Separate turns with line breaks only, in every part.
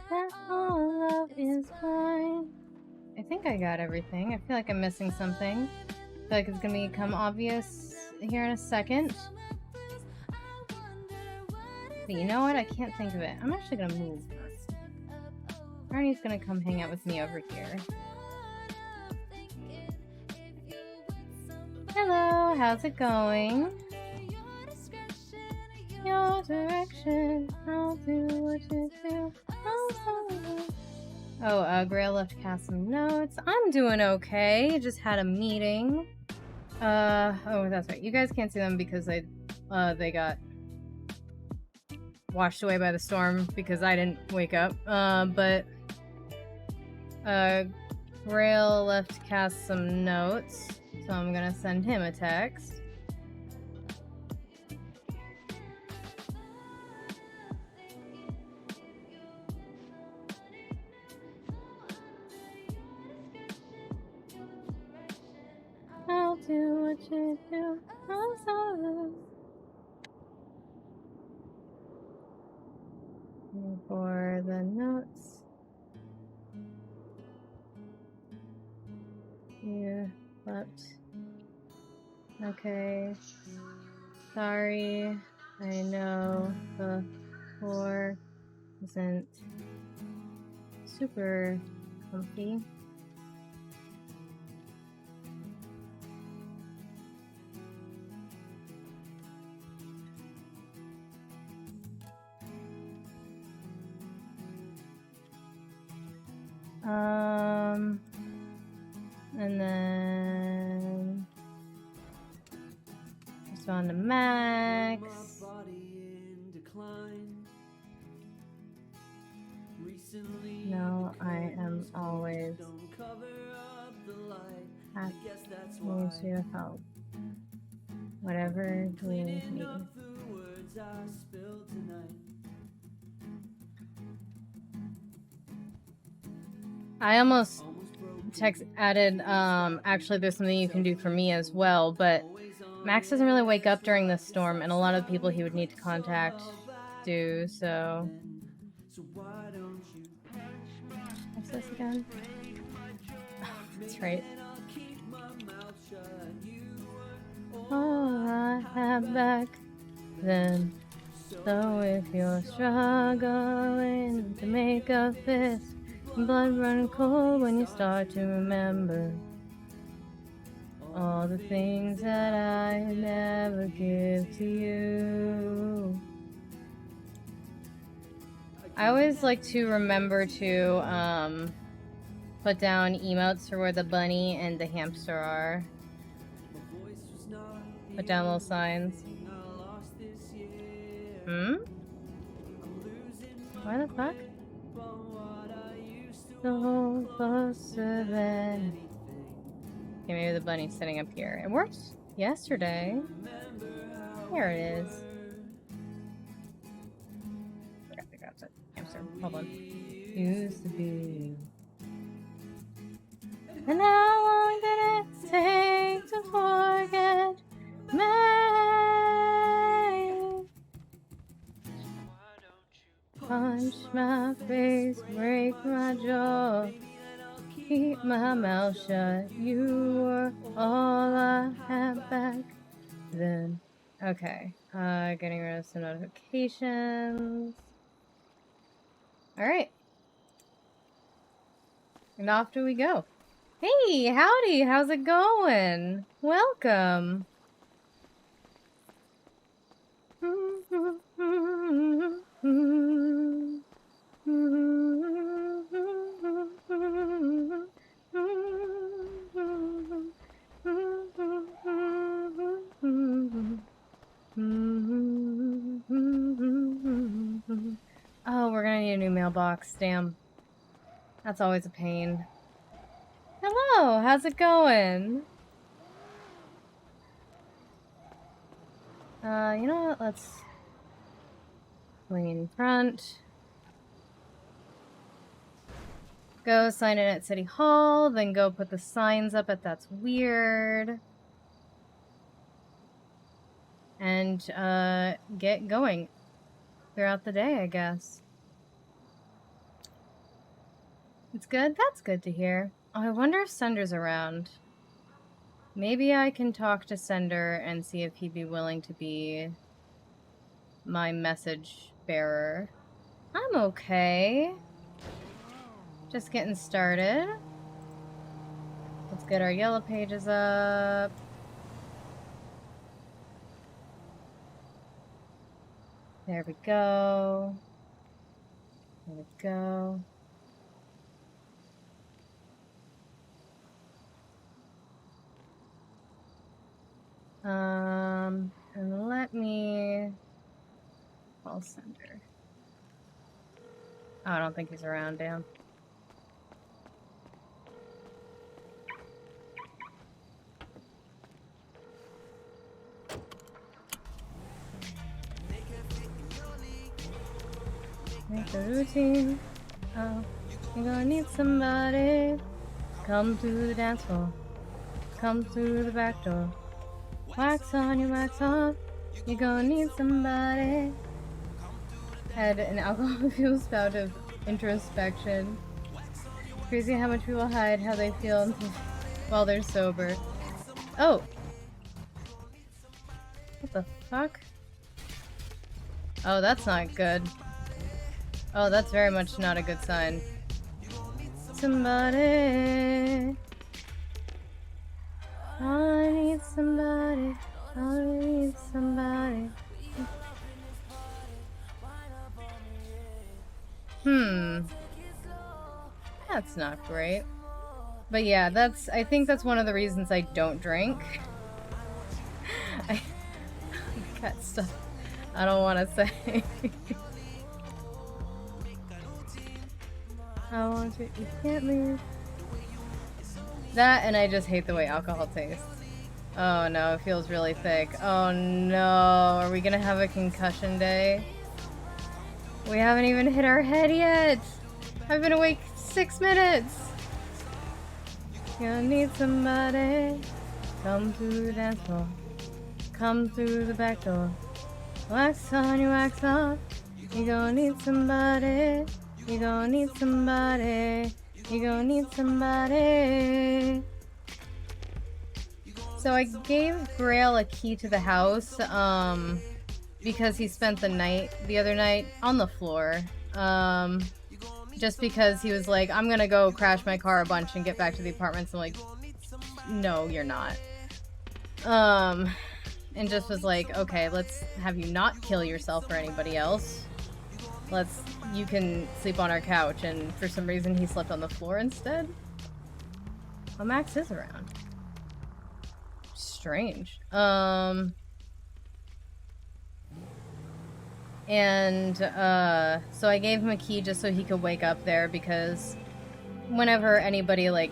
that all love is blind. I think I got everything. I feel like I'm missing something. I feel like it's gonna become obvious here in a second. But you know what? I can't think of it. I'm actually gonna move first. Arnie's gonna come hang out with me over here. Hello, how's it going? Your direction, I'll do what you do. Oh, Grail left cast some notes. I'm doing okay. Just had a meeting. Oh, that's right. You guys can't see them because they got washed away by the storm because I didn't wake up. But Grail left cast some notes, so I'm gonna send him a text. I'll do what you do. I'm sorry. For the notes, you slept. Okay. Sorry. I know the floor isn't super comfy. And then just on to Max. No, I am always happy to help. Whatever you need. I almost added, actually there's something you can do for me as well, but Max doesn't really wake up during this storm, and a lot of the people he would need to contact do, so... What's this again? Oh, that's right. All I have back then. So if you're struggling to make a fist, blood run cold when you start to remember all the things that I never give to you. I always like to remember to put down emotes for where the bunny and the hamster are. Put down little signs. Why the fuck? So closer than... Okay, maybe the bunny's sitting up here. It worked yesterday. There it is. Forgot to grab that hamster. Hold on. Used to be. And how long did it take to forget me? Punch my face, break my jaw, keep my mouth shut. You were all I had back then. Okay, getting rid of some notifications. Alright. And off do we go. Hey, howdy, how's it going? Welcome. Oh, we're gonna need a new mailbox. Damn. That's always a pain. Hello, how's it going? You know what? Let's swing in front. Go sign in at City Hall, then go put the signs up at That's Weird. And, get going throughout the day, I guess. It's good? That's good to hear. Oh, I wonder if Sender's around. Maybe I can talk to Sender and see if he'd be willing to be my message bearer. I'm okay. Just getting started. Let's get our yellow pages up. There we go. There we go. And let me call Sender. Oh, I don't think he's around, damn. Make a routine. Oh, you're gonna need somebody. Come to the dance floor. Come through the back door. Wax on, you wax on. You're gonna need somebody. Had an alcohol-fueled spout of introspection. Crazy how much people hide how they feel while they're sober. Oh! What the fuck? Oh, that's not good. Oh, that's very much not a good sign. Somebody. I need somebody. I need somebody. That's not great. But yeah, I think that's one of the reasons I don't drink. I got stuff I don't want to say. I want you, you can't leave. That, and I just hate the way alcohol tastes. Oh no, it feels really thick. Oh no, are we gonna have a concussion day? We haven't even hit our head yet! I've been awake 6 minutes! Gonna need somebody. Come through the dance floor. Come through the back door. Wax on, you wax on. You gonna need somebody. You gonna need somebody. You gonna need somebody. So I gave Grail a key to the house, because he spent the other night on the floor. Just because he was like, I'm gonna go crash my car a bunch and get back to the apartments. I'm like, no, you're not. And just was like, okay, let's have you not kill yourself or anybody else. You can sleep on our couch, and for some reason he slept on the floor instead. Well, Max is around. Strange. So I gave him a key just so he could wake up there, because whenever anybody, like,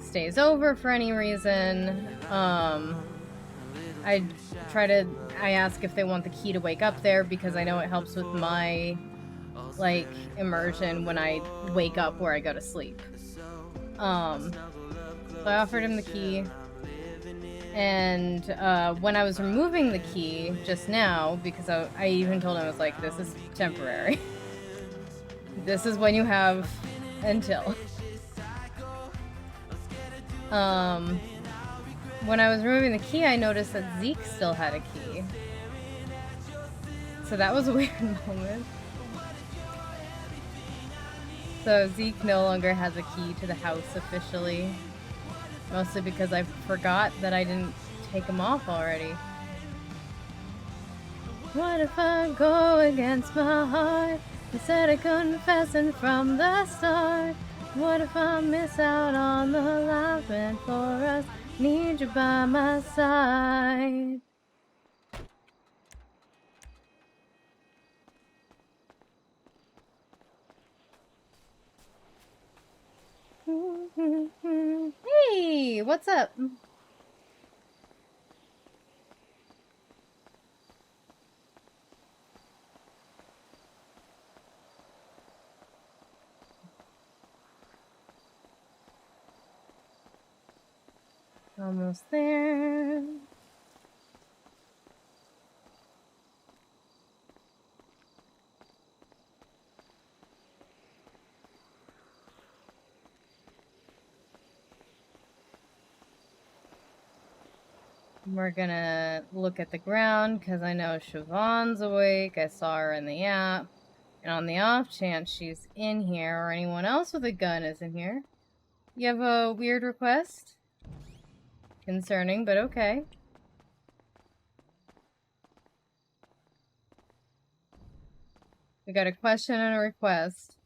stays over for any reason, I ask if they want the key to wake up there, because I know it helps with my, like, immersion when I wake up where I go to sleep. So I offered him the key, and when I was removing the key just now, because I even told him, I was like, this is temporary. This is when you have until. When I was removing the key, I noticed that Zeke still had a key. So that was a weird moment. So Zeke no longer has a key to the house officially. Mostly because I forgot that I didn't take him off already. What if I go against my heart? Instead of confessing from the start. What if I miss out on the life meant for us? Need you by my side. Hey, what's up? Almost there. We're gonna look at the ground because I know Siobhan's awake. I saw her in the app. And on the off chance she's in here or anyone else with a gun is in here, you have a weird request? Concerning, but okay. We got a question and a request.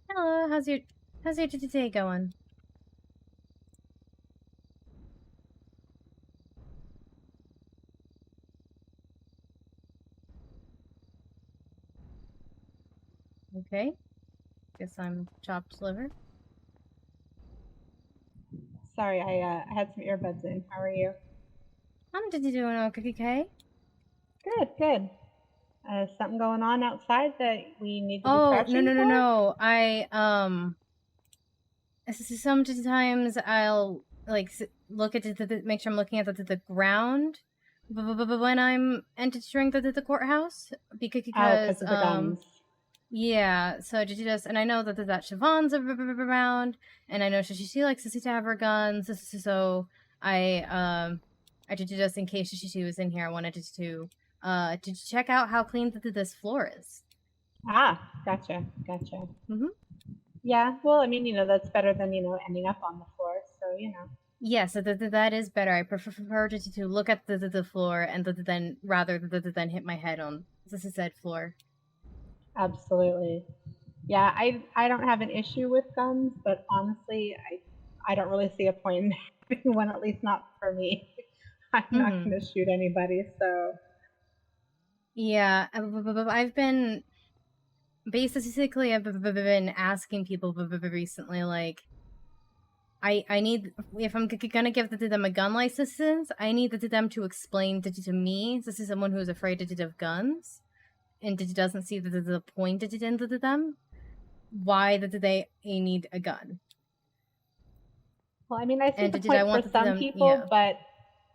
Hello, how's your day going? Okay. Guess I'm chopped liver.
Sorry, I had some earbuds in. How are you?
I'm doing okay.
Good. Something going on outside that we need to be
Oh,
crouching for?
no. Sometimes I'll like look at make sure I'm looking at the ground when I'm entering the courthouse because
Because of the guns.
yeah, so did you just, and I know that Siobhan's around, and I know she likes to have her guns, so I did just in case she was in here, I wanted to check out how clean this floor is.
Gotcha. Yeah, well, I mean, that's better than, ending up on the floor, so.
Yeah, so that is better. I prefer to look at the floor and then rather than hit my head on the said floor.
Absolutely. Yeah, I don't have an issue with guns, but honestly, I don't really see a point in having one, at least not for me. I'm not going to shoot anybody, so.
Yeah, I've been asking people recently, like, I need, if I'm gonna give them a gun license, I need them to explain to me, this is someone who's afraid of guns, and doesn't see the point in them, why they need a gun.
Well, I mean, I see the point for some people, but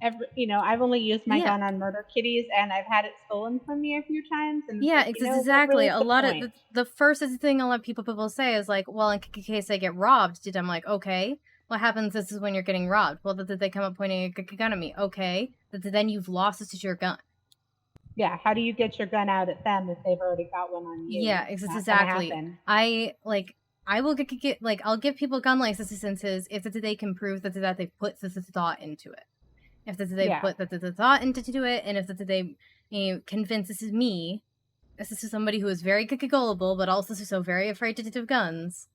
I've only used my gun on murder kitties, and I've had it stolen from me a few times. And
yeah, exactly.
Really,
a lot of the first thing a lot of people say is like, well, in case I get robbed, I'm like, okay, what happens? This is when you're getting robbed. Well, did they come up pointing a gun at me? Okay, then you've lost your gun.
Yeah, how do you get your gun out at them if they've already got one on you?
Yeah, exactly. I will get like, I'll give people gun licenses if they can prove that they put the thought into it. If they put the thought into it, and if they convince this is me, this is somebody who is very gullible, but also so very afraid to do guns,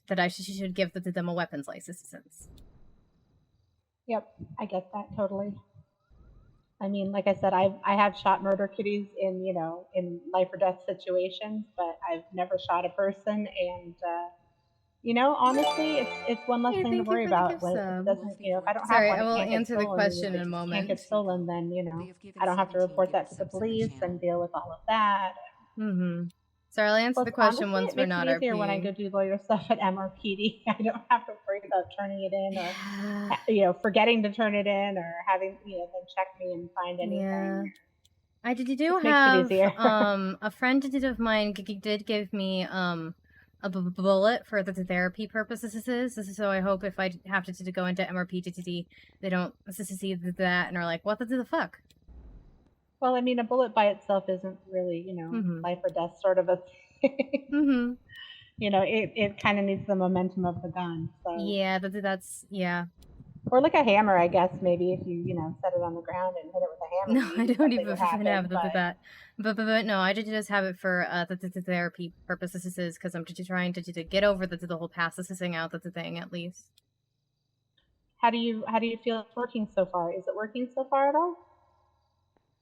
that I should give them a weapons license.
Yep, I get that totally. I mean, like I said, I have shot murder kitties in life or death situations, but I've never shot a person, and honestly, it's one less thing to worry about. If it doesn't, if I don't have one,
I will
it can't get
answer
stolen.
the question
If
in a moment.
Can't get stolen, then I don't have to report that to the police and deal with all of that.
So I'll answer the question
honestly,
once we're not
RPing. It makes it easier when I go do lawyer stuff at MRPD. I don't have to worry about turning it in or forgetting to turn it in or having them check me and find anything.
Yeah. I do have a friend of mine did give me a bullet for the therapy purposes. So I hope if I have to go into MRPD, they don't see that and are like, what the fuck?
Well, I mean, a bullet by itself isn't really, life or death sort of a thing. It kind of needs the momentum of the gun. So.
Yeah, that's, yeah.
Or like a hammer, I guess, maybe if you, set it on the ground and hit it with a hammer.
No, I don't even have that. But no, I just have it for the therapy purposes because I'm just trying to get over the whole passing out the thing at least.
How do you feel it's working so far? Is it working so far at all?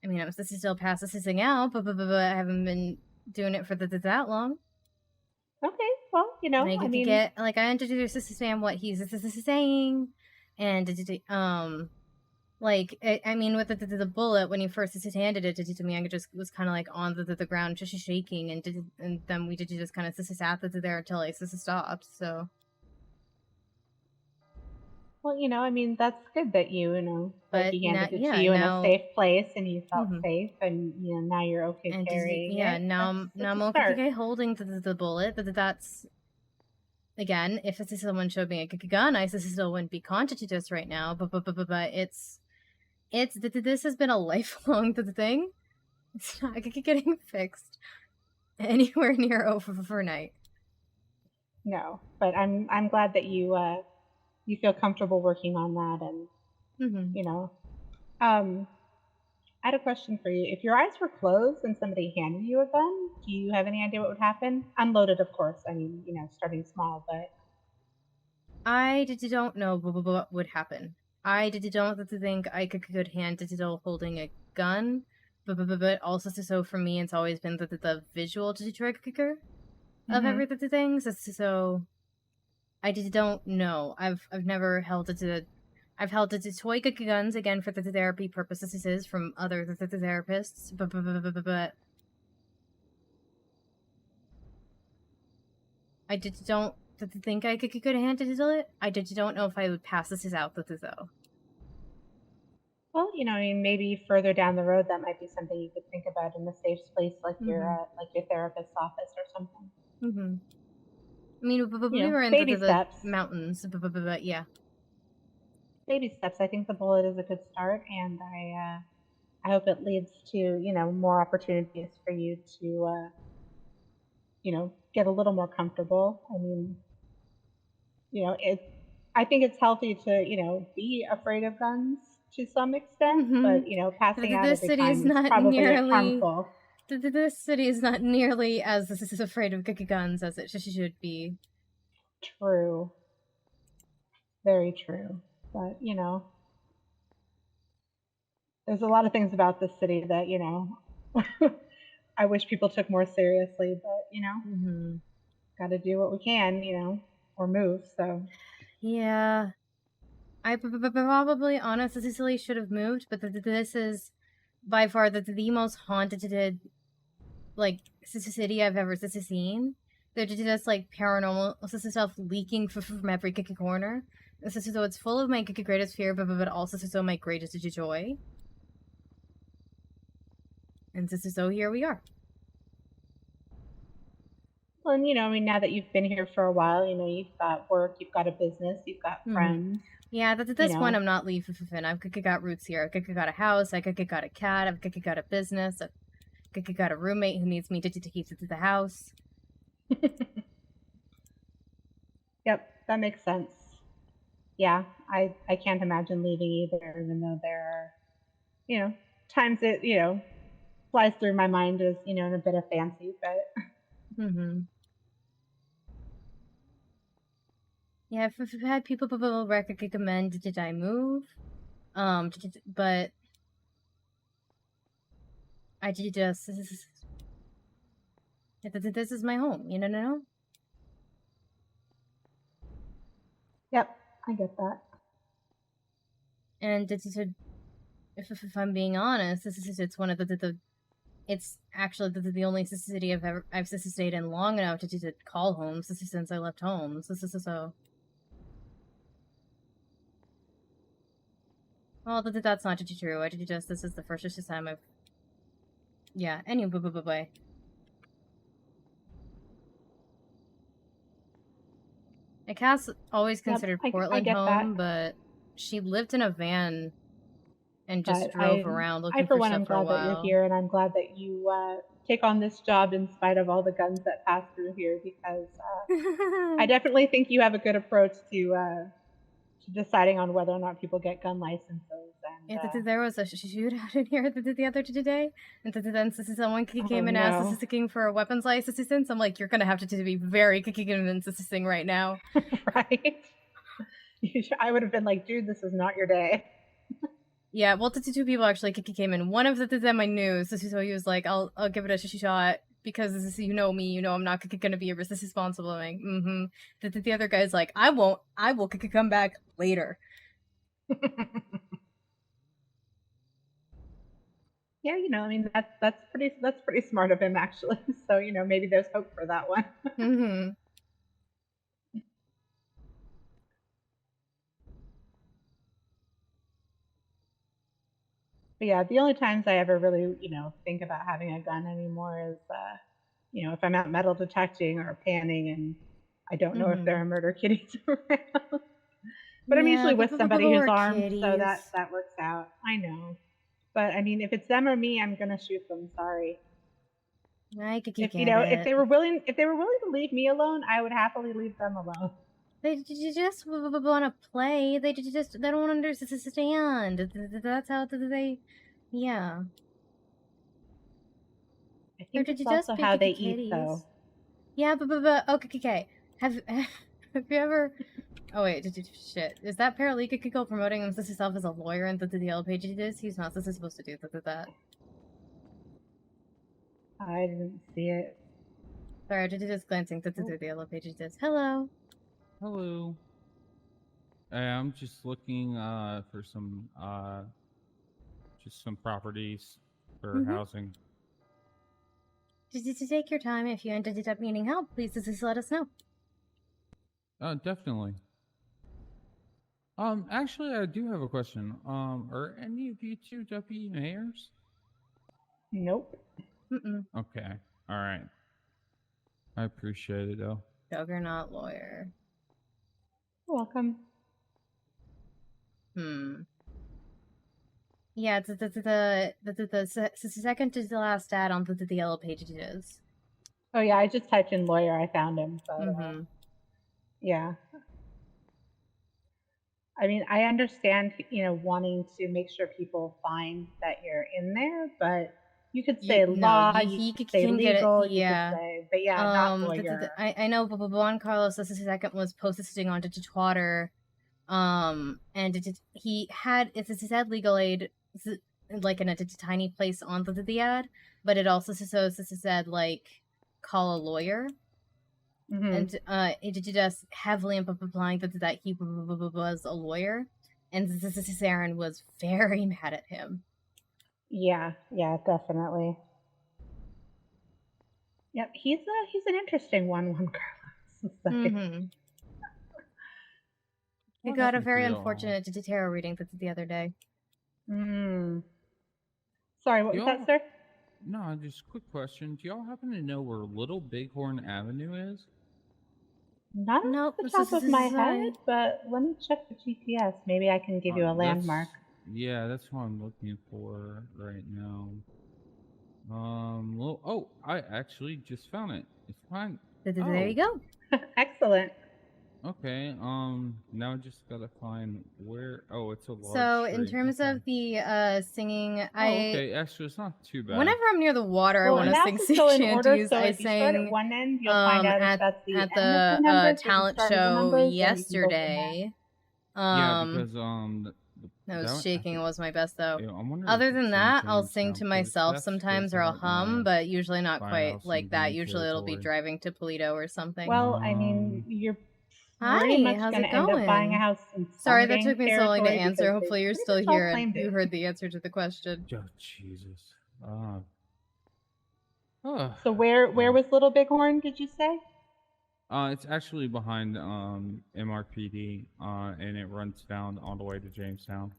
I mean, I'm supposed to still passing out, but I haven't been doing it for that long.
Okay, well,
I mean, get like I understand what he's saying, and like I mean, with the bullet when he first handed it to me, I just was kind of like on the ground, just shaking, and then we just kind of sat there until I stopped. So.
Well, I mean, that's good that you that he handed it to you in a safe place and you felt safe, and now you're okay carrying it.
Now I'm okay holding the bullet. That's again, if someone showed me a gun, I still wouldn't be conscious right now. But this has been a lifelong thing. It's not getting fixed anywhere near overnight.
No, but I'm glad that you feel comfortable working on that, and you know, I had a question for you. If your eyes were closed and somebody handed you a gun, do you have any idea what would happen? Unloaded, of course. I mean, starting small, but
I don't know what would happen. I don't think I could handle holding a gun, but also so for me, it's always been the visual trigger of everything. So I don't know. I've never held it. I've held it to toy guns again for the therapy purposes from other therapists, but I don't think I could handle it. I don't know if I would pass this out though.
Well, I mean, maybe further down the road, that might be something you could think about in a safe place like your therapist's office or something.
I mean, we were in
baby
the
steps.
mountains, but yeah.
Baby steps. I think the bullet is a good start, and I hope it leads to more opportunities for you to get a little more comfortable. I mean, I think it's healthy to be afraid of guns to some extent, but passing out
This
every
city is
time is
not
probably
nearly
harmful.
This city is not nearly as afraid of guns as it should be.
True. Very true. But there's a lot of things about this city that I wish people took more seriously, but got to do what we can, or move. So
yeah, I probably honestly should have moved, but this is by far the most haunted city I've ever seen. They're just paranormal stuff leaking from every corner. So it's full of my greatest fear, but also so my greatest joy. And so here we are.
Well, and I mean, now that you've been here for a while, you've got work, you've got a business, you've got friends.
Yeah, at this point, I'm not leaving. I've got roots here. I've got a house. I've got a cat. I've got a business. I've got a roommate who needs me to keep to the house.
Yep, that makes sense. Yeah, I can't imagine leaving either, even though there are, times it, flies through my mind as, in a bit of fancy, but.
Yeah, I've had people recommend did I move, but I did just this is my home, no.
Yep, I get that.
And if I'm being honest, it's one of the it's actually the only city I've stayed in long enough to call home since I left home. So. Well, that's not true. I did just this is the first time I've. Yeah. Anyway. Cass always considered Portland home, but she lived in a van and just drove around looking for stuff for a while.
I'm glad that you're here, and I'm glad that you take on this job in spite of all the guns that pass through here, because I definitely think you have a good approach to deciding on whether or not people get gun licenses. And
there was a shootout in here the other day, and then someone came and asked us for a weapons license. I'm like, you're gonna have to be very convincing right now.
Right. I would have been like, dude, this is not your day.
Yeah, well, the two people actually came in. One of them I knew, so he was like, "I'll give it a shot because this is, me, I'm not gonna be irresponsible." I'm like, The other guy's like, "I won't. I will come back later."
Yeah, I mean that's pretty smart of him actually. So maybe there's hope for that one. But yeah, the only times I ever really think about having a gun anymore is if I'm out metal detecting or panning, and I don't know if there are murder kitties around. But I'm
Yeah,
usually with somebody who's
poor
armed, so
kitties.
that works out. I know. But I mean, if it's them or me, I'm gonna shoot them. Sorry.
I could
If
get
you know,
it.
if they were willing to leave me alone, I would happily leave them alone.
They just want to play. They don't understand. That's how they, yeah.
I
They're
think it's
just
also
big
how they eat,
kitties.
though.
Yeah, but okay. Have you ever? Oh wait, shit. Is that paralegal promoting himself as a lawyer and the yellow pages? He's not supposed to do that.
I didn't see it.
Sorry, just glancing through the yellow pages. Hello.
Hello. I'm just looking for some just some properties for housing.
Just take your time. If you ended up needing help, please just let us know.
Definitely. Actually, I do have a question. Are any of you two deputy mayors?
Nope.
Okay. All right. I appreciate it, though.
Juggernaut lawyer.
You're welcome.
Yeah, it's the second to the last ad on the yellow pages.
Oh yeah, I just typed in lawyer. I found him. But yeah. I mean, I understand, wanting to make sure people find that you're in there, but you could say law, you could say legal, you could say, but yeah, not lawyer.
I know, but Juan Carlos II was posting on Twitter, and he had said legal aid like in a tiny place on the ad, but it also said like call a lawyer. And it just heavily implying that he was a lawyer, and Saren was very mad at him.
Yeah, definitely. Yep, he's an interesting one, Carlos.
We got a very unfortunate tarot reading the other day.
Sorry, what was that, sir?
No, just a quick question. Do y'all happen to know where Little Bighorn Avenue is?
Not off the top of my head, but let me check the GPS. Maybe I can give you a landmark.
Yeah, that's what I'm looking for right now. I actually just found it. It's fine.
There you go.
Excellent.
Okay, now I just gotta find where. Oh, it's a large
So
tree.
in terms of the singing,
okay, actually, it's not too bad.
Whenever I'm near the water, I want to sing sea shanties.
I sang
at
one end, you'll find out if that's the end of the numbers,
talent show yesterday.
Yeah, because
I was shaking. It was my best though. Other than that, I'll sing to myself sometimes, or I'll hum, but usually not quite like that. Usually it'll be driving to Toledo or something.
Well, I mean, you're pretty much going to end up buying a house in
Sorry, that took me so long to answer. Hopefully you're still here and you heard the answer to the question.
Oh, Jesus.
So where was Little Bighorn, did you say?
It's actually behind MRPD, and it runs down all the way to Jamestown.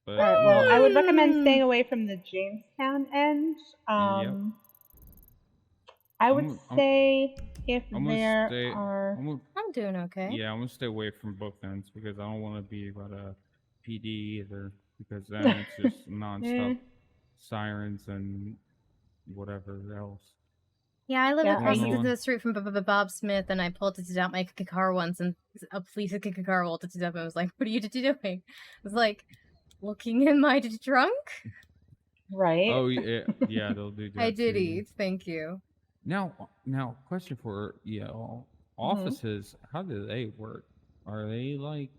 But,
all right, well, I would recommend staying away from the Jamestown end. I would say if there are...
I'm doing okay.
Yeah, I'm going to stay away from both ends because I don't want to be about a PD either, because then it's just nonstop sirens and whatever else.
Yeah, I live across the street from Bob Smith, and I pulled out my car once, and a police car rolled it up and was like, "What are you doing?" I was like, "Looking in my trunk."
Right.
Oh yeah, they'll do that.
I did eat. Thank you.
Now, question for offices. How do they work? Are they like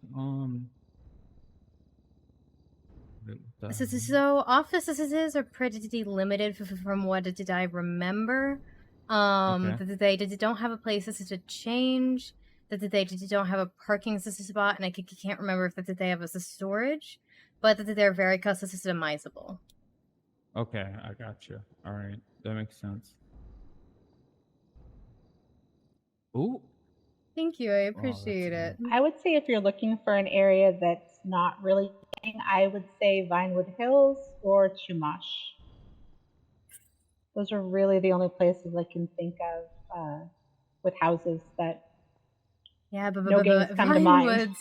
So offices are pretty limited from what did I remember. They don't have a place to change. That they don't have a parking spot, and I can't remember if they have a storage, but that they're very customizable.
Okay, I gotcha. All right, that makes sense. Ooh.
Thank you. I appreciate it.
I would say if you're looking for an area that's not really, I would say Vinewood Hills or Chumash. Those are really the only places I can think of with houses that
Yeah,
no games come to mind.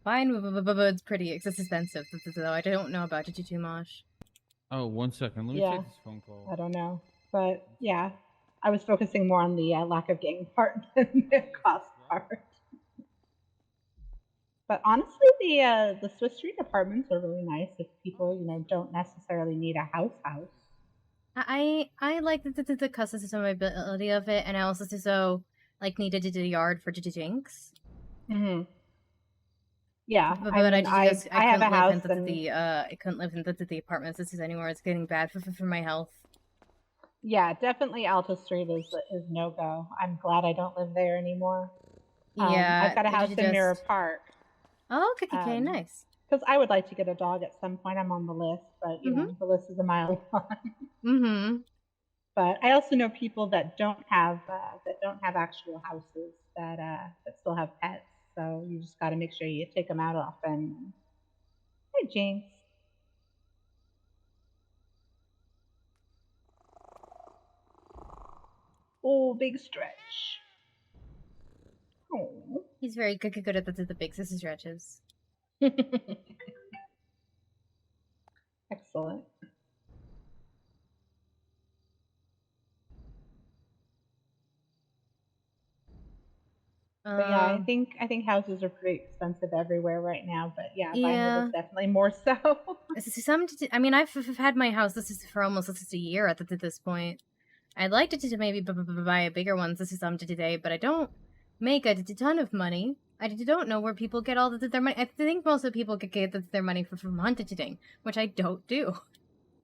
Vinewood's pretty expensive, though. I don't know about it too much.
Oh, 1 second. Let me
Yeah.
take this phone call.
I don't know. But yeah, I was focusing more on the lack of game part than the cost part. But honestly, the Swiss Street apartments are really nice if people, don't necessarily need a house.
I like the customizability of it, and I also needed a yard for Jinx.
Mm-hmm. Yeah,
But
I have a house,
I couldn't live in the apartments. This is anymore. It's getting bad for my health.
Yeah, definitely Alta Street is no go. I'm glad I don't live there anymore.
Yeah,
I've got a house in Mirror Park.
Oh, okay, nice.
Because I would like to get a dog at some point. I'm on the list, but the list is a mile long. But I also know people that don't have actual houses that still have pets. So you just got to make sure you take them out often. Hey, Jinx. Oh, big stretch. Oh.
He's very good at the big stretches.
Excellent. But yeah, I think houses are pretty expensive everywhere right now. But yeah, Vinewood is definitely more so.
I've had my house for almost a year at this point. I'd like to maybe buy a bigger one today, but I don't make a ton of money. I don't know where people get all their money. I think most of the people get their money from hunting, which I don't do.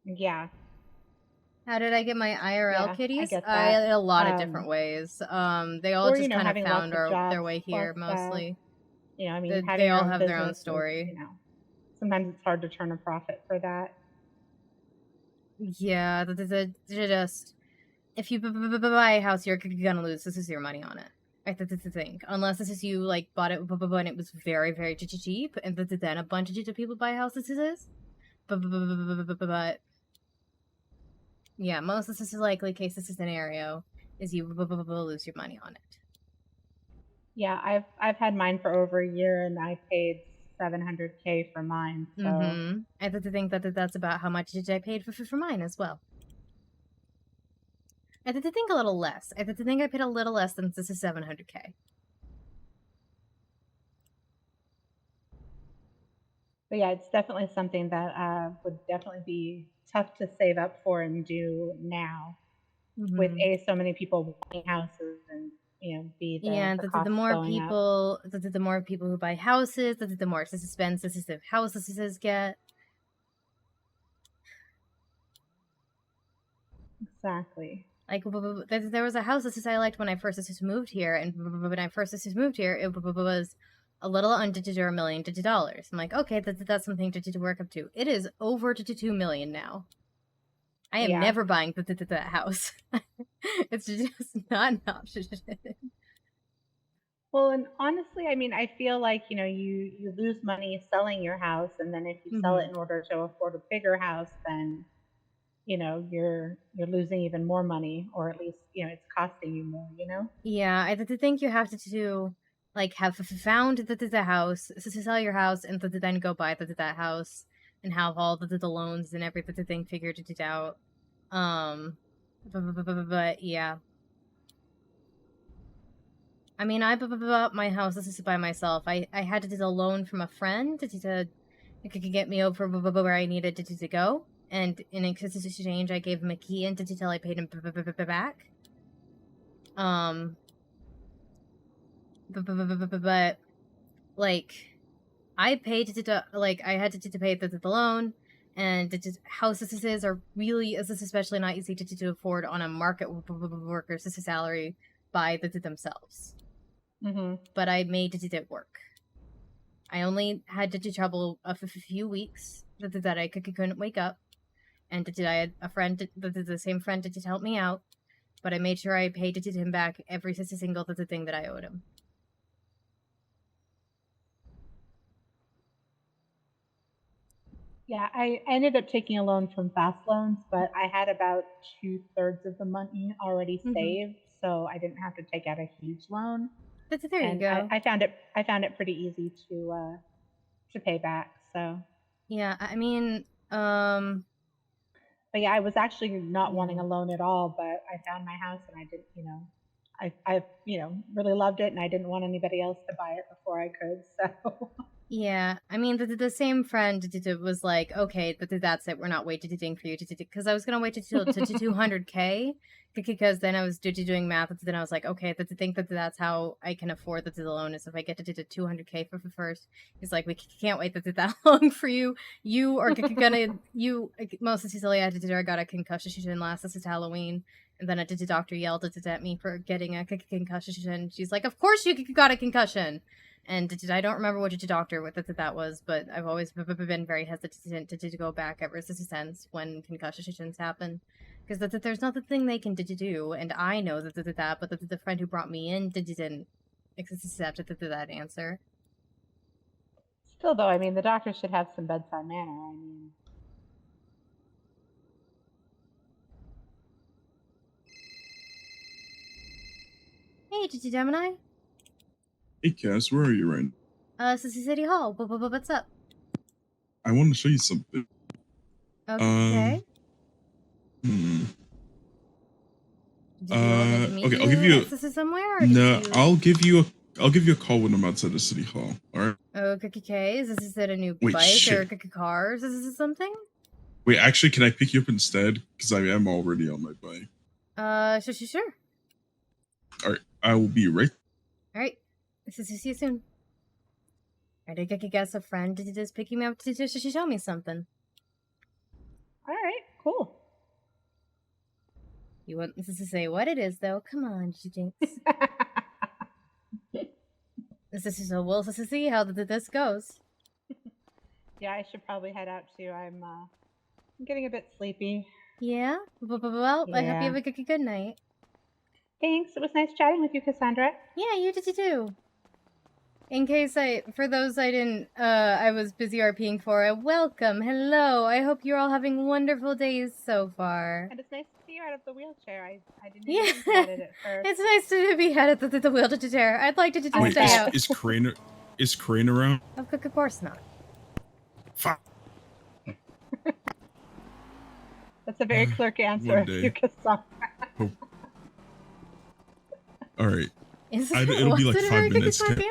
Yeah.
How did I get my IRL kitties?
I get that.
A lot of different ways. They all just kind of found their way here, mostly.
They
all have their own story.
Sometimes it's hard to turn a profit for that.
Yeah, just if you buy a house, you're gonna lose. This is your money on it. That's the thing. Unless this is you bought it and it was very, very cheap, and then a bunch of people buy houses. But yeah, most of this is likely case. This is scenario is you lose your money on it.
Yeah, I've had mine for over a year, and I paid $700K for mine. So
I think that's about how much I paid for mine as well. I think a little less. I think I paid a little less than this is $700K.
But yeah, it's definitely something that would definitely be tough to save up for and do now. With so many people buying houses and B, the
more people the more people who buy houses, the more expensive houses get.
Exactly.
There was a house that I liked when I first moved here, and when I first moved here, it was a little under $1 million. I'm like, okay, that's something to work up to. It is over to $2 million now. I am never buying that house. It's just not an option.
Well, and honestly, I feel like you lose money selling your house, and then if you sell it in order to afford a bigger house, then you're losing even more money, or at least it's costing you more.
Yeah, I think you have to have found the house, to sell your house, and then go buy that house, and have all the loans and everything figured it out. But yeah. I bought my house. This is by myself. I had to do a loan from a friend to get me over where I needed to go, and in exchange, I gave him a key until I paid him back. But I paid I had to pay the loan, and houses are really especially not easy to afford on a market worker's salary by themselves. But I made it work. I only had to trouble a few weeks that I couldn't wake up, and I had a friend, the same friend, to help me out. But I made sure I paid him back every single thing that I owed him.
Yeah, I ended up taking a loan from Fast Loans, but I had about 2/3 of the money already saved, so I didn't have to take out a huge loan.
There you
And
go.
I found it pretty easy to pay back. So
Yeah, I mean,
but yeah, I was actually not wanting
Yeah.
a loan at all, but I found my house and I didn't, I really loved it and I didn't want anybody else to buy it before I could. So
yeah, I mean, the same friend was like, okay, that's it. We're not waiting for you to because I was gonna wait to 200K because then I was doing math. And then I was like, okay, think that's how I can afford the loan is if I get to 200K for first. He's like, we can't wait that long for you. You are gonna most of Cecilia got a concussion last. This is Halloween. And then the doctor yelled at me for getting a concussion. She's like, of course you got a concussion. And I don't remember which doctor that was, but I've always been very hesitant to go back ever since when concussions happen. Because there's nothing they can do, and I know but the friend who brought me in didn't accept that answer.
still, though, I mean, the doctor should have some bedside manner. I mean,
Hey, Gemini.
Hey, Cass, where are you right now?
City Hall. What's up?
I want to show you something.
Okay.
Hmm.
Did you want me to meet
Okay, I'll give you.
somewhere?
No, I'll give you a call when I'm outside the city hall. All right.
Okay. Is that a new
Wait,
bike
shit.
or car? Is this something?
Wait, actually, can I pick you up instead? Because I am already on my bike.
Sure.
All right, I will be right.
All right. See you soon. I guess a friend is picking me up to show me something.
all right, cool.
You want this to say what it is, though? Come on, Jinx. This is so we'll see how this goes.
Yeah, I should probably head out too. I'm getting a bit sleepy.
Yeah? Well, I hope you have a good night.
Thanks. It was nice chatting with you, Cassandra.
Yeah, you did too. In case for those I was busy RPing for, welcome, hello. I hope you're all having wonderful days so far.
And it's nice to see you out of the wheelchair. I didn't even think about it at first.
It's nice to be out of the wheelchair. I'd like to just stay out.
Is Crane around?
Of course not.
Fuck.
That's a very clerk answer, you Cassandra.
Oh. All right.
It'll
be like 5 minutes.
Answer?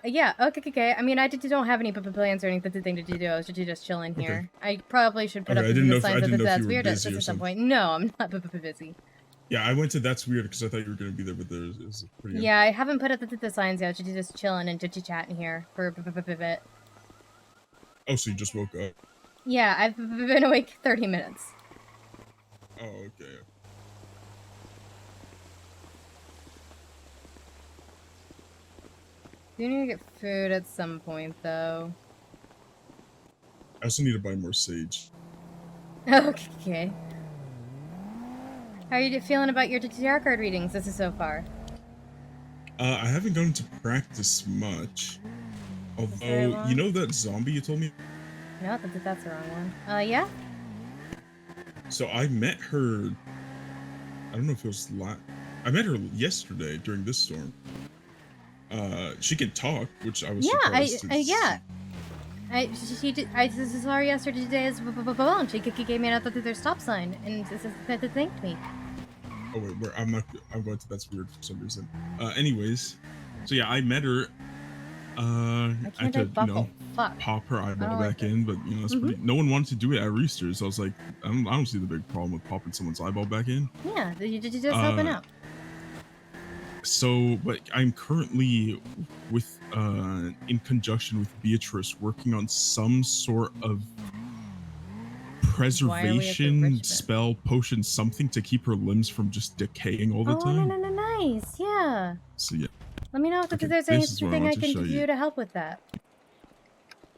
Yeah, okay. I mean, I don't have any plans or anything to do. I was just chilling here. I probably should put up the signs that that's weird at some point. No, I'm not busy.
Yeah, I went to That's Weird because I thought you were going to be there, but it was pretty...
Yeah, I haven't put up the signs yet. Just chilling and chatting here for a bit.
Oh, so you just woke up?
Yeah, I've been awake 30 minutes.
Oh, okay.
You need to get food at some point, though.
I also need to buy more sage.
Okay. How are you feeling about your tarot card readings so far?
I haven't gone to practice much. Although, you know that zombie you told me?
No, that's the wrong one. Yeah?
So I met her... I don't know if it was I met her yesterday during this storm. She can talk, which I was surprised to see.
I saw her yesterday as well. She gave me another stop sign and thanked me.
Oh wait, I'm going to That's Weird for some reason. Anyways, so yeah, I met her. I had to, pop her eyeball back in, but it's pretty. No one wanted to do it at Rooster, so I was like, I don't see the big problem with popping someone's eyeball back in.
Yeah, you're just helping out.
So, but I'm currently in conjunction with Beatrice, working on some sort of preservation spell, potion, something to keep her limbs from just decaying all the time.
Oh, no, nice, yeah.
So yeah.
Let me know if there's anything I can do to help with that.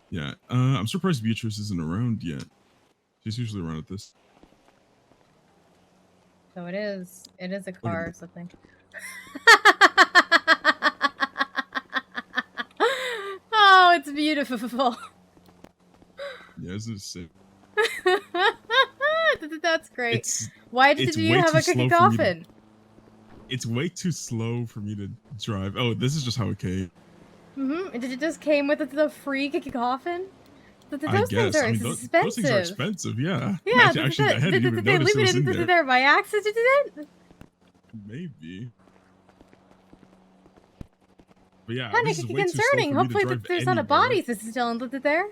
Yeah, I'm surprised Beatrice isn't around yet. She's usually around at this.
So it is a car or something. Oh, it's beautiful.
Yeah, this is sick.
That's great.
It's
Why did you have a cookie coffin?
It's way too slow for me to drive. Oh, this is just how it came.
Did it just came with the free cookie coffin?
I guess. I mean,
expensive.
those things are expensive. Yeah.
Yeah.
Actually, I hadn't even
did they
noticed
leave
it was in
there by accident?
Maybe. But yeah,
Kind
this
of
is way too slow
concerning.
for me to
Hopefully
drive
there's not a
anywhere.
body still in there.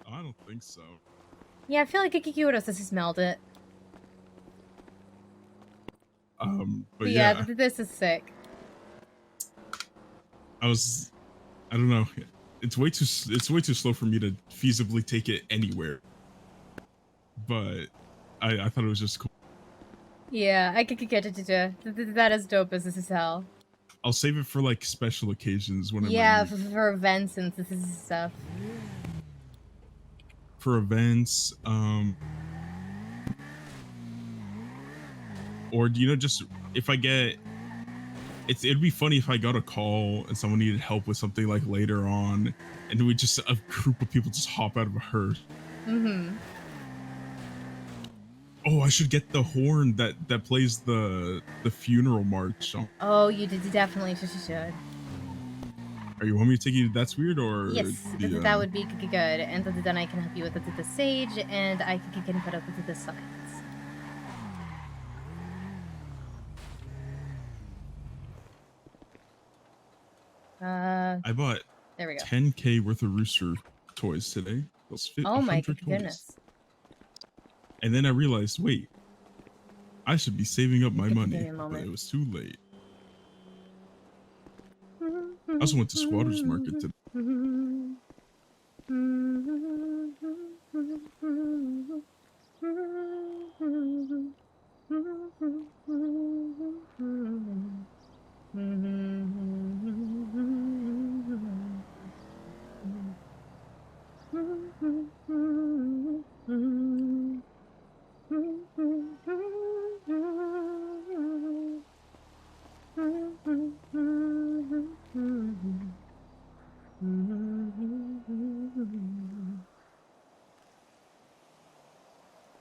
I don't think so.
Yeah, I feel like Kiki would have smelled it.
But yeah,
this is sick.
I don't know. It's way too slow for me to feasibly take it anywhere. But I thought it was just cool.
Yeah, I could get it. That is dope as this is hell.
I'll save it for like special occasions when
for events and this is stuff.
For events, or just if I get, it'd be funny if I got a call and someone needed help with something like later on, and we just a group of people just hop out of a hearse. Oh, I should get the horn that plays the funeral march.
Oh, you definitely should.
Are you want me to take you to That's Weird or?
Yes, that would be good, and then I can help you with the sage, and I can put up with the signs.
I bought
there we go.
10K worth of rooster toys today. Those fit
oh my
toys.
goodness!
And then I realized, wait, I should be saving up my money,
but
it was too late. I also went to Squatters Market today.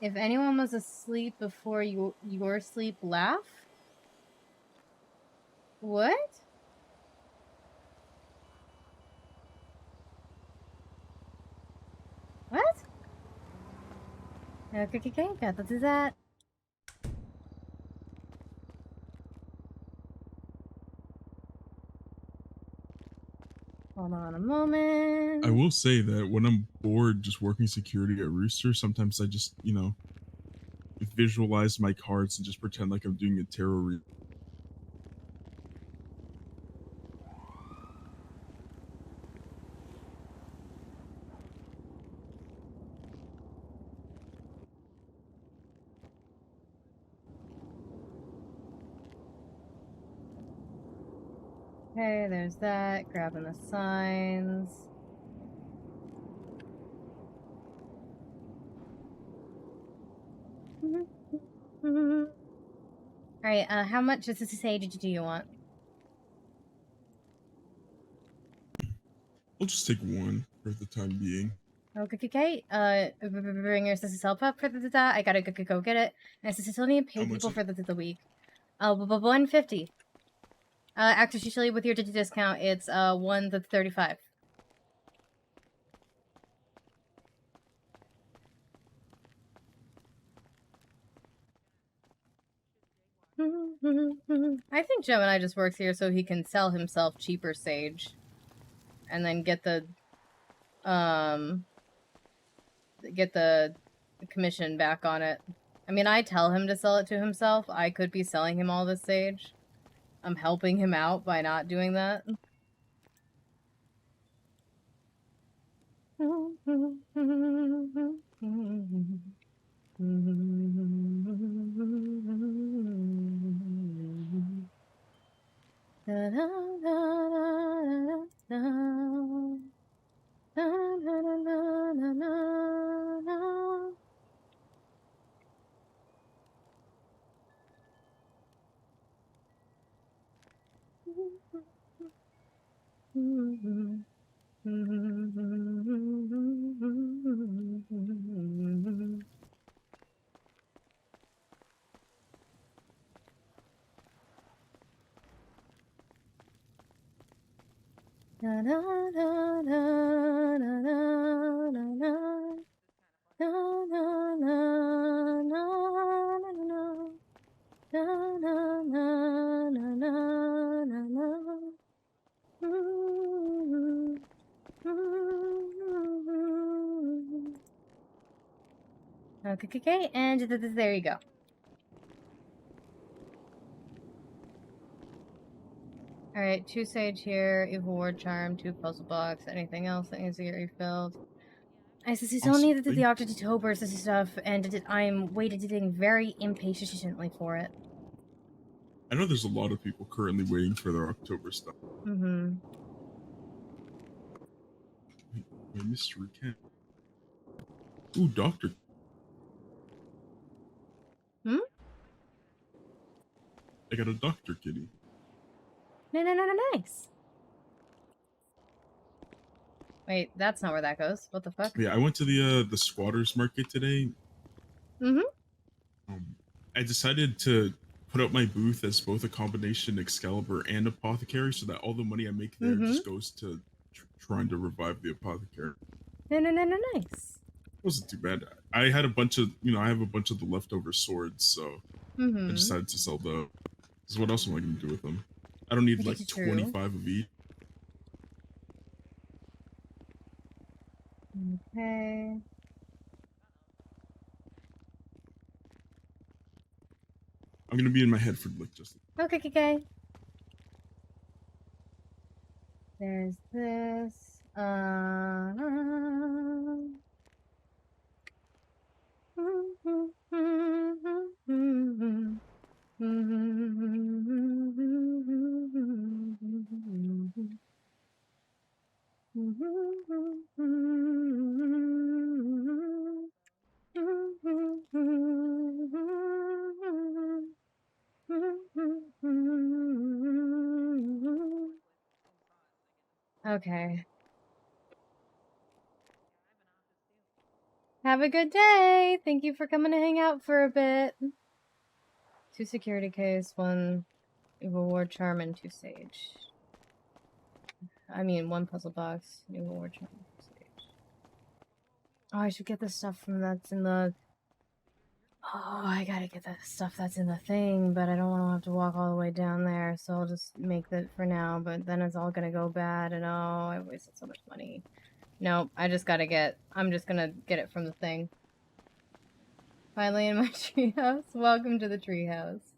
If anyone was asleep before your sleep, laugh? What? What? Okay, gotta do that. Hold on a moment.
I will say that when I'm bored just working security at Rooster, sometimes I just, visualize my cards and just pretend like I'm doing a tarot read.
Okay, there's that. Grabbing the signs. Alright, how much does this say do you want?
I'll just take one for the time being.
Okay. Bring your sister's help up for the I gotta go get it. And I still need to pay people for the week. 150. Actually, with your discount, it's 135. I think Gemini just works here so he can sell himself cheaper sage, and then get the commission back on it. I mean, I tell him to sell it to himself. I could be selling him all this sage. I'm helping him out by not doing that. Na na na na na na na na na na na na na Okay, and there you go. Alright, 2 sage here, evil ward charm, 2 puzzle box, anything else that needs to get refilled. I says he's only the October stuff, and I'm waiting very impatiently for it.
I know there's a lot of people currently waiting for their October stuff.
Mm-hmm.
Wait, mystery cat. Ooh, doctor.
Hmm?
I got a doctor kitty.
No, nice. Wait, that's not where that goes. What the fuck?
Yeah, I went to the squatters market today.
Mm-hmm.
I decided to put up my booth as both a combination Excalibur and Apothecary, so that all the money I make there just goes to trying to revive the Apothecary.
No, nice.
It wasn't too bad. I had a bunch of, I have a bunch of the leftover swords, so I decided to sell those. So what else am I going to do with them? I don't need like 25 of each.
Okay.
I'm going to be in my head for like just...
Okay. There's this. Okay. Have a good day. Thank you for coming to hang out for a bit. 2 security case, 1 evil ward charm, and 2 sage. I mean, 1 puzzle box, evil ward charm, 2 sage. Oh, I should get the stuff from that's in the... Oh, I gotta get the stuff that's in the thing, but I don't want to have to walk all the way down there, so I'll just make that for now, but then it's all gonna go bad, and oh, I wasted so much money. Nope, I'm just gonna get it from the thing. Finally in my treehouse. Welcome to the treehouse.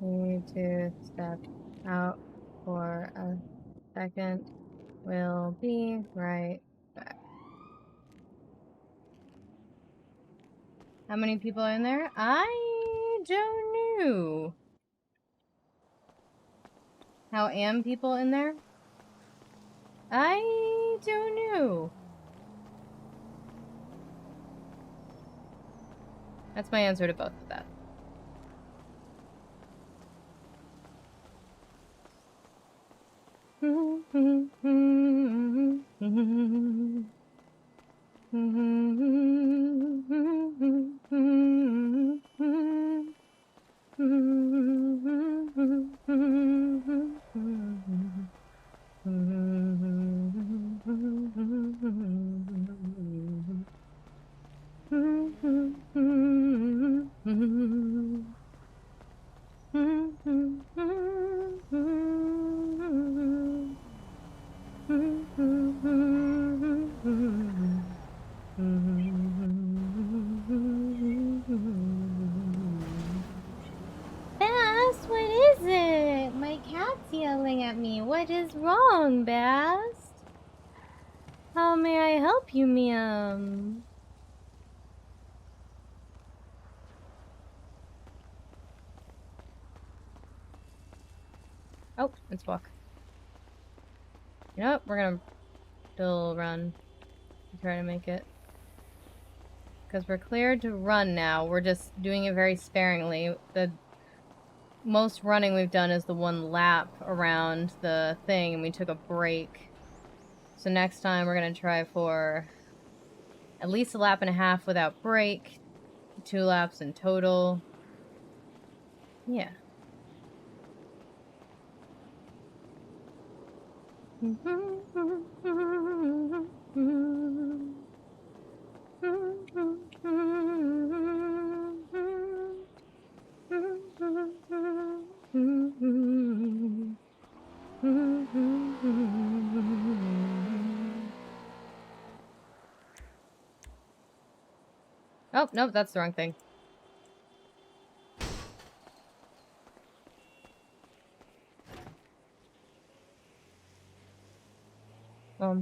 Need to step out for a second. We'll be right back. How many people are in there? I don't know. How am people in there? I don't know. That's my answer to both of that. Bass, what is it? My cat's yelling at me. What is wrong, Bass? How may I help you, ma'am? Oh, let's walk. You know what? We're gonna still run. Try to make it. Because we're cleared to run now. We're just doing it very sparingly. The most running we've done is the one lap around the thing, and we took a break. So next time we're going to try for at least a lap and a half without break. 2 laps in total. Yeah. Oh, nope, that's the wrong thing.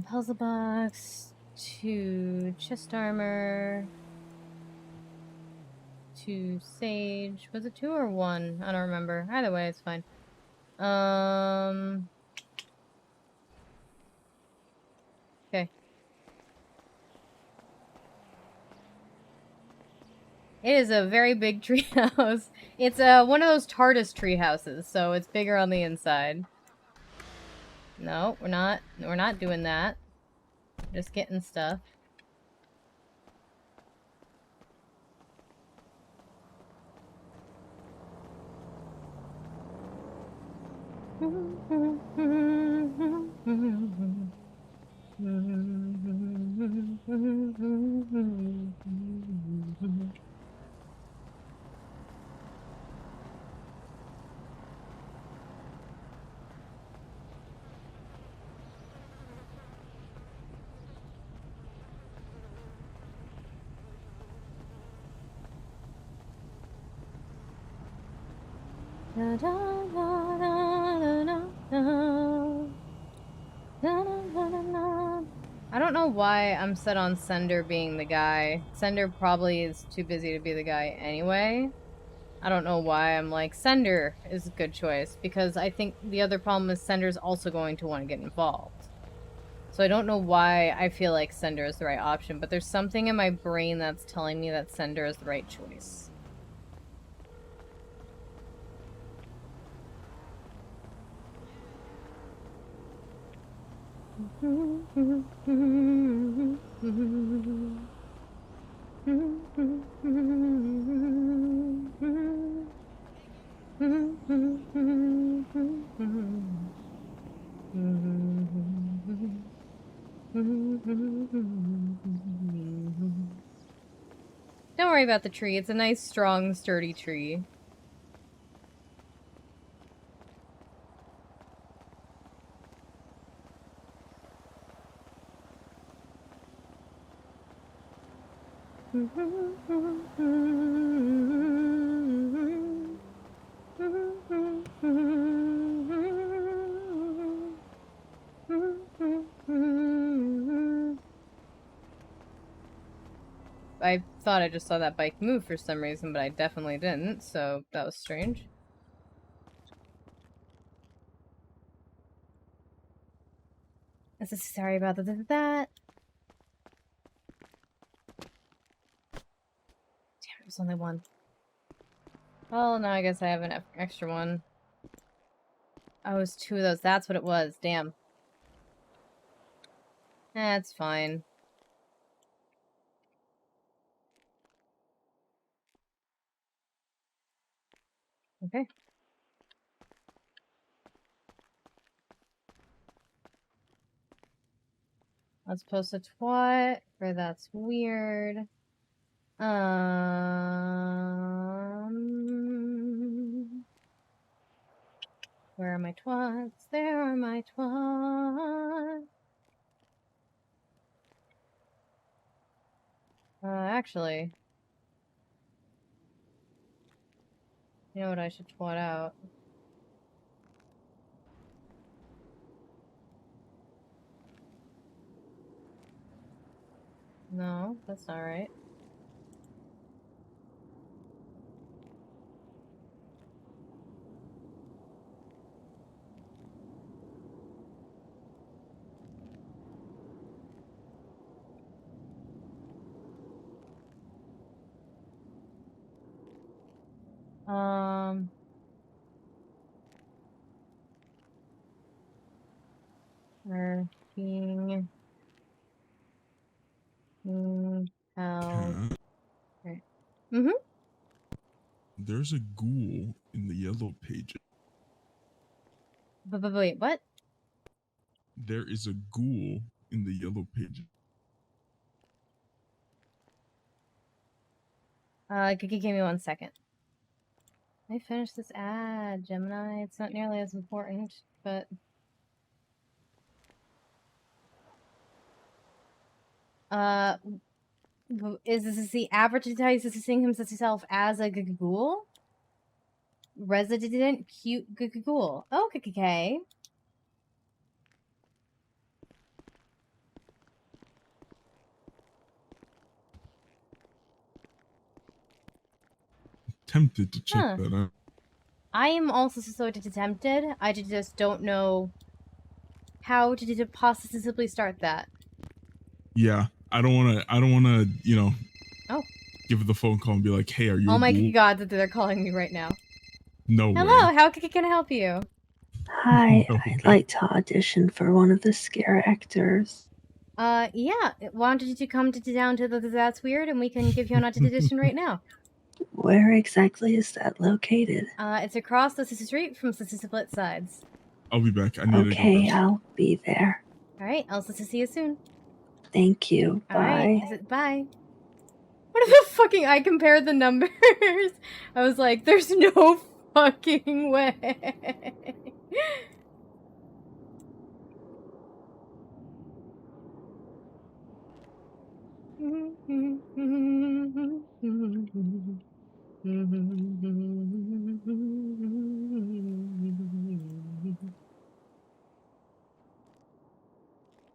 Puzzle box, 2 chest armor, 2 sage. Was it 2 or 1? I don't remember. Either way, it's fine. Okay. It is a very big tree house. It's one of those TARDIS tree houses, so it's bigger on the inside. No, we're not doing that. Just getting stuff. I don't know why I'm set on Sender being the guy. Sender probably is too busy to be the guy anyway. I don't know why I'm like, Sender is a good choice, because I think the other problem is Sender's also going to want to get involved. So I don't know why I feel like Sender is the right option, but there's something in my brain that's telling me that Sender is the right choice. Don't worry about the tree. It's a nice, strong, sturdy tree. I thought I just saw that bike move for some reason, but I definitely didn't, so that was strange. I'm so sorry about that. Damn, it was only 1. Well, now I guess I have an extra one. Oh, it was 2 of those. That's what it was. Damn. That's fine. Okay. Let's post a twat, or that's weird. Where are my twats? There are my twats. Actually, you know what I should twat out? No, that's not right. Working held. Right.
There's a ghoul in the yellow pages.
But wait, what?
There is a ghoul in the yellow pages.
Give me 1 second. I finished this ad, Gemini. It's not nearly as important, but... is this the advertising himself as a ghoul? Resident cute ghoul. Oh, okay.
Tempted to check that out.
I am also so tempted. I just don't know how to possibly start that.
Yeah, I don't want to, you know, give the phone call and be like, hey, are you
Oh my god, they're calling me right now.
No
Hello,
way.
how can I help you?
Hi, I'd like to audition for one of the scare actors.
Yeah. Why don't you come down to the That's Weird and we can give you an audition right now.
Where exactly is that located?
It's across the street from Split Sides.
I'll be back. I need to go.
Okay, I'll be there.
Alright, I'll see you soon.
Thank you. Bye.
Alright, bye. What if fucking I compared the numbers? I was like, there's no fucking way.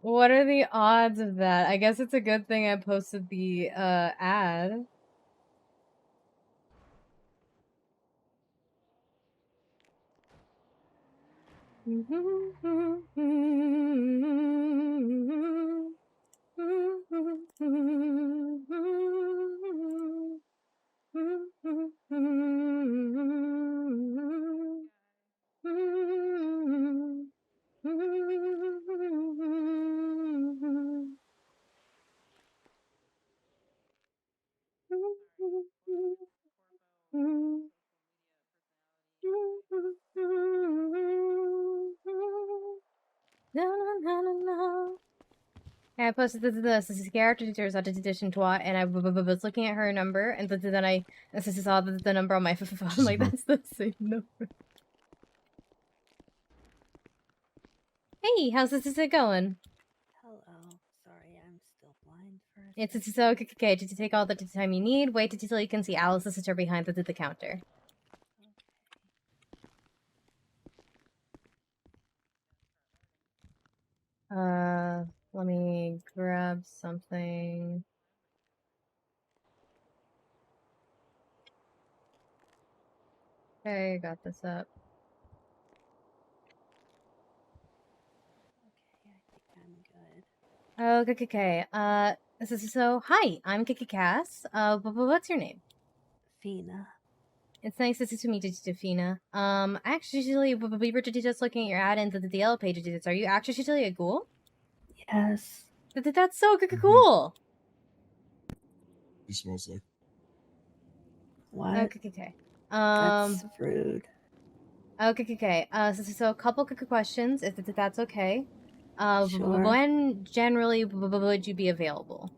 What are the odds of that? I guess it's a good thing I posted the ad. I posted this is character teacher's audition twat, and I was looking at her number, and then I saw the number on my phone. I'm like, that's the same number. Hey, how's this going?
Hello. Sorry, I'm still blind for a
It's so okay. To take all the time you need, wait until you can see Alice's sister behind the counter. Let me grab something. Okay, got this up.
Okay, I think I'm good.
Okay. So hi, I'm Cass. What's your name?
Fina.
It's nice to meet you, Fina. Actually, we were just looking at your ad in the DL pages. Are you actually a ghoul?
Yes.
That's so cool.
He smells like.
What?
Okay.
That's rude.
Okay. So a couple quick questions, if that's okay.
Sure.
When generally would you be available?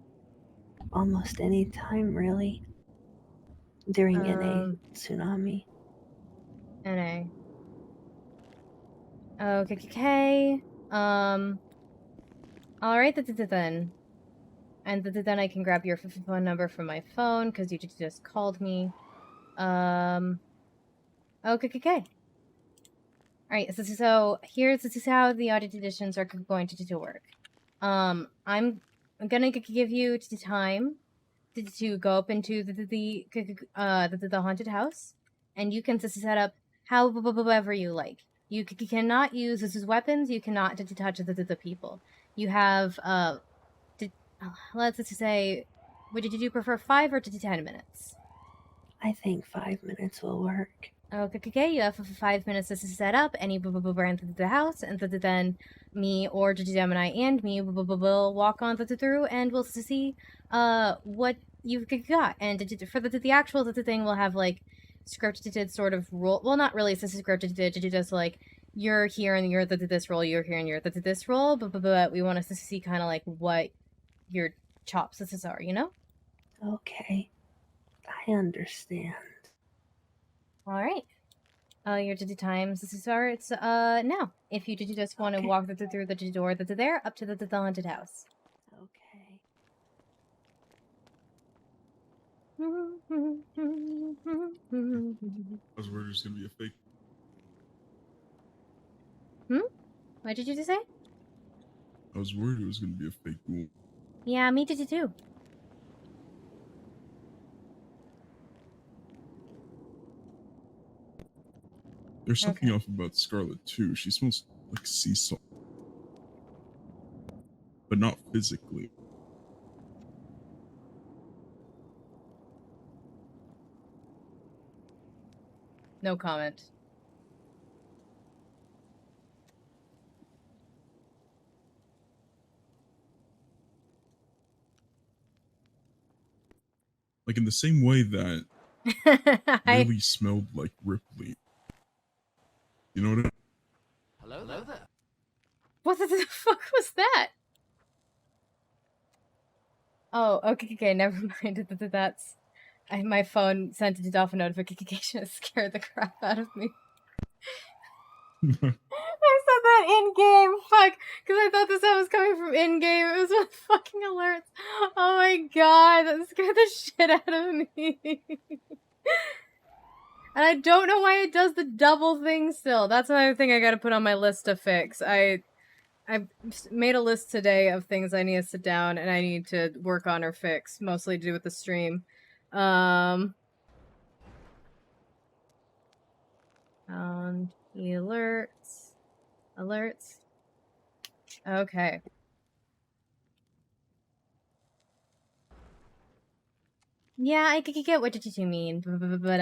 Almost any time, really. During NA tsunami.
NA. Okay. Alright then. And then I can grab your phone number from my phone, because you just called me. Okay. Alright, so here's how the audit editions are going to work. I'm gonna give you time to go up into the haunted house, and you can set up however you like. You cannot use this as weapons. You cannot touch the people. You have let's just say, would you prefer 5 or 10 minutes?
I think 5 minutes will work.
Okay, you have 5 minutes to set up any brand into the house, and then me or Gemini and me will walk on through, and we'll see what you've got. And for the actual thing, we'll have like scripted sort of role. Well, not really. This is scripted. Just like you're here and you're this role, you're here and you're this role. But we want us to see kind of like what your chops are, you know?
Okay, I understand.
All right. Your times are it's now. If you just want to walk through the door that's there up to the haunted house.
Okay.
I was worried it was gonna be a fake.
What did you just say?
I was worried it was gonna be a fake ghoul.
Yeah, me too.
There's something off about Scarlet too. She smells like sea salt, but not physically.
No comment.
Like in the same way that really smelled like Ripley. You know what I mean?
Hello there.
What the fuck was that? Oh, okay, never mind. That's... my phone sent it off a notification. It scared the crap out of me. I said that in-game, fuck, because I thought the sound was coming from in-game. It was with fucking alerts. Oh my god, that scared the shit out of me. And I don't know why it does the double thing still. That's another thing I gotta put on my list to fix. I made a list today of things I need to sit down and I need to work on or fix, mostly to do with the stream. The alerts. Okay. Yeah, I could get what did you mean, but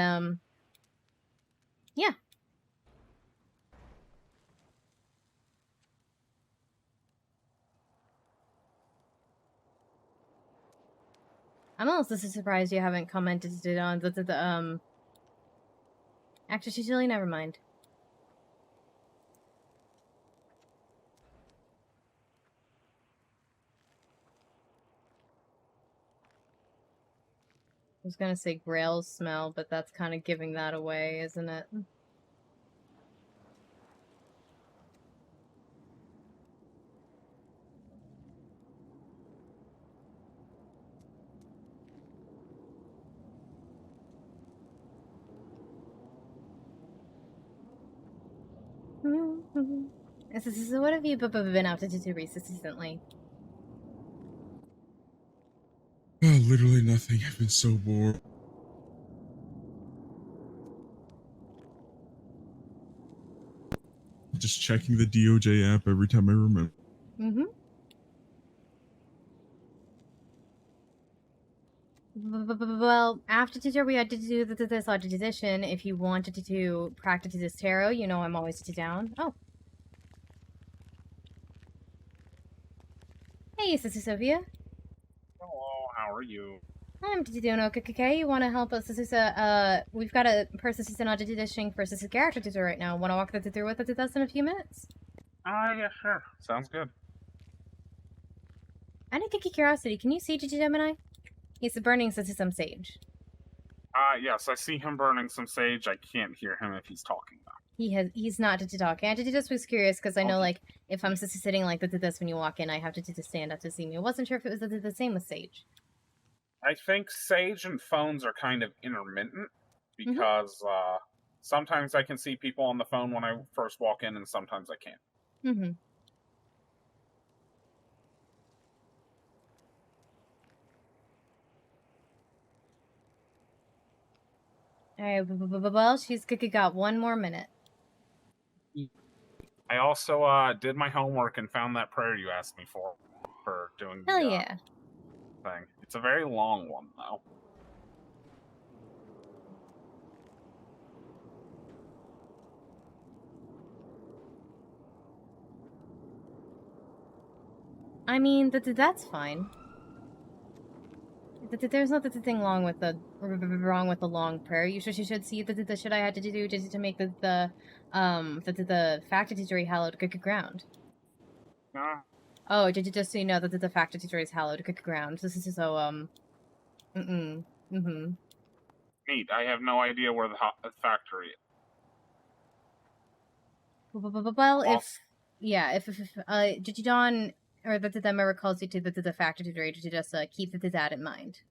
yeah. I'm also surprised you haven't commented it on the Actually, never mind. I was gonna say Grail's smell, but that's kind of giving that away, isn't it? So what have you been up to recently?
Oh, literally nothing. I've been so bored. Just checking the DOJ app every time I remember.
Well, after tutor, we had to do this audition. If you wanted to practice this tarot, you know I'm always down. Oh. Hey, Sister Sophia.
Hello, how are you?
I'm doing okay. You want to help us? We've got a person who's in auditioning for Sister character tutor right now. Want to walk through with us in a few minutes?
Yeah, sure. Sounds good.
I didn't get curiosity. Can you see Gemini? He's burning some sage.
Yes, I see him burning some sage. I can't hear him if he's talking though.
He's not talking. I just was curious because I know like if I'm sitting like this when you walk in, I have to stand up to see me. I wasn't sure if it was the same with sage.
I think sage and phones are kind of intermittent because sometimes I can see people on the phone when I first walk in, and sometimes I can't.
All right. Well, she's got 1 more minute.
I also did my homework and found that prayer you asked me for doing the thing. It's a very long one, though.
I mean, that's fine. There's not the thing wrong with the long prayer. You should see the shit I had to do just to make the factory hallowed ground. Oh, just so you know that the factory is hallowed ground. This is so
Neat. I have no idea where the factory is.
Well, if Digidon or the member calls you to the factory to just keep that in mind.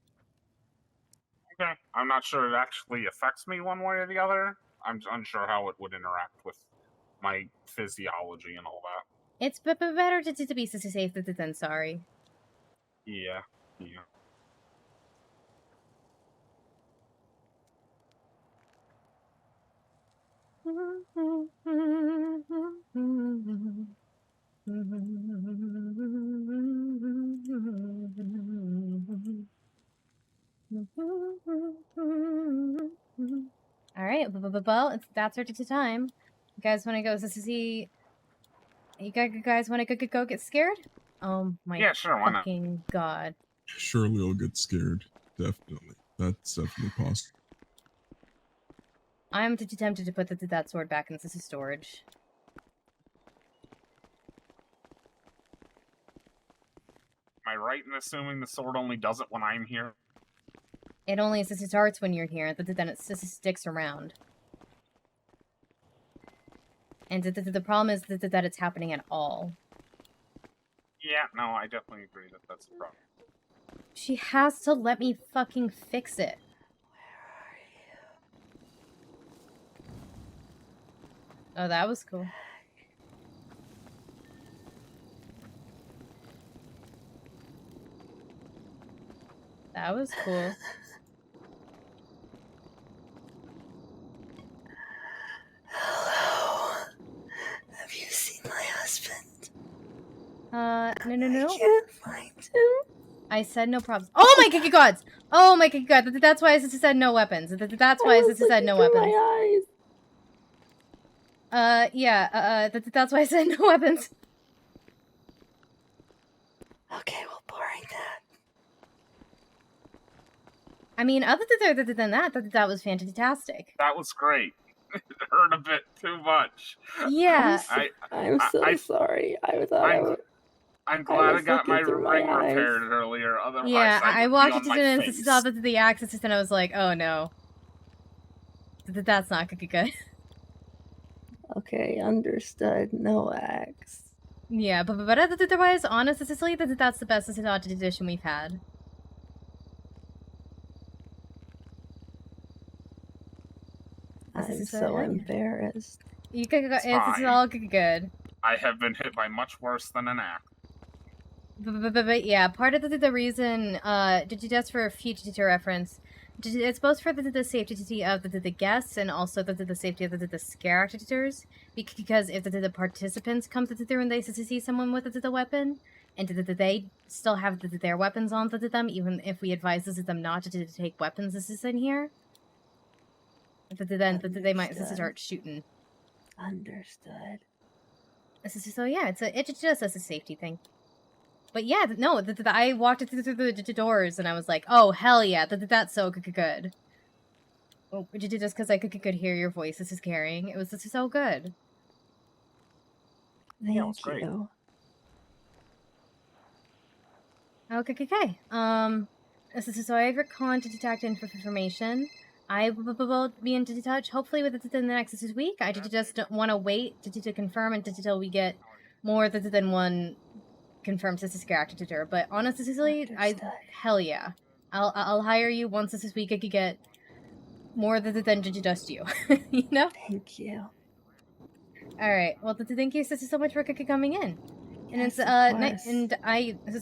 Okay. I'm not sure it actually affects me one way or the other. I'm unsure how it would interact with my physiology and all that.
It's better to be safe than sorry.
Yeah.
Alright, well, that's our time. You guys want to go see... You guys want to go get scared? Oh my fucking god.
Surely I'll get scared. Definitely. That's definitely possible.
I'm tempted to put that sword back into storage.
Am I right in assuming the sword only does it when I'm here?
It only starts when you're here, then it sticks around. And the problem is that it's happening at all.
Yeah, no, I definitely agree that that's the problem.
She has to let me fucking fix it. Oh, that was cool. That was cool.
Hello. Have you seen my husband?
No.
I can't find him.
I said no problems. Oh my gods! Oh my god! That's why I said no weapons. That's why I said no weapons.
My eyes.
Yeah. That's why I said no weapons.
Okay, well, boring that.
I mean, other than that was fantastic.
That was great. It hurt a bit too much.
Yeah.
I'm so sorry.
I'm glad I got my ring repaired earlier. Otherwise,
yeah, I walked into
and
saw the axis, and I was like, oh no. That's not good.
Okay, understood. No axe.
Yeah, but otherwise, honestly, that's the best oddities edition we've had.
I'm so embarrassed.
It's all good.
I have been hit by much worse than an axe.
But yeah, part of the reason, just for future reference, it's both for the safety of the guests and also the safety of the scare actors, because if the participants come through and they see someone with the weapon, and they still have their weapons on them, even if we advise them not to take weapons in here, then they might start shooting.
Understood.
So yeah, it's just a safety thing. But yeah, no, I walked through the doors and I was like, oh, hell yeah, that's so good. Oh, just because I could hear your voice, this is carrying. It was so good.
Thank you.
Okay. So I have your contact information. I will be in touch, hopefully within the next week. I just don't want to wait to confirm until we get more than one confirmed scare actor, but honestly, hell yeah, I'll hire you once this week. I could get more than just you, you know.
Thank you.
All right. Well, thank you so much for coming in. And
yes,
it's and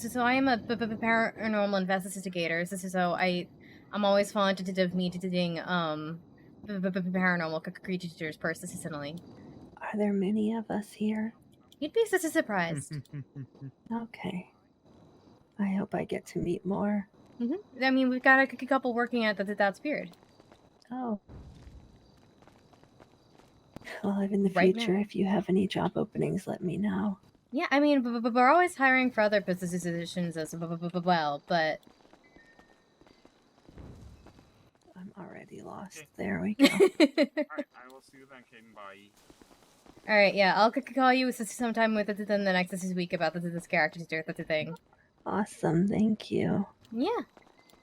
so I am a paranormal investigator. So I'm always fond of meeting paranormal creatures personally.
Are there many of us here?
You'd be surprised.
Okay. I hope I get to meet more.
I mean, we've got a couple working at that's weird.
Oh. Well, in the future, if you have any job openings, let me know.
Yeah, I mean, we're always hiring for other positions as well, but...
I'm already lost. Okay. There we go.
Alright, I will see you then, Caden. Bye.
Alright, yeah, I'll call you sometime with it then the next week about this character thing.
Awesome, thank you.
Yeah.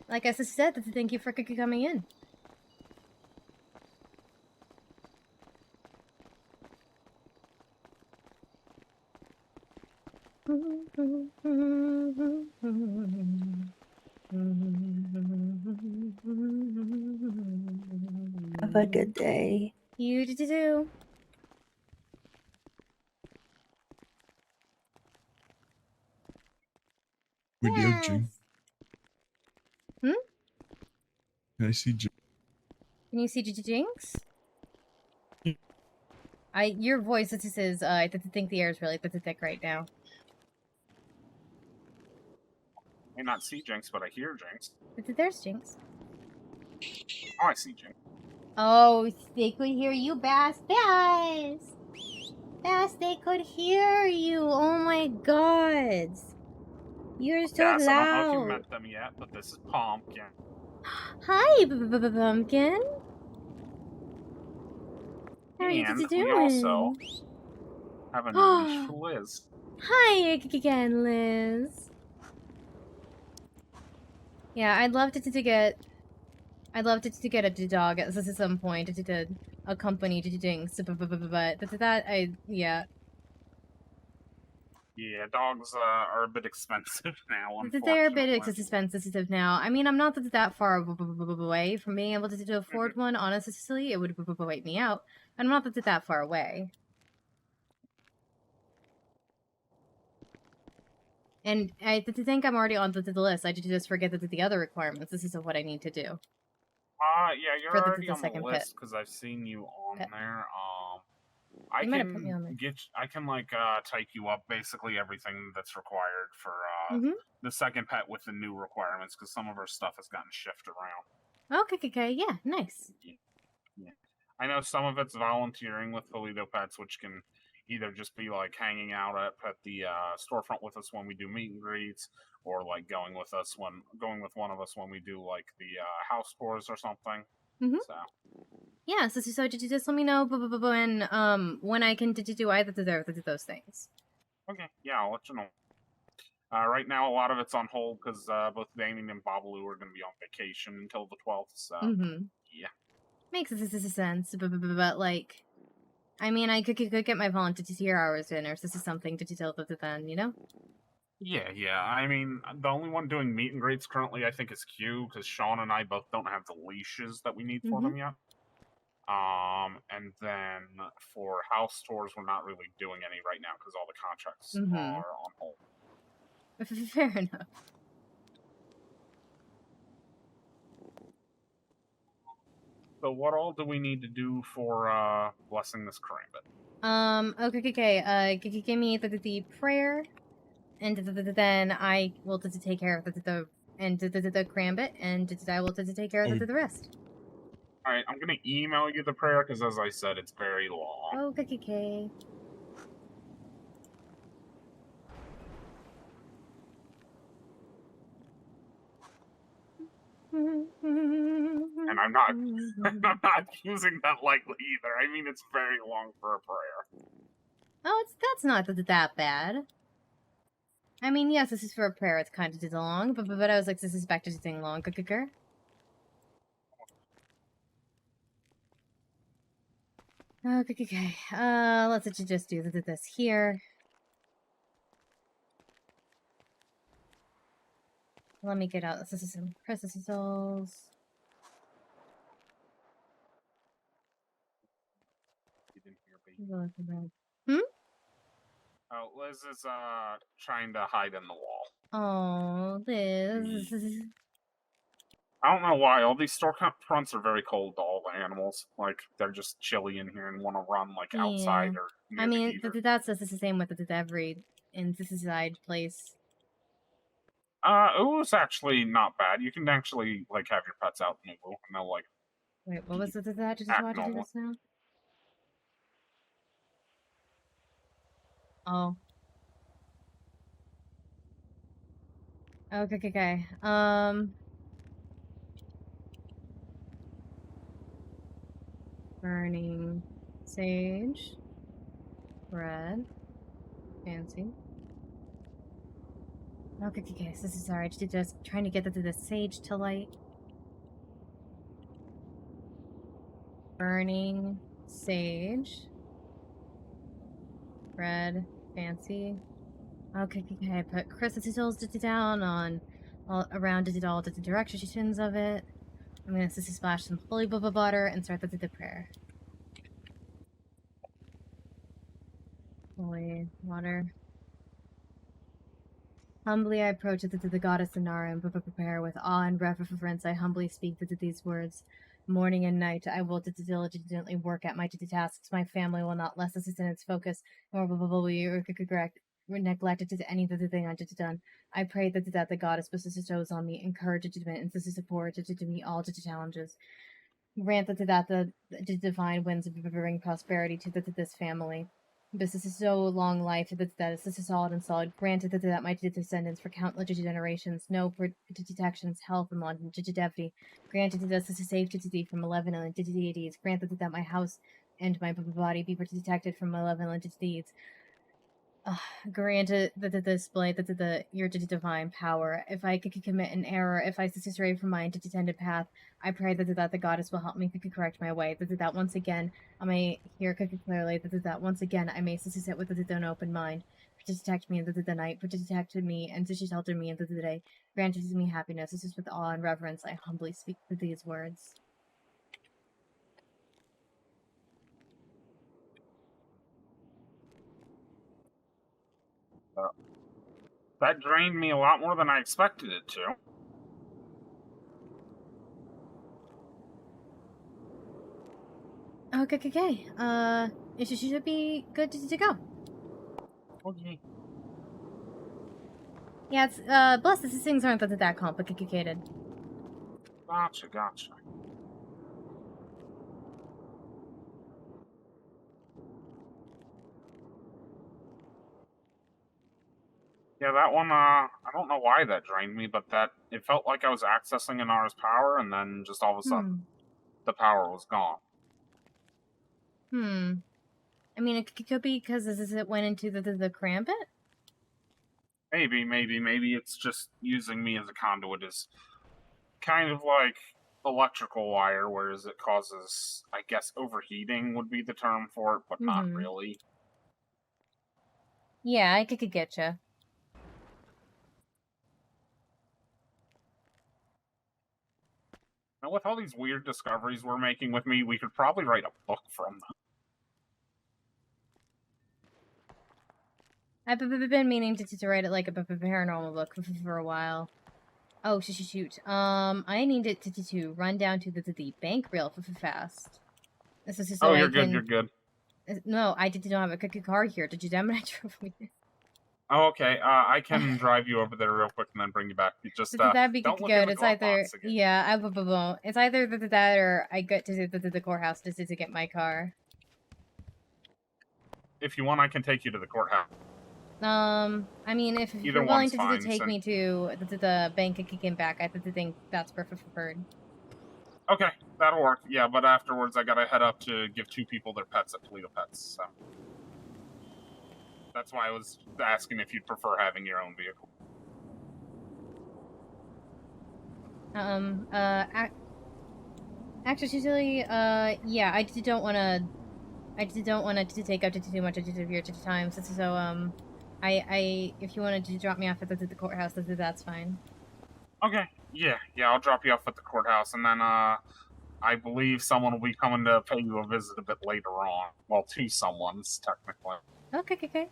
Like I said, thank you for coming in.
Have a good day.
You too.
We do, Jing.
Hmm?
Can I see Jing?
Can you see Jinx? Your voice is I think the air is really thick right now.
I may not see Jinx, but I hear Jinx.
There's Jinx.
Oh, I see Jinx.
Oh, they could hear you, Bass. Bass, they could hear you. Oh my god. You're so
Bass,
loud.
I don't know if you met them yet, but this is Pumpkin.
Hi, Pumpkin. How are you
And
doing?
we also have a new leash for Liz.
Hi again, Liz. Yeah, I'd love to get a dog at some point to accompany Jinx, but yeah.
Yeah, dogs are a bit expensive now, unfortunately.
They're a bit expensive now. I mean, I'm not that far away from being able to afford one. Honestly, it would wipe me out. I'm not that far away. And I think I'm already on the list. I just forget the other requirements. This is what I need to do.
Yeah, you're already on the list because I've seen you on there. I can like type you up basically everything that's required for the second pet with the new requirements because some of our stuff has gotten shifted around.
Okay, yeah, nice.
Yeah. I know some of it's volunteering with Toledo Pets, which can either just be like hanging out at the storefront with us when we do meet and greets, or like going with one of us when we do like the house tours or something. So.
Yeah, so just let me know when I can do either of those things.
Okay, yeah, I'll let you know. Right now, a lot of it's on hold because both Damien and Babalu are going to be on vacation until the 12th. So, yeah,
makes sense. But like, I mean, I could get my volunteer hours in, or this is something to tell then, you know.
Yeah. I mean, the only one doing meet and greets currently, I think, is Q because Sean and I both don't have the leashes that we need for them yet. And then for house tours, we're not really doing any right now because all the contracts are on hold.
Fair enough.
So what all do we need to do for blessing this Karambit?
Okay. Give me the prayer, and then I will take care of the Karambit, and I will take care of the rest.
Alright, I'm gonna email you the prayer, because as I said, it's very long.
Okay.
And I'm not using that lightly either. I mean, it's very long for a prayer.
Oh, that's not that bad. I mean, yes, this is for a prayer. It's kind of long, but I was like, this is back to thing long. Okay. Let's just do this here. Let me get out. This is some crystals.
You didn't hear Oh, Liz is trying to hide in the wall.
Oh, Liz.
I don't know why. All these store fronts are very cold to all the animals. Like, they're just chilly in here and want to run, like, outside or near the heater.
That's the same with every inside place.
It was actually not bad. You can actually, like, have your pets out and they'll, like...
Wait, what was that? Just
act
do this now? Oh. Okay. Burning sage. Red. Fancy. Okay, so this is alright. Just trying to get the sage to light. Burning sage. Red. Fancy. Okay, I put crystals down on all around all the directions of it. I'm gonna splash some holy butter and start the prayer. Holy water. Humbly I approach the goddess Inara and prepare with awe and reverence. I humbly speak these words. Morning and night I will diligently work at my tasks. My family will not less assist in its focus, nor will be neglected to anything I did done. I pray that the goddess bestows on me encouragement and support to meet all the challenges. Grant that the divine winds bring prosperity to this family. This is so long life that is solid. Granted that my descendants for countless generations, no detections, health, and longevity. Granted that this is safety from malevolent deities. Granted that my house and my body be protected from malevolent deities. Granted that the display your divine power. If I could commit an error, if I stray from my intended path, I pray that the goddess will help me correct my way. That once again I may hear clearly. That once again I may sit with an open mind. Protect me in the night. Protect me and to shelter me in the day. Granted me happiness. This is with awe and reverence. I humbly speak these words.
That drained me a lot more than I expected it to.
Okay. It should be good to go.
Okay.
Yeah, it's, bless these things aren't that complicated.
Gotcha. Yeah, that one, I don't know why that drained me, but it felt like I was accessing Inara's power, and then just all of a sudden, the power was gone.
I mean, it could be because it went into the cram pit?
Maybe it's just using me as a conduit is kind of like electrical wire, whereas it causes, I guess, overheating would be the term for it, but not really.
Yeah, I could get you.
Now, with all these weird discoveries we're making with me, we could probably write a book from them.
I've been meaning to write it like a paranormal book for a while. Oh, shoot. I need it to run down to the bank real fast. This is so
you're good.
No, I did not have a car here. Did you damn it? I drove me.
Oh, okay. I can drive you over there real quick and then bring you back. You just
that'd be
don't
good. It's either it's either that or I get to the courthouse just to get my car.
If you want, I can take you to the courthouse.
I mean, if you're willing to take me to the bank and kick him back, I think that's perfect for Bird.
Okay, that'll work. Yeah, but afterwards I gotta head up to give 2 people their pets at Toledo Pets, so. That's why I was asking if you'd prefer having your own vehicle.
Actually, yeah, I don't want to take up too much of your time, so, if you wanted to drop me off at the courthouse, that's fine.
Okay, yeah, I'll drop you off at the courthouse, and then, I believe someone will be coming to pay you a visit a bit later on. Well, 2 someones, technically.
Okay.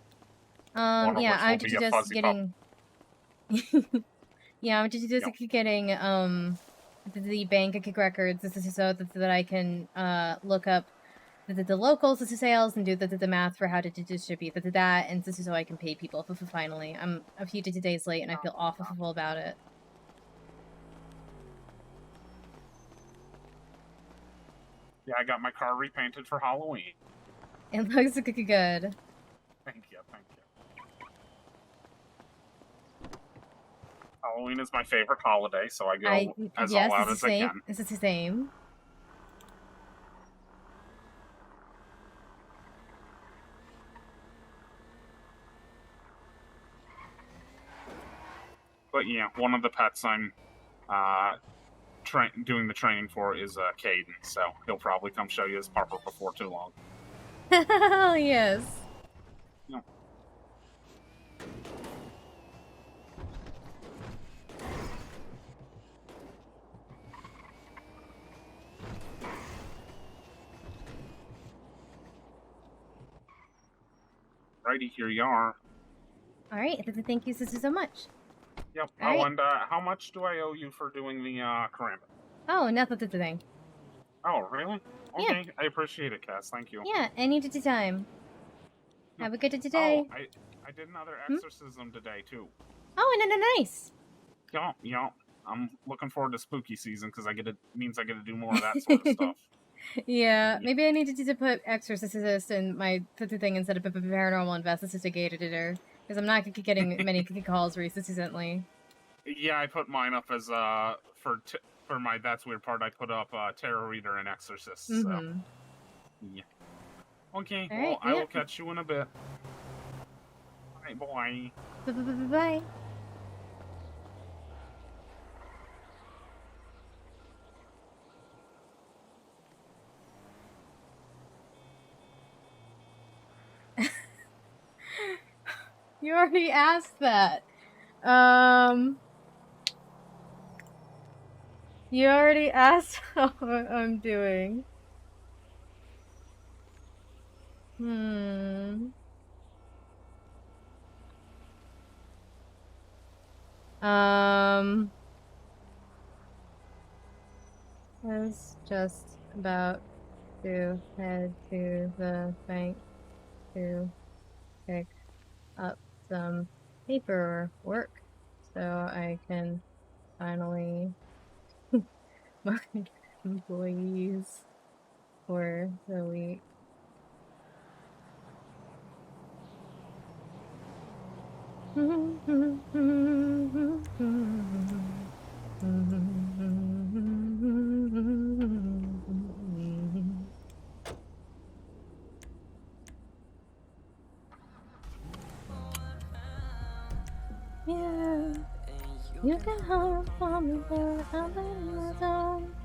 Yeah, I'm just getting... yeah, I'm just getting, the bank records so that I can, look up the local sales and do the math for how to distribute that, and this is so I can pay people finally. I'm a few days late and I feel awful about it.
Yeah, I got my car repainted for Halloween.
It looks good.
Thank you. Halloween is my favorite holiday, so I go as all out as I can.
This is the same.
But yeah, one of the pets I'm doing the training for is Caden, so he'll probably come show you his pupper before too long.
Hell yes.
Yeah. Righty, here you are.
Alright, thank you so much.
Yep.
All
and how much do I owe you for doing the karambit?
Oh, nothing today.
Oh, really? Okay,
Yeah.
I appreciate it, Cass. Thank you.
Yeah, any time. Have a good day today.
Oh, I did another exorcism today, too.
Oh, no, nice.
Yeah. I'm looking forward to spooky season because means I get to do more of that sort of stuff.
Yeah, maybe I need to put exorcist in my thing instead of paranormal investigator, because I'm not getting many calls recently.
Yeah, I put mine up as for my That's Weird part. I put up tarot reader and exorcist. So yeah. Okay,
right,
I will catch you in a bit. Bye.
Bye. You already asked that. You already asked how I'm doing. I was just about to head to the bank to pick up some paperwork so I can finally my employees for the week. Yeah, you can hold for me, but I'm in my zone.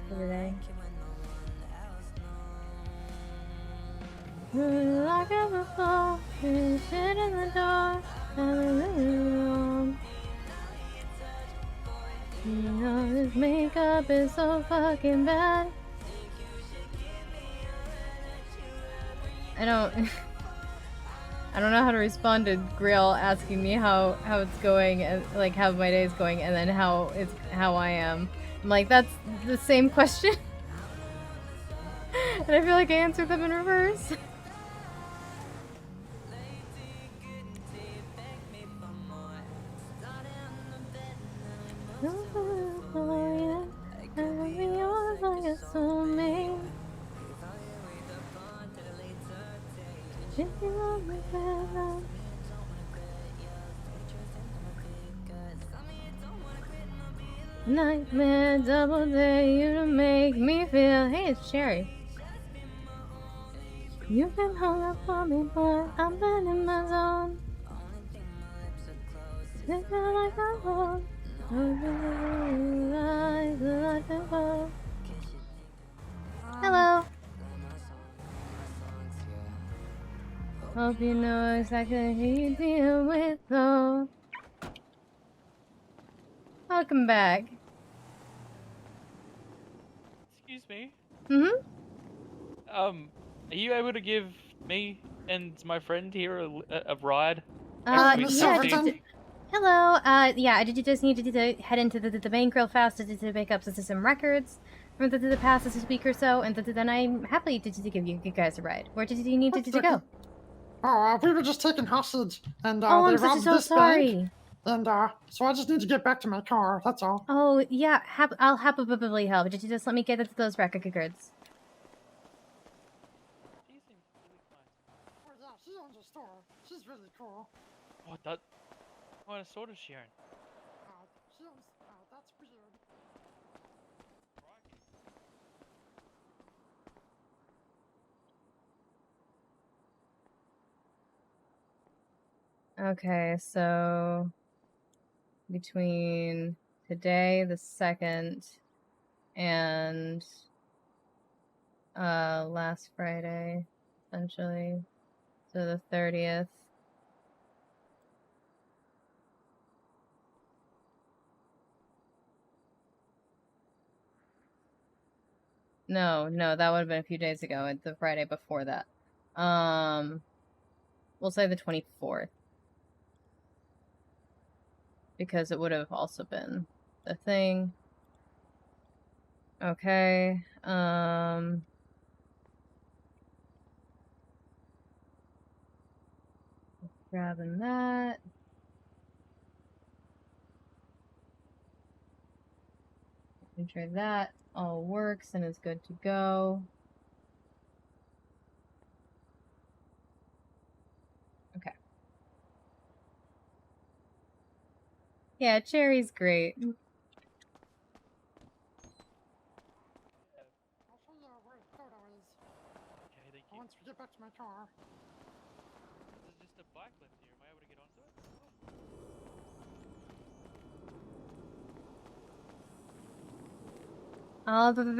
Today. Like a before, you sit in the dark, and the living room. You know this makeup is so fucking bad. I don't know how to respond to Grail asking me how it's going and like how my day is going, and then how I am. I'm like, that's the same question. And I feel like I answered them in reverse. Nightmare double day, you to make me feel. Hey, it's Cherry. You can hold up for me, but I'm been in my zone. Sit down like I was. Hello. Hope you know exactly who you deal with, though. Welcome back.
Excuse me.
Are
you able to give me and my friend here a ride?
Yeah. Hello. Yeah. I just needed to head into the bank real fast to pick up some records from the past week or so, and then I'm happy to give you guys a ride. Where did you need to go?
Oh, we were just taken hostage, and
Oh,
they
I'm
robbed
so
this
sorry.
bank, and so I just need to get back to my car. That's all.
Oh yeah, I'll happily help. Did you just let me get those record cards?
She seems really fine.
Oh yeah, she owns a store. She's really cool.
What that? What kind of sword is she own?
She owns. That's weird.
Okay, so between today, the 2nd, and last Friday, essentially, so the 30th. No, that would have been a few days ago. It's the Friday before that. We'll say the 24th. Because it would have also been the thing. Okay, grabbing that. Make sure that all works and is good to go. Okay. Yeah, Cherry's great.
I'll show you where the photo is.
Okay, thank you.
Once we get back to my car.
There's just a bike left here. Am I able to get onto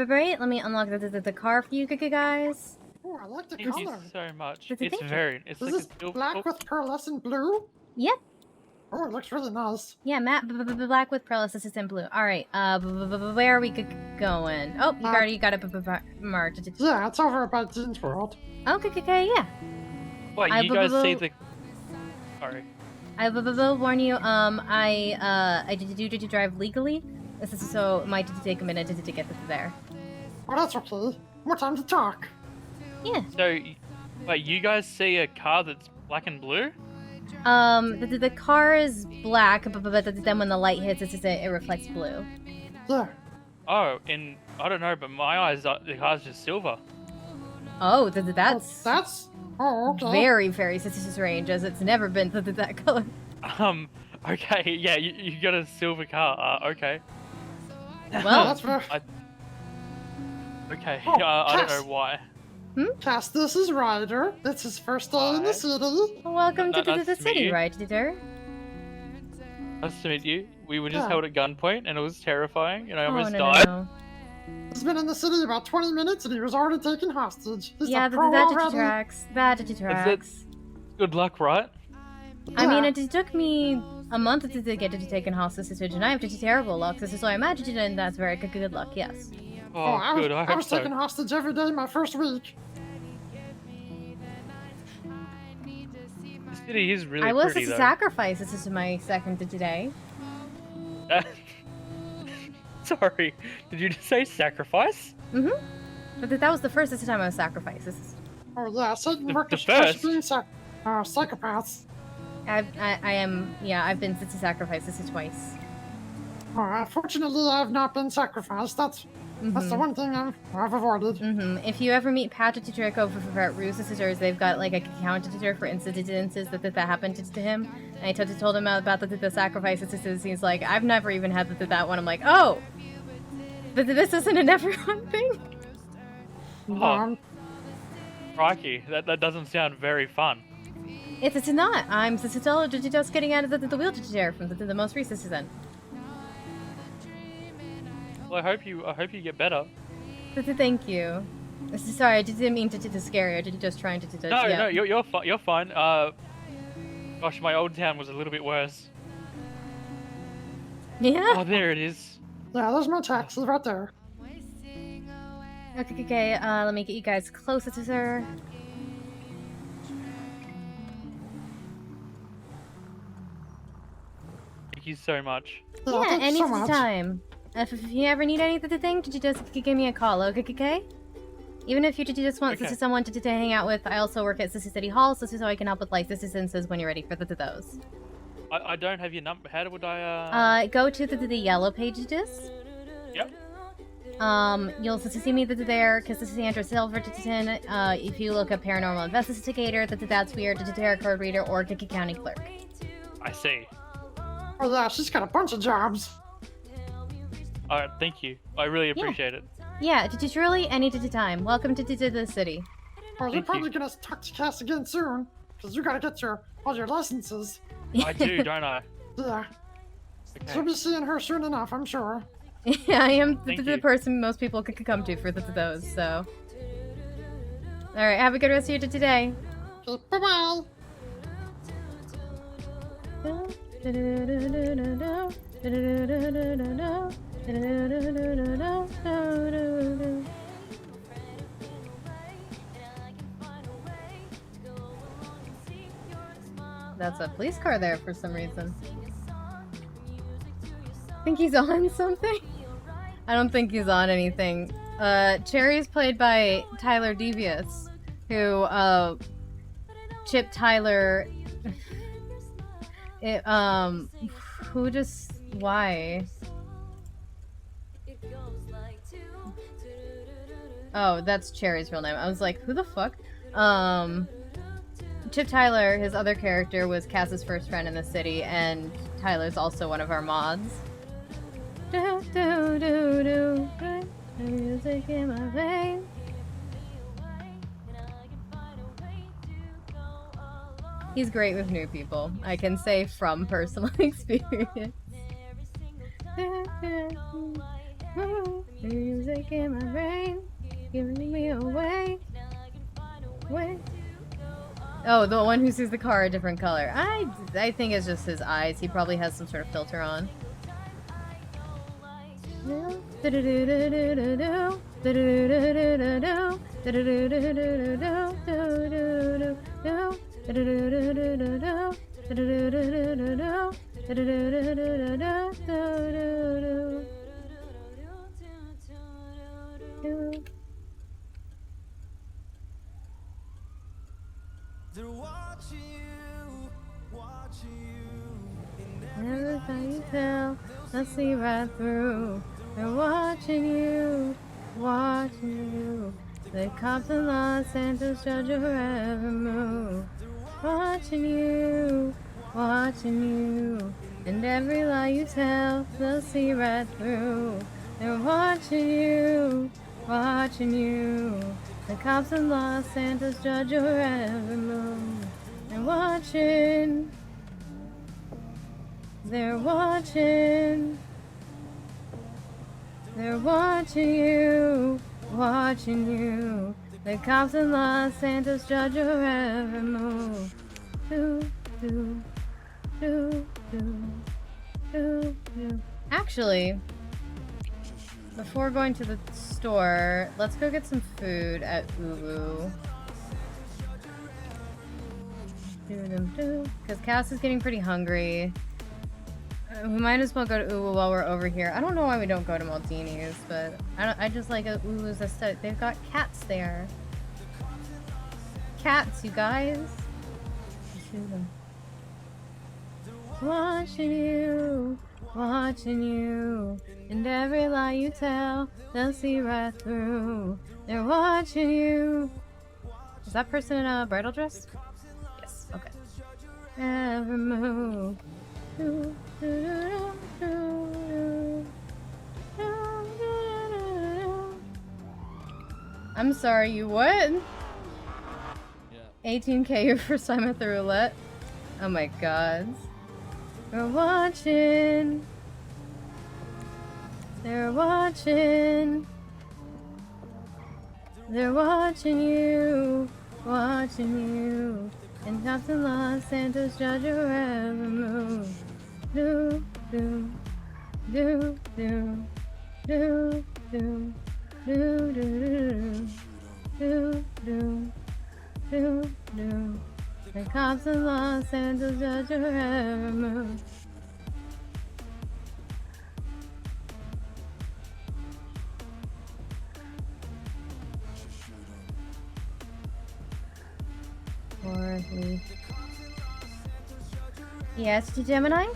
it?
Great. Let me unlock the car for you guys.
Oh, I like the
Thank
color.
you so much.
Thank
It's
you.
very. It's
Is
like
this
a
black with pearlescent blue?
Yep.
Oh, it looks really nice.
Yeah, matte black with pearlescent in blue. All right. Where are we going? Oh, you already got it marked.
Yeah, it's over by Dean's World.
Okay, yeah.
Wait, you guys see the? Sorry.
I will warn you. I did you drive legally? So it might take a minute to get there.
Oh, that's okay. More time to talk.
Yeah.
So, wait, you guys see a car that's black and blue?
The car is black, but then when the light hits, it reflects blue.
Yeah.
Oh, and I don't know, but my eyes, the car's just silver.
Oh, that's
Oh, okay.
very, very strange, as it's never been that color.
Okay, yeah, you got a silver car. Okay.
Well,
that's fair.
Okay,
Oh,
I don't
Cass.
know why.
Cass, this is Ryder. It's his first day in the city.
Welcome to
Nice
the
to meet
city,
you.
Ryder.
Nice to meet you. We were just
Yeah.
held at gunpoint, and it was terrifying, and I almost
no,
died.
No.
He's been in the city about 20 minutes and he was already taken hostage. He's
Yeah,
a pro
that
already.
tracks. That tracks.
Good luck, right?
I mean,
Yeah.
it took me a month to get it taken hostage, and I have terrible luck, so I imagine and that's very good luck, yes.
Oh,
I
good. I
was
hope so.
taken hostage every day my first week.
The city is really
I was
pretty,
a
though.
sacrifice. This is my second today.
Sorry, did you just say sacrifice?
But that was the first time I was sacrificed.
Oh yeah, Satan
The
worked
first?
being psychopaths.
I've been sacrificed. This is twice.
Fortunately, I've not been sacrificed. That's the one thing I've avoided.
If you ever meet Patrick Draco for Ruse Sisters, they've got like a counter for incidences that happened to him. And I told him about the sacrifices. He's like, I've never even had that one. I'm like, oh, but this isn't an everyone thing.
Oh, crikey, that doesn't sound very fun.
It's not. I'm just getting out of the wheelchair from the most recent season.
Well, I hope you get better.
Thank you. Sorry, I didn't mean to scare you. I did just trying to.
No, you're fine. Gosh, my old town was a little bit worse.
Yeah.
Oh, there it is.
Yeah, there's my taxi right there.
Okay. Let me get you guys closer to her.
Thank you so much.
Yeah, thank you so much.
anytime. If you ever need anything, could you just give me a call, okay? Even if you just want someone to hang out with, I also work at Sissy City Hall, so I can help with like assistance when you're ready for those.
I don't have your number. How would I?
Go to the yellow pages.
Yep.
You'll see me there, Cassandra Silverton. If you look up Paranormal Investigator, that's weird, Tarot Card Reader, or Dickey County Clerk.
I see.
Oh yeah, she's got a bunch of jobs.
Alright, thank you. I really appreciate it.
Yeah, truly, any time. Welcome to the city.
Well, you're probably gonna talk to Cass again soon, because you gotta get all your licenses.
I do, don't I?
Yeah.
Okay.
So we'll be seeing her soon enough, I'm sure.
Yeah, I am the person most people could come to for those, so. Alright, have a good rest of your day.
Okay, bye-bye.
That's a police car there for some reason. Think he's on something? I don't think he's on anything. Cherry is played by Tyler Devious, who, Chip Tyler... why? Oh, that's Cherry's real name. I was like, who the fuck? Chip Tyler, his other character, was Cass's first friend in the city, and Tyler's also one of our mods. Music in my veins. He's great with new people. I can say from personal experience. Music in my brain, giving me away. Oh, the one who sees the car a different color. I think it's just his eyes. He probably has some sort of filter on. Never can you tell, I see right through. They're watching you, watching you. The cops in Los Santos judge your every move. Watching you, watching you. And every lie you tell, they'll see right through. They're watching you, watching you. The cops in Los Santos judge your every move. They're watching. They're watching. They're watching you, watching you. The cops in Los Santos judge your every move. Actually, before going to the store, let's go get some food at Uwu. Because Cass is getting pretty hungry. We might as well go to Uwu while we're over here. I don't know why we don't go to Maldini's, but I just like Uwu's aesthetic. They've got cats there. Cats, you guys. Watching you, watching you. And every lie you tell, they'll see right through. They're watching you. Is that person in a bridal dress? Yes, okay. Every move. I'm sorry, you what? Yeah. 18K your first time at the roulette? Oh my god. They're watching. They're watching. They're watching you. Watching you. And cops in Los Santos judge your every move. Do, do, do, do, do, do, do, do, do, do, do, do. The cops in Los Santos judge your every move. 4-leaf. Yes, to Gemini?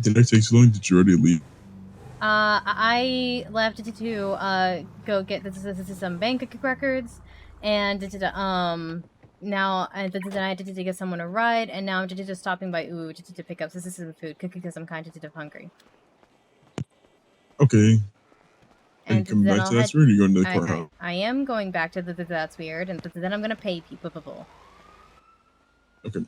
Did I take so long? Did you already leave?
I left to go get some bank records, and now I had to get someone a ride, and now I'm just stopping by to pick up some food because I'm kind of hungry.
Okay. Are you
And
coming
then
back to that or are you going to the courthouse?
I am going back to That's Weird, and then I'm gonna pay people.
Okay.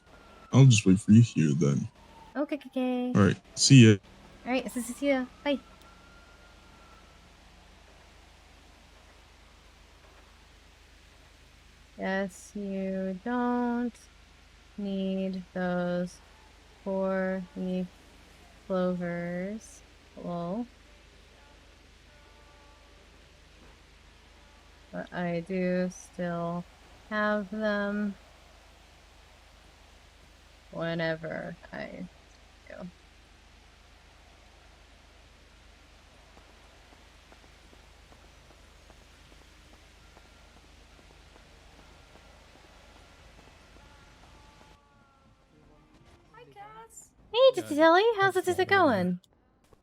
I'll just wait for you here then.
Okay.
All right. See ya.
All right. See ya. Bye. Yes, you don't need those 4-leaf clovers. Lol. But I do still have them whenever I go.
Hi, Cass.
Hey, Tilly, how's it going?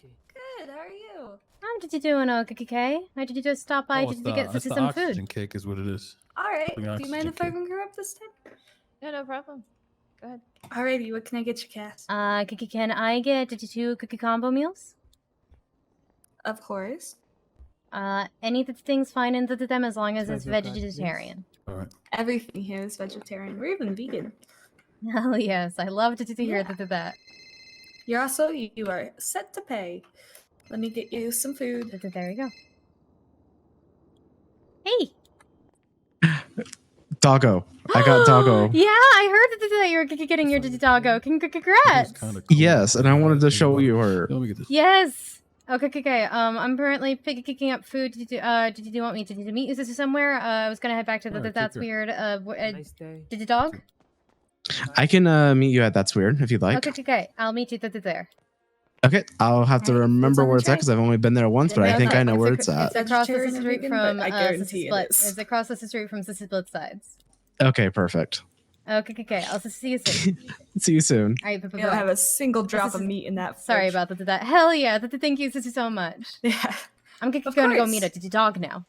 Good. How are you?
I'm doing okay. I did just stop by to get some food.
Oxygen cake is what it is.
All right. Do you mind if I ring her up this time?
No problem. Go ahead.
Alrighty. What can I get you, Cass?
Can I get 2 cookie combo meals?
Of course.
Anything's fine in them as long as it's vegetarian.
All right.
Everything here is vegetarian. We're even vegan.
Oh yes, I love to hear that.
You are set to pay. Let me get you some food.
There you go. Hey!
Doggo. I got Doggo.
Yeah, I heard that you were getting your Doggo. Congrats!
Cool.
Yes, and I wanted to show you her.
Yes! Okay. I'm currently picking up food. Did you want me to meet you somewhere? I was gonna head back to That's Weird.
Nice day.
Did the dog?
I can meet you at That's Weird if you'd like.
Okay. I'll meet you there.
Okay, I'll have to remember where it's at because I've only been there once, but I think I know where it's at.
It's across the street from
I guarantee it is.
It's across the street from Sissy Split Sides.
Okay, perfect.
Okay. I'll see you soon.
See you soon.
All right, bye.
You don't have a single drop of meat in that.
Sorry about that. Hell yeah! Thank you, Sissy, so much.
Yeah.
I'm gonna go meet a dog now.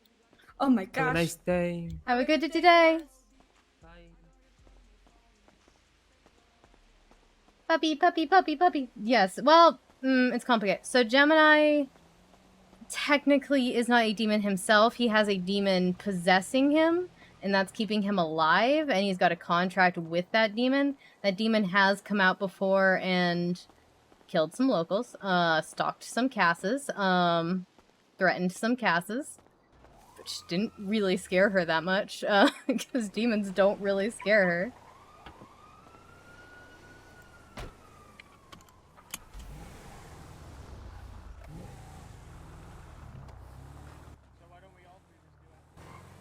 Oh my gosh.
Have a nice day.
Have a good day. Puppy. Yes. Well, it's complicated. So Gemini technically is not a demon himself. He has a demon possessing him, and that's keeping him alive, and he's got a contract with that demon. That demon has come out before and killed some locals, stalked some Casses, threatened some Casses, which didn't really scare her that much, because demons don't really scare her.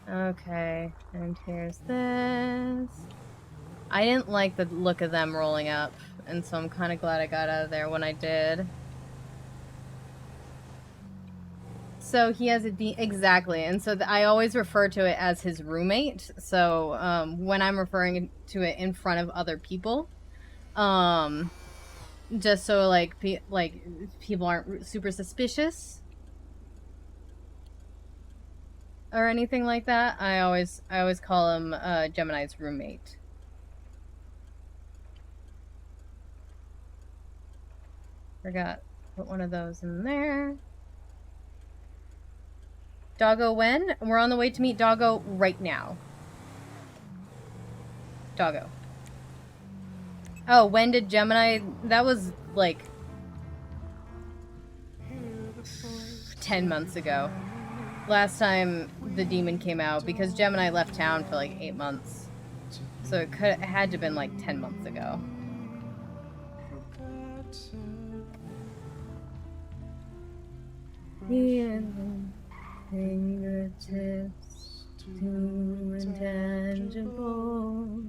Okay, and here's this. I didn't like the look of them rolling up, and so I'm kind of glad I got out of there when I did. So he has exactly, and so I always refer to it as his roommate. So when I'm referring to it in front of other people, just so like people aren't super suspicious or anything like that, I always call him Gemini's roommate. Forgot. Put one of those in there. Doggo when? We're on the way to meet Doggo right now. Doggo. Oh, when did Gemini... That was, like... 10 months ago. Last time the demon came out, because Gemini left town for, like, 8 months. So it had to have been, like, 10 months ago. Fingertips too intangible.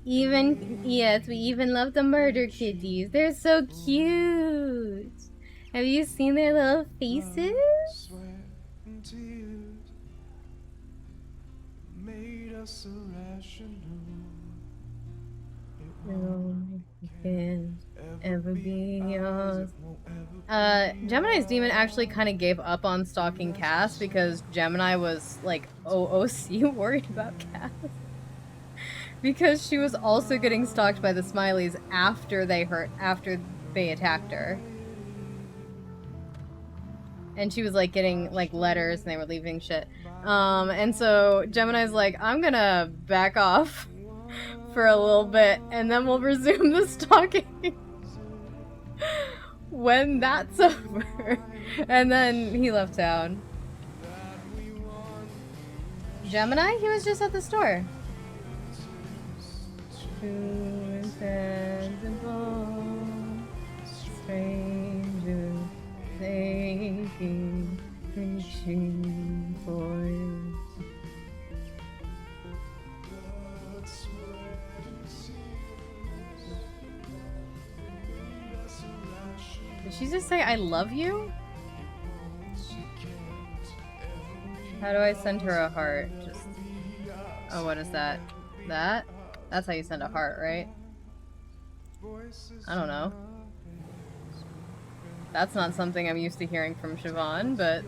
Yes, we even love the murder kitties. They're so cute. Have you seen their little faces? Ever be yours. Gemini's demon actually kind of gave up on stalking Cass because Gemini was like OOC worried about Cass. Because she was also getting stalked by the Smileys after they attacked her. And she was like getting like letters and they were leaving shit. And so Gemini's like, I'm gonna back off for a little bit and then we'll resume the stalking when that's over. And then he left town. Gemini? He was just at the store. Too insensible, strangers taking, reaching for you. Did she just say I love you? How do I send her a heart? Just... Oh, what is that? That? That's how you send a heart, right? I don't know. That's not something I'm used to hearing from Siobhan, but...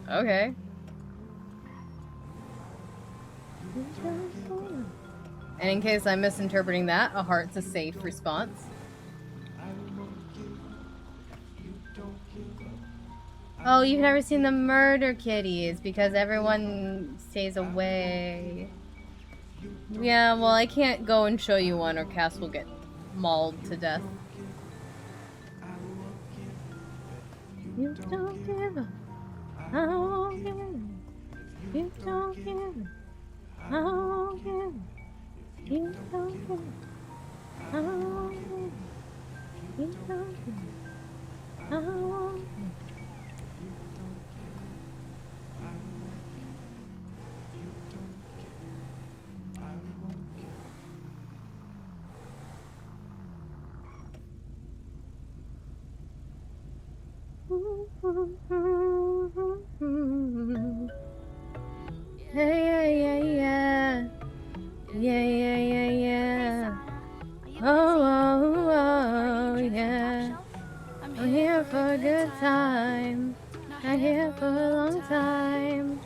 Okay. And in case I'm misinterpreting that, a heart's a safe response. Oh, you've never seen the murder kitties because everyone stays away. Yeah, well, I can't go and show you one or Cass will get mauled to death. You don't give up. I won't give up. You don't give up. I won't give up. You don't give up. I won't give up. You don't give up. I won't give up. Yeah. Oh, yeah. I'm here for a good time. I'm here for a long time.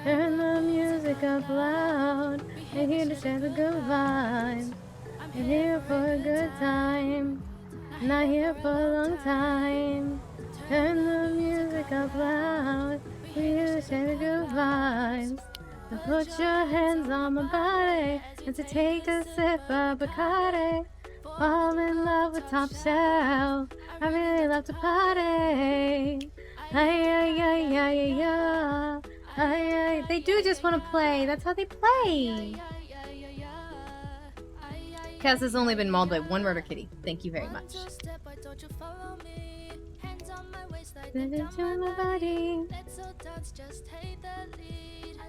Turn the music up loud. I'm here to share the good vibes. I'm here for a good time. Not here for a long time. Turn the music up loud. We're here to share the good vibes. To put your hands on my body and to take a sip of Bacardi. Fall in love with top shelf. I really love to party. They do just want to play. That's how they play. Cass has only been mauled by one murder kitty. Thank you very much. My body.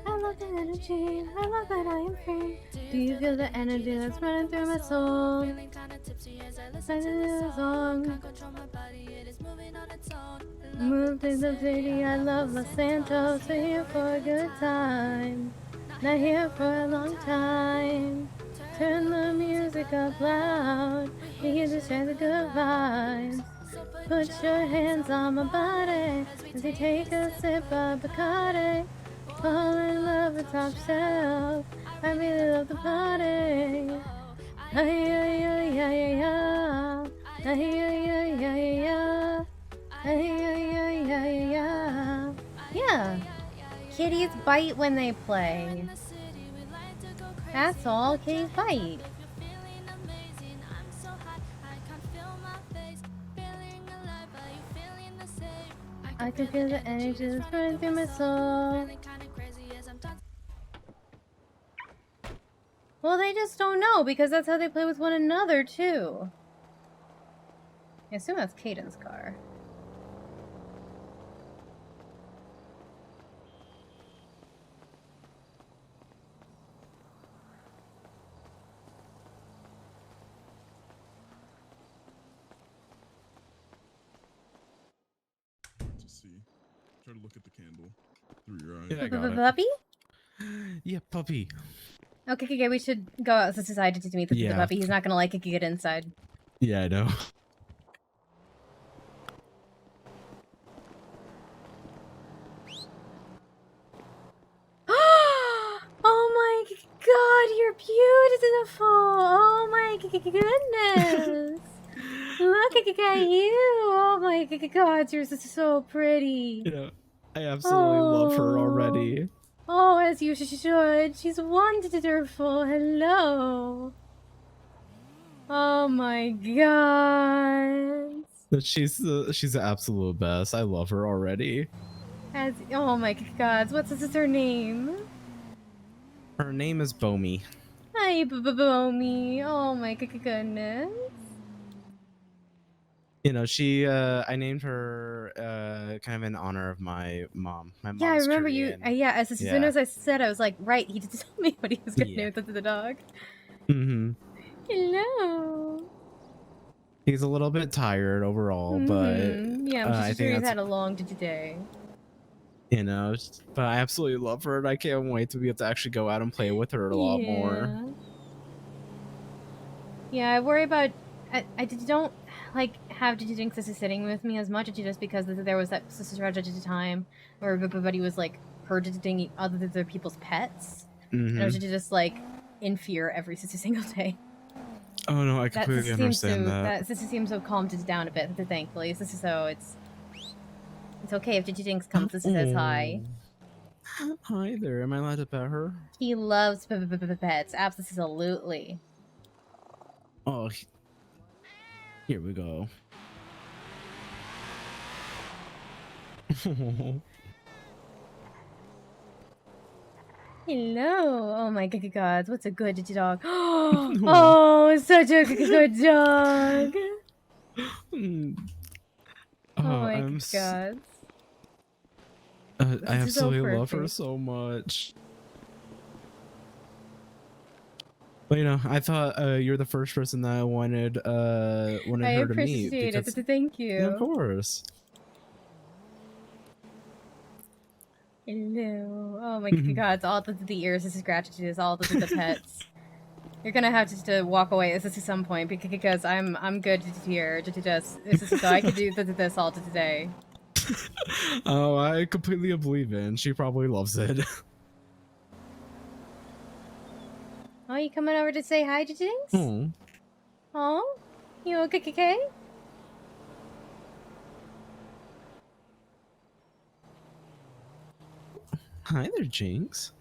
I love the energy. I love that I am free. Do you feel the energy that's running through my soul? Listen to the song. Move to the city. I love Los Santos. We're here for a good time. Not here for a long time. Turn the music up loud. We're here to share the good vibes. Put your hands on my body as we take a sip of Bacardi. Fall in love with top shelf. I really love the party. Yeah. Kitties bite when they play. That's all. Kitties bite. I can feel the energy that's running through my soul. Well, they just don't know because that's how they play with one another, too. I assume that's Caden's car.
To see. Try to look at the candle through your eyes.
Yeah, I got it.
Puppy?
Yeah, puppy.
Okay, we should go outside to meet the puppy. He's not gonna like it. Get inside.
Yeah, I know.
Oh my god, you're beautiful! Oh my goodness! Look at you! Oh my god, you're so pretty.
You know, I absolutely love her already.
Oh, as you should. She's wonderful. Hello. Oh my god.
But she's the absolute best. I love her already.
Oh my god, what's her name?
Her name is Bomi.
Hi, Bomi. Oh my goodness.
You know, I named her kind of in honor of my mom. My mom's
Yeah, I remember
Korean.
you. As soon as I said, I was like, right, he did tell me what he was gonna name the dog.
Mm-hmm.
Hello.
He's a little bit tired overall, but
yeah, I'm
I
sure
think
he's
that's,
had a long day.
you know, but I absolutely love her, and I can't wait to be able to actually go out and play with her a lot more.
Yeah, I worry about. I don't like have Jinx sitting with me as much, just because there was that stretch at the time where everybody was like purging other people's pets, and I was just like in fear every single day.
Oh no, I completely understand that.
That sister seems so calmed it down a bit, thankfully. So it's okay if Jinx comes. This says hi.
Hi there. Am I allowed to pet her?
He loves pets. Absolutely.
Oh, here we go.
Hello. Oh my god. What's a good dog? Oh, such a good dog. Oh my god.
I absolutely love her so much. But you know, I thought you're the first person that I wanted her to meet.
I appreciate it. Thank you.
Yeah, of course.
Hello. Oh my god. All the ears, this is gratitude, all the pets. You're gonna have to walk away at some point because I'm good here. So I could do this all today.
Oh, I completely believe in. She probably loves it.
Oh, you coming over to say hi to Jinx? Oh, you okay?
Hi there, Jinx.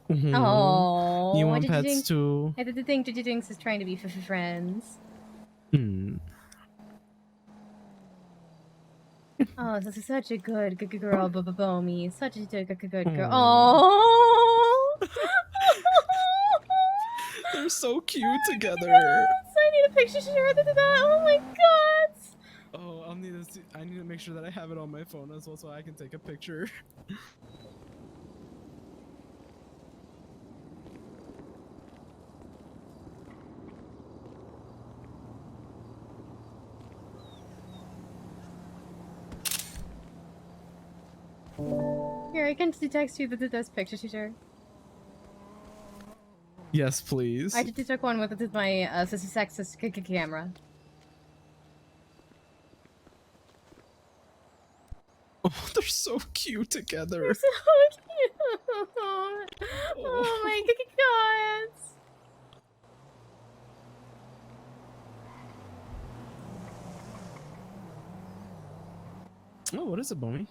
Oh,
you want pets too?
I think Jinx is trying to be friends. Oh, this is such a good girl, Bomi. Such a good girl. Oh,
they're so cute together.
Yes, I need a picture to share of that. Oh my god.
Oh, I need to make sure that I have it on my phone as well, so I can take a picture.
Here, I can text you this picture, teacher.
Yes, please.
I just took one with my sexist camera.
Oh, they're so cute together.
They're so cute. Oh my god.
Oh, what is it, Bomi?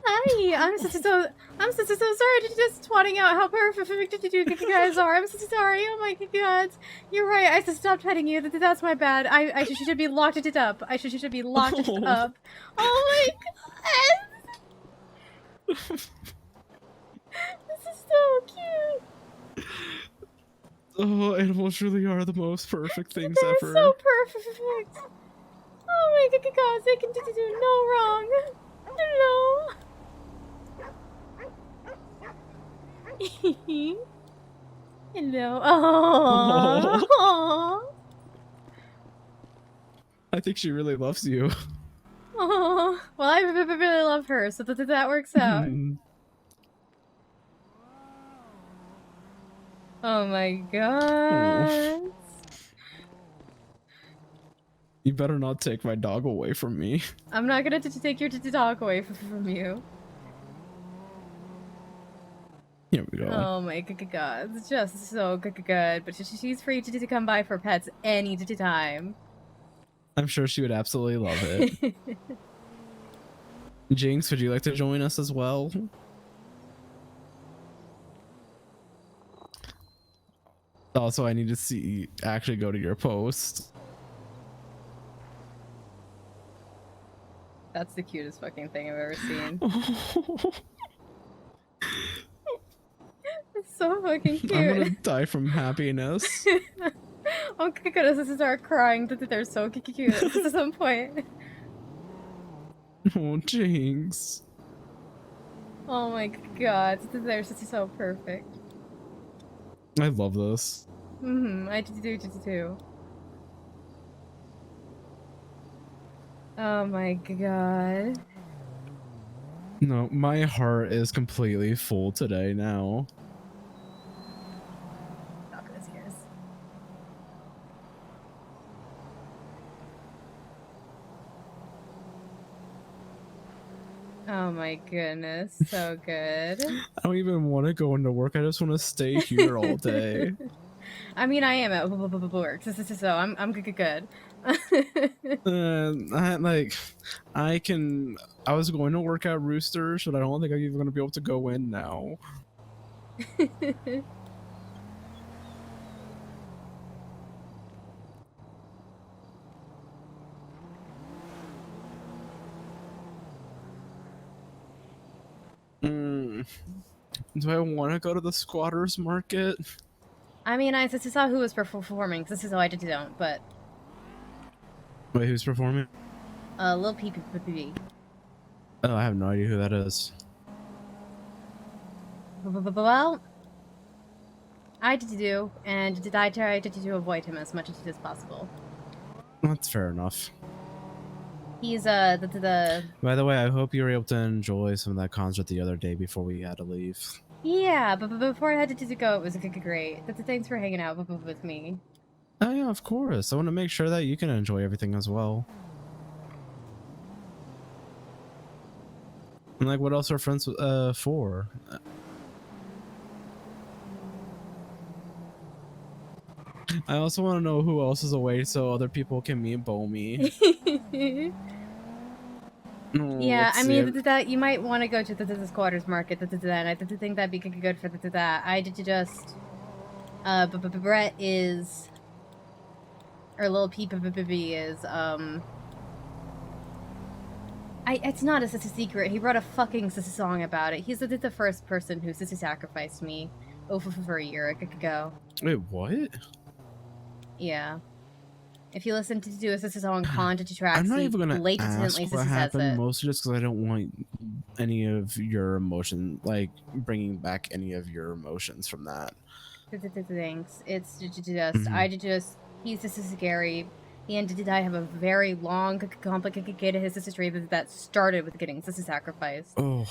Hi, I'm so sorry to just twatting out how perfect you guys are. I'm so sorry. Oh my god. You're right. I just stopped petting you. That's my bad. I should be locked it up. I should be locked it up. Oh my god. This is so cute.
Oh, animals really are the most perfect things
They're
ever.
so perfect. Oh my god, they can do no wrong. Hello. Hello. Oh.
I think she really loves you.
Oh, well, I really love her, so that works out. Oh my god.
You better not take my dog away from me.
I'm not gonna take your dog away from you.
Here we go.
Oh my god, it's just so good. But she's free to come by for pets any time.
I'm sure she would absolutely love it. Jinx, would you like to join us as well? Also, I need to actually go to your post.
That's the cutest fucking thing I've ever seen. It's so fucking cute.
I'm gonna die from happiness.
Oh my goodness, this is start crying. They're so cute at some point.
Oh, Jinx.
Oh my god, they're so perfect.
I love this.
I do too. Oh my god.
No, my heart is completely full today now.
Not for this years. Oh my goodness, so good.
I don't even want to go into work. I just want to stay here all day.
I mean, I am at work, so I'm good.
I was going to work at Roosters, but I don't think I'm even going to be able to go in now. Do I want to go to the squatters market?
I mean, I saw who was performing. This is how I don't, but.
Wait, who's performing?
Lil P.
Oh, I have no idea who that is.
Well, I do, and I tried to avoid him as much as possible.
That's fair enough.
He's
By the way, I hope you were able to enjoy some of that concert the other day before we had to leave.
Yeah, but before I had to go, it was great. Thanks for hanging out with me.
Oh yeah, of course. I want to make sure that you can enjoy everything as well. And like, what else are friends for? I also want to know who else is away so other people can meet Bomi.
Yeah, I mean, that you might want to go to the squatters market, and I think that'd be good for that. I did just, Brett is, or Lil Peep is, it's not a secret. He wrote a fucking song about it. He's the first person who sacrificed me for a year ago.
Wait, what?
Yeah. If you listen to do a song content tracks,
I'm not even gonna
blatantly
ask what happened, mostly just because I don't want any of your emotion, like bringing back any of your emotions from that.
Thanks. It's just, he's just scary. And I have a very long, complicated history that started with getting sacrificed.
Oh.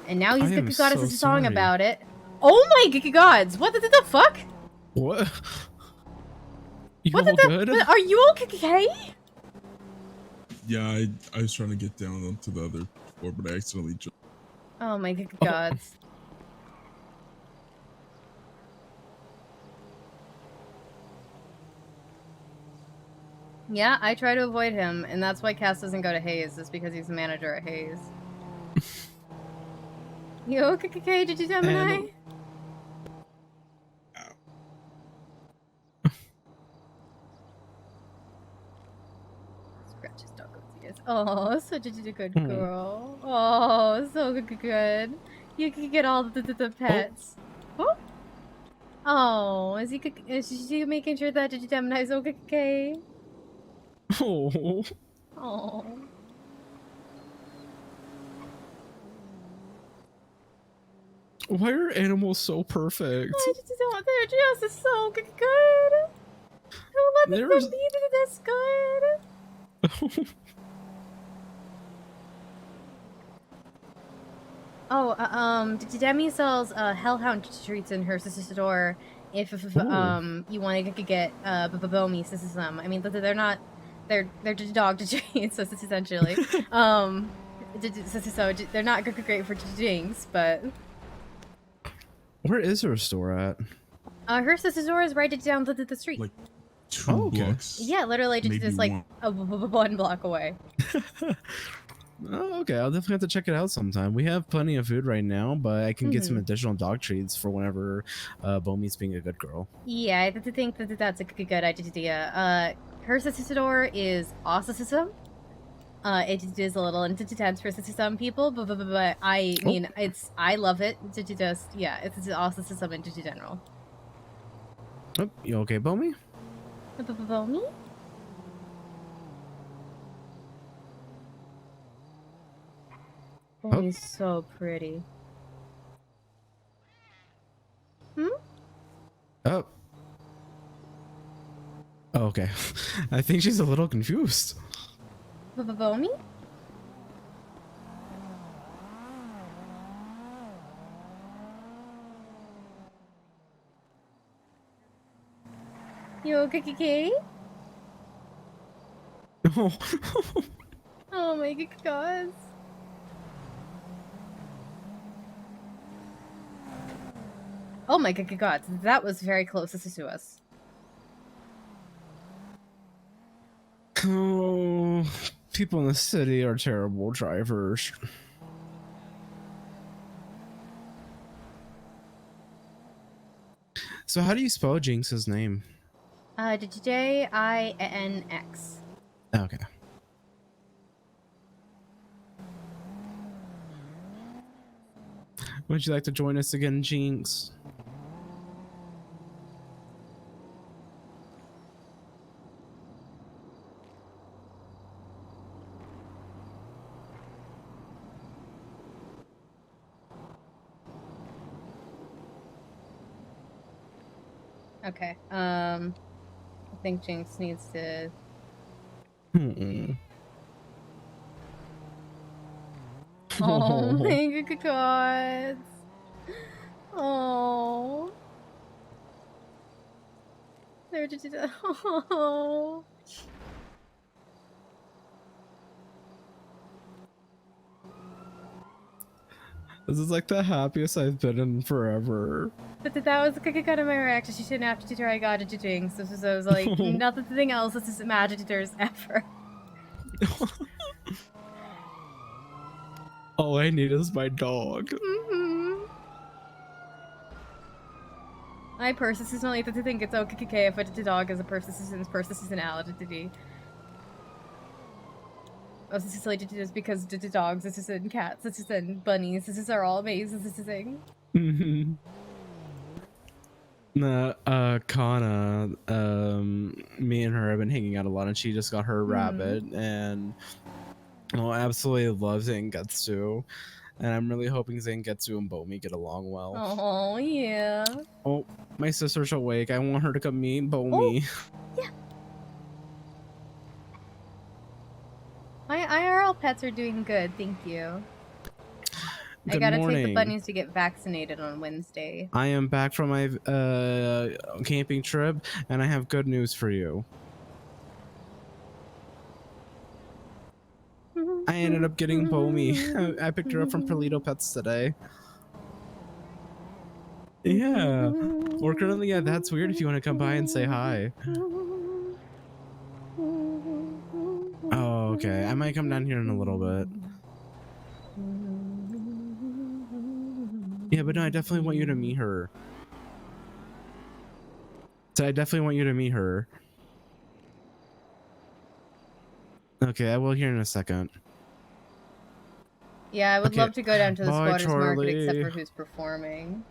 And now he's got us a song about it. Oh my gods! What the fuck?
What? You
what
all good?
Are you okay?
Yeah, I was trying to get down onto the other floor, but I accidentally jumped.
Oh my gods. Yeah, I try to avoid him, and that's why Cass doesn't go to Hayes, is because he's a manager at Hayes. You okay, did you Gemini? Scratch his dog with ears. Oh, such a good girl. Oh, so good. You can get all the pets. Oh, oh is she making sure that Gemini is okay?
Oh.
Oh.
Why are animals so perfect?
I just don't. They're just so good. Who let them be this good? Demi sells hellhound treats in her sister store. If you want to get bomi system. I mean, they're not, they're dog treats, so it's essentially so they're not great for drinks, but.
Where is her store at?
Her sister store is right down the street.
Like 2 blocks.
Yeah, literally just like
one.
1 block away.
Oh, okay. I'll definitely have to check it out sometime. We have plenty of food right now, but I can get some additional dog treats for whenever Bomi's being a good girl.
Yeah, I think that's a good idea. Her sister store is awesome. It is a little intense for some people, but I mean, I love it. It's awesome in general.
Oh, you okay, Bomi?
Bomi? Bomi's so pretty.
Oh. Oh, okay. I think she's a little confused.
Bomi? You okay? Oh my god. Oh my god, that was very close to us.
Oh, people in the city are terrible drivers. So how do you spell Jinx's name?
Jinx.
Okay. Would you like to join us again, Jinx?
Okay. I think Jinx needs to. Oh my god. Oh. They're just. Oh.
This is like the happiest I've been in forever.
But that was kind of my reaction. She shouldn't have to try God to Jinx. So I was like, nothing else. This is imaginators ever.
All I need is my dog.
I personally think it's okay if a dog is a personality. This is like just because dogs, this is in cats, this is in bunnies, this is are all amazing. This is thing.
Kana, me and her have been hanging out a lot, and she just got her rabbit, and absolutely loves Zangetsu, and I'm really hoping Zangetsu and Bomi get along well.
Oh yeah.
Oh, my sister's awake. I want her to come meet Bomi.
Yeah. My IRL pets are doing good, thank you. I gotta take the bunnies to get vaccinated on Wednesday.
I am back from my camping trip, and I have good news for you. I ended up getting Bomi. I picked her up from Perlito Pets today. Yeah, we're currently at That's Weird if you want to come by and say hi. Oh, okay. I might come down here in a little bit. Yeah, but no, I definitely want you to meet her. So I definitely want you to meet her. Okay, I will here in a second.
Yeah, I would love to go down to the squatters
Charlie.
market, except for who's performing.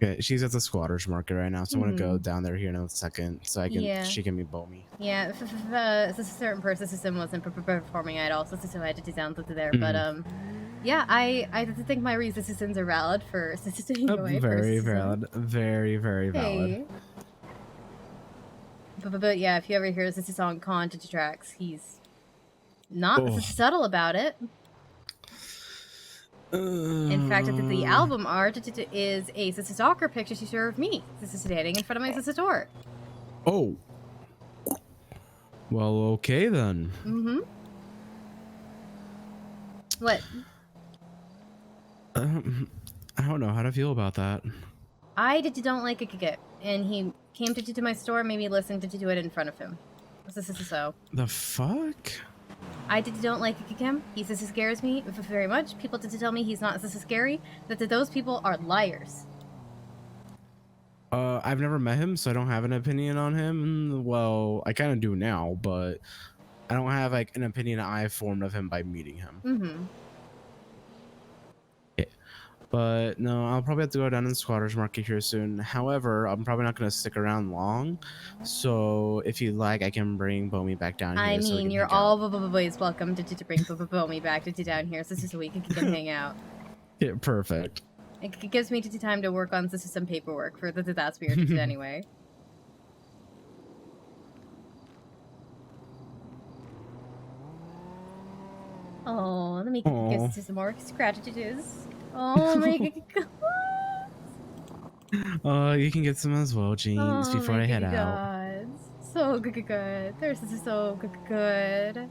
Okay, she's at the squatters market right now, so I'm gonna go down there here in a second, so I can she can meet Bomi.
Yeah, if a certain person system wasn't performing, I'd also had to down to there. But yeah, I think my reasons are valid for staying away.
Very valid, very valid.
But yeah, if you ever hear this song Con to tracks, he's not subtle about it. In fact, the album art is a stalker picture of me. This is standing in front of my door.
Oh. Well, okay then.
Mm-hmm. What?
I don't know how to feel about that.
I don't like it, and he came to my store, made me listen to it in front of him. So.
The fuck?
I don't like him. He scares me very much. People tell me he's not scary. That those people are liars.
I've never met him, so I don't have an opinion on him. Well, I kind of do now, but I don't have like an opinion I formed of him by meeting him.
Mm-hmm.
Yeah. But no, I'll probably have to go down to the squatters market here soon. However, I'm probably not going to stick around long. So if you like, I can bring Bomi back down here.
I mean, you're all always welcome to bring Bomi back down here so we can hang out.
Yeah, perfect.
It gives me time to work on some paperwork for that's weird anyway. Oh, let me give some more scratches. Oh my
god. You can get some as well, Jeans, before I head out.
So good. They're so good.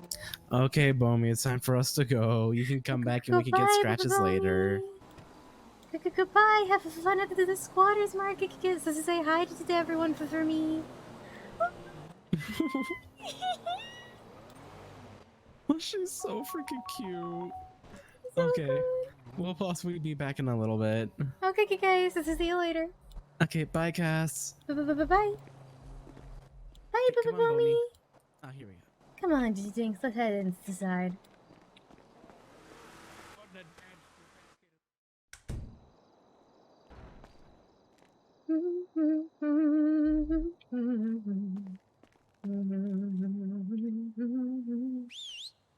Okay, Bomi, it's time for us to go. You can come back and we can get scratches later.
Goodbye. Have fun at the squatters market. Say hi to everyone for me.
She's so freaking cute. Okay, we'll possibly be back in a little bit.
Okay, guys. See you later.
Okay, bye, Cass.
Bye. Bye, Bomi.
Oh, here we go.
Come on, Jinx. Let's head inside.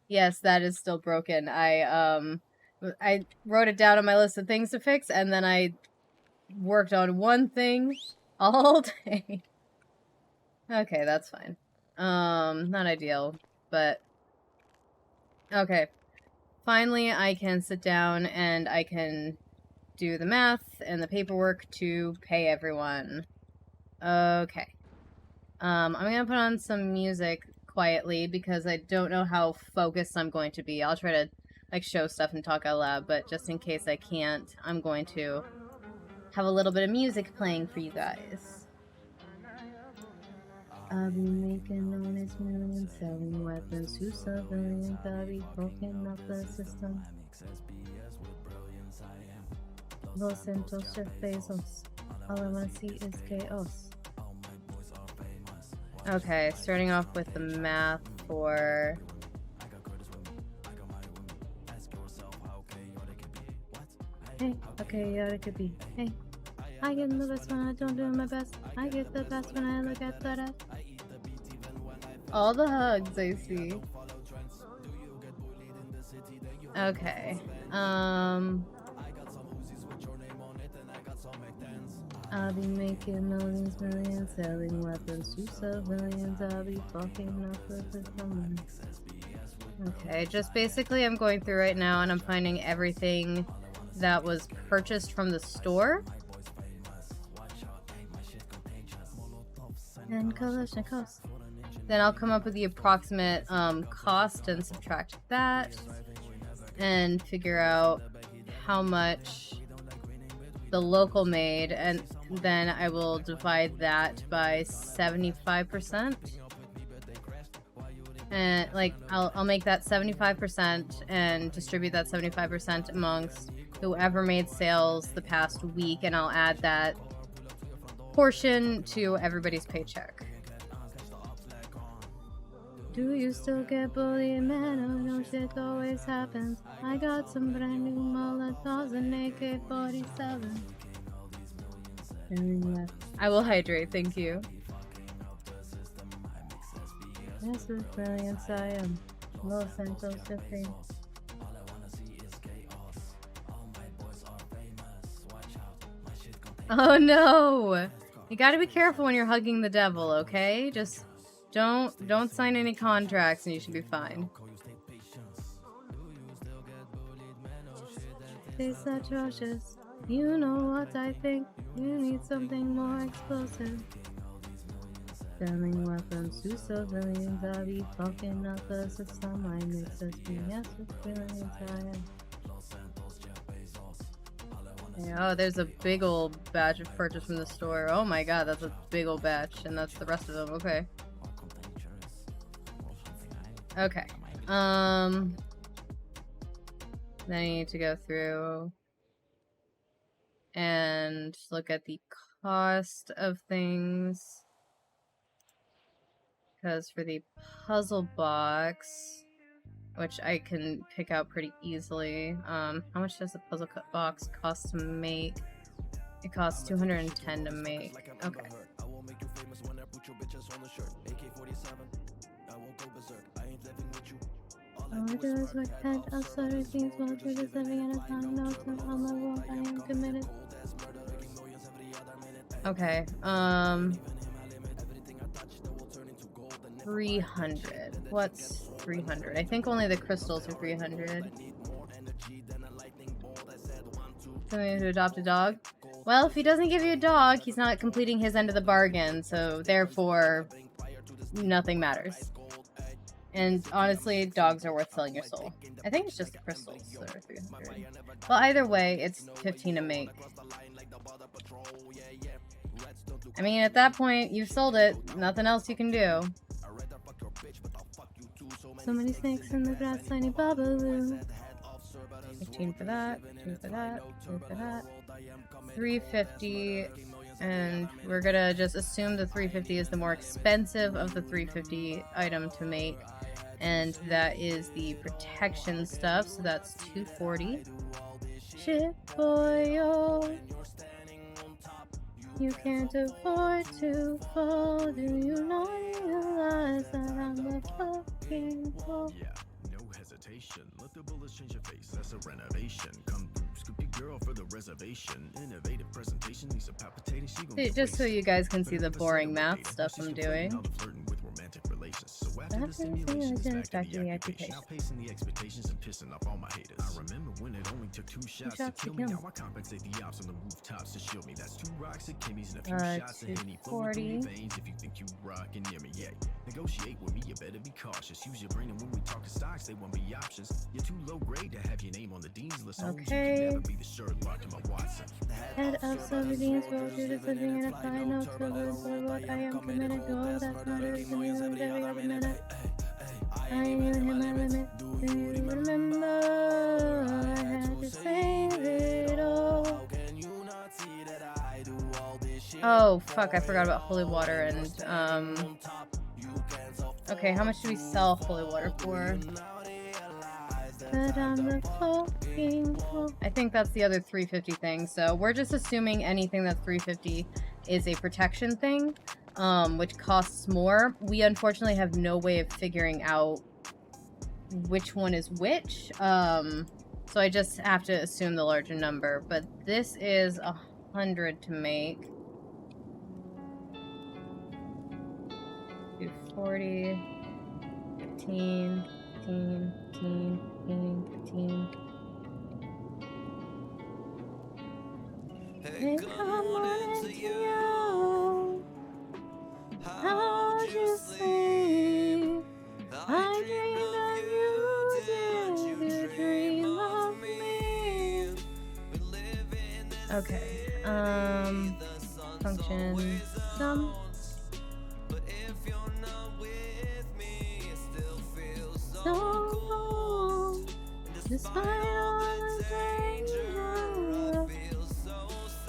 Yes, that is still broken. I wrote it down on my list of things to fix, and then I worked on one thing all day. Okay, that's fine. Not ideal, but okay. Finally, I can sit down and I can do the math and the paperwork to pay everyone. Okay. I'm gonna put on some music quietly because I don't know how focused I'm going to be. I'll try to like show stuff and talk out loud, but just in case I can't, I'm going to have a little bit of music playing for you guys. I'll be making honest millions, selling weapons to civilians. I'll be broken up the system. Los Santos or Bezos. All I wanna see is chaos. Okay, starting off with the math for... Hey, okay, yeah, it could be. Hey, I get the best when I don't do my best. I get the best when I look at that. All the hugs, I see. Okay, I'll be making millions, selling weapons to civilians. I'll be fucking up with the woman. Okay, just basically I'm going through right now and I'm finding everything that was purchased from the store. And Kalashnikovs. Then I'll come up with the approximate cost and subtract that. And figure out how much the local made, and then I will divide that by 75%. And like I'll make that 75% and distribute that 75% amongst whoever made sales the past week, and I'll add that portion to everybody's paycheck. Do you still get bullied, man? Oh no, shit always happens. I got some brand new Molotovs and AK-47. I will hydrate, thank you. This is brilliance, I am. Los Santos Defeat. Oh no! You gotta be careful when you're hugging the devil, okay? Just don't sign any contracts and you should be fine. Face atrocious. You know what I think. You need something more explosive. Selling weapons to civilians. I be fucking up the system. I mix us BS with billions. Oh, there's a big old batch of purchase from the store. Oh my god, that's a big old batch, and that's the rest of them. Okay. Okay. Then I need to go through and look at the cost of things. Because for the puzzle box, which I can pick out pretty easily, how much does the puzzle box cost to make? It costs 210 to make. Okay. Orders with head of sorry things while through this living in a town notes and on the world I am committed. Okay, 300. What's 300? I think only the crystals are 300. Something to adopt a dog? Well, if he doesn't give you a dog, he's not completing his end of the bargain, so therefore, nothing matters. And honestly, dogs are worth selling your soul. I think it's just the crystals that are 300. Well, either way, it's 15 to make. I mean, at that point, you've sold it. Nothing else you can do. So many snakes in the grass, tiny babaloo. 15 for that, 2 for that, 2 for that. 350, and we're gonna just assume the 350 is the more expensive of the 350 item to make. And that is the protection stuff, so that's 240. Shit, boy, yo. You can't afford to fall. Do you not realize that I'm the fucking fool?
Yeah, no hesitation. Let the bullets change your face. That's a renovation. Come through, scoop your girl for the reservation. Innovative presentation needs a palpitating.
Just so you guys can see the boring math stuff I'm doing.
So after the simulations, back to the occupation. Now pacing the expectations and pissing off all my haters. I remember when it only took 2 shots to kill me. Now I compensate the ops on the rooftops to shield me. That's 2 rocks at Kimmy's and a few shots of Henny flowing through your veins. If you think you rock and near me, yeah. Negotiate with me, you better be cautious. Use your brain, and when we talk to stocks, they won't be options. You're too low grade to have your name on the dean's list.
Okay.
You can never be the Sherlock to my Watson.
Head of Silverton roll through this living in a final to lose the look. I am committed. No, that's not it. Every other minute. I ain't even hit my limit. Do you remember? I had to save it all. Oh fuck! I forgot about holy water and Okay, how much do we sell holy water for? But I'm the fucking fool. I think that's the other 350 thing. So we're just assuming anything that's 350 is a protection thing. Which costs more. We unfortunately have no way of figuring out which one is which. So I just have to assume the larger number. But this is 100 to make. 240, 15, 15, 15, 15. Hey, come on into you. How'd you sleep? I dreamed of you. Did you dream of me? Okay. Function sum. So long, despite all the danger.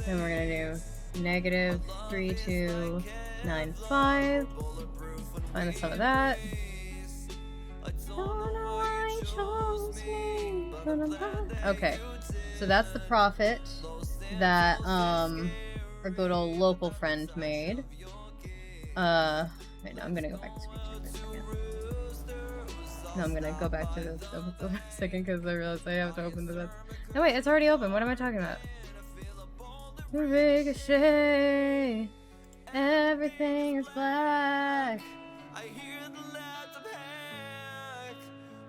Then we're gonna do negative 3295. Find the sum of that. Don't know why you chose me, but I'm not. Okay, so that's the profit that our good old local friend made. Wait, no, I'm gonna go back to screen share for a second. No, I'm gonna go back to this for a second because I realized I have to open this. No, wait, it's already open. What am I talking about? Ricochet. Everything is black. I hear the laughter back.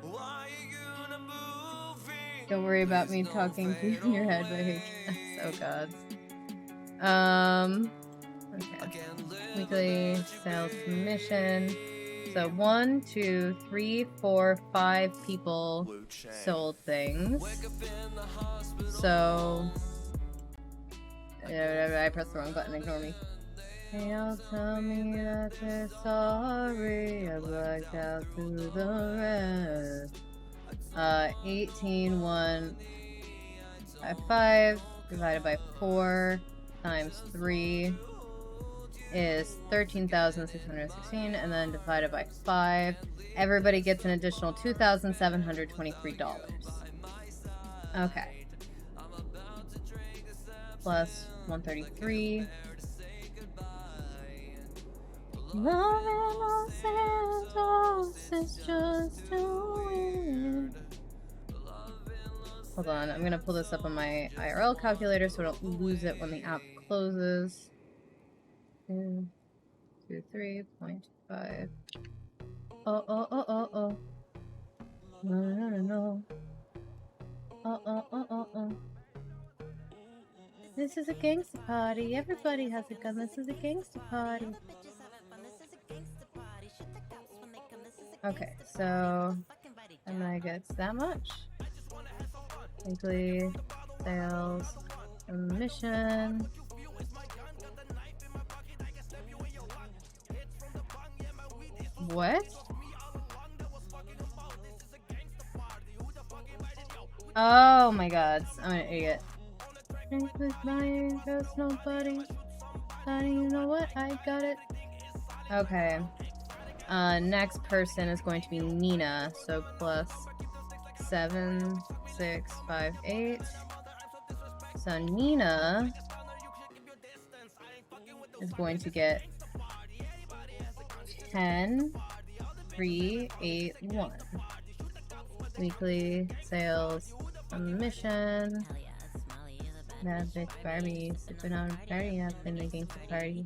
Why are you not moving? Don't worry about me talking to you in your head, but hey, oh gods. Okay. Weekly sales commission. So 1, 2, 3, 4, 5 people sold things. So I pressed the wrong button, ignore me. They'll tell me that they're sorry, I blacked out through the rest. 18, 1, 5 divided by 4 times 3 is 13,616, and then divided by 5, everybody gets an additional $2,723. Okay. Plus 133. Love in Los Santos is just a win. Hold on, I'm gonna pull this up on my IRL calculator so I don't lose it when the app closes. 223.5. Oh. No. Oh. This is a gangster party. Everybody has a gun. This is a gangster party. Okay, so and I get that much. Weekly sales commission. What? Oh my god, I'm an idiot. With my trust nobody. You know what? I got it. Okay. Next person is going to be Nina. So plus 7, 6, 5, 8. So Nina is going to get 10, 3, 8, 1. Weekly sales commission. That bitch Barbie sipping on a party up in the gangster party.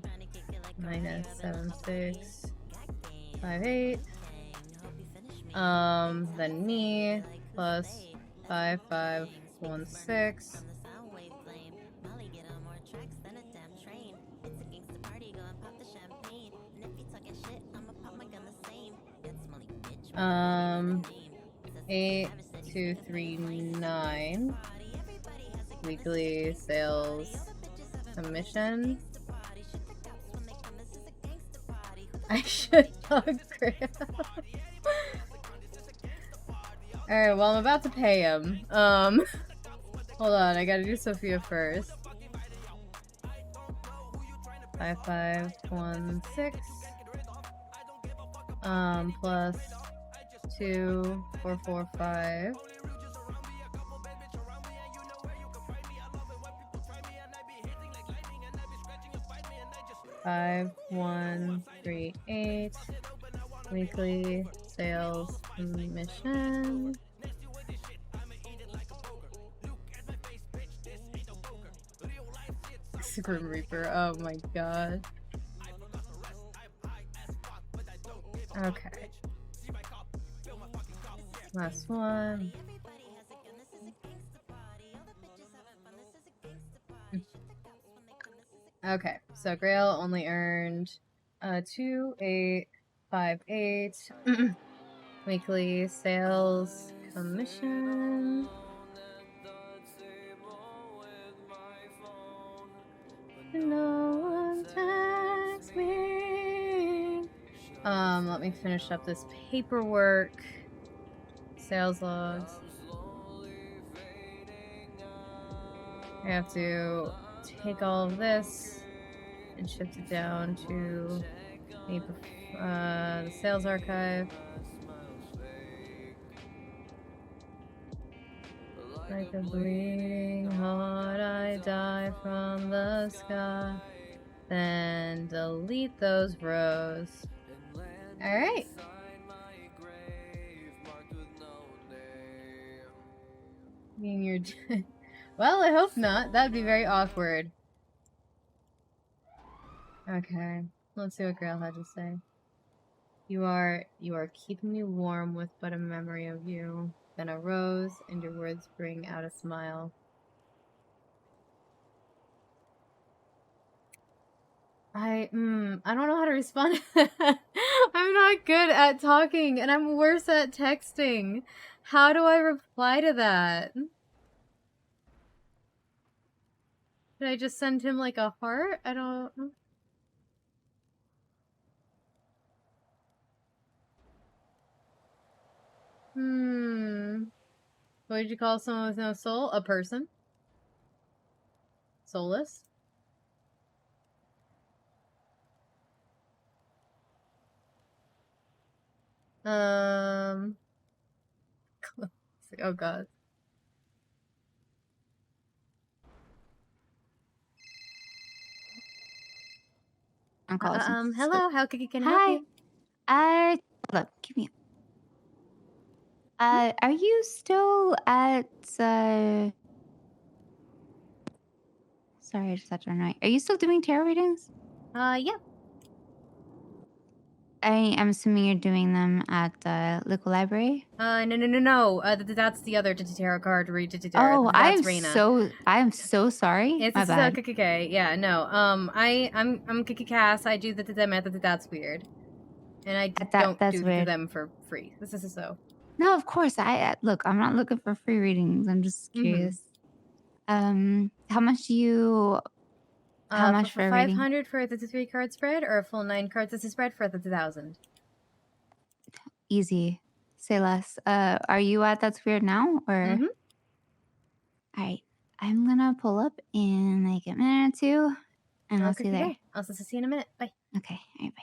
Minus 7, 6, 5, 8. Then me plus 5, 5, 1, 6. Um, 8, 2, 3, 9. Weekly sales commission. I should hug Graham. Alright, well I'm about to pay him. Hold on, I gotta do Sophia first. 5, 5, 1, 6. Plus 2, 4, 4, 5. 5, 1, 3, 8. Weekly sales commission. Grim Reaper, oh my god. Okay. Last one. Okay, so Grail only earned 2, 8, 5, 8. Weekly sales commission. No one texts me. Let me finish up this paperwork. Sales logs. I have to take all of this and shift it down to the sales archive. Like a bleeding heart, I die from the sky. Then delete those rows. Alright. Mean you're dead. Well, I hope not. That'd be very awkward. Okay. Let's see what Grail had to say. You are keeping me warm with but a memory of you. then a rose, and your words bring out a smile. I don't know how to respond to that. I'm not good at talking, and I'm worse at texting. How do I reply to that? Did I just send him like a heart? I don't... What did you call someone with no soul? A person? Soulless? Oh god.
I'm calling.
Hello, how can I help you?
Look, give me. Are you still at? Sorry, I just had to run away. Are you still doing tarot readings?
Yeah.
I'm assuming you're doing them at the local library.
No. That's the other tarot card read.
Oh,
That's Raina.
I'm so sorry.
Yes,
My
this is
bad.
KKK. Yeah, no. I'm Kiki Cass. I do the method. That's weird, and I don't
That's
do
weird.
them for free. This is so.
No, of course. I look. I'm not looking for free readings. I'm just curious. How much do you? How much for a reading?
500 for the 3-card spread, or a full 9 cards. This is spread for the 1,000.
Easy. Say less. Are you at That's Weird now, or? All right. I'm gonna pull up in like a minute or two, and I'll see you there.
I'll see you in a minute. Bye.
Okay. All right.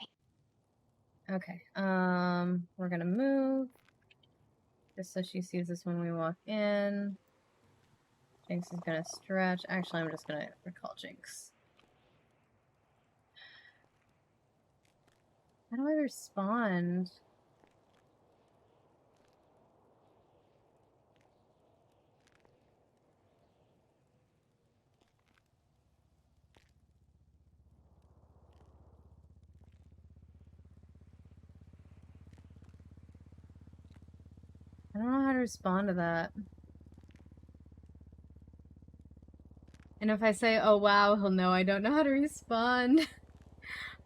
Bye.
Okay. We're gonna move just so she sees us when we walk in. Jinx is gonna stretch. Actually, I'm just gonna recall Jinx. How do I respond? I don't know how to respond to that. And if I say, oh wow, he'll know I don't know how to respond.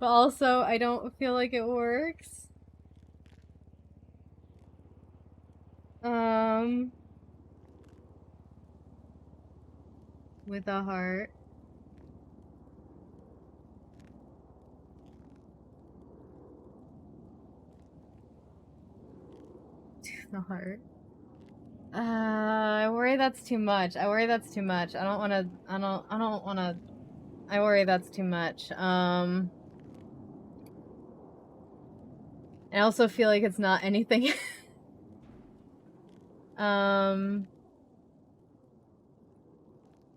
But also, I don't feel like it works. With a heart. The heart. I worry that's too much. I worry that's too much. I worry that's too much. I also feel like it's not anything.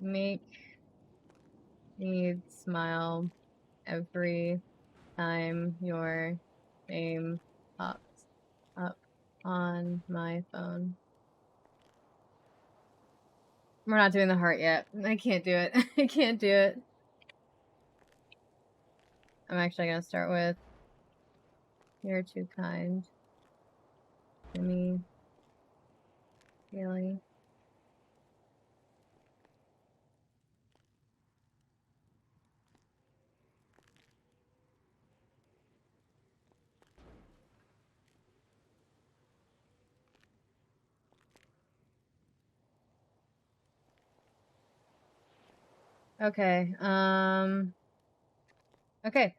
Make me smile every time your name pops up on my phone. We're not doing the heart yet. I can't do it. I can't do it. I'm actually gonna start with, you're too kind to me. Really? Okay, okay.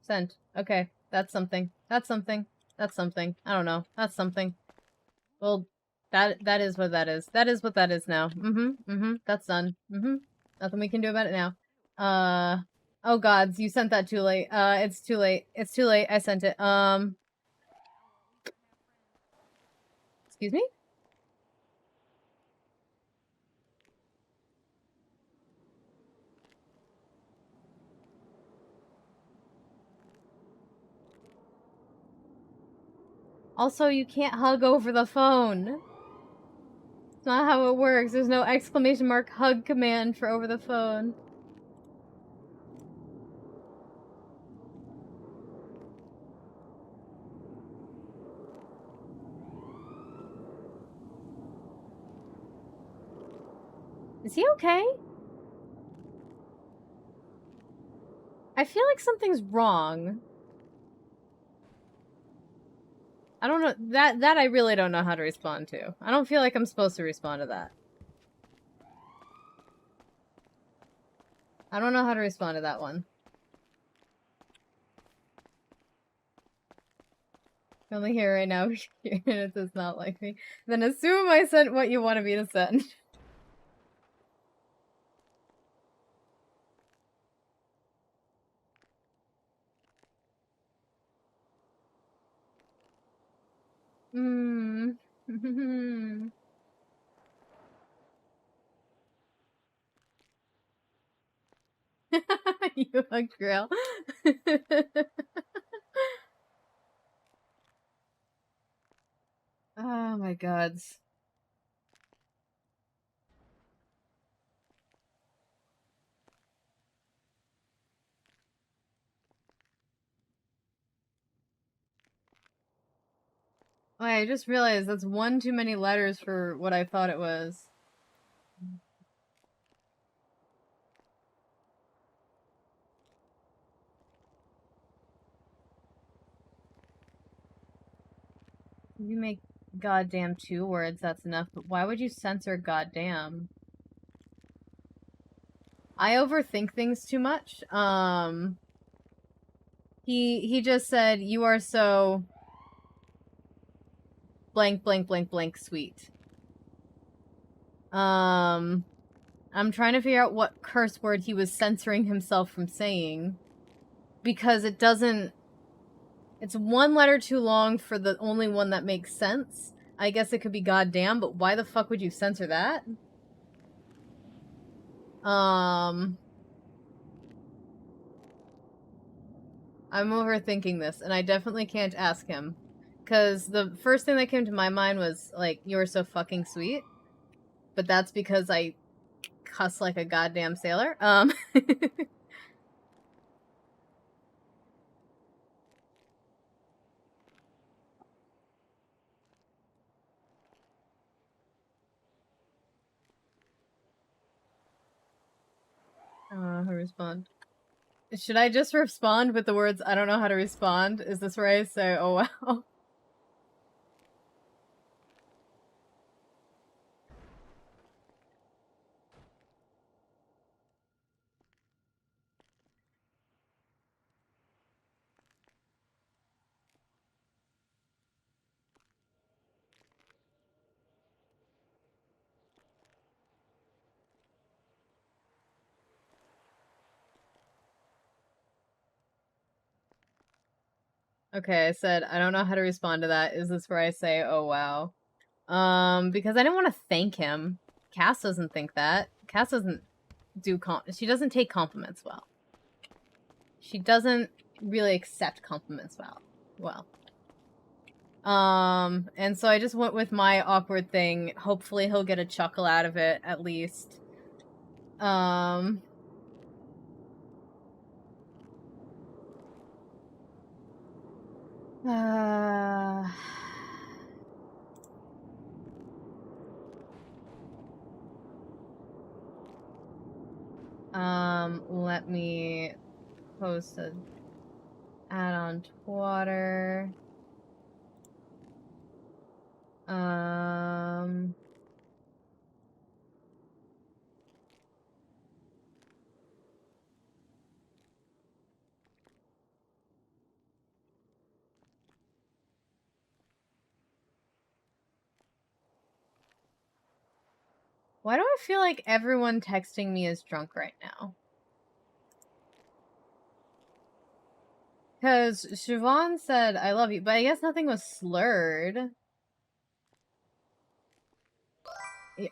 Sent. Okay, that's something. That's something. That's something. I don't know. That's something. Well, that is what that is. That is what that is now. That's done. Nothing we can do about it now. Oh gods, you sent that too late. It's too late. It's too late. I sent it. Excuse me? Also, you can't hug over the phone. It's not how it works. There's no exclamation mark hug command for over the phone. Is he okay? I feel like something's wrong. I don't know. That I really don't know how to respond to. I don't feel like I'm supposed to respond to that. I don't know how to respond to that one. I'm only here right now. It does not like me. Then assume I sent what you wanted me to send. Hmm. You a grill. Oh my gods. Oh, I just realized that's one too many letters for what I thought it was. You make goddamn 2 words, that's enough, but why would you censor goddamn? I overthink things too much. He just said, you are so blank, blank, blank, blank sweet. I'm trying to figure out what curse word he was censoring himself from saying. Because it doesn't... It's one letter too long for the only one that makes sense. I guess it could be goddamn, but why the fuck would you censor that? I'm overthinking this, and I definitely can't ask him. Because the first thing that came to my mind was, like, you're so fucking sweet. But that's because I cuss like a goddamn sailor. I don't know how to respond. Should I just respond with the words, I don't know how to respond? Is this where I say, oh wow? Okay, I said, I don't know how to respond to that. Is this where I say, oh wow? Because I didn't want to thank him. Cass doesn't think that. Cass doesn't do she doesn't take compliments well. She doesn't really accept compliments well. And so I just went with my awkward thing. Hopefully he'll get a chuckle out of it, at least. Let me post a ad on Twitter. Why do I feel like everyone texting me is drunk right now? Because Siobhan said, I love you, but I guess nothing was slurred.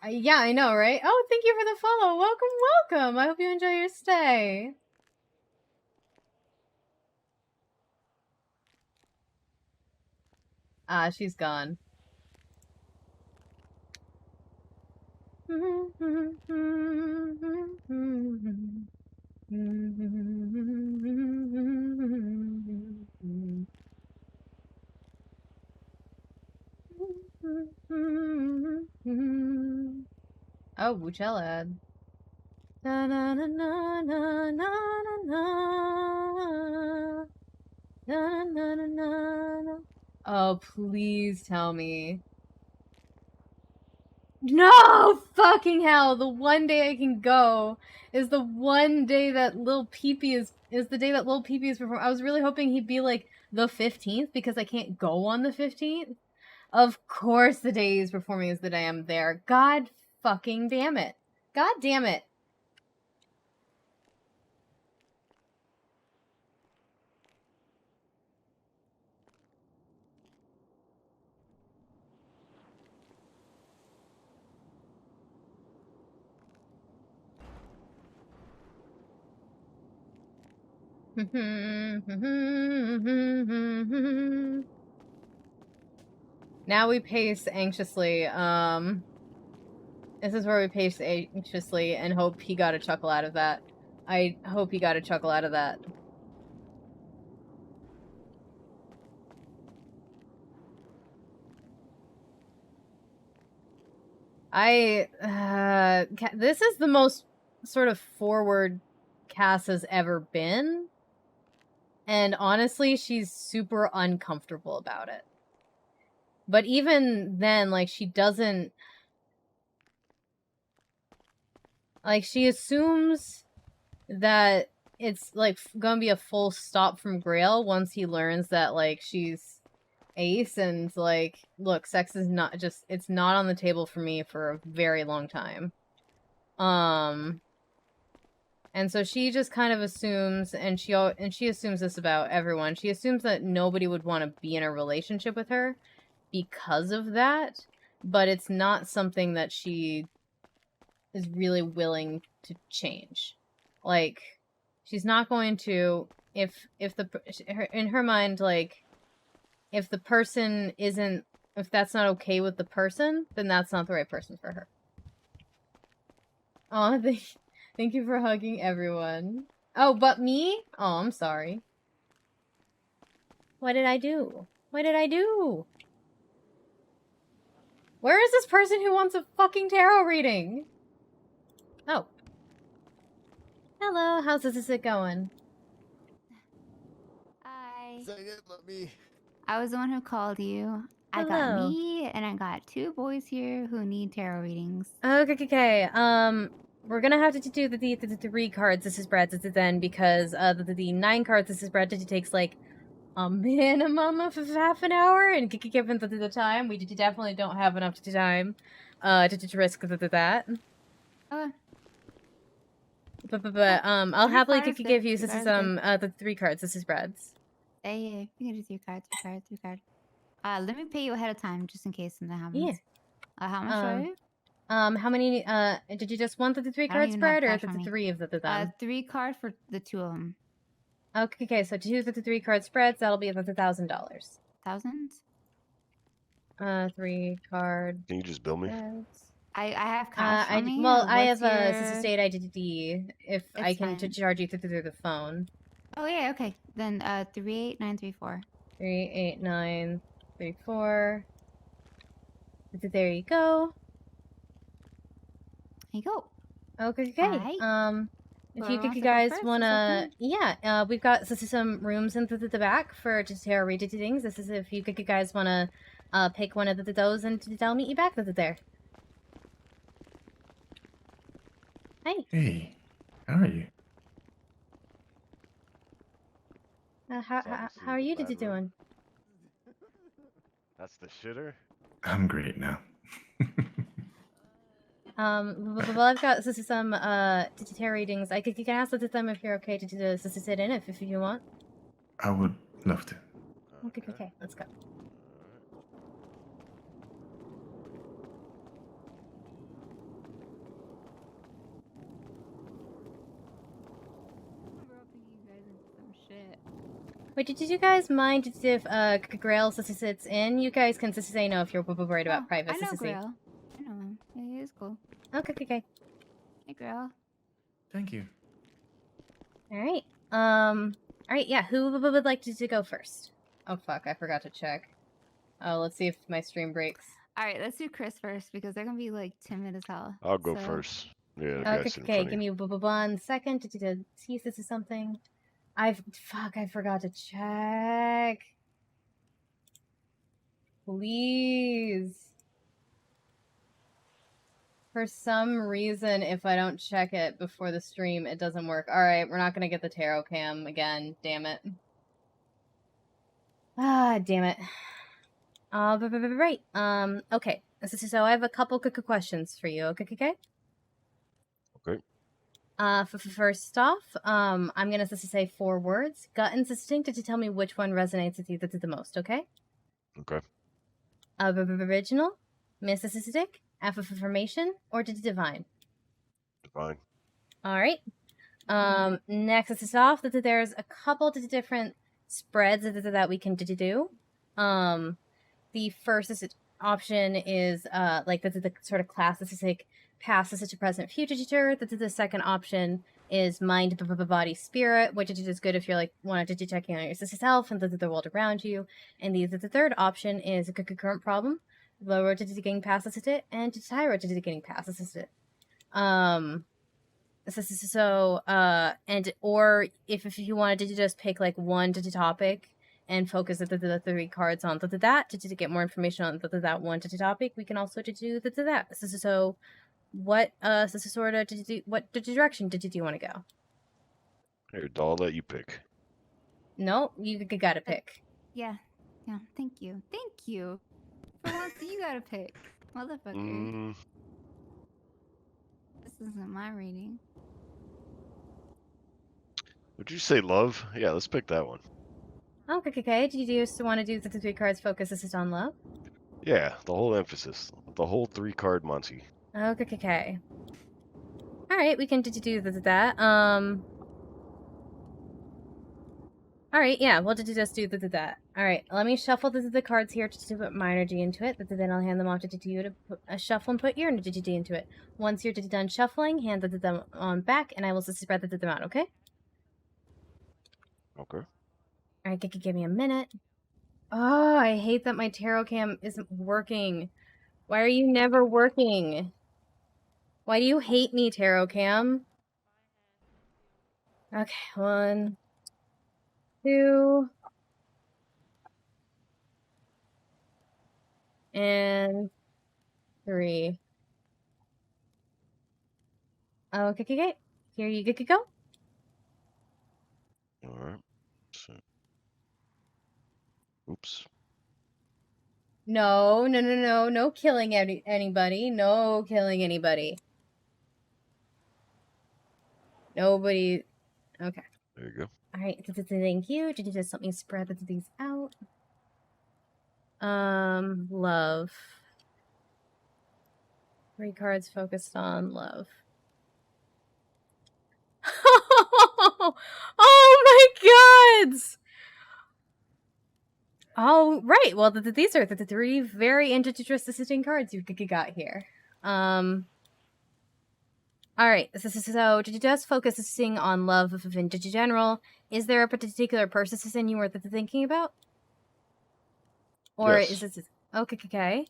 Yeah, I know, right? Oh, thank you for the follow. Welcome, welcome. I hope you enjoy your stay. Ah, she's gone. Oh, Buchella ad. Na na na na na na na na na na na. Oh, please tell me. No fucking hell! The one day I can go is the one day that Lil Peepee is the day that Lil Peepee is performing. I was really hoping he'd be like the 15th because I can't go on the 15th. Of course, the day he's performing is the day I'm there. God fucking damn it! God damn it! Now we pace anxiously. This is where we pace anxiously and hope he got a chuckle out of that. I hope he got a chuckle out of that. This is the most sort of forward Cass has ever been. And honestly, she's super uncomfortable about it. But even then, like, she doesn't... Like, she assumes that it's, like, gonna be a full stop from Grail once he learns that, like, she's ace and, like, look, sex is not just... It's not on the table for me for a very long time. And so she just kind of assumes, and she assumes this about everyone, she assumes that nobody would want to be in a relationship with her because of that, but it's not something that she is really willing to change. Like, she's not going to, in her mind, like, if the person isn't, if that's not okay with the person, then that's not the right person for her. Aw, thank you for hugging everyone. Oh, but me? Oh, I'm sorry. What did I do? What did I do? Where is this person who wants a fucking tarot reading? Oh. Hello, how's this going?
Hi.
Let me...
I was the one who called you. I got me, and I got 2 boys here who need tarot readings.
Okay. We're gonna have to do the 3 cards. This is Brad. This is then because the 9 cards. This is Brad. It takes like a minimum of half an hour, and given the time, we definitely don't have enough time to risk that.
Okay.
But I'll happily give you the 3 cards. This is Brad's.
Yeah, you can do 3 cards. 3 cards. Let me pay you ahead of time just in case something happens.
Yeah.
How much are you?
How many? Did you just want the 3 cards, Brad, or the 3 of them?
3 cards for the 2 of them.
Okay, so 2 of the 3 card spreads, that'll be $1,000.
1,000?
3 card.
Can you just bill me?
I have cash on me.
Well, I have a state identity if I can charge you through the phone.
Oh yeah, okay. Then 38934.
38934. There you go.
There you go.
Okay.
Right.
If you guys wanna, we've got some rooms in the back for tarot readings. This is if you guys wanna pick one of those, and I'll meet you back there.
Hey, how are you?
How are you doing?
That's the shitter?
I'm great now.
Well, I've got some tarot readings. You can ask them if you're okay to sit in if you want.
I would love to.
Okay, let's go. Wait, did you guys mind if Grail sits in? You guys can say no if you're worried about privacy.
I know Grail. I know him. Yeah, he is cool.
Okay.
Hey, Grail.
Thank you.
Alright. Alright, yeah, who would like to go first? Oh, fuck, I forgot to check. Oh, let's see if my stream breaks.
Alright, let's do Chris first, because they're gonna be, like, timid as hell.
I'll go first. Yeah, the guy sitting in
Okay,
front
give
of
me 1 second to see if this is something. I forgot to check. Please. For some reason, if I don't check it before the stream, it doesn't work. Alright, we're not gonna get the tarot cam again. Damn it. Ah, damn it. Right. Okay. So I have a couple quick questions for you. Okay?
Okay.
First off, I'm gonna say 4 words. Gut instinct to tell me which one resonates with you the most, okay?
Okay.
Original, mystic, affirmation, or divine?
Divine.
Alright. Next, this is off that there's a couple of different spreads that we can do. The first option is like the sort of class. This is like past, this is to present, future. The second option is mind, body, spirit, which is good if you're like wanted to checking on yourself and the world around you. And the third option is a current problem, low road to getting past it, and high road to getting past it. And or if you wanted to just pick like one topic and focus the 3 cards on that to get more information on that one topic, we can also do that. So what what direction did you want to go?
Here, I'll let you pick.
No, you gotta pick.
Yeah. Thank you. For once, you gotta pick, motherfucker. This isn't my reading.
Would you say love? Yeah, let's pick that one.
Okay. Do you just want to do the 3 cards focus this is on love?
Yeah, the whole emphasis. The whole 3-card Monty.
Okay. Alright, we can do that. Alright, yeah, we'll just do that. Alright, let me shuffle the cards here to put my energy into it. Then I'll hand them off to you to put a shuffle and put your energy into it. Once you're done shuffling, hand them on back, and I will spread them out, okay?
Okay.
Alright, give me a minute. Oh, I hate that my tarot cam isn't working. Why are you never working? Why do you hate me, tarot cam? Okay, 1, 2, and 3. Okay. Here you go.
Alright. So. Oops.
No killing anybody. No killing anybody. Nobody. Okay.
There you go.
Alright, thank you. Did you just let me spread these out? Love. 3 cards focused on love. Oh my gods! Oh, right. Well, these are the 3 very interesting cards you got here. Alright, so did you just focus on love in general? Is there a particular person you were thinking about? Or
yes.
is this... Okay.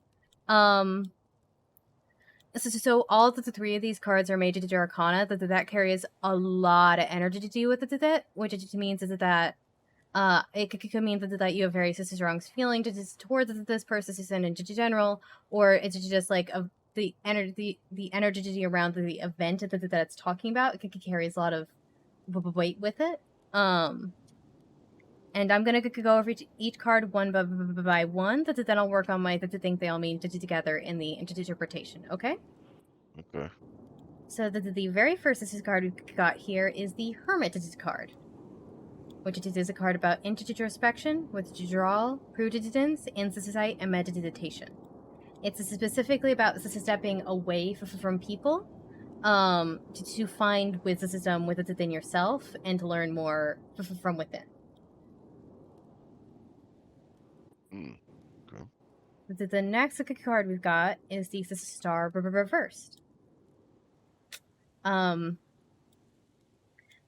So all the 3 of these cards are major arcana. That carries a lot of energy to do with it, which it means is that it could mean that you have very strong feeling towards this person in general, or it's just like the energy around the event that it's talking about. It carries a lot of weight with it. And I'm gonna go over each card one by one. Then I'll work on my thing they all mean together in the interpretation. Okay.
Okay.
So the very first card we got here is the Hermit card, which is a card about introspection, withdrawal, prudence, insight, and meditation. It's specifically about stepping away from people, to find wisdom within yourself and to learn more from within.
Okay.
The next card we've got is the Star reversed.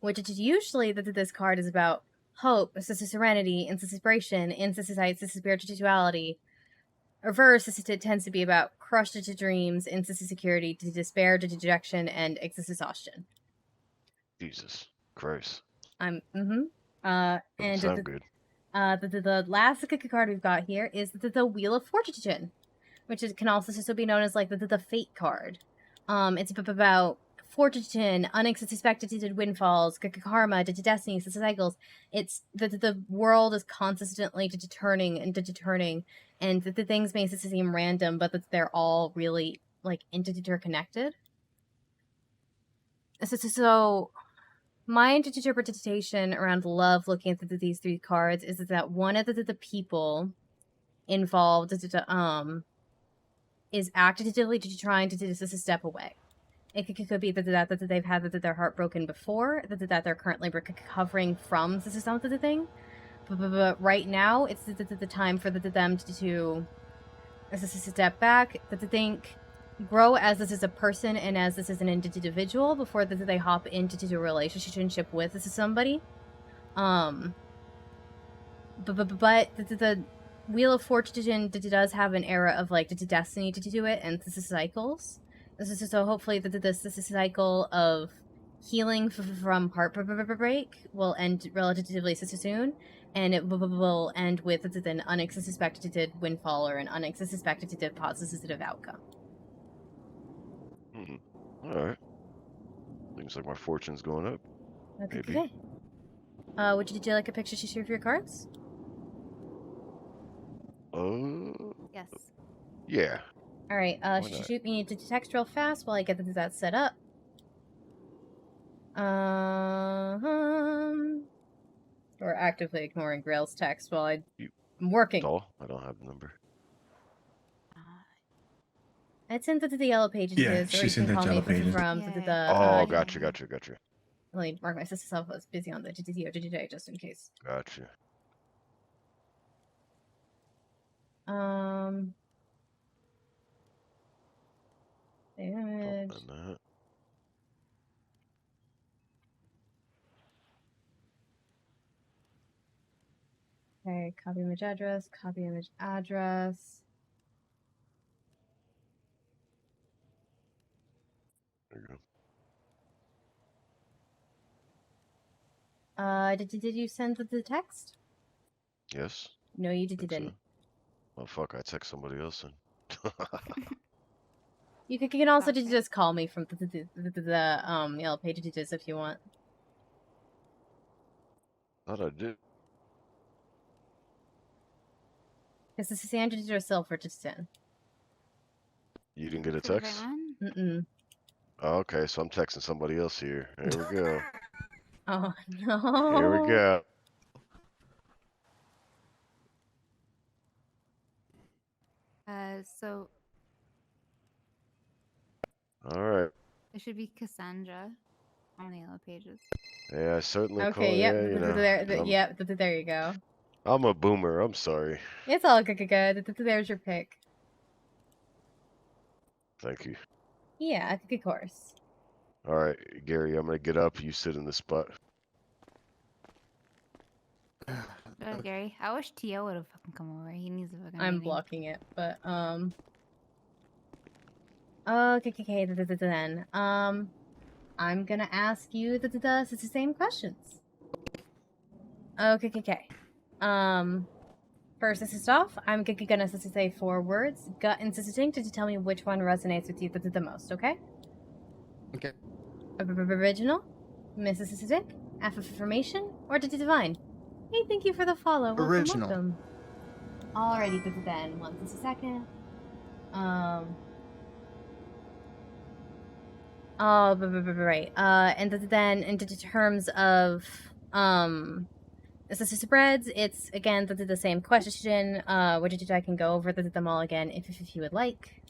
Which is usually this card is about hope, serenity, inspiration, insight, spirituality, Reverse, it tends to be about crushed to dreams, insecurity, to despair, to dejection, and exhaustion.
Jesus Christ.
And
Sound good.
The last card we've got here is the Wheel of Fortune, which can also be known as like the Fate card. It's about fortune, unexpected windfalls, karma, destiny, cycles. It's the world is constantly turning, and the things may seem random, but that they're all really like interconnected. So my interpretation around love, looking at these three cards, is that one of the people involved is actively trying to step away. It could be that they've had their heart broken before, that they're currently recovering from something. But right now, it's the time for them to step back, that to think, grow as this is a person and as this is an individual before they hop into a relationship with somebody. But the Wheel of Fortune does have an era of like the destiny to do it, and this is cycles. So hopefully this cycle of healing from heartbreak will end relatively soon, and it will end with an unexpected windfall or an unexpected positive outcome.
Alright. Seems like my fortune's going up.
Okay. Would you like a picture to share of your cards?
Yes.
Yeah.
Alright, shoot me to text real fast while I get that set up. Or actively ignoring Grail's text while I'm working.
I don't have the number.
I'd send it to the yellow pages.
Yeah,
or
she
you
sent
can
that
call me
yellow pages.
from
Gotcha.
Let me mark my sister self as busy on the today, just in case.
Gotcha.
Image. Okay, copy image address, copy image address.
There you
go. Did you send the text?
Yes.
No, you didn't.
Oh fuck! I text somebody else in.
You can also just call me from the yellow pages if you want.
Thought I did.
Because this is Cassandra or Silverton.
You didn't get a text?
Mm-mm.
Oh, okay, so I'm texting somebody else here. Here we go.
Oh no.
Here we go.
So.
All right.
It should be Cassandra on the yellow pages.
Yeah, I certainly call.
Okay. Yep.
Yeah,
there you go.
I'm a boomer. I'm sorry.
It's all good. There's your pick.
Thank you.
Yeah, of course.
All right, Gary, I'm gonna get up. You sit in the spot.
Gary, I wish Tio would have fucking come over. He needs a fucking.
I'm blocking it, but Okay. Then I'm gonna ask you the same questions. Okay. First, this is off. I'm gonna say 4 words. Gut insisting to tell me which one resonates with you the most. Okay.
Okay.
Original, Mississippi, affirmation, or divine? Hey, thank you for the follow. Welcome. Alrighty, then. 1 second. Right. And then in terms of spreads, it's again the same question. Which I can go over them all again if you would like.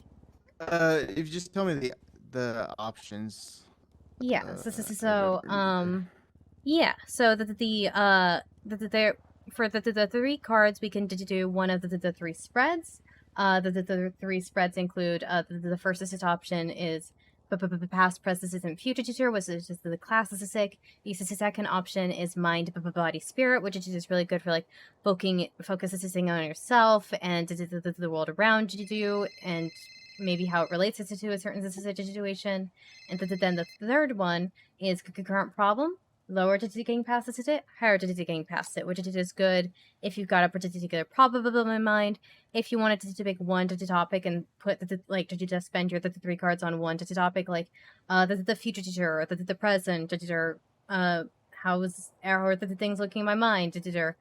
If you just tell me the options.
Yeah. For the 3 cards, we can do one of the 3 spreads. The 3 spreads include the first option is past, present, and future, which is just the classic. The second option is mind, body, spirit, which is just really good for like focusing on yourself and the world around you, and maybe how it relates to a certain situation. And then the third one is current problem. Lower to getting past it, higher to getting past it, which is good if you've got a particular problem in mind. If you wanted to pick one topic and put to just spend your 3 cards on one topic, like the future, or the present, or how is the things looking in my mind, or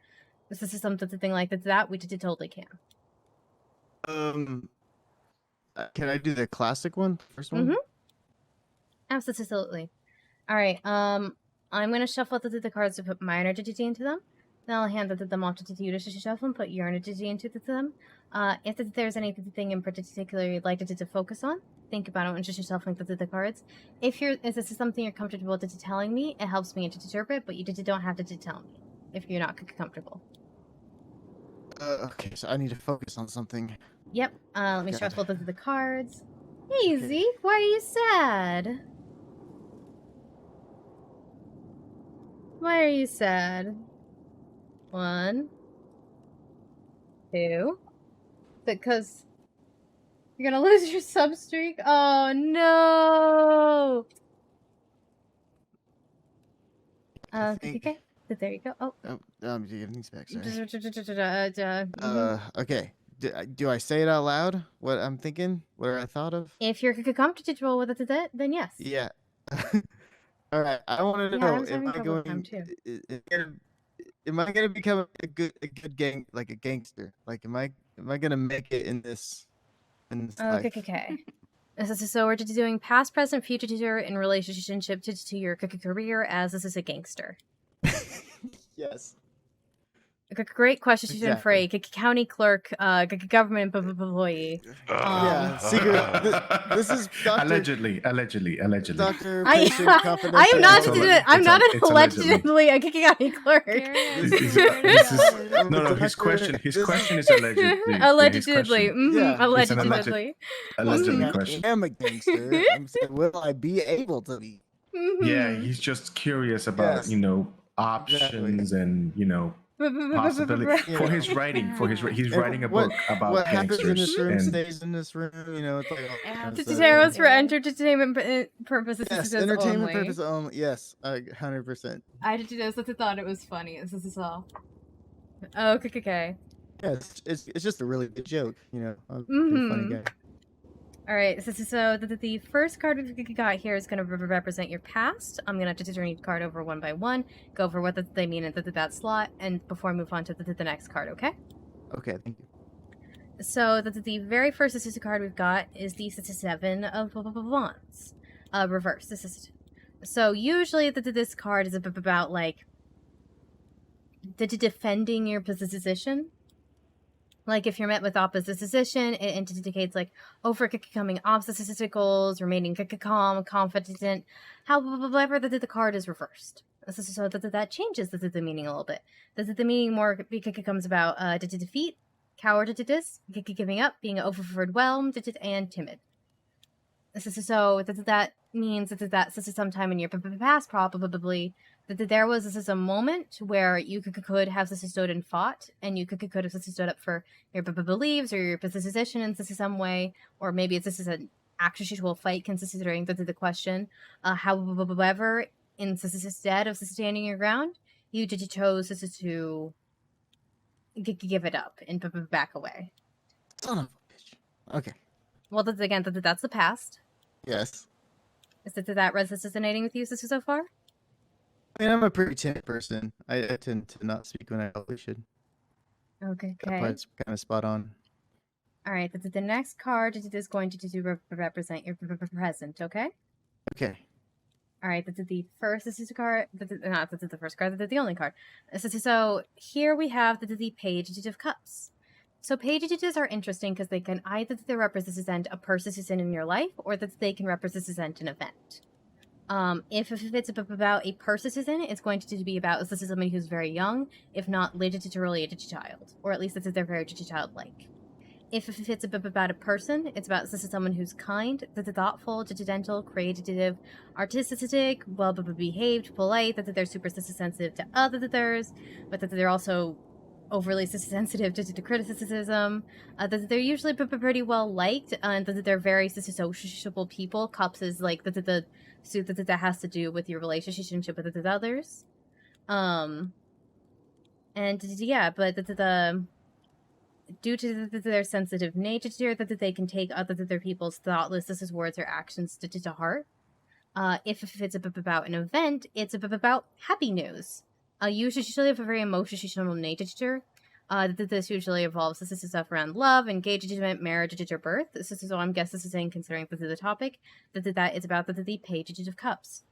this is something like that, we totally can.
Can I do the classic one, first one?
Absolutely. All right. I'm going to shuffle the cards to put my energy into them. Then I'll hand them off to you to shuffle and put your energy into them. If there's anything in particular you'd like to focus on, think about it and just shuffling the cards. If this is something you're comfortable with telling me, it helps me to interpret, but you don't have to tell me if you're not comfortable.
Okay, so I need to focus on something.
Yep. Let me shuffle the cards. Hey, okay. Zeke, why are you sad? Why are you sad? 1, 2. Because you're gonna lose your sub streak? Oh no! Okay. There you go. Oh.
I'm getting these back, sorry. Okay. Do I say it out loud? What I'm thinking? What I thought of?
If you're comfortable with it, then yes.
Yeah. All right. I wanted to know, am I gonna become a good gangster? Like, am I gonna make it in this life?
Okay. So we're doing past, present, future in relationship to your career as this is a gangster.
Yes.
Great question exactly. For a county clerk, government employee.
Yeah, secret. This is Dr.
Allegedly.
Dr.
I am not. I'm not allegedly a county clerk.
No. His question is allegedly.
Allegedly.
Yeah,
allegedly.
Allegedly question.
I am a gangster. I'm saying, will I be able to be?
Yeah, he's just curious about options and possibility for his writing. He's writing a book about
what
gangsters.
Happens in this room stays in this room. It's like
Tarots for entertainment purposes.
Yes, entertainment purposes only. Yes, 100%.
I just thought it was funny. This is all. Oh, okay.
Yeah, it's just a really good joke. I'm a pretty funny guy.
All right, so the first card we got here is going to represent your past. I'm going to turn each card over one by one, go over what they mean in that slot, and before I move on to the next card, okay?
Okay, thank you.
So the very first assistant card we've got is the 7 of Wands, reverse. So usually this card is about like defending your position. Like, if you're met with opposition, it indicates, like, overcoming obstacles, remaining calm, confident, however the card is reversed. So that changes the meaning a little bit. The meaning more becomes about defeat, cowardice, giving up, being overwhelmed, and timid. So that means that sometime in your past, probably, that there was a moment where you could have stood and fought, and you could have stood up for your beliefs or your position in some way, or maybe this is an actual fight considering the question. However, instead of standing your ground, you chose to give it up and back away.
Son of a bitch. Okay.
Well, that's the past.
Yes.
Is that resonating with you so far?
I mean, I'm a pretty timid person. I tend to not speak when I probably should.
Okay.
That part's kind of spot on.
All right. The next card is going to represent your present. Okay.
Okay.
All right. The first. This is a card. Not the first card. The only card. So here we have the Page of Cups. So pages are interesting because they can either represent a person in your life, or that they can represent an event. If it's about a person, it's going to be about this is somebody who's very young, if not literally a child, or at least they're very childlike. If it's about a person, it's about this is someone who's kind, thoughtful, gentle, creative, artistic, well behaved, polite, that they're super sensitive to others, but that they're also overly sensitive to criticism, that they're usually pretty well liked, and that they're very sociable people. Cups is like the suit that has to do with your relationship with others. And yeah, but the due to their sensitive nature, that they can take other people's thoughtless words or actions to heart. If it's about an event, it's about happy news. Usually have a very emotional nature. This usually involves this is stuff around love, engagement, marriage, or birth. So I'm guessing this is saying, considering this is the topic, that it's about the Page of Cups.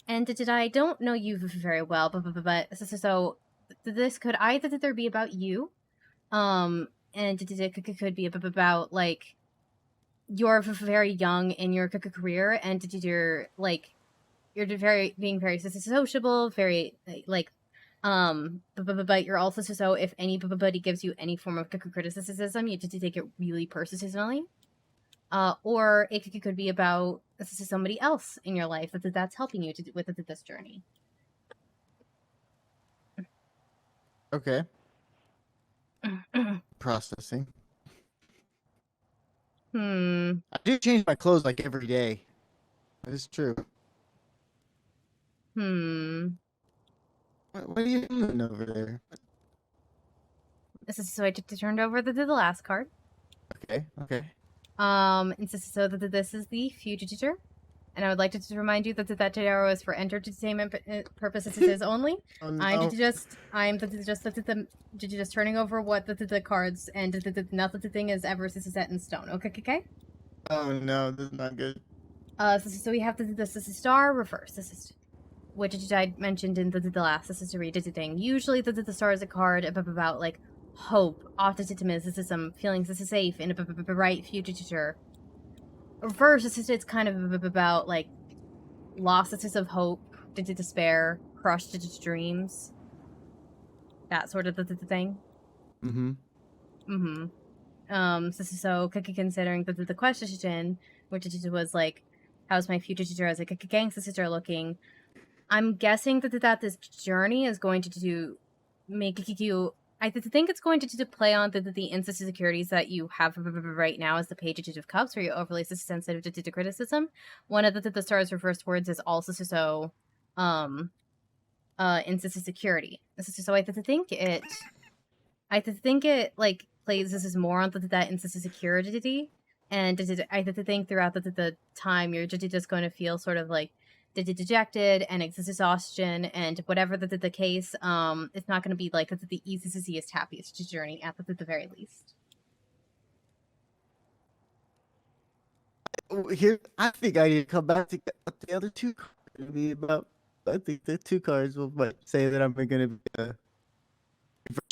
And I don't know you very well, but so this could either be about you, and it could be about like you're very young in your career, and you're being very sociable, very like but you're also so if anybody gives you any form of criticism, you just take it really personally. Or it could be about somebody else in your life that's helping you with this journey.
Okay. Processing. I do change my clothes like every day. That is true. What are you doing over there?
So I turned over the last card.
Okay.
And so this is the Fugitor, and I would like to remind you that tarot is for entertainment purposes only.
Oh, no.
I'm just turning over what the cards, and nothing is ever set in stone. Okay.
Oh no, this is not good.
So we have this is star reverse. This is which I mentioned in the last. This is to read thing. Usually the star is a card about like hope, optimism, feelings this is safe in a bright future. Reverse, it's kind of about like losses of hope, despair, crushed dreams, that sort of the thing. So considering the question, which was like, how's my future as a gangster sister looking? I'm guessing that this journey is going to make you. I think it's going to play on the insecurities that you have right now as the Page of Cups, where you're overly sensitive to criticism. One of the star's reverse words is also so insecurity. So I think it like plays this is more on that insecurity, and I think throughout the time you're just going to feel sort of like dejected and exhaustion, and whatever the case, it's not going to be like the easiest, happiest journey at the very least.
Here, I think I need to come back to get the other two cards. I think the two cards will say that I'm going to be.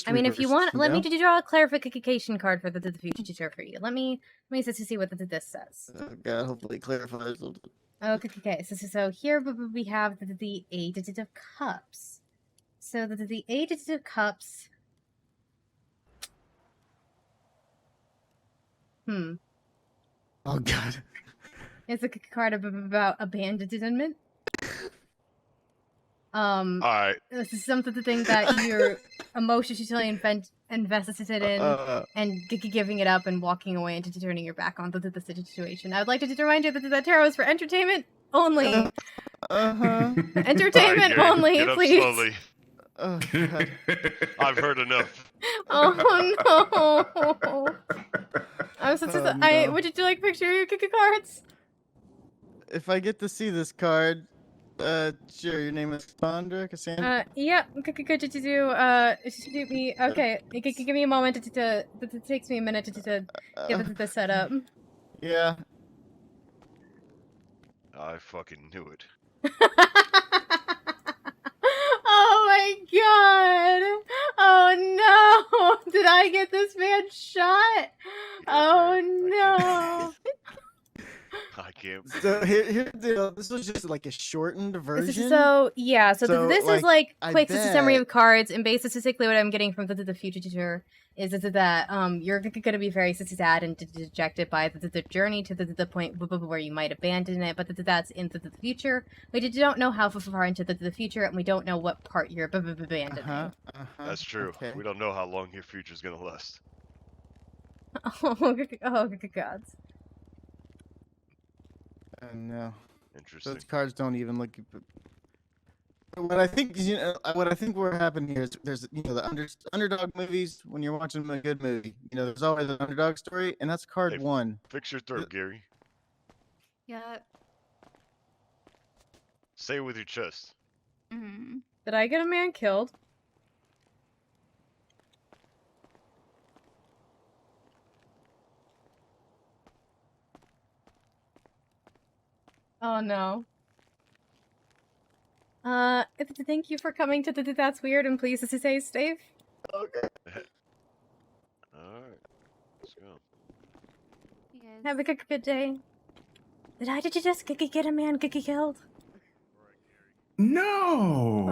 I mean, if you want, let me draw a clarification card for the future for you. Let me see what this says.
Oh God, hopefully it clarifies something.
Okay. So here we have the Eight of Cups. So the Eight of Cups.
Oh God.
It's a card about abandonment.
Alright.
This is something that you're emotionally invested in, and giving it up and walking away and turning your back on the situation. I would like to remind you that tarot is for entertainment only. Entertainment only,
get up
please.
Slowly.
Oh, God.
I've heard enough.
Oh no!
No.
Would you like a picture of your cards?
If I get to see this card, sure. Your name is Cassandra.
Yeah. Good to do. Shoot me. Okay. Give me a moment it takes me a minute to get this set up.
Yeah.
I fucking knew it.
Oh my God! Oh no! Did I get this man shot? Oh no!
I can't.
So here's the deal. This was just like a shortened version.
So this is like quick
bet.
summary of cards, and basically what I'm getting from the future is that you're going to be very sad and dejected by the journey to the point where you might abandon it, but that's into the future. We don't know how far into the future, and we don't know what part you're abandoning.
That's true.
Okay.
We don't know how long your future's gonna last.
Oh, good God.
No.
Interesting.
Those cards don't even look. What I think is, what I think what happened here is there's, the underdog movies. When you're watching a good movie, there's always an underdog story, and that's card 1.
Fix your throat, Gary.
Yeah.
Say it with your chest.
Did I get a man killed? Oh no. Thank you for coming to the That's Weird, and please stay safe.
Okay.
Alright. Let's go.
Have a good day. Did you just get a man killed?
No.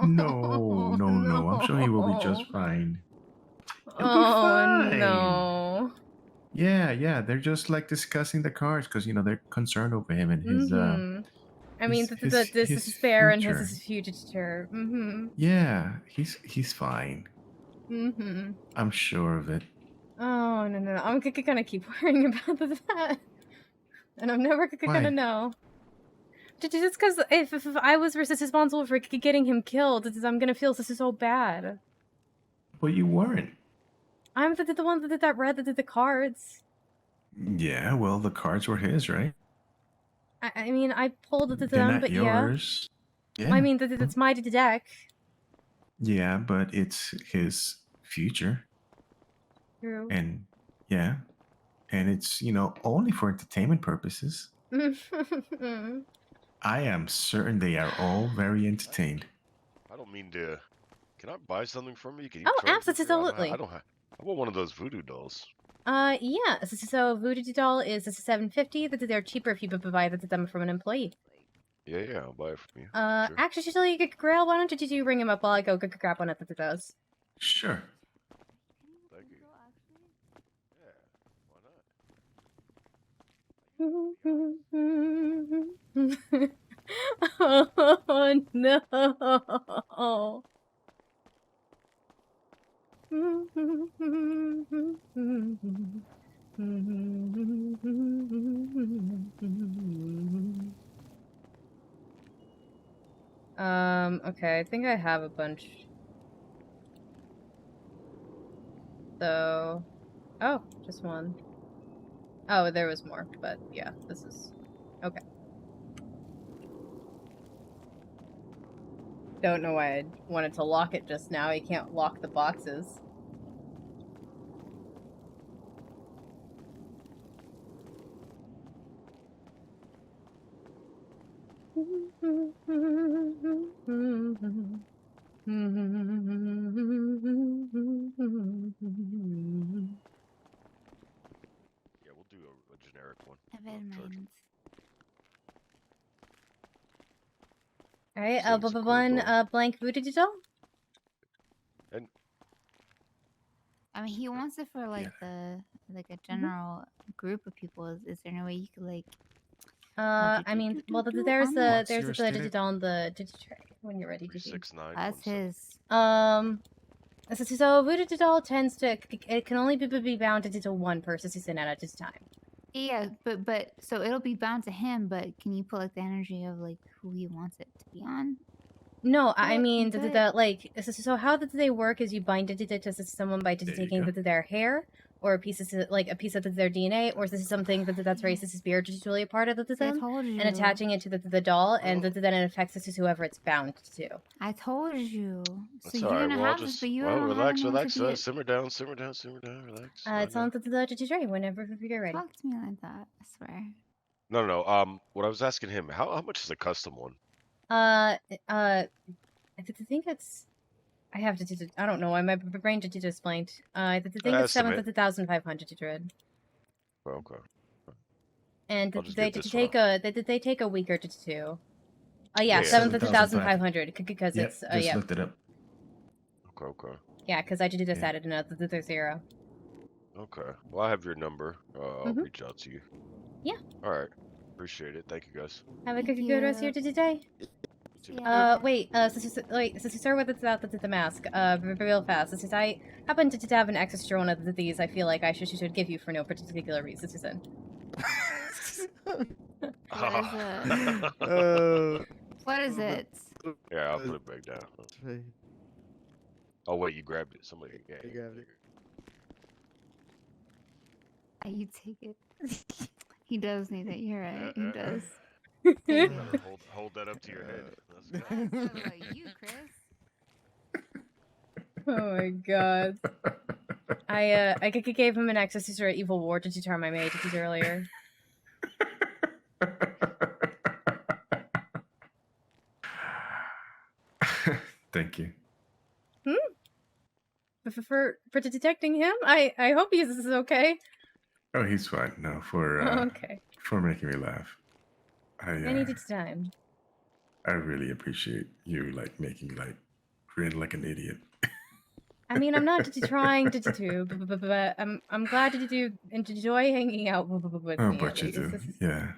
No. I'm sure he will be just fine. He'll be fine.
No.
Yeah. They're just like discussing the cards because they're concerned over him and his.
I mean, this is fair and his future.
Yeah, he's fine. I'm sure of it.
Oh no! I'm gonna keep worrying about that, and I'm never gonna know. Just because if I was responsible for getting him killed, I'm gonna feel this is so bad.
But you weren't.
I'm the one that read the cards.
Yeah, well, the cards were his, right?
I mean, I pulled it to
They're
them,
not
but
yours. Yeah.
I mean, that's my deck.
Yeah, but it's his future.
True.
And yeah, and it's only for entertainment purposes. I am certain they are all very entertained.
I don't mean to. Can I buy something from you? Can you
Oh,
charge me for it?
absolutely.
I don't have. I want one of those voodoo dolls.
Yeah. So voodoo doll is $750. They're cheaper if you buy them from an employee.
Yeah, I'll buy it from you.
Sure. Actually, Grail, why don't you ring him up while I go grab one of those?
Sure.
Thank you. Yeah, why not?
Oh no. Okay, I think I have a bunch. So, oh, just one. Oh, there was more, but yeah, this is okay. Don't know why I wanted to lock it just now. You can't lock the boxes.
Yeah, we'll do a generic one.
Alright, one blank voodoo doll?
And
I mean, he wants it for like a general group of people. Is there no way you could like?
I mean, well, there's the digital on the digitray when you're ready to.
369.
That's his.
So voodoo doll tends to it can only be bound to one person at a time.
Yeah, but so it'll be bound to him. But can you put like the energy of like who he wants it to be on?
No, I mean so how they work is you bind it to someone by taking their hair or a piece of their DNA, or this is something that's very spiritually a part of them, and attaching it to the doll, and then it affects whoever it's bound to.
I told you.
That's all right. Well, just relax. Simmer down, relax.
It's on the digitray whenever you're ready.
Talk to me like that, I swear.
No. What I was asking him, how much is a custom one?
I think it's. I have to. I don't know. My brain just explained. I think it's 7,500 to dread.
Okay.
And they take a week or two. Yeah, 7,500 because it's
just looked it up.
Okay.
Yeah, because I just added another 0.
Okay. Well, I have your number. I'll reach out to you.
Yeah.
All right. Appreciate it. Thank you, guys.
Have a good rest of your today. Wait, Sister, with the mask, real fast. Since I happen to have an extra one of these, I feel like I should give you for no particular reason, Susan.
What is it?
Yeah, I'll put it back down. Oh wait, you grabbed it. Somebody grabbed it.
You take it. He does need it. You're right. He does.
Hold that up to your head.
You, Chris.
Oh my god. I gave him an access to evil ward to deter my mage earlier.
Thank you.
For detecting him? I hope this is okay.
Oh, he's fine. No, for
okay.
For making me laugh. I
needed time.
I really appreciate you making me grin like an idiot.
I mean, I'm not trying to, but I'm glad to enjoy hanging out with me.
Oh, but you do. Yeah.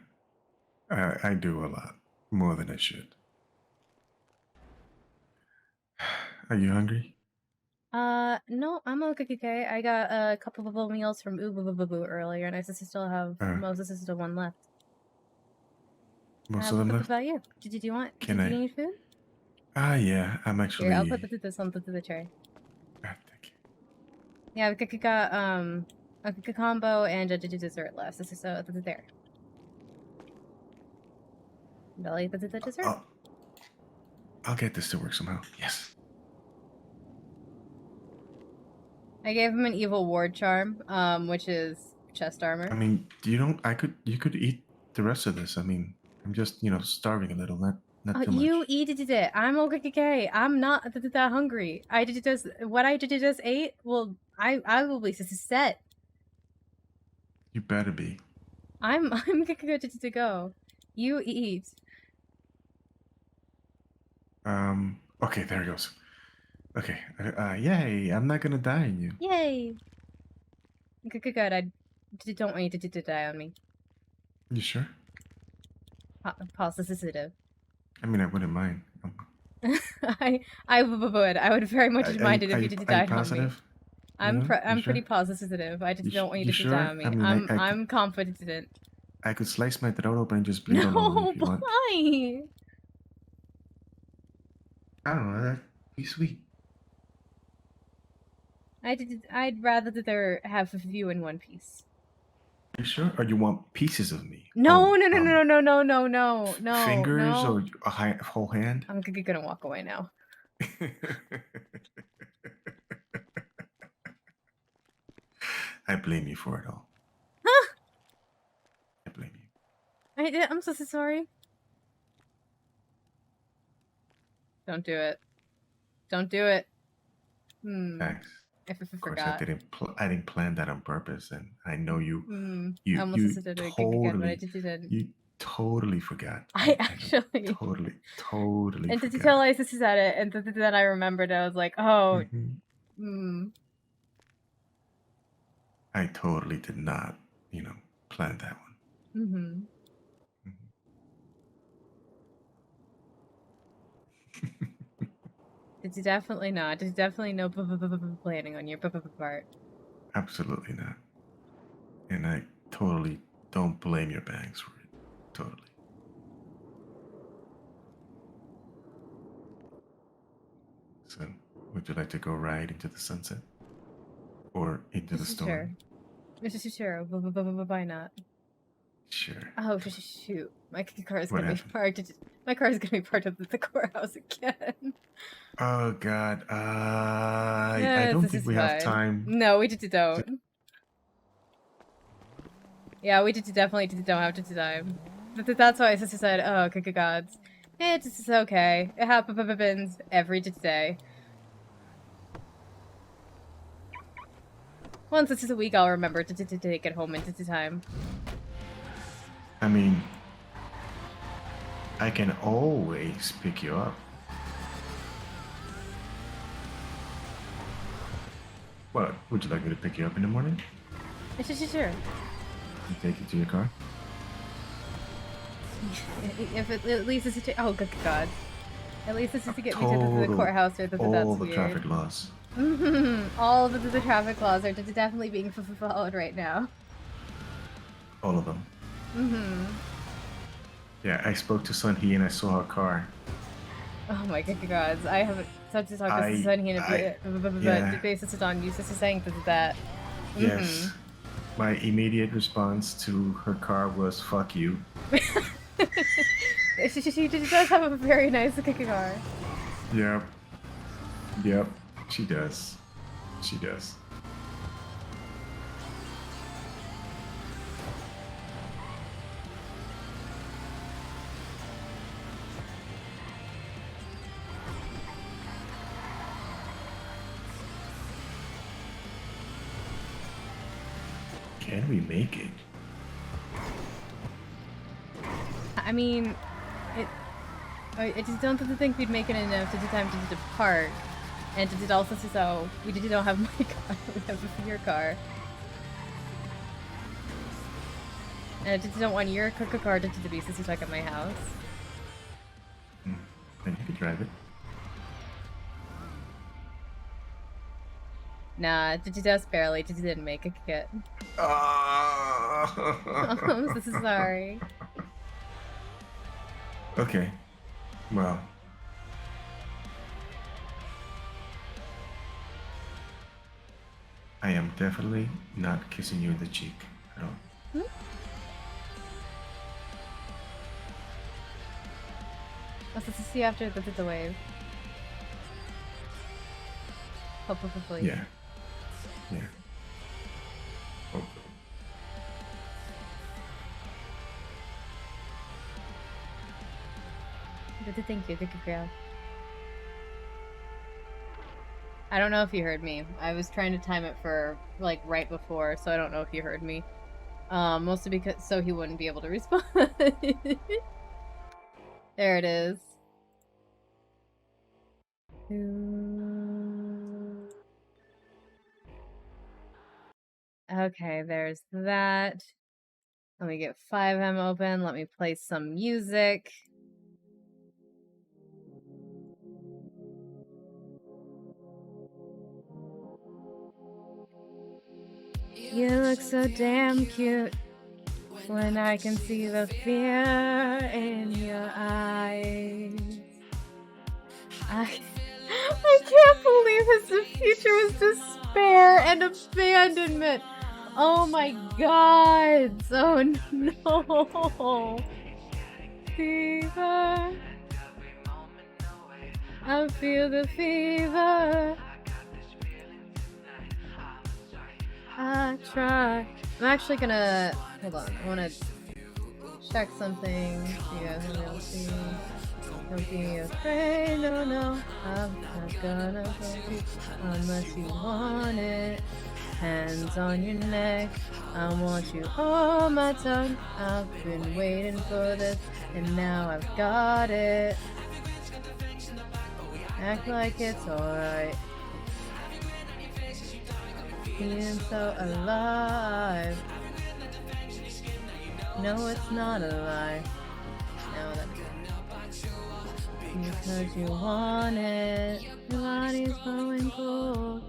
I do a lot more than I should. Are you hungry?
No, I'm okay. I got a couple of meals from earlier, and I still have Moses is still one left.
Most of them left?
What about you? Did you want?
Can
do
I?
you need food?
Yeah. I'm actually.
Here, I'll put this on the tray.
Thank you.
Yeah, we got a combo and a dessert left. This is there. Belly, the dessert.
I'll get this to work somehow. Yes.
I gave him an evil ward charm, which is chest armor.
I mean, you could eat the rest of this. I mean, I'm just, starving a little, not too much.
You eat it. I'm okay. I'm not that hungry. What I just ate. Well, I will be set.
You better be.
I'm good to go. You eat.
Okay, there it goes. Okay. Yay! I'm not gonna die on you.
Yay. Good. I don't want you to die on me.
You sure?
Positive.
I mean, I wouldn't mind.
I would. I would very much mind it if you did die on me. I'm pretty positive. I just don't want you to die on me. I'm confident.
I could slice my throat open and just bleed on you if you want.
Why?
I don't know. That'd be sweet.
I'd rather that there have you in one piece.
You sure? Or you want pieces of me?
No.
Fingers or a whole hand?
I'm gonna walk away now.
I blame you for it all.
Huh?
I blame you.
I'm so sorry. Don't do it.
Thanks.
I
Of course,
forgot.
I didn't plan that on purpose, and I know you.
I almost said it again, but I just didn't.
You totally forgot.
I actually
totally
and
forgot.
to tell I just said it, and then I remembered. I was like, oh.
I totally did not, plan that one.
It's definitely not. There's definitely no planning on your part.
Absolutely not. And I totally don't blame your bangs for it. Totally. So, would you like to go ride into the sunset? Or into the storm?
Sure. Why not?
Sure.
Oh, shoot. My car is gonna be parked. My car is gonna be part of the courthouse again.
Oh God. I don't think we have time.
No, we don't. Yeah, we definitely don't have time. That's why I said, oh, good gods. It's okay. It happens every day. Once this is a week, I'll remember to take it home into time.
I mean, I can always pick you up. What? Would you like me to pick you up in the morning?
Sure.
And take you to your car?
If at least this is to, oh good god. At least this is to get me to the courthouse or that's
all the
weird.
traffic laws.
All of the traffic laws are definitely being followed right now.
All of them. Yeah, I spoke to Sun Hee and I saw her car.
Oh my good gods. I haven't such to talk to Sun Hee in a basis it on you sister saying that.
Yes. My immediate response to her car was "fuck you."
She does have a very nice car.
Yep. Yep. She does. She does. Can we make it?
I mean, I just don't think we'd make it enough to time to depart, and to also so we don't have my car, we have your car, and I just don't want your car to be stuck at my house.
Then you could drive it.
Nah, just barely. Just didn't make a kit. I'm so sorry.
Okay. Well. I am definitely not kissing you in the cheek at all.
I'll see you after the wave. Hopefully.
Yeah. Yeah. Oh.
Thank you, girl. I don't know if you heard me. I was trying to time it for like right before, so I don't know if you heard me. Mostly because so he wouldn't be able to respond. There it is. Okay, there's that. Let me get 5M open. Let me play some music. You look so damn cute when I can see the fear in your eyes. I can't believe the future was despair and abandonment. Oh my god. Oh no. Fever. I feel the fever. I try. I'm actually gonna hold on. I wanna check something. You guys will see. Don't be afraid, no, no. I'm not gonna hold you unless you want it. Hands on your neck. I want you on my tongue. I've been waiting for this, and now I've got it. Act like it's alright. Feeling so alive. No, it's not a lie. No, that's because you want it. Your body's going cold.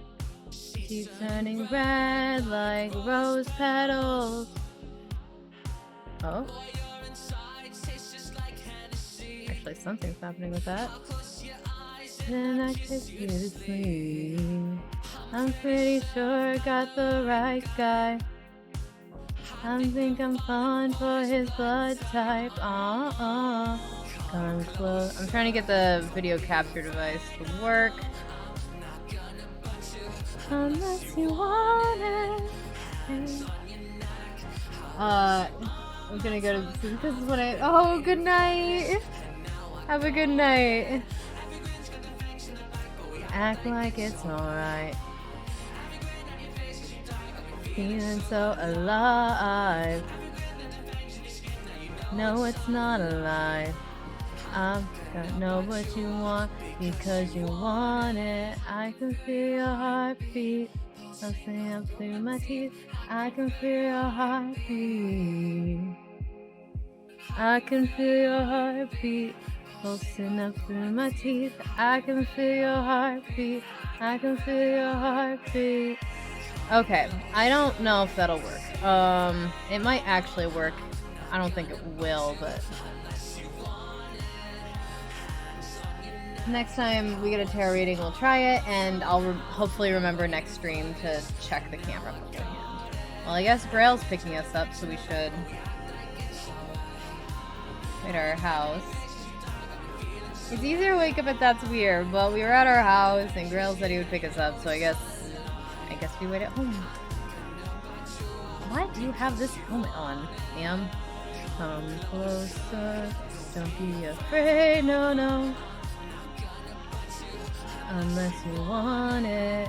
Keep turning red like rose petals. Oh. Actually, something's happening with that. Then I kiss you to sleep. I'm pretty sure I got the right guy. I think I'm falling for his blood type. Come close. I'm trying to get the video capture device to work. Unless you want it. I'm gonna go to. This is what I. Oh, good night. Have a good night. Act like it's alright. Feeling so alive. No, it's not a lie. I know what you want because you want it. I can feel your heartbeat. Something up through my teeth. I can feel your heartbeat. I can feel your heartbeat. Pulsing up through my teeth. I can feel your heartbeat. I can feel your heartbeat. Okay, I don't know if that'll work. It might actually work. I don't think it will, but next time we get a tarot reading, we'll try it, and I'll hopefully remember next stream to check the camera beforehand. Well, I guess Grail's picking us up, so we should at our house. It's easier to wake up if that's weird, but we were at our house, and Grail said he would pick us up, so I guess we wait at home. Why do you have this helmet on, ma'am? Come closer, don't be afraid, no, no. Unless you want it,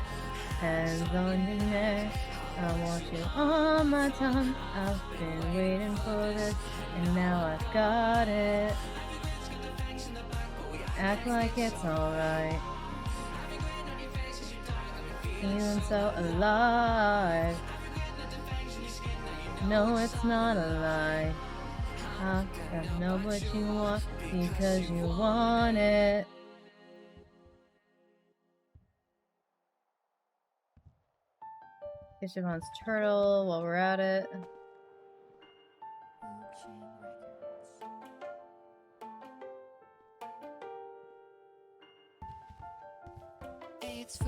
hands on your neck. I want you on my tongue. I've been waiting for this, and now I've got it. Act like it's alright. Feeling so alive. No, it's not a lie. I know what you want because you want it. Get Siobhan's turtle while we're at it.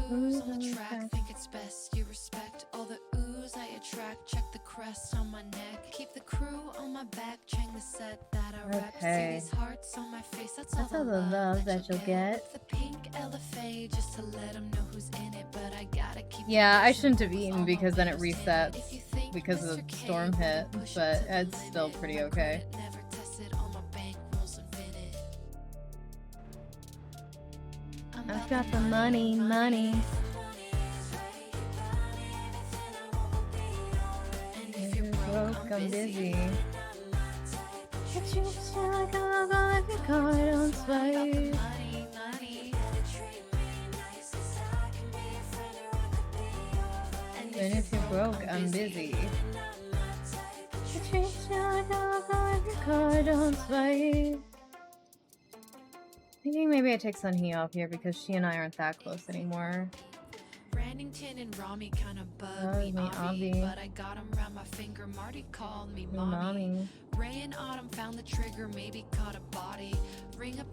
Fools on the track, think it's best you respect all the ooze I attract. Check the crest on my neck, keep the crew on my back. Check the set that I rep. See these hearts on my face, that's all
the love that you'll get.
The pink LFA just to let them know who's in it, but I gotta keep.
Yeah, I shouldn't have eaten because then it resets because the storm hit, but it's still pretty okay. I've got the money. If you're broke, I'm busy. But you feel like I'll go if your car don't swipe. And if you're broke, I'm busy. But you feel like I'll go if your car don't swipe. Thinking maybe I take Sunhee off here because she and I aren't that close anymore.
Brandington and Rami kind of bug me, Avi, but I got him around my finger. Marty called me mommy. Ray and Autumn found the trigger, maybe caught a body. Ring up,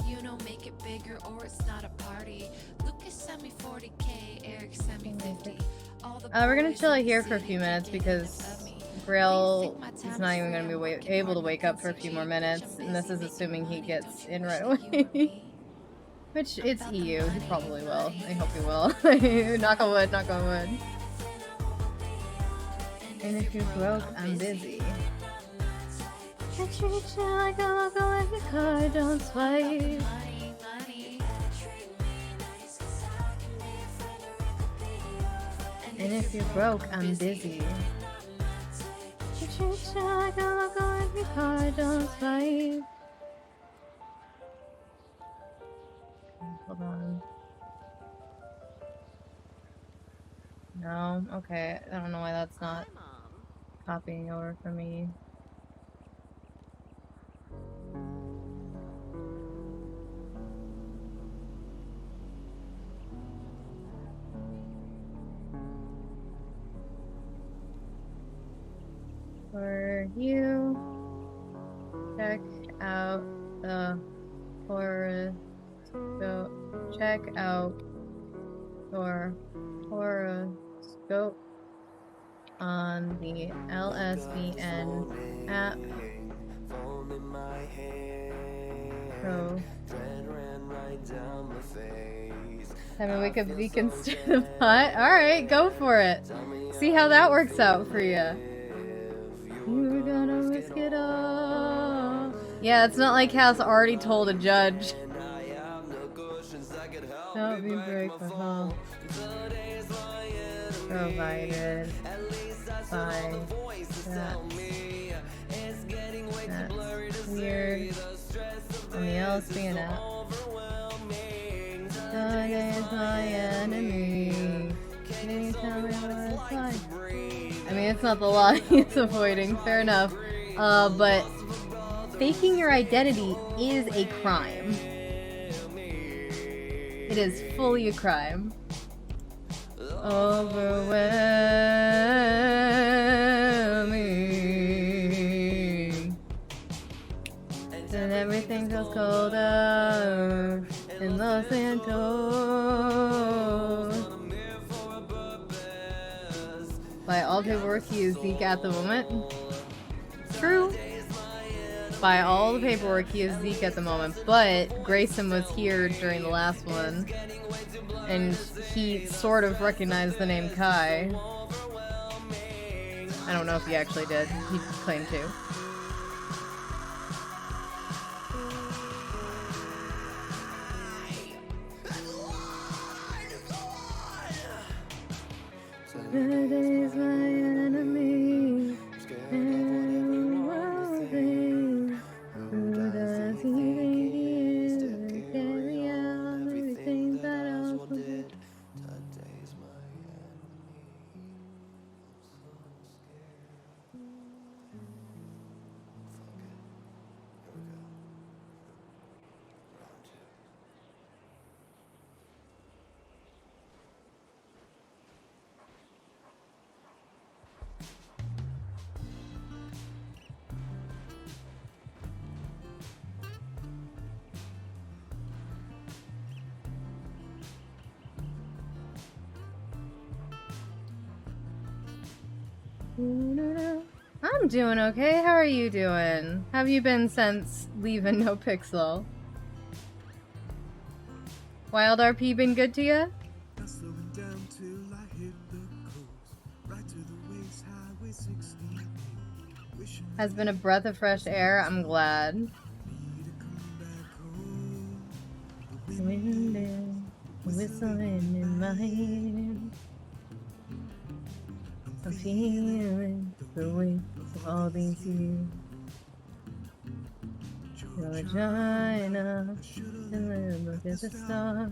make it bigger, or it's not a party. Lucas sent me 40K, Eric sent me 50.
We're gonna chill it here for a few minutes because Grail is not even gonna be able to wake up for a few more minutes, and this is assuming he gets in right away. Which, it's EU, he probably will. I hope he will. Knock on wood, knock on wood. And if you're broke, I'm busy. I treat you like a local if your car don't swipe. And if you're broke, I'm busy. I treat you like a local if your car don't swipe. Hold on. No? Okay. I don't know why that's not copying over for me. For you, check out the horoscope. Check out your horoscope on the LSBN app. Time to wake up Beacon stir the pot. Alright, go for it. See how that works out for you. You're gonna risk it all. Yeah, it's not like Cass already told a judge. Help me break my fall. Provided by that. That's weird. On the LSBN app. God is my enemy. Can you tell me what's lie. I mean, it's not the lie he's avoiding, fair enough. But faking your identity is a crime. It is fully a crime. Overwhelming. And everything feels colder in Los Santos. By all paperwork, he is Zeke at the moment. True. By all the paperwork, he is Zeke at the moment, but Grayson was here during the last one, and he sort of recognized the name Kai. I don't know if he actually did. He claimed to. Today's my enemy. Who does he think he is? Carry out everything that else will do. I'm doing okay. How are you doing? How have you been since leaving NoPixel? Wild RP been good to you? Has been a breath of fresh air. I'm glad. Wind whistling in my ear. I'm feeling the weight of all these years. Vagina, and look at the stars.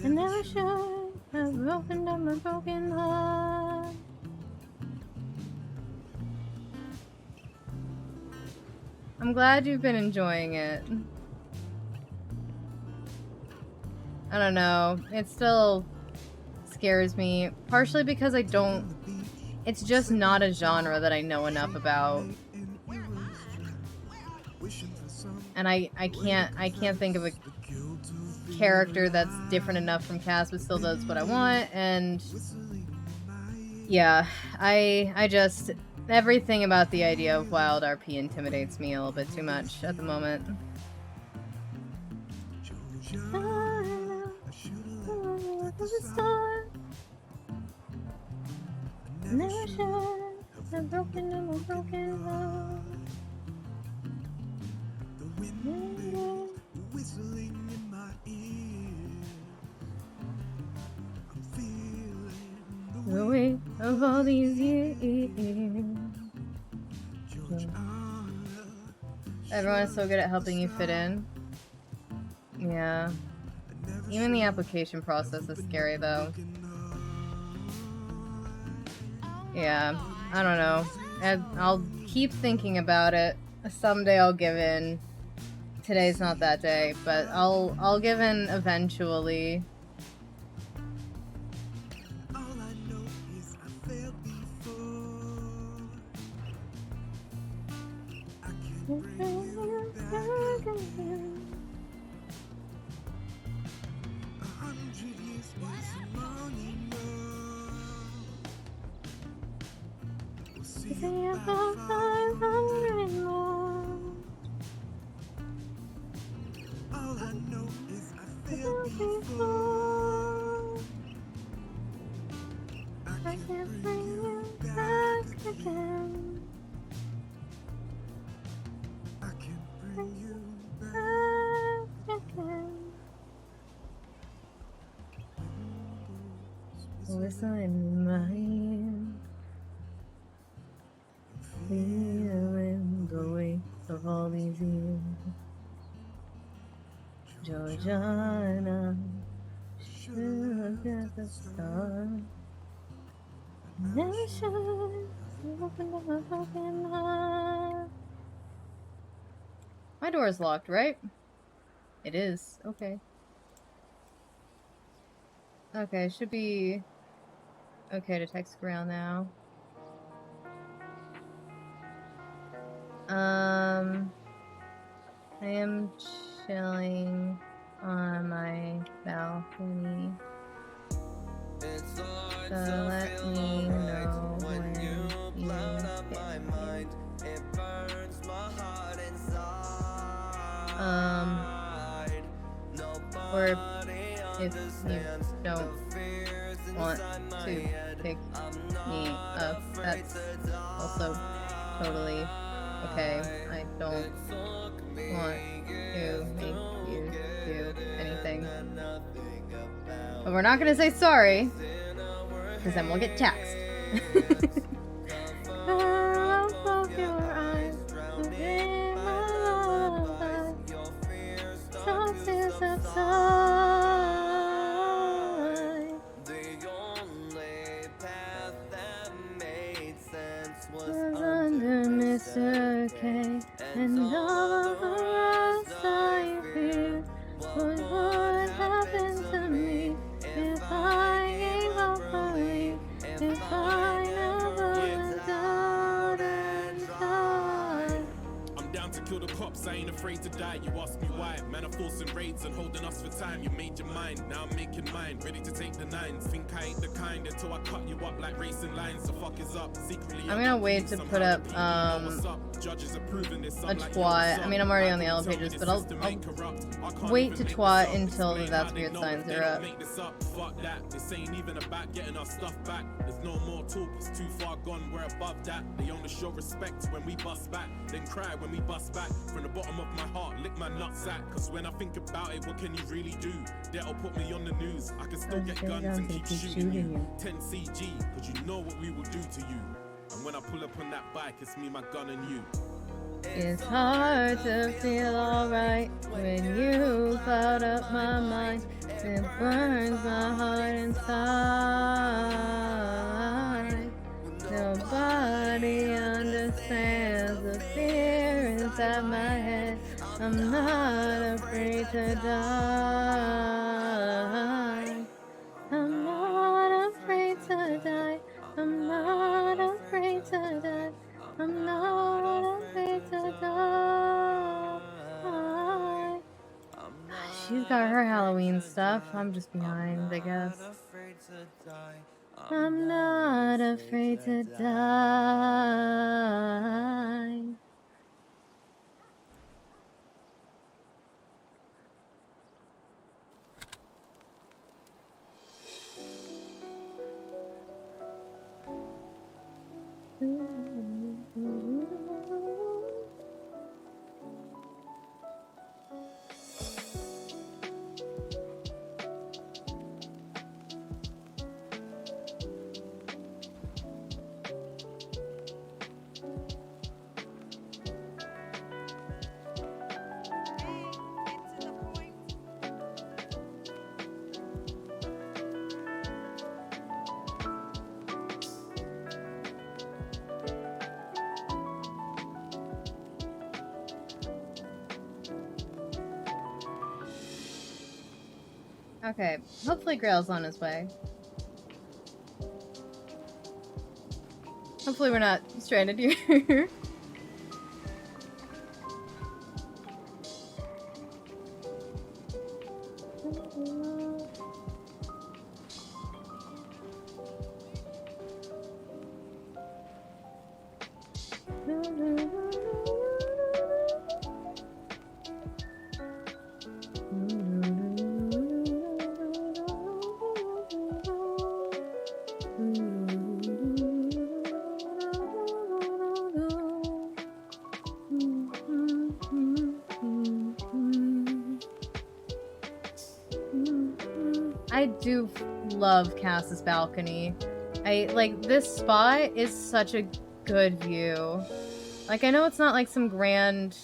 I never should have opened up my broken heart. I'm glad you've been enjoying it. I don't know. It still scares me, partially because I don't... It's just not a genre that I know enough about. And I can't think of a character that's different enough from Cass but still does what I want, and yeah, I just... Everything about the idea of Wild RP intimidates me a little bit too much at the moment. Never should have broken in a broken heart. The wind whistling in my ear. I'm feeling the weight of all these years. Everyone's so good at helping you fit in. Yeah. Even the application process is scary though. Yeah, I don't know. I'll keep thinking about it. Someday I'll give in. Today's not that day, but I'll give in eventually. I can't bring you back again. I can't bring you back again. Whistle in my ear, feeling the weight of all these years. Georgiana, look at the stars. Never should open up my fucking heart. My door is locked, right? It is. Okay. Okay, should be okay to text around now. I am chilling on my balcony. So let me know when you get here. Or if you don't want to pick me up, that's also totally okay. I don't want to make you do anything. But we're not gonna say sorry, because then we'll get taxed. Under Mr. K, and all of the rest I fear. What would happen to me if I gave up belief? If I never went out and died?
I'm down to kill the cops, I ain't afraid to die. You ask me why, man, I'm forcing raids and holding us for time. You made your mind, now I'm making mine. Ready to take the nines. Think I ain't the kind until I cut you up like racing lines. So fuck is up, secretly.
I'm gonna wait to put up a twat. I mean, I'm already on the yellow pages, but I'll wait to twat until the That's Weird signs are up.
Fuck that, this ain't even about getting our stuff back. There's no more talk, it's too far gone, we're above that. They only show respect when we bust back, then cry when we bust back. From the bottom of my heart, lick my nutsack. Cause when I think about it, what can you really do? That'll put me on the news. I can still get guns and keep shooting you. 10 CG, cause you know what we will do to you. And when I pull up on that bike, it's me, my gun, and you.
It's hard to feel alright when you cloud up my mind. It burns my heart inside. Nobody understands the fear inside my head. I'm not afraid to die. I'm not afraid to die. I'm not afraid to die. I'm not afraid to die. She's got her Halloween stuff. I'm just behind, I guess. I'm not afraid to die. Okay, hopefully Grail's on his way. Hopefully we're not stranded here. I do love Cass's balcony. This spot is such a good view. Like, I know it's not like some grand,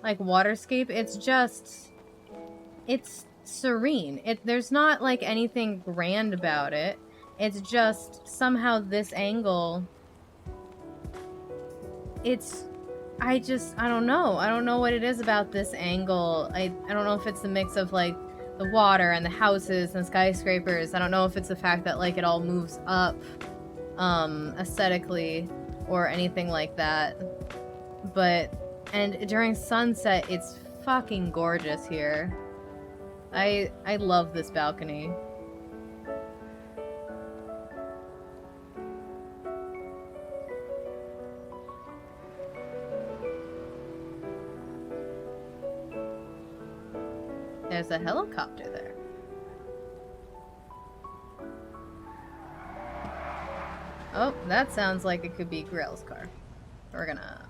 like, waterscape. It's serene. There's not like anything grand about it. It's just somehow this angle. I don't know. I don't know what it is about this angle. I don't know if it's the mix of like the water and the houses and skyscrapers. I don't know if it's the fact that like it all moves up aesthetically or anything like that. And during sunset, it's fucking gorgeous here. I love this balcony. There's a helicopter there. Oh, that sounds like it could be Grell's car. We're gonna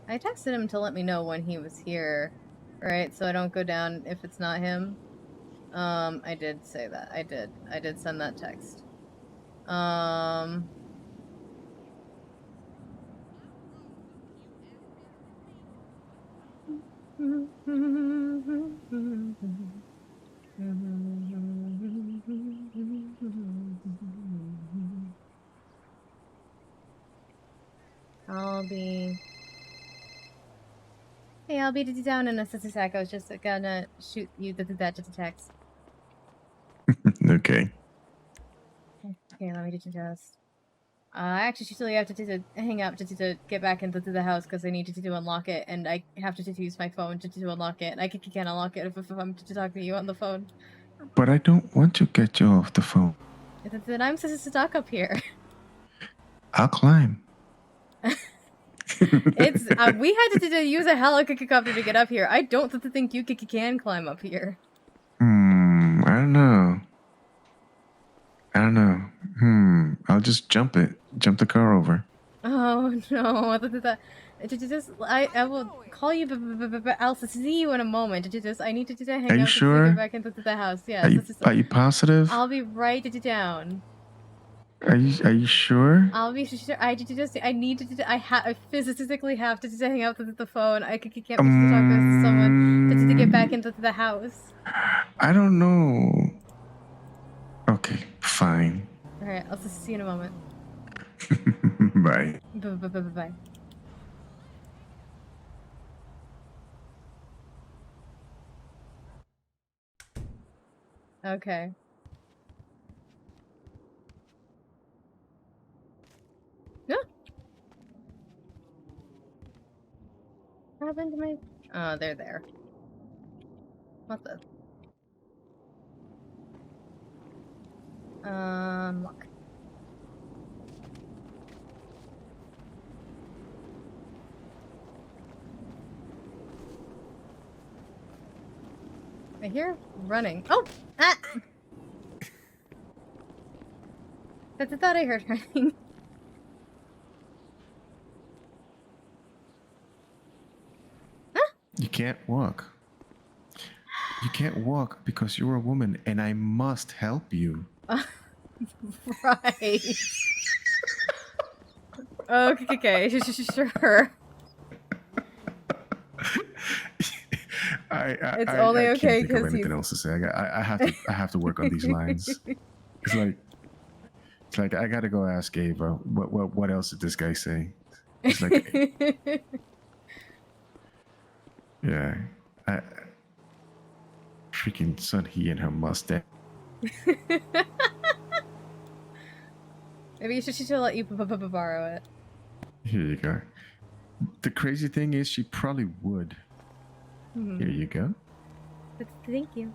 I texted him to let me know when he was here, right? So I don't go down if it's not him. I did say that. I did send that text. I'll be down in a sec. I was just gonna shoot you that to text.
Okay.
Okay, let me just. I actually have to hang up to get back into the house because I need to unlock it, and I have to use my phone to unlock it. And I can't unlock it if I'm to talk to you on the phone.
But I don't want to get you off the phone.
Then I'm stuck up here.
I'll climb.
It's we had to use a helicopter to get up here. I don't think you can climb up here.
I don't know. I'll just jump it. Jump the car over.
Oh no! I will call you. I'll see you in a moment. I need to hang
Are you
out
sure?
to get back into the house. Yeah.
Are you positive?
I'll be right down.
Are you sure?
I'll be sure. I physically have to hang out with the phone. I can't talk to someone to get back into the house.
I don't know. Okay, fine.
All right, I'll just see you in a moment.
Bye.
Bye. Okay. No. What happened to my? Oh, they're there. What the? Look. I hear running. Oh! Ah! I thought I heard running.
You can't walk. You can't walk because you're a woman and I must help you.
Right. Okay, sure. It's only okay
because anything else to say. I have to work on these lines. It's like I gotta go ask Ava. What else did this guy say? It's like, yeah, freaking son, he and her mustache.
Maybe you should let you borrow it.
Here you go. The crazy thing is, she probably would. Here you go.
Thank you.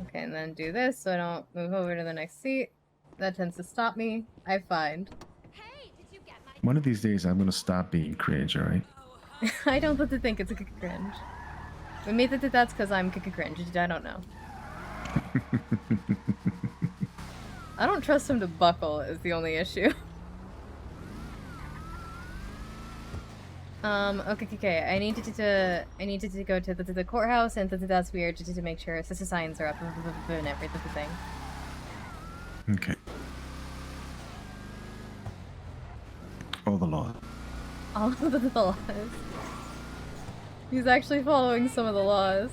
Okay, and then do this so I don't move over to the next seat. That tends to stop me. I find.
One of these days, I'm gonna stop being cringe. All right.
I don't think it's a cringe. Maybe that's because I'm cringe. I don't know. I don't trust him to buckle is the only issue. Okay. I needed to go to the courthouse, and that's weird, just to make sure the signs are up and everything.
Okay. All the law.
All of the laws. He's actually following some of the laws.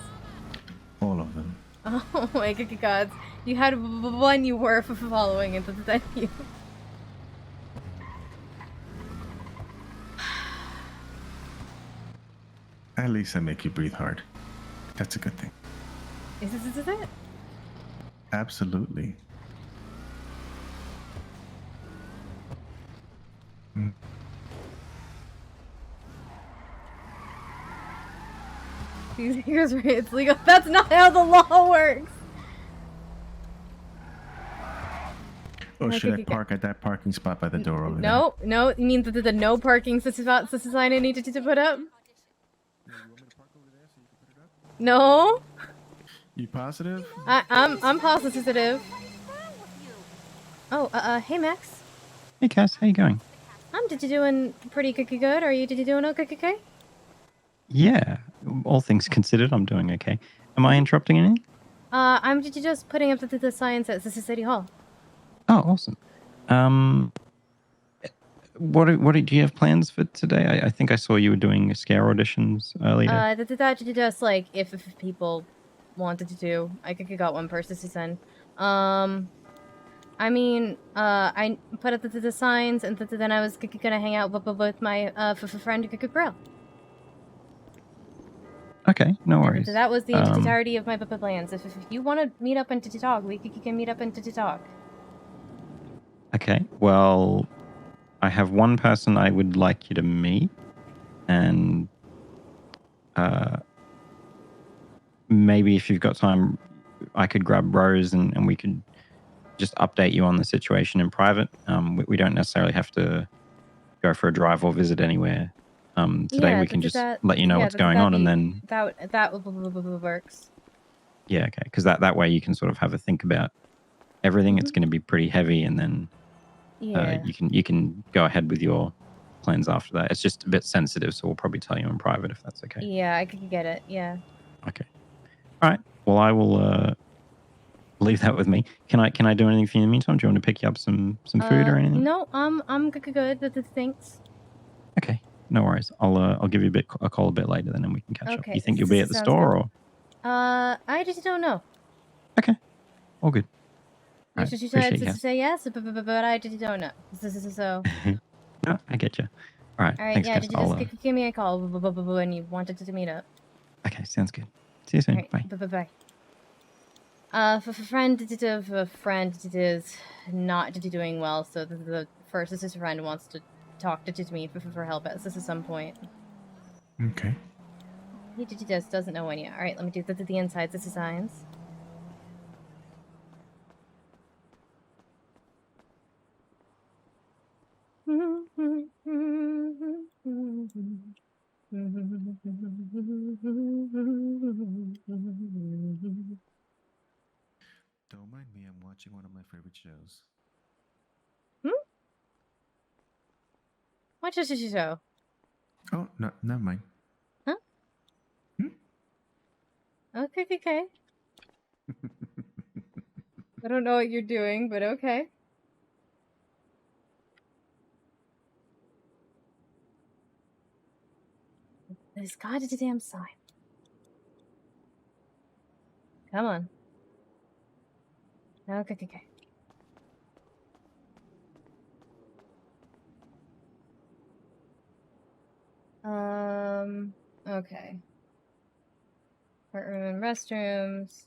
All of them.
Oh my god. You had one you were following, and then you...
At least I make you breathe hard. That's a good thing.
Is it?
Absolutely. Mm.
Here's where it's legal. That's not how the law works!
Oh, should I park at that parking spot by the door over there?
No, you mean the no parking sign I needed to put up? No?
You positive?
I'm positive. Oh, hey Max.
Hey Cass, how you going?
I'm doing pretty good. Are you doing okay?
Yeah, all things considered, I'm doing okay. Am I interrupting anything?
I'm just putting up the signs at City Hall.
Oh, awesome. What do you have plans for today? I think I saw you were doing scare auditions earlier.
That just like if people wanted to do, I got one person to send. I mean, I put up the signs, and then I was gonna hang out with my friend Grill.
Okay, no worries.
That was the entirety of my plans. If you want to meet up and to talk, we can meet up and to talk.
Okay, well, I have one person I would like you to meet, and maybe if you've got time, I could grab Rose and we could just update you on the situation in private. We don't necessarily have to go for a drive or visit anywhere. Today we can just let you know what's going on, and then
that works.
Yeah, okay, because that way you can sort of have a think about everything. It's going to be pretty heavy, and then you can go ahead with your plans after that. It's just a bit sensitive, so we'll probably tell you in private if that's okay.
Yeah, I could get it. Yeah.
Okay. All right. Well, I will leave that with me. Can I do anything for you in the meantime? Do you want to pick you up some food or anything?
No, I'm good. Thanks.
Okay. No worries. I'll give you a call a bit later then, and we can catch up.
Okay,
You think you'll be at the store or?
I just don't know.
Okay. All good.
You
All right,
should
appreciate you guys.
say yes, but I just don't know. So.
No, I get you. All right.
All right.
Thanks,
Yeah.
guys.
Just give me a call when you wanted to meet up.
Okay. Sounds good. See you soon.
All right,
Bye.
Bye. friend is not doing well, so the first assistant friend wants to talk to me for help at some point.
Okay.
He just doesn't know when yet. All right, let me do the insides. This is signs.
Don't mind me, I'm watching one of my favorite shows.
What show?
Oh, no, never mind.
Huh? Okay. I don't know what you're doing, but okay. There's goddamn sign. Come on. Okay. Okay. Courtroom and restrooms.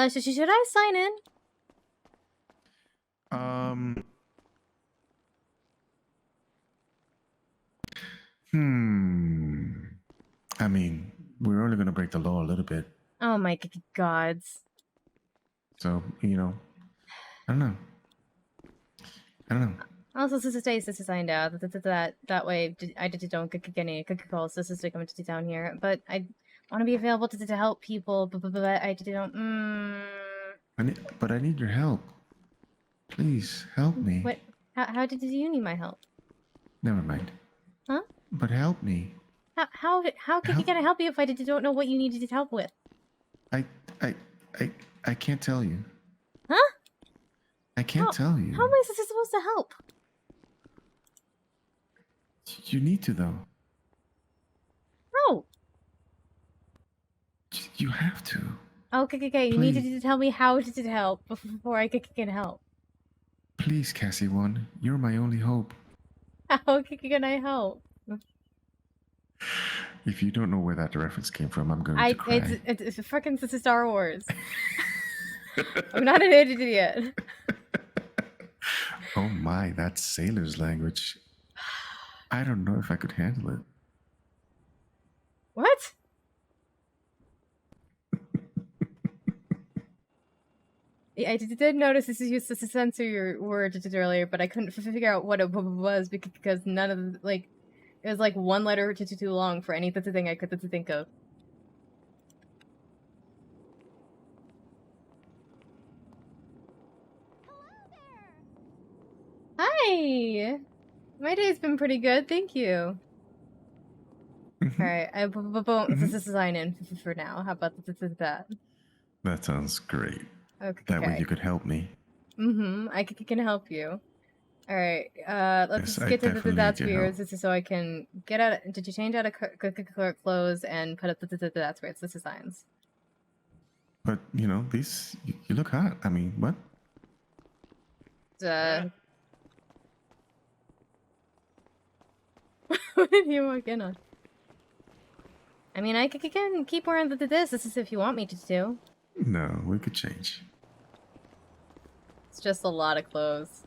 Should I sign in?
I mean, we're only going to break the law a little bit.
Oh my gods.
So, I don't know. I don't know.
Also, this is signed out. That way, I don't get any calls. This is to come to down here, but I want to be available to help people. But I don't.
But I need your help. Please help me.
What? How did you need my help?
Never mind.
Huh?
But help me.
How could you gonna help you if I don't know what you needed help with?
I can't tell you.
Huh?
I can't tell you.
How am I supposed to help?
You need to though.
No.
You have to.
Okay. You needed to tell me how to help before I can help.
Please, Cassie One, you're my only hope.
How can I help?
If you don't know where that reference came from, I'm going to cry.
It's fucking Star Wars. I'm not an idiot.
Oh my, that's sailor's language. I don't know if I could handle it.
What? Yeah, I did notice this is used to censor your words earlier, but I couldn't figure out what it was because none of it was like one letter too long for any thing I could think of. Hi! My day's been pretty good, thank you. Alright, I won't sign in for now. How about that?
That sounds great.
Okay.
That way you could help me.
I can help you. Alright, let's get to that's weird. This is so I can get out. Did you change out of clothes and put up the that's weird? This is signs.
But you know, these you look hot. I mean, what?
What did you walk in on? I mean, I can keep wearing this. This is if you want me to.
No, we could change.
It's just a lot of clothes.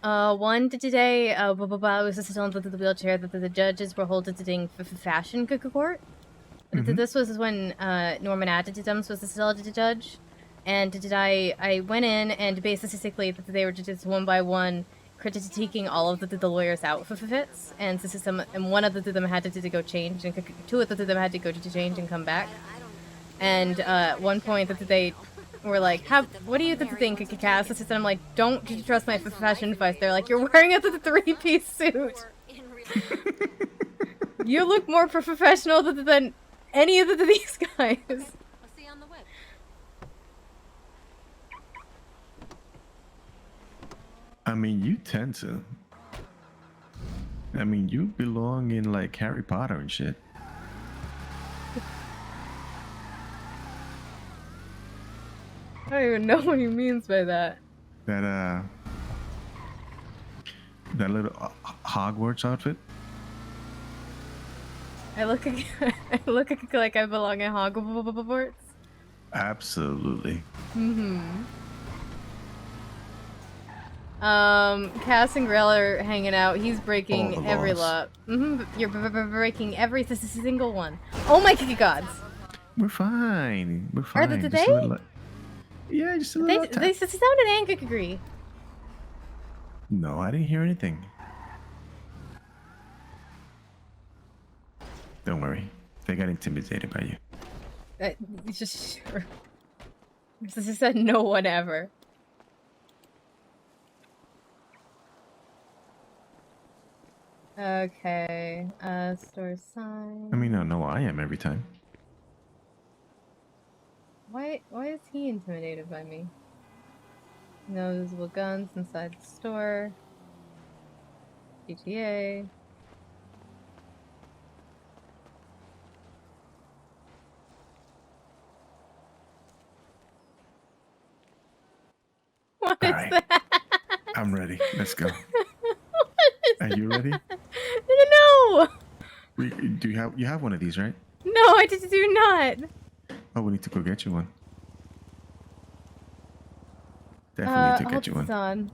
One today, I was still in the wheelchair that the judges were holding for fashion court. This was when Norman Adams was still a judge, and I went in and basically they were just one by one critiquing all of the lawyers' outfits, and one of them had to go change, and two of them had to go to change and come back. And at one point they were like, what do you think, Cass? And I'm like, don't trust my fashion advice. They're like, you're wearing a three-piece suit. You look more professional than any of these guys.
I'll see you on the web.
I mean, you tend to. I mean, you belong in like Harry Potter and shit.
I don't even know what he means by that.
That little Hogwarts outfit.
I look like I belong in Hogwarts.
Absolutely.
Cass and Grell are hanging out. He's breaking every law. You're breaking every single one. Oh my gods!
We're fine. We're fine.
Are they?
Yeah, just a little.
They sounded angry.
No, I didn't hear anything. Don't worry. They got intimidated by you.
It's just sure. This said no one ever. Okay. Store sign.
I mean, no, I am every time.
Why is he intimidated by me? No visible guns inside the store. GTA. What is that?
I'm ready. Let's go. Are you ready?
No.
Do you have one of these, right?
No, I just do not.
Oh, we need to go get you one. Definitely need to get you one.
On.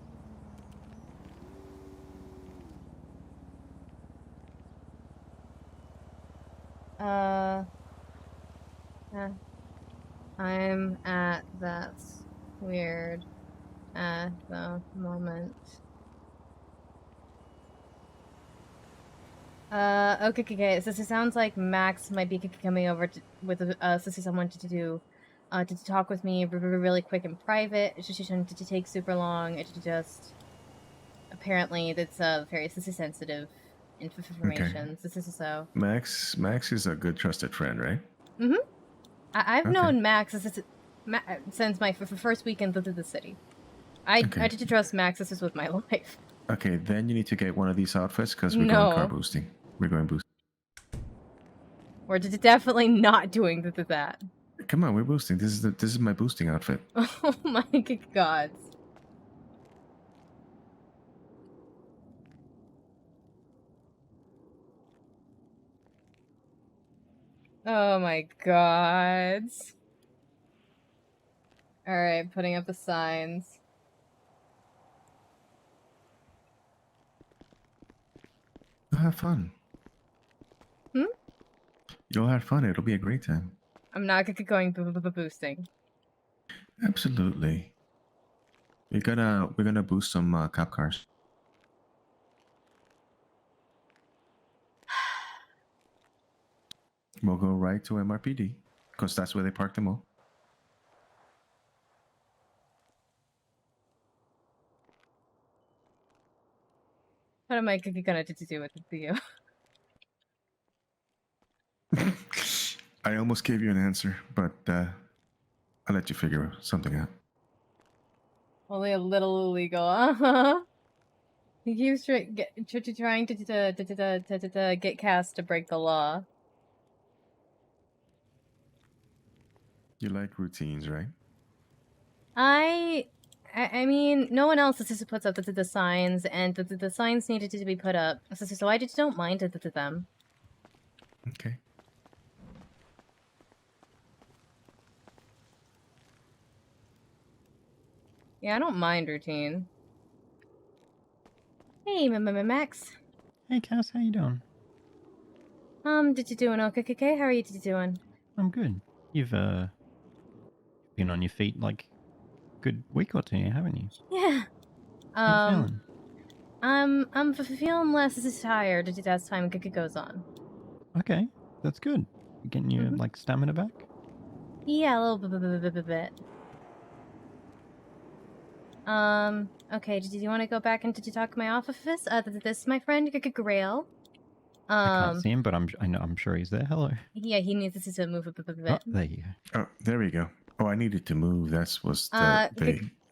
I'm at that weird at the moment. Okay. So it sounds like Max might be coming over with someone to talk with me really quick and private. It shouldn't take super long. It just apparently that's very sensitive information.
Okay.
So
Max is a good trusted friend, right?
mm-hmm. I've
Okay.
known Max since my first weekend into the city. I did trust Max with my life.
Okay, then you need to get one of these outfits because we're going car boosting. We're going boosting.
We're definitely not doing that.
Come on, we're boosting. This is my boosting outfit.
Oh my god. Oh my god. Alright, putting up the signs.
You'll have fun.
Hmm?
You'll have fun. It'll be a great time.
I'm not going boosting.
Absolutely. We're gonna boost some cop cars. We'll go right to MRPD because that's where they park them all.
What am I gonna do with you?
I almost gave you an answer, but I'll let you figure something out.
Only a little illegal. He keeps trying to get Cass to break the law.
You like routines, right?
I mean, no one else just puts up the signs, and the signs needed to be put up, so I just don't mind it to them.
Okay.
Yeah, I don't mind routine. Hey, Max.
Hey, Cass, how you doing?
Did you doing okay? How are you doing?
I'm good. You've been on your feet like a good week or two, haven't you?
Yeah.
How you feeling?
I'm feeling less tired as time goes on.
Okay, that's good. Getting your like stamina back.
Yeah, a little bit. Okay. Did you want to go back into talk to my office? This is my friend Grail.
I can't see him, but I'm sure he's there. Hello.
Yeah, he needs to move a bit.
Oh, there you go.
Oh, there we go. Oh, I needed to move. That's was the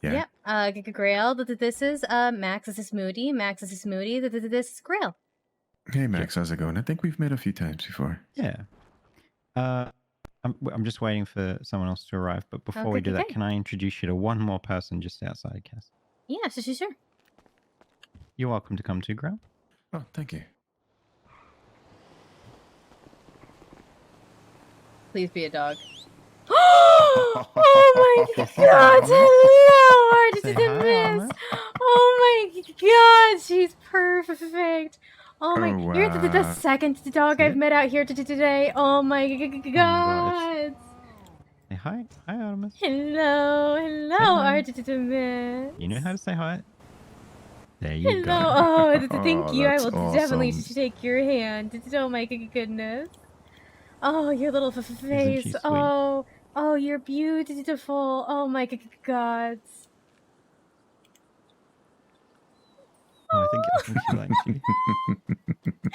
yeah.
Yep. Grail. This is Max. This is Moody. Max. This is Moody. This is Grail.
Hey Max, how's it going? I think we've met a few times before.
Yeah. I'm just waiting for someone else to arrive, but before we do that, can I introduce you to one more person just outside, Cass?
Yeah, sure.
You're welcome to come too, Grail.
Oh, thank you.
Please be a dog. Oh my god! Hello, Artisan. Oh my god, she's perfect. Oh my, you're the second dog I've met out here today. Oh my god.
Say hi, Artemis.
Hello, Artisan.
You know how to say hi. There you go.
Oh, thank you. I will
awesome.
definitely shake your hand. Oh my goodness. Oh, your little face. Oh, you're beautiful. Oh my god.
Oh, I think she likes you.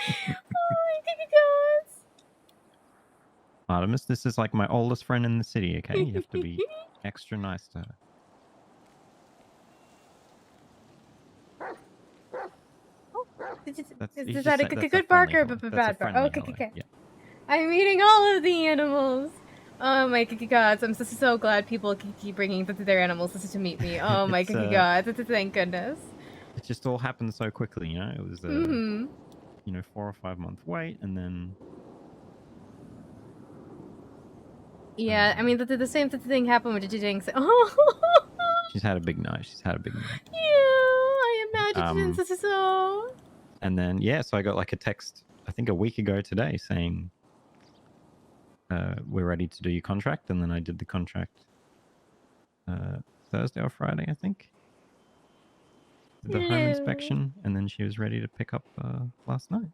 Oh my god.
Artemis, this is like my oldest friend in the city, okay? You have to be extra nice to her.
Is that a good bark or a bad bark? Okay. Yeah. I'm eating all of the animals. Oh my god, I'm so glad people keep bringing their animals to meet me. Oh my god, thank goodness.
It just all happened so quickly, you know? It was a 4 or 5 month wait, and then...
Yeah, I mean, the same thing happened with Jinx. Oh!
She's had a big night.
Yeah, I imagine so.
And then, yeah, so I got like a text, I think a week ago today, saying, we're ready to do your contract, and then I did the contract Thursday or Friday, I think. The home inspection, and then she was ready to pick up last night.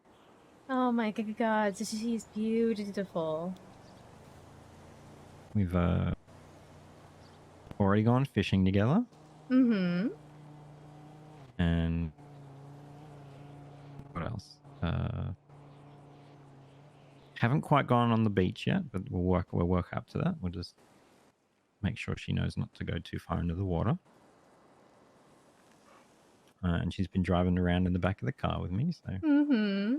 Oh my god, she's beautiful.
We've already gone fishing together.
Mm-hmm.
And what else? Haven't quite gone on the beach yet, but we'll work up to that. We'll just make sure she knows not to go too far into the water. And she's been driving around in the back of the car with me, so.
Mm-hmm.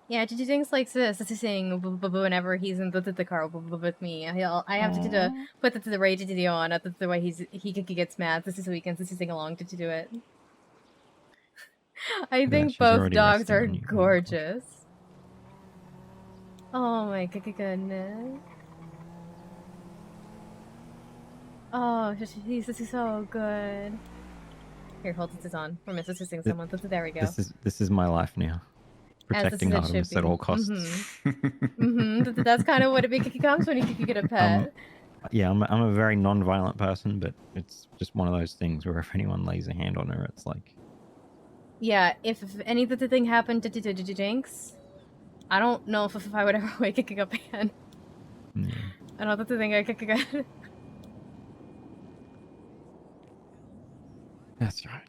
Yeah, Jinx likes this. This is saying whenever he's in the car with me, I have to put the right on. That's the way he gets mad. This is so he can sing along to do it. I think both dogs are gorgeous. Oh my goodness. Oh, this is so good. Here, hold this on. We're missing someone. There we go.
This is my life now. Protecting Artemis at all costs.
Mm-hmm. That's kind of what it becomes when you get a pet.
Yeah, I'm a very non-violent person, but it's just one of those things where if anyone lays a hand on her, it's like.
Yeah, if anything happened to Jinx, I don't know if I would ever wake up again.
Yeah.
I don't think I could again.
That's right.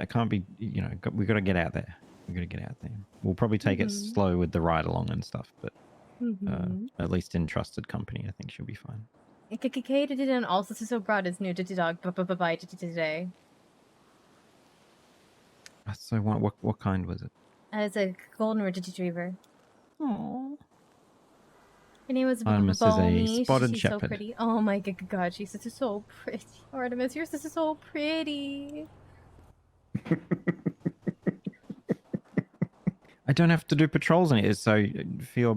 It can't be. You know, we got to get out there. We got to get out there. We'll probably take it slow with the ride along and stuff, but at least in trusted company, I think she'll be fine.
Kate did also so brought his new dog bye today.
So what kind was it?
It's a golden retriever.
Aww.
Her name was
Artemis is a spotted
she's
shepherd.
So pretty. Oh my god, she's so pretty. Artemis, you're so pretty.
I don't have to do patrols in it, so for your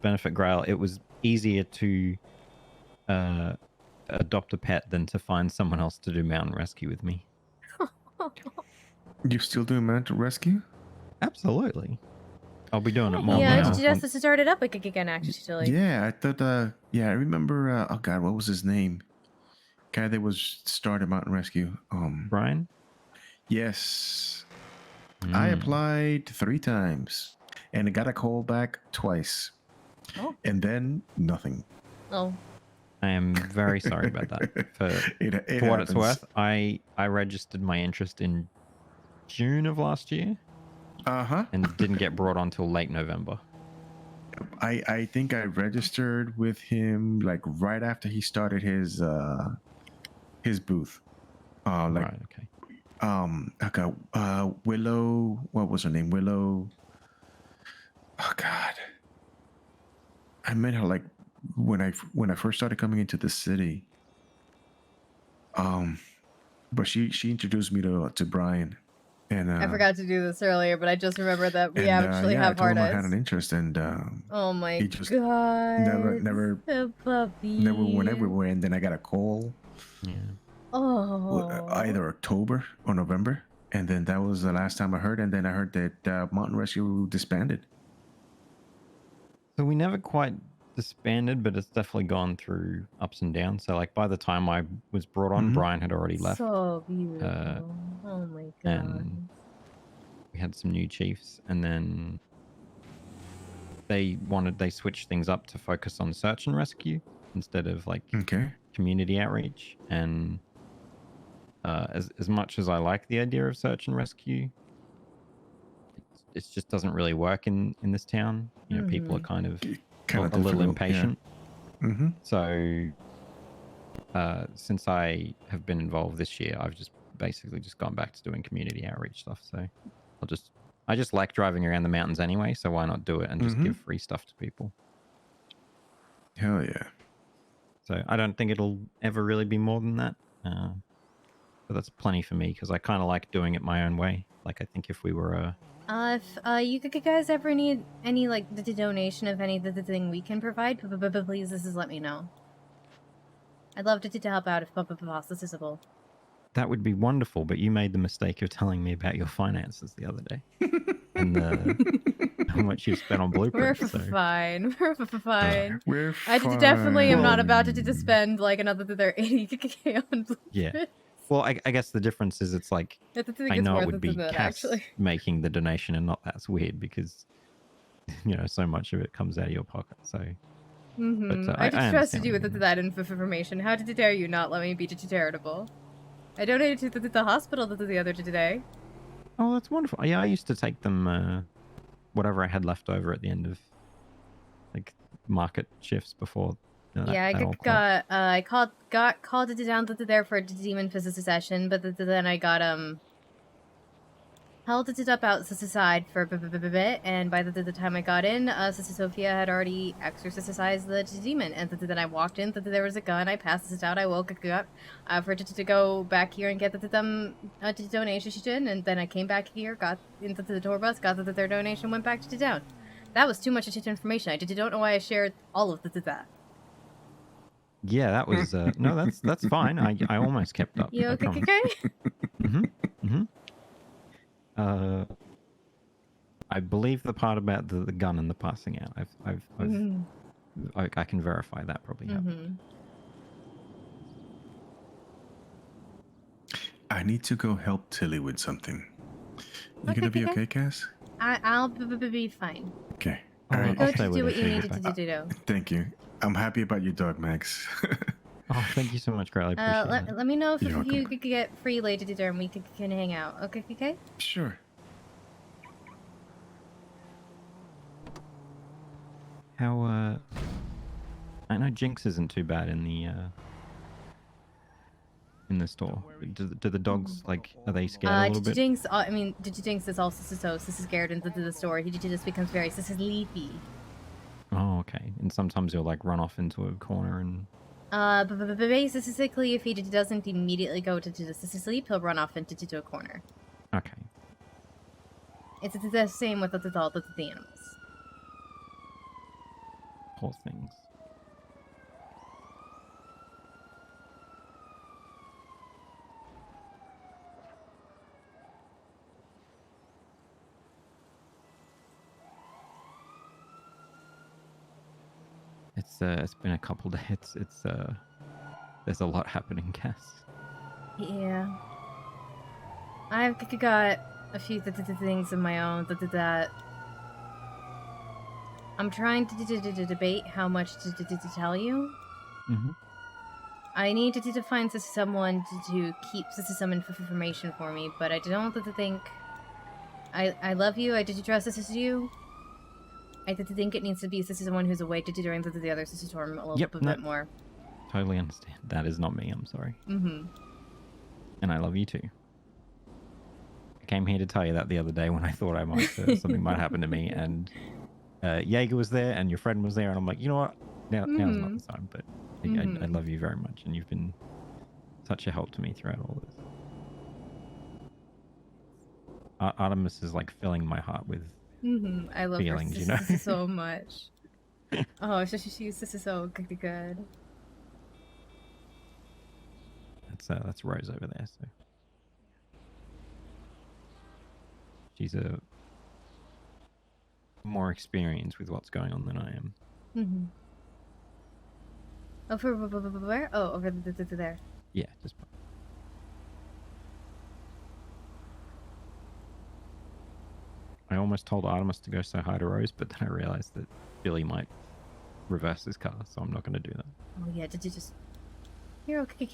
benefit, Grail, it was easier to adopt a pet than to find someone else to do mountain rescue with me.
You still doing mountain rescue?
Absolutely. I'll be doing it more now.
Yeah, she just started up again, actually.
Yeah, I thought, yeah, I remember, oh god, what was his name? Guy that was started mountain rescue.
Brian?
Yes. I applied 3 times and I got a call back twice.
Oh.
And then nothing.
Oh.
I am very sorry about that. For what it's worth, I registered my interest in June of last year. And didn't get brought on till late November.
I think I registered with him like right after he started his booth.
Right, okay.
Willow, what was her name? Willow. Oh god. I met her like when I first started coming into the city. But she introduced me to Brian. And
I forgot to do this earlier, but I just remember that we actually have
I told him I
hard
had an interest, and
oh my
he just
god,
never went everywhere, and then I got a call.
Yeah.
Oh.
Either October or November, and then that was the last time I heard, and then I heard that Mountain Rescue disbanded.
So we never quite disbanded, but it's definitely gone through ups and downs. So like by the time I was brought on, Brian had already left.
So beautiful. Oh my god.
And we had some new chiefs, and then they switched things up to focus on search and rescue instead of like community outreach. And as much as I like the idea of search and rescue, it just doesn't really work in this town. You know, people are kind of a little impatient.
Yeah.
So since I have been involved this year, I've just basically gone back to doing community outreach stuff. So I just like driving around the mountains anyway, so why not do it and just give free stuff to people?
Hell yeah.
So I don't think it'll ever really be more than that. But that's plenty for me because I kind of like doing it my own way. Like I think if we were
if you guys ever need any like the donation of any of the thing we can provide, please just let me know. I'd love to help out if possible.
That would be wonderful, but you made the mistake of telling me about your finances the other day. And how much you've spent on
We're
blueprints. So.
fine. We're fine.
We're
I definitely am not
Well-
about to spend like another 80k on blueprints.
Yeah. Well, I guess the difference is it's like
I think
I
it's
know it
worth
would
it
be
than that,
Cass
actually.
making the donation and not that's weird because so much of it comes out of your pocket. So but,
I just
understand
trusted
what
you
you
with
mean.
that information. How dare you not let me be charitable? I donated to the hospital the other today.
Oh, that's wonderful. Yeah, I used to take them whatever I had left over at the end of like market shifts before.
Yeah,
that all closed.
I called it down there for a demon physicist session, but then I got held it up outside for a bit, and by the time I got in, Sister Sophia had already exorcised the demon, and then I walked in, there was a gun, I passed it out, I woke up for it to go back here and get the donation, and then I came back here, got into the tour bus, got their donation, went back to town. That was too much information. I don't know why I shared all of that.
Yeah, that was no, that's fine. I almost kept up.
You
I
okay?
promise. I believe the part about the gun and the passing out. I can verify that probably happened.
I need to go help Tilly with something. You gonna be okay, Cass?
I'll be fine.
Okay.
All right.
Go to do what you needed to do.
Thank you. I'm happy about your dog, Max.
Oh, thank you so much, girl. I appreciate it.
Let me know if
You're
you could get free later today and we can hang out. Okay?
Sure.
How I know Jinx isn't too bad in the store. Do the dogs are they scared a little bit?
Jinx, Jinx is also so scared into the store. He just becomes very sleepy.
Oh, okay. And sometimes he'll like run off into a corner and.
But basically, if he doesn't immediately go to sleep, he'll run off into a corner.
Okay.
It's the same with all the animals.
Poor things. It's been a couple days. It's there's a lot happening, Cass.
Yeah. I've got a few things of my own that I'm trying to debate how much to tell you.
Mm-hmm.
I need to find someone to keep some information for me, but I don't think I love you. I did trust this is you. I think it needs to be someone who's awake during the other storm a little bit more.
Totally understand. That is not me. I'm sorry.
Mm-hmm.
And I love you too. I came here to tell you that the other day when I thought something might happen to me, and Jaeger was there, and your friend was there, and I'm like, you know what? Now's not the time. But I love you very much, and you've been such a help to me throughout all this. Artemis is like filling my heart with.
I love
feelings,
her so much. Oh, she's so good.
That's Rose over there. So she's more experienced with what's going on than I am.
Oh, for where? Oh, over there.
Yeah, just. I almost told Artemis to go say hi to Rose, but then I realized that Billy might reverse his car, so I'm not going to do that.
Oh yeah, did you just... You're okay,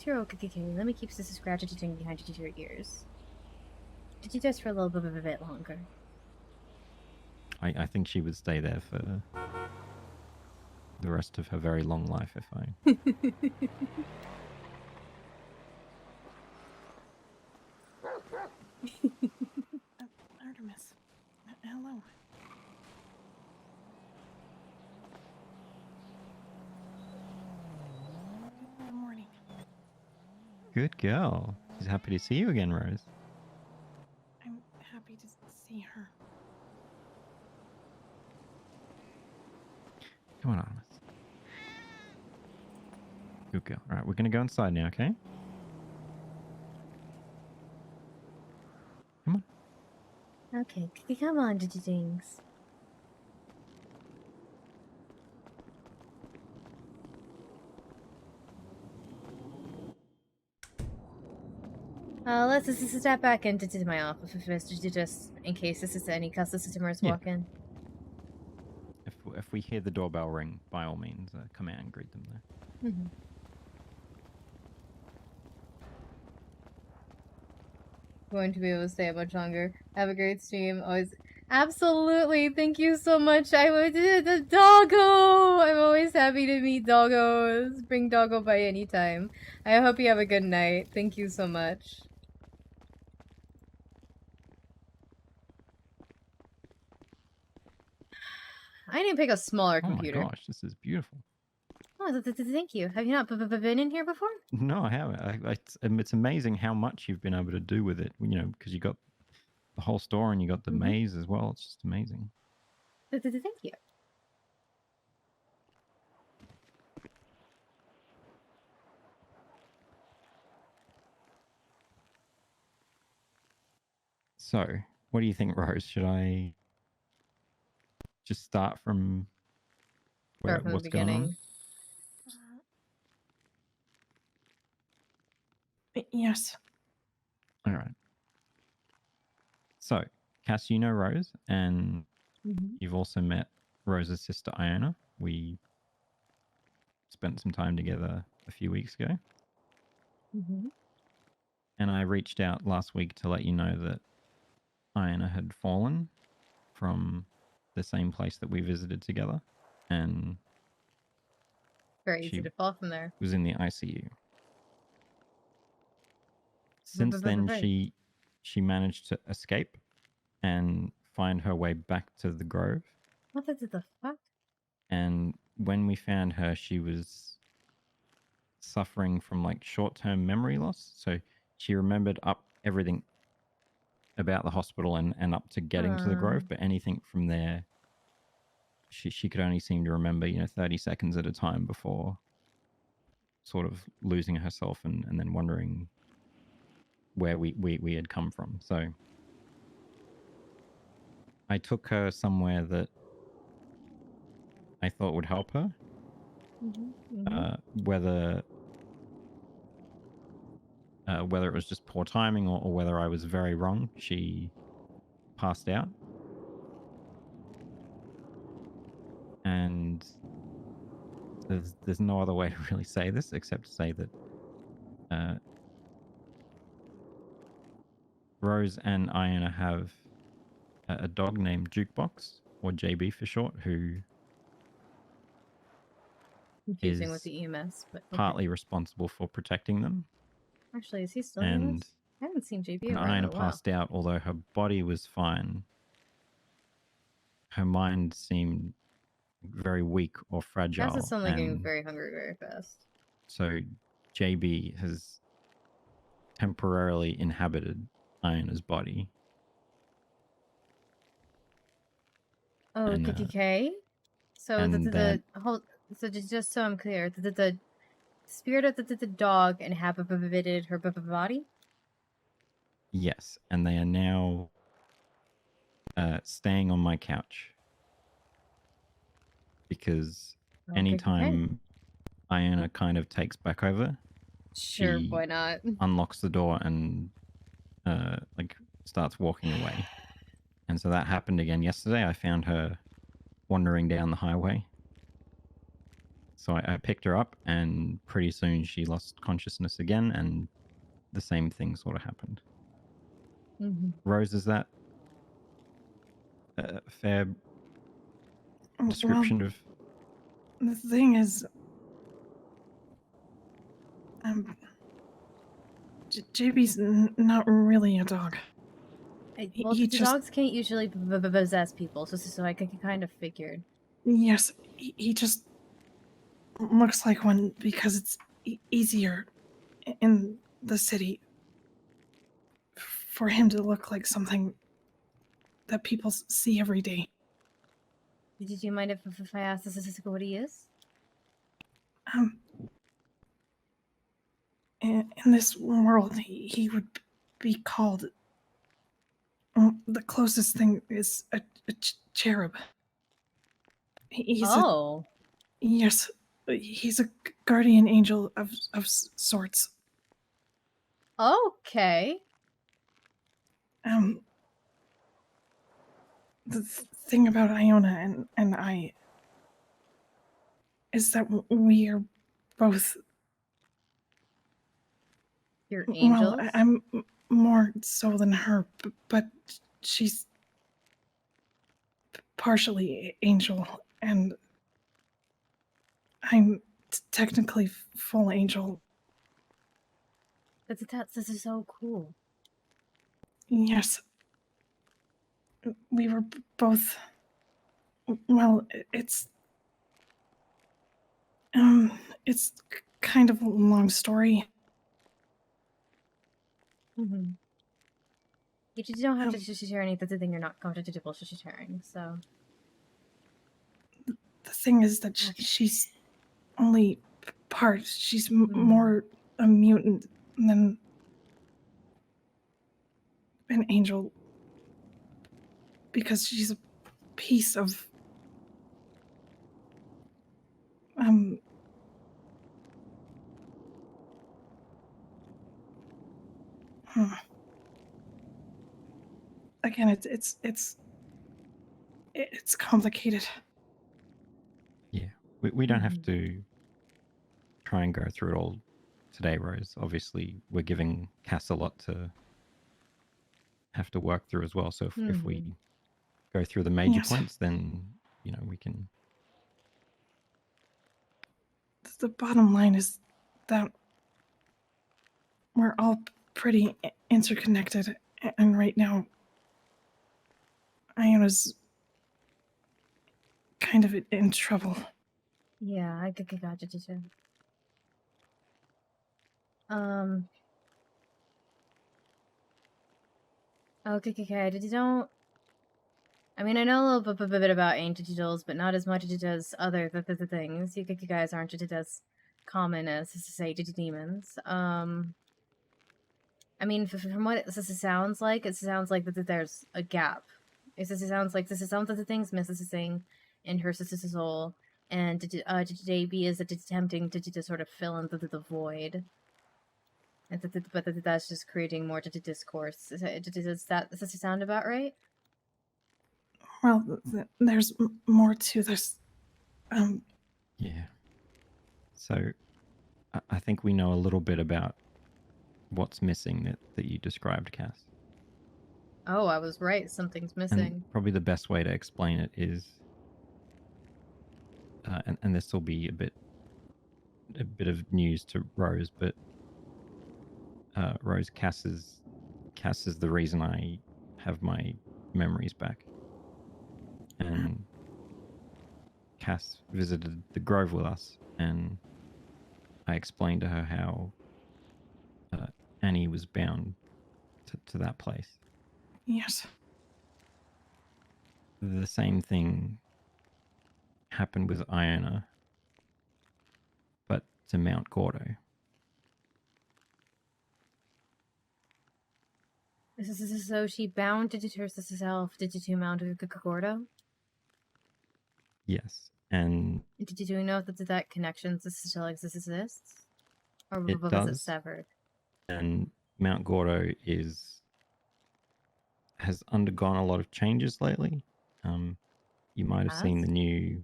You're okay. Let me keep Sister scratching behind your ears. Did you just for a little bit longer?
I think she would stay there for the rest of her very long life if I...
Artemis. Hello. Good morning.
Good girl. She's happy to see you again, Rose.
I'm happy to see her.
Come on, Artemis. Good girl. All right, we're going to go inside now, okay?
Okay, come on, Jinx. Let's just step back into my office just in case any customers walk in.
If we hear the doorbell ring, by all means, come out and greet them there.
Going to be able to stay much longer. Have a great stream. Always, absolutely. Thank you so much. I would the doggo. I'm always happy to meet doggos. Bring doggo by any time. I hope you have a good night. Thank you so much. I need to pick a smaller computer.
Oh my gosh, this is beautiful.
Oh, thank you. Have you not been in here before?
No, I haven't. It's amazing how much you've been able to do with it. You know, because you got the whole store and you got the maze as well. It's just amazing.
Thank you.
So, what do you think, Rose? Should I just start from
the beginning?
Yes.
All right. So, Cass, you know Rose, and you've also met Rose's sister, Iona. We spent some time together a few weeks ago. And I reached out last week to let you know that Iona had fallen from the same place that we visited together. And
very easy to fall from there.
Was in the ICU. Since then, she managed to escape and find her way back to the Grove.
What the fuck?
And when we found her, she was suffering from like short-term memory loss. So she remembered everything about the hospital and up to getting to the Grove, but anything from there, she could only seem to remember, 30 seconds at a time before sort of losing herself and then wondering where we had come from. So I took her somewhere that I thought would help her. Whether it was just poor timing or whether I was very wrong, she passed out. And there's no other way to really say this except to say that Rose and Iona have a dog named Jukebox, or JB for short, who
Confusing with the EMS, but okay.
Partly responsible for protecting them.
Actually, is he still EMS? I haven't seen JB around
Iona
in a while.
passed out, although her body was fine. Her mind seemed very weak or fragile.
That's suddenly getting very hungry very fast.
So JB has temporarily inhabited Iona's body.
Oh,
And,
KKK? So so just so I'm clear, the spirit of the dog inhabited her body?
Yes, and they are now staying on my couch. Because anytime Iona kind of takes back over,
sure,
she
why not?
unlocks the door and starts walking away. And so that happened again yesterday. I found her wandering down the highway. So I picked her up, and pretty soon she lost consciousness again, and the same thing sort of happened. Rose, is that a fair description of...
The thing is, JB's not really a dog.
Well, dogs can't usually possess people, so I kind of figured.
Yes, he just looks like one because it's easier in the city for him to look like something that people see every day.
Did you mind if I asked what he is?
In this world, he would be called... the closest thing is a cherub. Yes, he's a guardian angel of sorts.
Okay.
The thing about Iona and I is that we are both.
You're angels?
Well, I'm more so than her, but she's partially angel, and I'm technically full angel.
This is so cool.
Yes. We were both. Well, it's kind of a long story.
Mm-hmm. You just don't have to share anything that you're not comfortable sharing, so.
The thing is that she's only part. She's more a mutant than an angel because she's a piece of again, it's complicated.
Yeah, we don't have to try and go through it all today, Rose. Obviously, we're giving Cass a lot to have to work through as well. So if we go through the major points, then, you know, we can...
The bottom line is that we're all pretty interconnected, and right now, Iona's kind of in trouble.
Yeah, I got you too. Okay. Did you don't? I mean, I know a little bit about ancient digitals, but not as much as it does other the things. You guys aren't just as common as to say demons. I mean, from what this sounds like, it sounds like that there's a gap. It sounds like this is something the things missing in her sister's soul, and JB is attempting to sort of fill in the void. And but that's just creating more discourse. Does that sound about right?
Well, there's more to this.
Yeah. So, I think we know a little bit about what's missing that you described, Cass.
Oh, I was right. Something's missing.
And probably the best way to explain it is, and this will be a bit of news to Rose, but Rose, Cass is the reason I have my memories back. And Cass visited the Grove with us, and I explained to her how Annie was bound to that place.
Yes.
The same thing happened with Iona, but to Mount Gordo.
So she bound herself to Mount Gordo?
Yes, and
do we know that connection still exists? Or
it
was
does.
it severed?
And Mount Gordo has undergone a lot of changes lately. You might have seen the new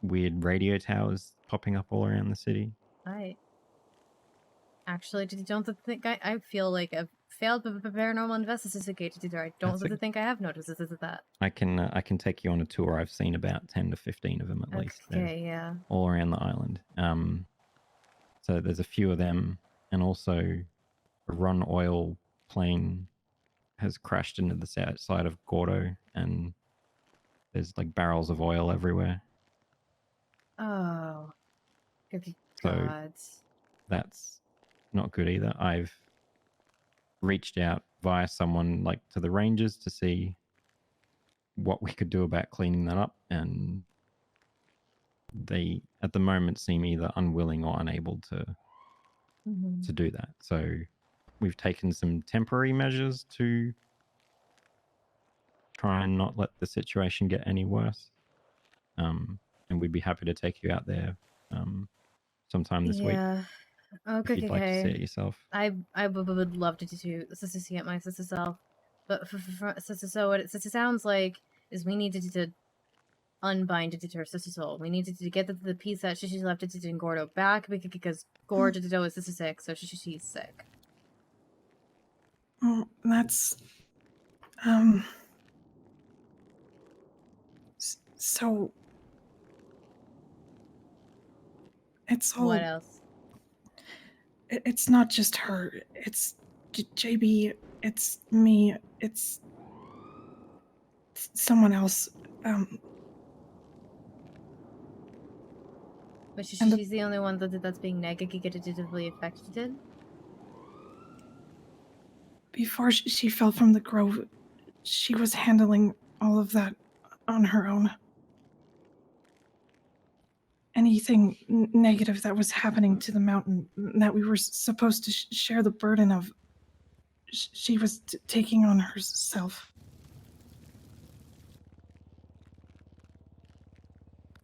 weird radio towers popping up all around the city.
I actually don't think I feel like I've failed paranormal investigator. I don't think I have noticed that.
I can take you on a tour. I've seen about 10 to 15 of them at least.
Okay, yeah.
All around the island. So there's a few of them, and also a Run Oil plane has crashed into the side of Gordo, and there's like barrels of oil everywhere.
Oh, good
so
gods.
That's not good either. I've reached out via someone like to the rangers to see what we could do about cleaning that up, and they at the moment seem either unwilling or unable to do that. So we've taken some temporary measures to try and not let the situation get any worse. And we'd be happy to take you out there sometime this week.
Okay,
if you'd like to see it yourself.
I would love to see it my sister self, but so what it sounds like is we needed to unbind her sister soul. We needed to get the piece that she left it in Gordo back because Gordo is sick, so she's sick.
That's so it's all.
What else?
It's not just her. It's JB. It's me. It's someone else.
But she's the only one that's being negatively affected.
Before she fell from the grove, she was handling all of that on her own. Anything negative that was happening to the mountain that we were supposed to share the burden of, she was taking on herself.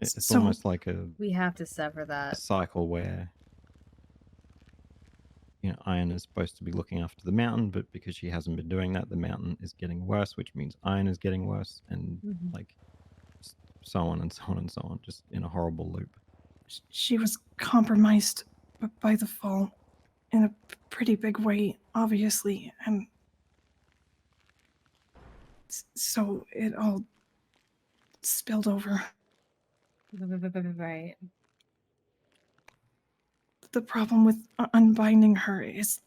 It's almost like
we have to sever that
cycle where Iron is supposed to be looking after the mountain, but because she hasn't been doing that, the mountain is getting worse, which means Iron is getting worse, and like so on and so on and so on, just in a horrible loop.
She was compromised by the fall in a pretty big way, obviously, and so it all spilled over.
Right.
The problem with unbinding her is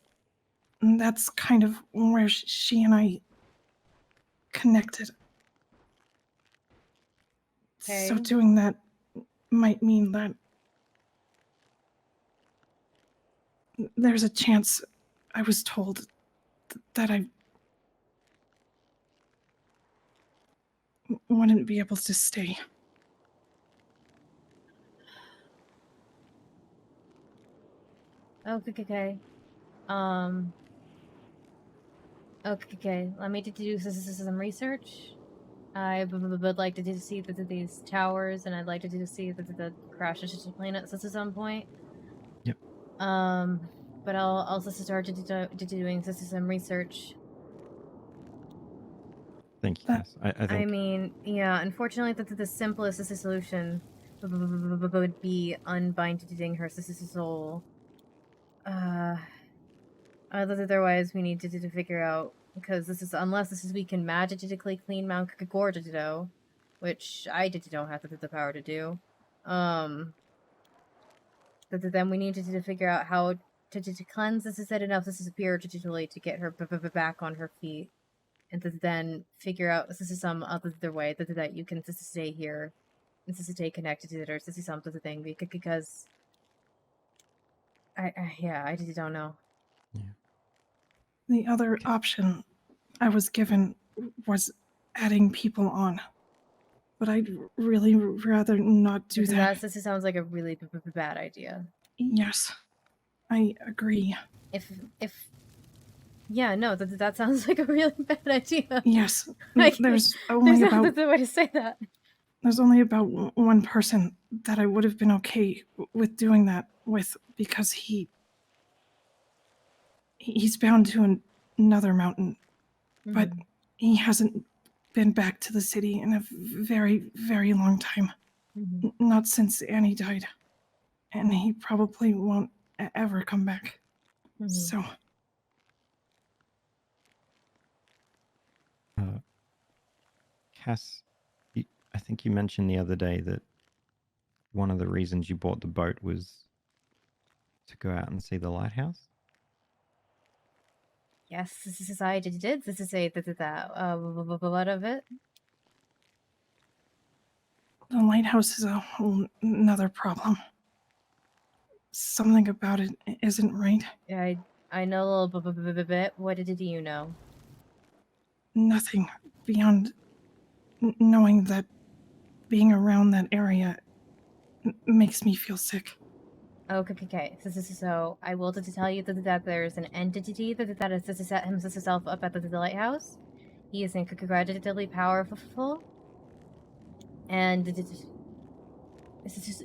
that's kind of where she and I connected.
Okay.
So doing that might mean that there's a chance, I was told, that I wouldn't be able to stay.
Okay. Okay. Let me do some research. I would like to see these towers, and I'd like to see the crash plane at some point.
Yep.
But I'll also start doing some research.
Thank you, Cass. I think.
I mean, yeah. Unfortunately, the simplest solution would be unbinding her soul. Otherwise, we need to figure out, because unless we can magically clean Mount Gordo, which I don't have the power to do. Then we need to figure out how to cleanse this enough spiritually to get her back on her feet, and then figure out some other way that you can stay here and stay connected to it, or something because I don't know.
The other option I was given was adding people on, but I'd really rather not do that.
This sounds like a really bad idea.
Yes, I agree.
Yeah, no, that sounds like a really bad idea.
Yes, there's only
no
about
other way to say that.
There's only about one person that I would have been okay with doing that with, because he's bound to another mountain, but he hasn't been back to the city in a very, very long time. Not since Annie died, and he probably won't ever come back. So
Cass, I think you mentioned the other day that one of the reasons you bought the boat was to go out and see the lighthouse.
Yes, I did. This is a what of it?
the lighthouse is a whole another problem. Something about it isn't right.
I know a little bit. What did you know?
Nothing beyond knowing that being around that area makes me feel sick.
Okay. So I will tell you that there's an entity that has set himself up at the lighthouse. He is incredibly powerful, and it's just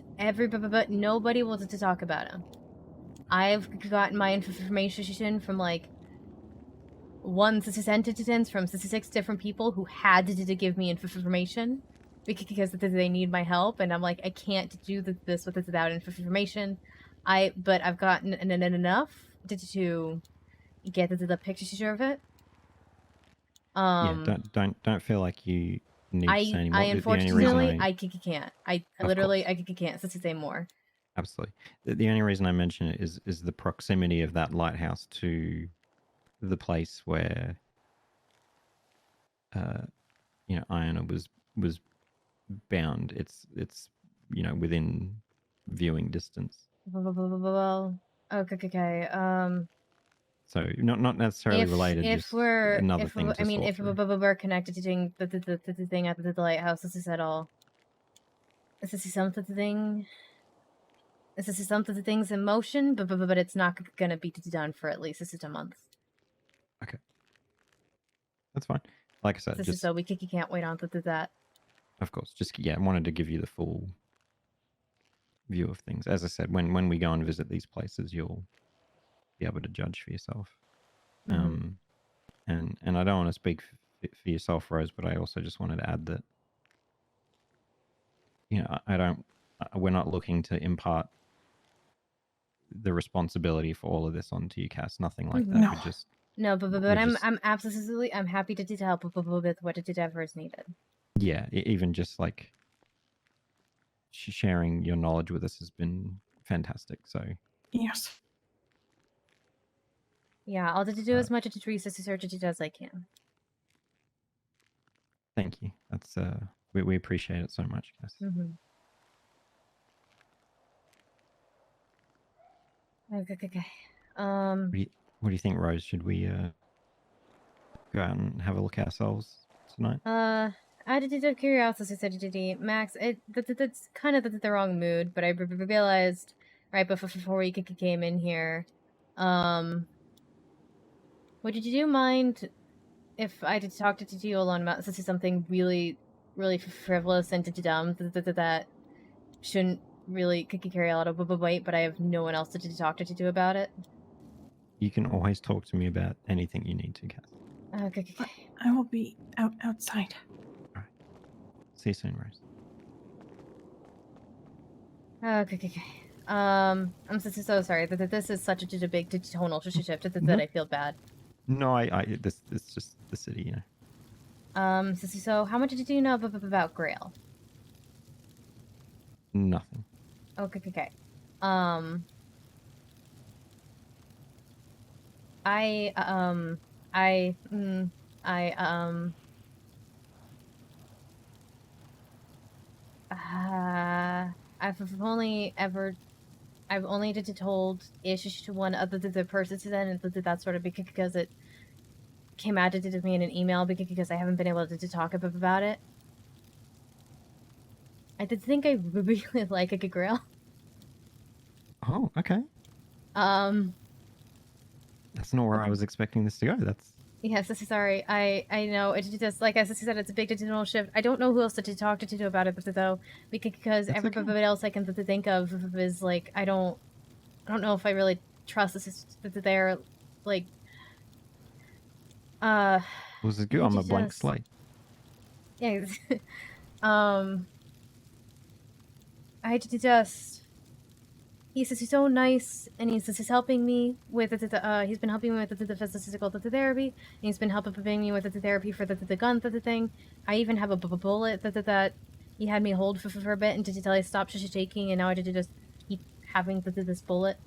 but nobody wants to talk about him. I've gotten my information from like 166 entities from 66 different people who had to give me information because they need my help, and I'm like, I can't do this without information. But I've gotten enough to get the picture of it.
Yeah, don't feel like you need to say anymore.
I
The only
unfortunately
reason
I can't. I literally I can't say more.
Absolutely. The only reason I mention it is the proximity of that lighthouse to the place where Iona was bound. It's within viewing distance.
Well, okay.
So not necessarily related.
If
just
we're
another
if
thing
we,
to
I mean
sort
if
through.
we're connected to doing the thing at the lighthouse, this is at all. This is something thing. This is something things in motion, but it's not gonna be done for at least a month.
Okay, that's fine. Like I said,
This
just
is so we can't wait on to that.
of course, just I wanted to give you the full view of things. As I said, when we go and visit these places, you'll be able to judge for yourself.
Mhm.
And I don't want to speak for yourself, Rose, but I also just wanted to add that we're not looking to impart the responsibility for all of this onto you, Cass. Nothing like that.
No.
We just
No, but
we're
I'm
just-
absolutely happy to help with what ever is needed.
yeah, even just like sharing your knowledge with us has been fantastic. So
Yes.
Yeah, I'll do as much research as I can.
thank you. That's we appreciate it so much, Cass.
Mm-hmm. Okay.
What do you think, Rose? Should we go out and have a look ourselves tonight?
Out of curiosity, Max, that's kind of the wrong mood, but I realized right before we came in here, would you mind if I did talk to you alone about something really, really frivolous and dumb that shouldn't really carry a lot of weight, but I have no one else to talk to about it?
You can always talk to me about anything you need to, Cass.
Okay.
I will be outside.
See you soon, Rose.
Okay. I'm so sorry that this is such a big tonal shift that I feel bad.
No, this is just the city, you know.
So how much did you know about Grail?
Nothing.
Okay. I've only told Ish to one other the person and that sort of because it came out to me in an email because I haven't been able to talk about it. I did think I really like a Grail.
Oh, okay. That's not where I was expecting this to go. That's
Yes, sorry. I know it's just like as I said, it's a big digital shift. I don't know who else to talk to about it, but though because
That's
everybody else I can think of is like I don't know if I really trust this that they're like
was it good? I'm a blank slate.
Yeah. I just he's so nice, and he's helping me with he's been helping me with the physical therapy, and he's been helping me with the therapy for the gun thing. I even have a bullet that he had me hold for a bit until I stopped shaking, and now I did just keep having this bullet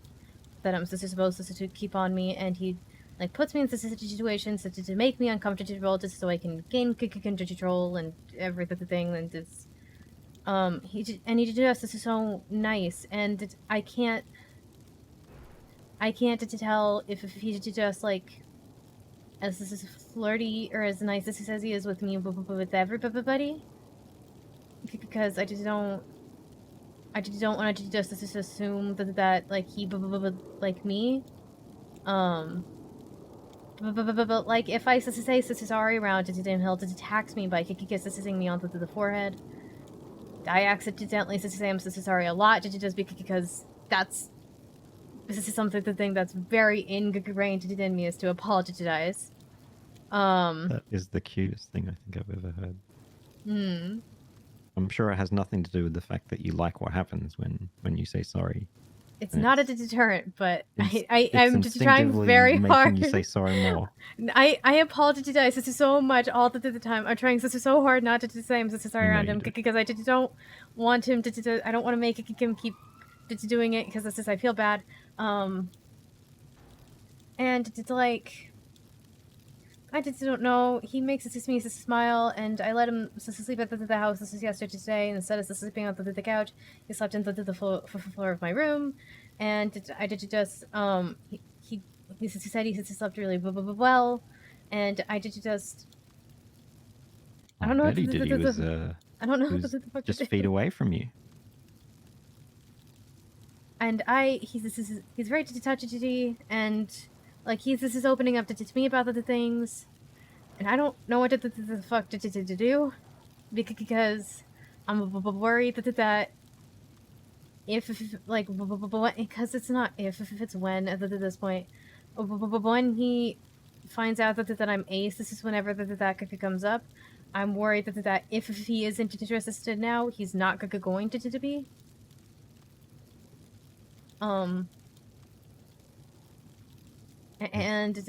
that I'm supposed to keep on me, and he like puts me in situations to make me uncomfortable just so I can gain control and everything, and it's he just is so nice, and I can't tell if he just like as flirty or as nice as he says he is with me, but with everybody, because I just don't want to just assume that like he like me, but like if I say sorry around to him, he'll tax me by kissing me onto the forehead. I accidentally say I'm sorry a lot just because that's this is something the thing that's very ingrained in me is to apologize.
That is the cutest thing I think I've ever heard. I'm sure it has nothing to do with the fact that you like what happens when you say sorry.
It's
And
not a deterrent, but
it's
I'm just trying
instinctively
very
making
hard.
you say sorry more.
I apologize so much all the time. I'm trying so hard not to say I'm so sorry around him because I just don't want him to I don't want to make him keep doing it because I feel bad. And it's like I just don't know. He makes me smile, and I let him sleep at the house. This was yesterday. And instead of sleeping on the couch, he slept in the floor of my room, and I did just he said he slept really well, and I did just I don't know.
I bet he did. He was
I don't know
he
what
was
the fuck
just
to do.
feet away from you.
And he's very touchy, and like this is opening up to me about the things, and I don't know what the fuck to do, because I'm worried that if like because it's not if it's when at this point, when he finds out that I'm ace, this is whenever that comes up. I'm worried that if he isn't interested now, he's not going to be. And
Is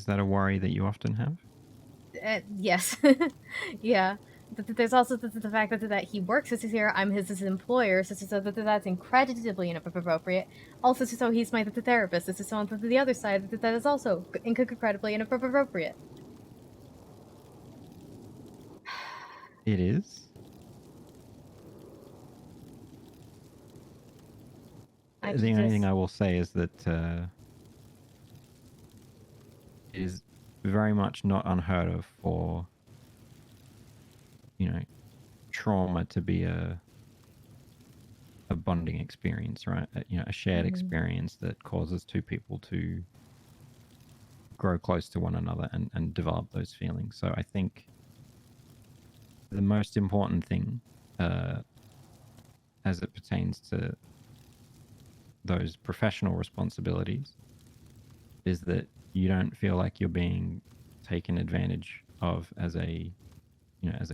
that a worry that you often have?
yes. Yeah. There's also the fact that he works as here. I'm his employer, so that's incredibly inappropriate. Also, so he's my therapist. This is on the other side that is also incredibly inappropriate.
It is. The only thing I will say is that it is very much not unheard of for, trauma to be a bonding experience, right? A shared experience that causes two people to grow close to one another and develop those feelings. So I think the most important thing as it pertains to those professional responsibilities is that you don't feel like you're being taken advantage of as a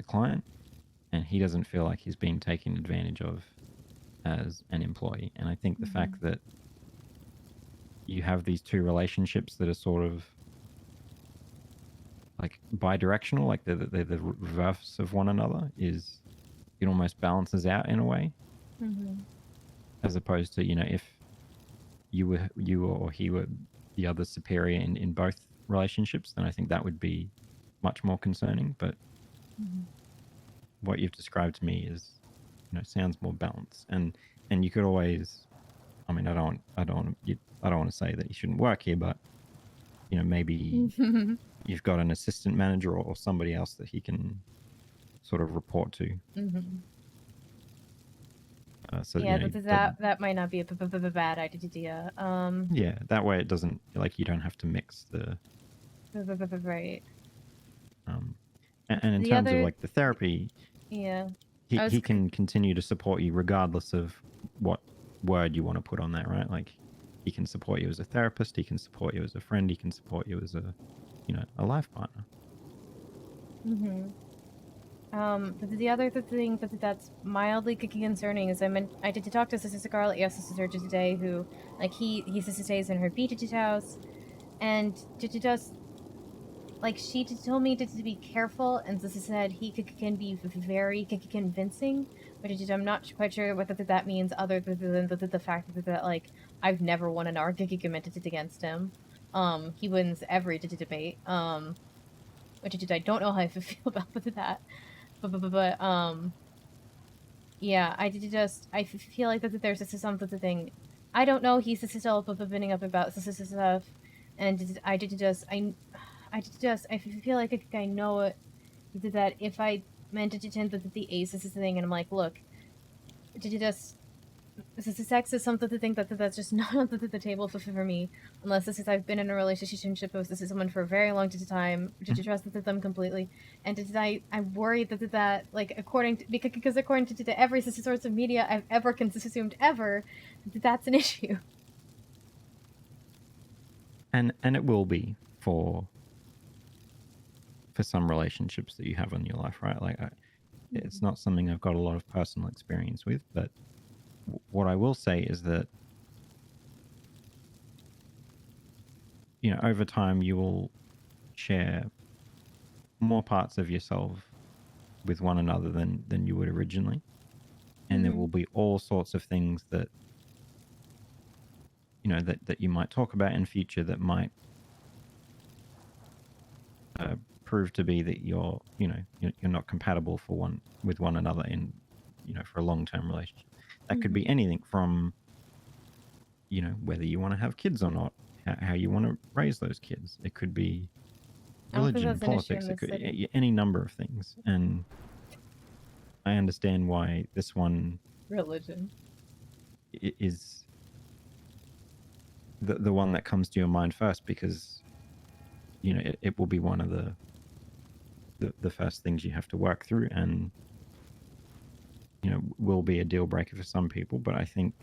client, and he doesn't feel like he's being taken advantage of as an employee. And I think the fact that you have these two relationships that are sort of like bi-directional, like they're the reverse of one another, is it almost balances out in a way. As opposed to, if you or he were the other superior in both relationships, then I think that would be much more concerning. But what you've described to me is, sounds more balanced. And you could always, I mean, I don't want to say that you shouldn't work here, but maybe you've got an assistant manager or somebody else that he can sort of report to. So
yeah, that might not be a bad idea.
Yeah, that way it doesn't, like, you don't have to mix the
right.
And in terms of like the therapy,
yeah,
he can continue to support you regardless of what word you want to put on that, right? Like, he can support you as a therapist, he can support you as a friend, he can support you as a life partner.
But the other thing that's mildly concerning is I did talk to Sister Scarlett, Sister today, who like he stays in her beach house, and just like she told me to be careful, and Sister said he can be very convincing, but I'm not quite sure what that means other than the fact that like I've never won an argument against him. He wins every debate. Which I don't know how I feel about that. But yeah, I feel like that there's something. I don't know. He's still opening up about stuff, and I feel like I know it. That if I meant to pretend that the ace is thing, and I'm like, look, sex is something to think that's just not on the table for me, unless this is I've been in a relationship with this is someone for a very long time. Did you trust them completely? And did I worry that like according to because according to every source of media I've ever consumed ever, that's an issue.
And it will be for some relationships that you have in your life, right? Like it's not something I've got a lot of personal experience with, but what I will say is that, you know, over time you will share more parts of yourself with one another than you would originally. And there will be all sorts of things that, you know, that you might talk about in future that might prove to be that you're not compatible with one another in, you know, for a long-term relationship. That could be anything from, you know, whether you want to have kids or not, how you want to raise those kids. It could be religion, politics, it could any number of things. And I understand why this one
religion
is the one that comes to your mind first, because, you know, it will be one of the first things you have to work through, and, you know, will be a deal breaker for some people. But I think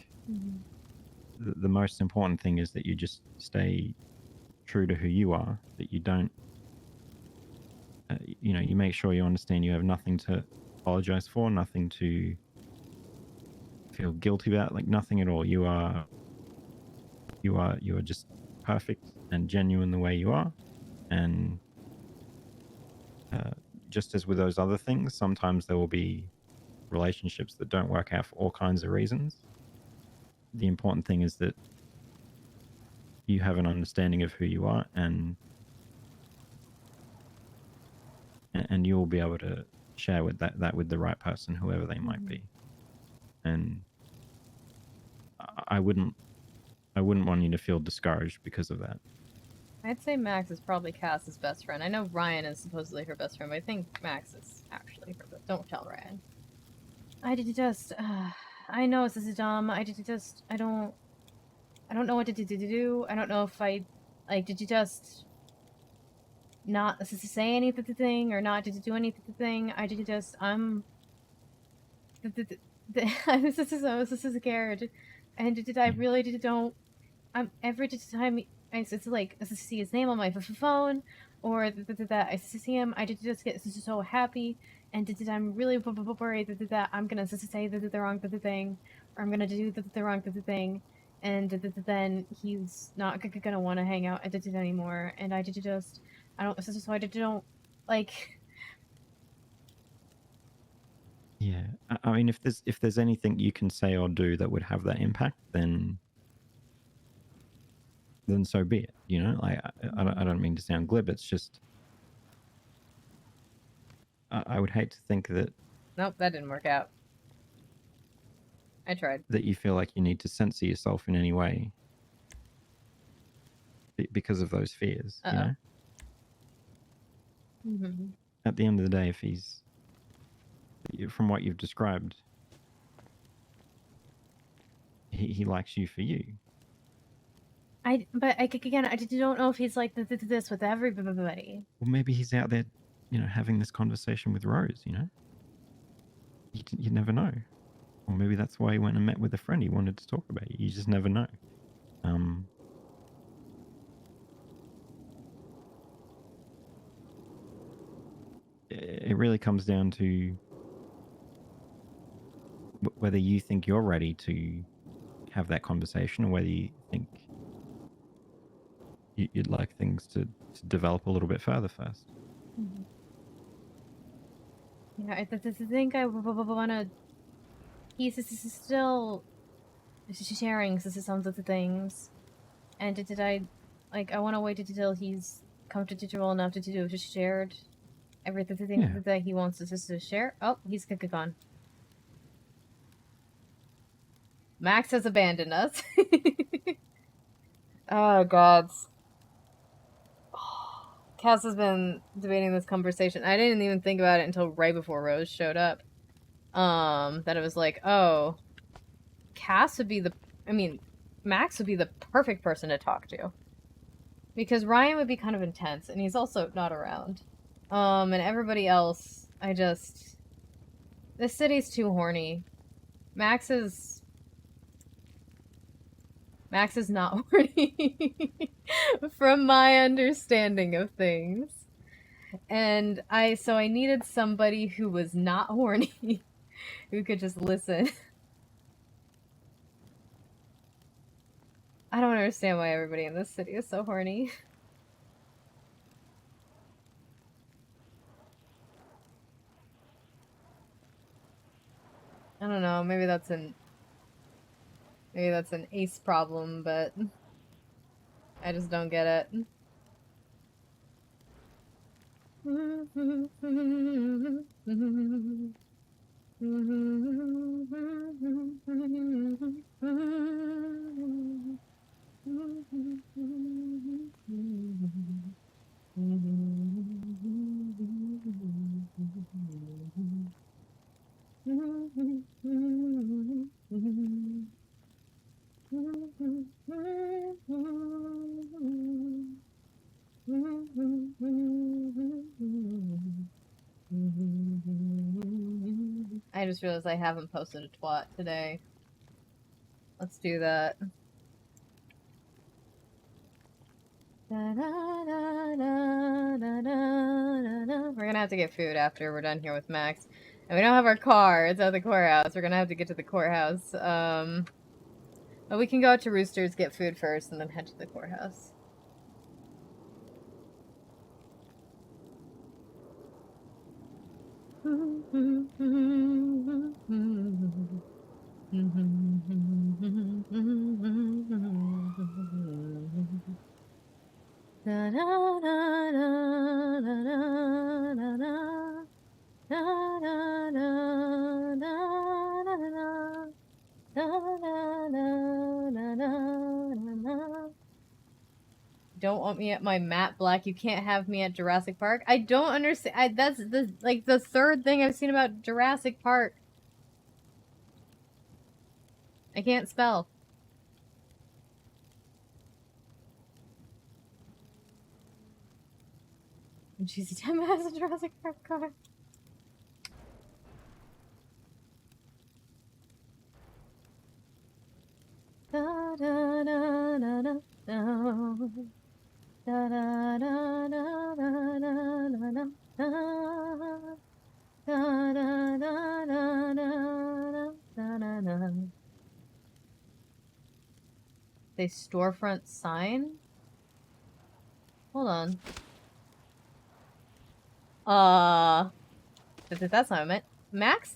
the most important thing is that you just stay true to who you are, that you don't, you know, you make sure you understand you have nothing to apologize for, nothing to feel guilty about, like nothing at all. You are just perfect and genuine the way you are. And just as with those other things, sometimes there will be relationships that don't work out for all kinds of reasons. The important thing is that you have an understanding of who you are, and you'll be able to share with that with the right person, whoever they might be. And I wouldn't want you to feel discouraged because of that.
I'd say Max is probably Cass's best friend. I know Ryan is supposedly her best friend, but I think Max is actually her best. Don't tell Ryan. I know this is dumb. I don't know what to do. I don't know if did you just not say anything or not? Did you do anything? I'm this is scared. And I really don't. Every time it's like I see his name on my phone, or that I see him, I just get so happy, and I'm really worried that I'm gonna say the wrong thing, or I'm gonna do the wrong thing, and then he's not gonna want to hang out anymore, and I don't like.
Yeah, I mean, if there's anything you can say or do that would have that impact, then so be it. You know, like I don't mean to sound glib. It's just I would hate to think that.
Nope, that didn't work out. I tried.
That you feel like you need to censor yourself in any way because of those fears. You know. At the end of the day, if he's, from what you've described, he likes you for you.
But I don't know if he's like this with everybody.
Well, maybe he's out there, you know, having this conversation with Rose. You know, you never know. Or maybe that's why he went and met with a friend. He wanted to talk about you. You just never know. It really comes down to whether you think you're ready to have that conversation, or whether you think you'd like things to develop a little bit further first.
Yeah, I think I want to. He's still sharing some of the things, and I want to wait until he's comfortable enough to shared everything that he wants to share. Oh, he's gone. Max has abandoned us. Oh, gods. Cass has been debating this conversation. I didn't even think about it until right before Rose showed up. That it was like, oh, Cass would be Max would be the perfect person to talk to. Because Ryan would be kind of intense, and he's also not around. And everybody else, this city's too horny. Max is not horny from my understanding of things. And so I needed somebody who was not horny, who could just listen. I don't understand why everybody in this city is so horny. I don't know, maybe that's an Ace problem, but I just don't get it. I just realized I haven't posted a twat today. Let's do that. We're gonna have to get food after we're done here with Max. And we don't have our car. It's at the courthouse. We're gonna have to get to the courthouse. But we can go to Rooster's, get food first, and then head to the courthouse. Don't want me at my Matte Black. You can't have me at Jurassic Park. I don't understand. That's the third thing I've seen about Jurassic Park. I can't spell. And she's a 10 has a Jurassic Park car. Da da da da da da. Da da da da da da da da. Da da da da da da da. They storefront sign? Hold on. That's not what I meant. Max?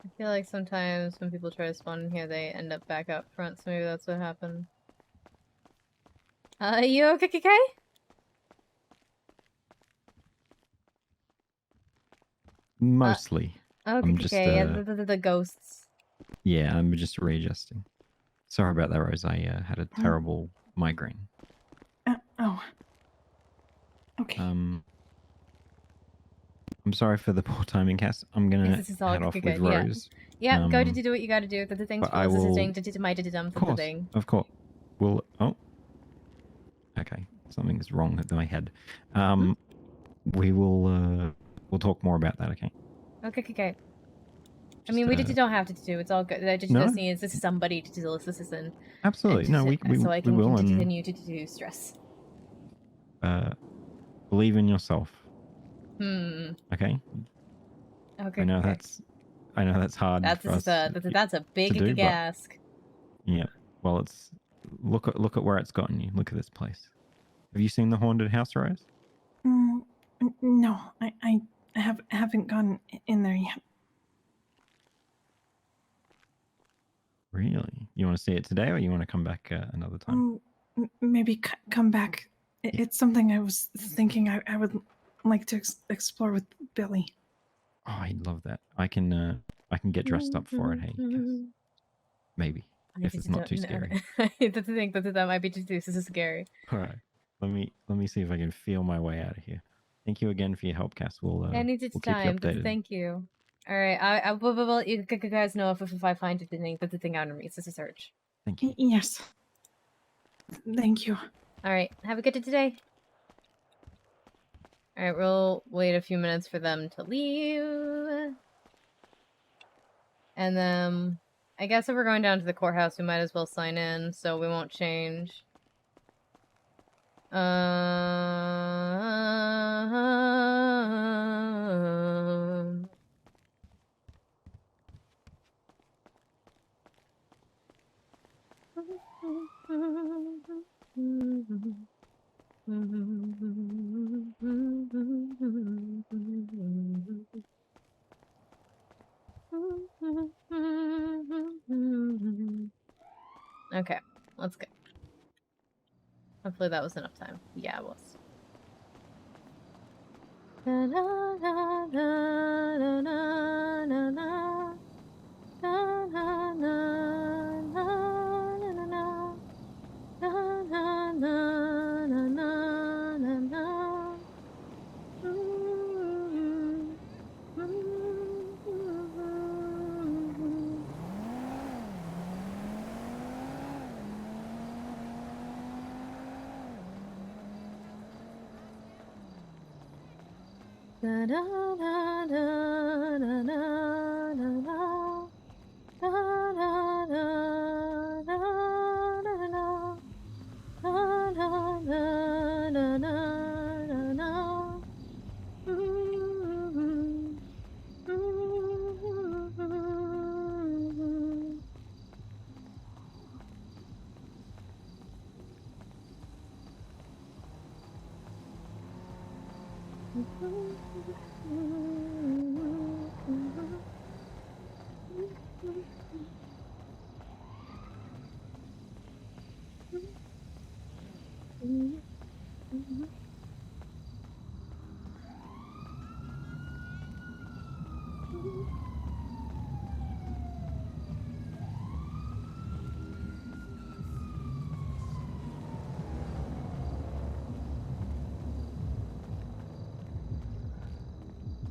I feel like sometimes when people try to spawn in here, they end up back out front, so maybe that's what happened. You okay, KK?
Mostly.
Oh,
I'm
KK,
just,
yeah, the ghosts.
Yeah, I'm just readjusting. Sorry about that, Rose. I had a terrible migraine.
Oh. Okay.
I'm sorry for the poor timing, Cass. I'm gonna
This is all
head off
okay,
with Rose.
Yeah, go to do what you gotta do. The things
but I
for
will-
thing to my dumb thing.
Of course. We'll. Oh. Okay. Something's wrong with my head. We will. We'll talk more about that. Okay.
Okay. I mean, we don't have to do. It's all good. I just
No.
need somebody to listen in.
Absolutely. No, we
so I can
will.
continue to do stress.
Believe in yourself.
Okay.
Okay. I know that's hard.
That's a big ask.
Yeah. Well, it's look at where it's gotten you. Look at this place. Have you seen the haunted house, Rose?
No, I haven't gone in there yet.
Really? You want to see it today, or you want to come back another time?
Maybe come back. It's something I was thinking I would like to explore with Billy.
Oh, I'd love that. I can get dressed up for it. Hey, Cass. Maybe. If it's not too scary.
I hate to think that might be too scary.
All right. Let me see if I can feel my way out of here. Thank you again for your help, Cass. We'll
Any we'll
keep you updated.
Thank you. All right, I will you guys know if I find the thing out and research a search.
Thank you.
Yes. Thank you.
All right, have a good day today. All right, we'll wait a few minutes for them to leave, and then I guess if we're going down to the courthouse, we might as well sign in, so we won't change. Okay, let's go. Hopefully that was enough time. Yeah, it was.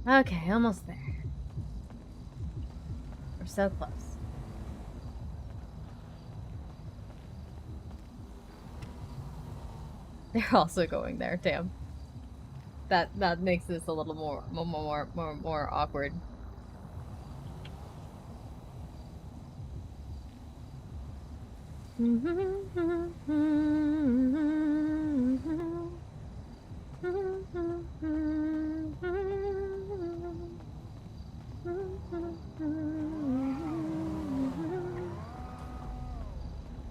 Okay, almost there. We're so close. They're also going there. Damn. That makes this a little more awkward.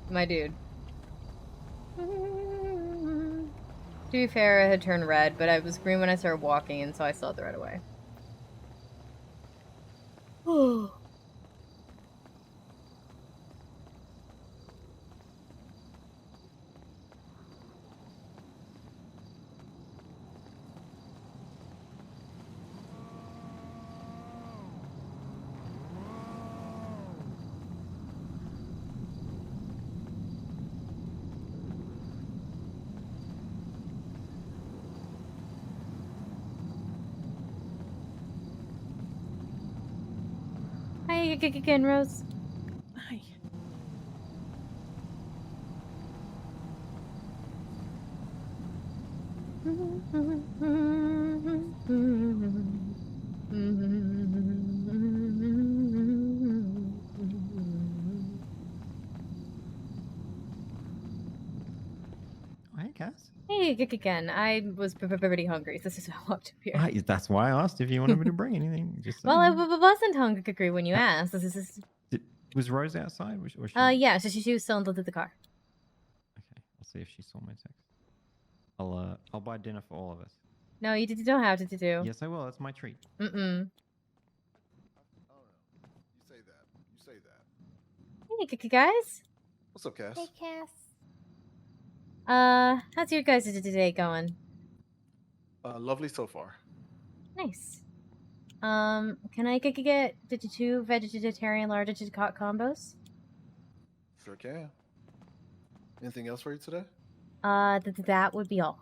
My dude. To be fair, it had turned red, but I was green when I started walking, and so I saw it right away. Oh. Hi again, Rose.
Hi.
Hi, Cass.
Hey again. I was pretty hungry, so this is why I walked up here.
That's why I asked if you wanted me to bring anything. Just
Well, I
saying.
wasn't hungry when you asked. This is.
Was Rose outside? Was she?
Yeah, so she was still in the car.
Okay, I'll see if she saw my text. I'll buy dinner for all of us.
No, you don't have to do.
Yes, I will. That's my treat.
Mm-mm.
You say that.
Hey, guys.
What's up, Cass?
Hey, Cass. How's your guys' day going?
Lovely so far.
Nice. Can I get 2 vegetarian large combos?
Sure can. Anything else for you today?
That would be all.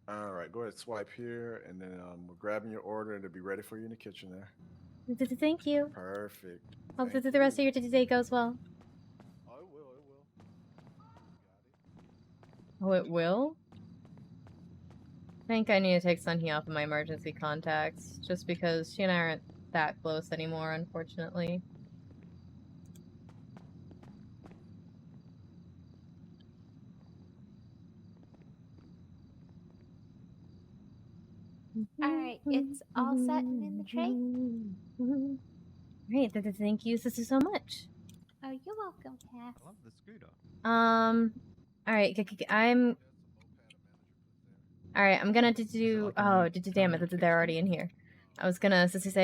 All right, go ahead, swipe here, and then we're grabbing your order, and it'll be ready for you in the kitchen there.
Thank you.
Perfect.
Hope that the rest of your day goes well.
Oh, it will. It will.
Oh, it will? I think I need to take Sunny off of my emergency contacts, just because she and I aren't that close anymore, unfortunately.
Alright, it's all set and in the tray?
Great, thank you so much.
Oh, you're welcome, Cass.
I love the scooter.
Alright, I'm gonna do. Oh, damn it! They're already in here. I was gonna ask this if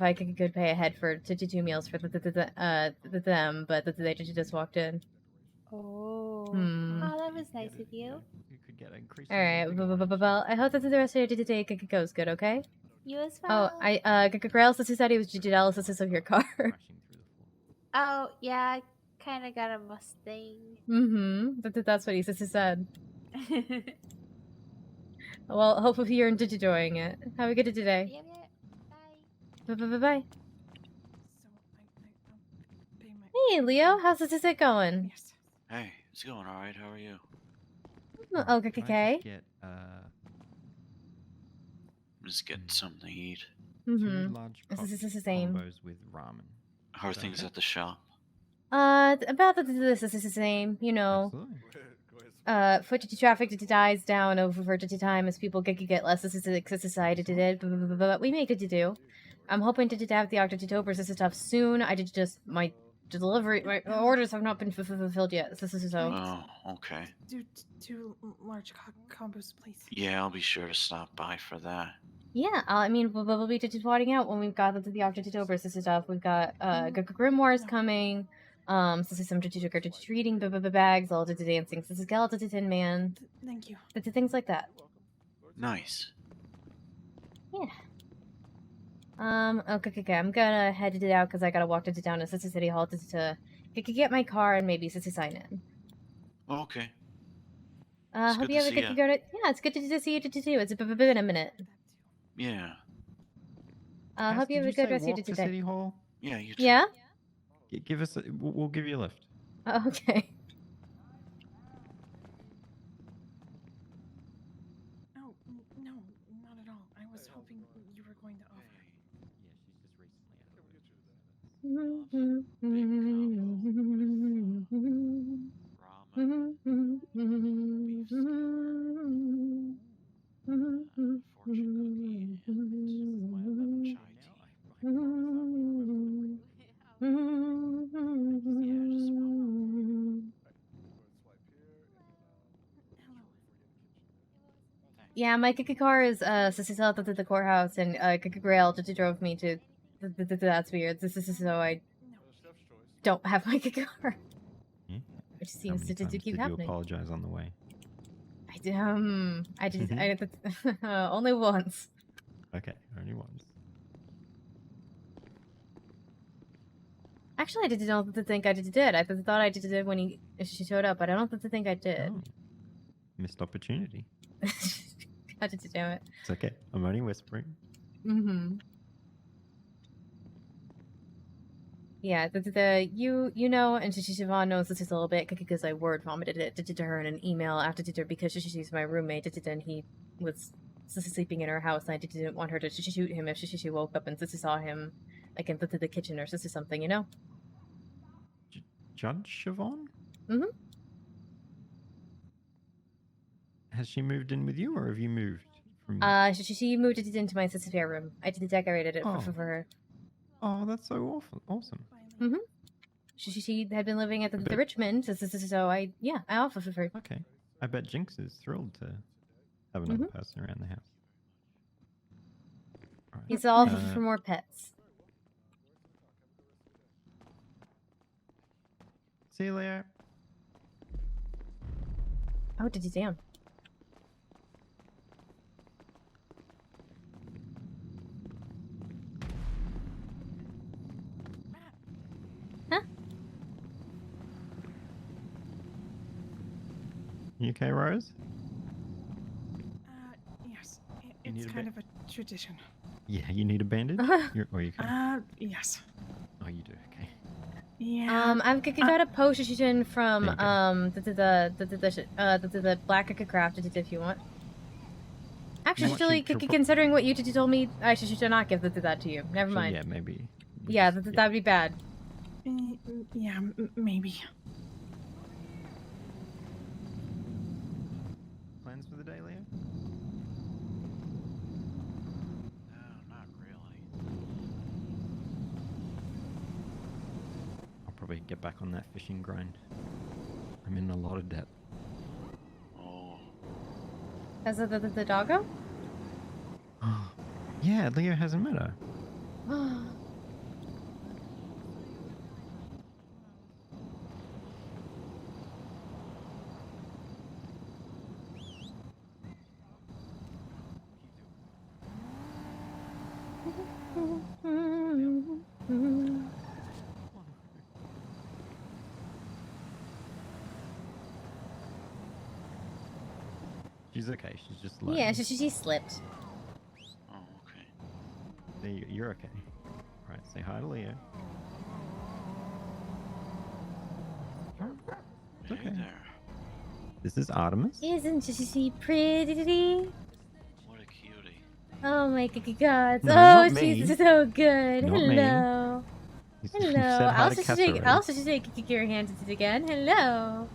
I could pay ahead for 2 meals for them, but they just walked in.
Oh.
Hmm.
Oh, that was nice of you.
You could get increased.
Alright, well, I hope that the rest of your day goes good, okay?
You as well.
Oh, Grail said he was jealous of your car.
Oh, yeah, I kind of got a Mustang.
That's what he said. Well, hopefully you're enjoying it. Have a good day today.
Yeah.
Bye. Hey, Leo, how's this going?
Hey, it's going alright. How are you?
Okay.
I'm just getting something to eat.
This is the same.
Combos with ramen.
How are things at the shop?
About this is the same, you know. Foot traffic dies down over time as people get less society did, but we make it to do. I'm hoping to have the October stuff soon. My orders have not been fulfilled yet. So.
Oh, okay.
Two large combos, please.
Yeah, I'll be sure to stop by for that.
Yeah, I mean, we'll be just plotting out when we've got the October stuff. We've got grimoires coming. So this is some trick-or-treating bags, all to dancing. So this is skeleton tin man.
Thank you.
Things like that.
Nice.
Yeah. Okay. I'm gonna head it out because I gotta walk down to City Hall to get my car and maybe sign in.
Okay.
Hope you have a good go. Yeah, it's good to see you too. It's been a minute.
Yeah.
Hope you have a good rest of your day today.
City Hall?
Yeah, you too.
Yeah?
Give us. We'll give you a lift.
Okay.
Oh, no, not at all. I was hoping you were going to offer.
Yeah, my car is still at the courthouse, and Grail just drove me to. That's weird. This is so I don't have my car. Which seems to keep happening.
Did you apologize on the way?
I did. I did only once.
Okay, only once.
Actually, I didn't think I did. I thought I did it when she showed up, but I don't think I did.
Oh. Missed opportunity.
God damn it.
It's okay. I'm only whispering.
Yeah, you know, and Siobhan knows this is a little bit because I word vomited it to her in an email after because she's my roommate and he was sleeping in her house. And I didn't want her to shoot him if she woke up and saw him like in the kitchen or something, you know.
Judge Siobhan? Has she moved in with you, or have you moved from?
She moved it into my sister's spare room. I decorated it for her.
Oh, that's so awesome.
She had been living at the Richmond, so I offered for her.
Okay, I bet Jinx is thrilled to have another person around the house. Right.
He's all for more pets.
See you later.
Oh, did you damn?
You okay, Rose?
Yes.
You need
It's
a
kind of a tradition.
Yeah, you need a bandage? Or you okay?
Yes.
Oh, you do. Okay.
Yeah.
I've got a potion from
There you
the black I could craft it if you want. Actually,
What,
Julie, considering what you told me, I should not give that to you. Never mind.
Yeah, maybe.
Yeah, that'd be bad.
Yeah, maybe.
Plans for the day, Leo?
Not really.
I'll probably get back on that fishing grind. I'm in a lot of debt.
Oh.
As the doggo?
Yeah, Leo hasn't met her. She's okay. She's just like.
Yeah, she slipped.
Oh, okay.
You're okay. Right, say hi to Leo.
Hey there.
This is Artemis.
Isn't she pretty?
What a cutie.
Oh my god.
No,
Oh,
not
she's
me.
so good.
Not me.
Hello.
You
Hello.
said hi to
I also
Cassandra.
should take your hand to it again. Hello.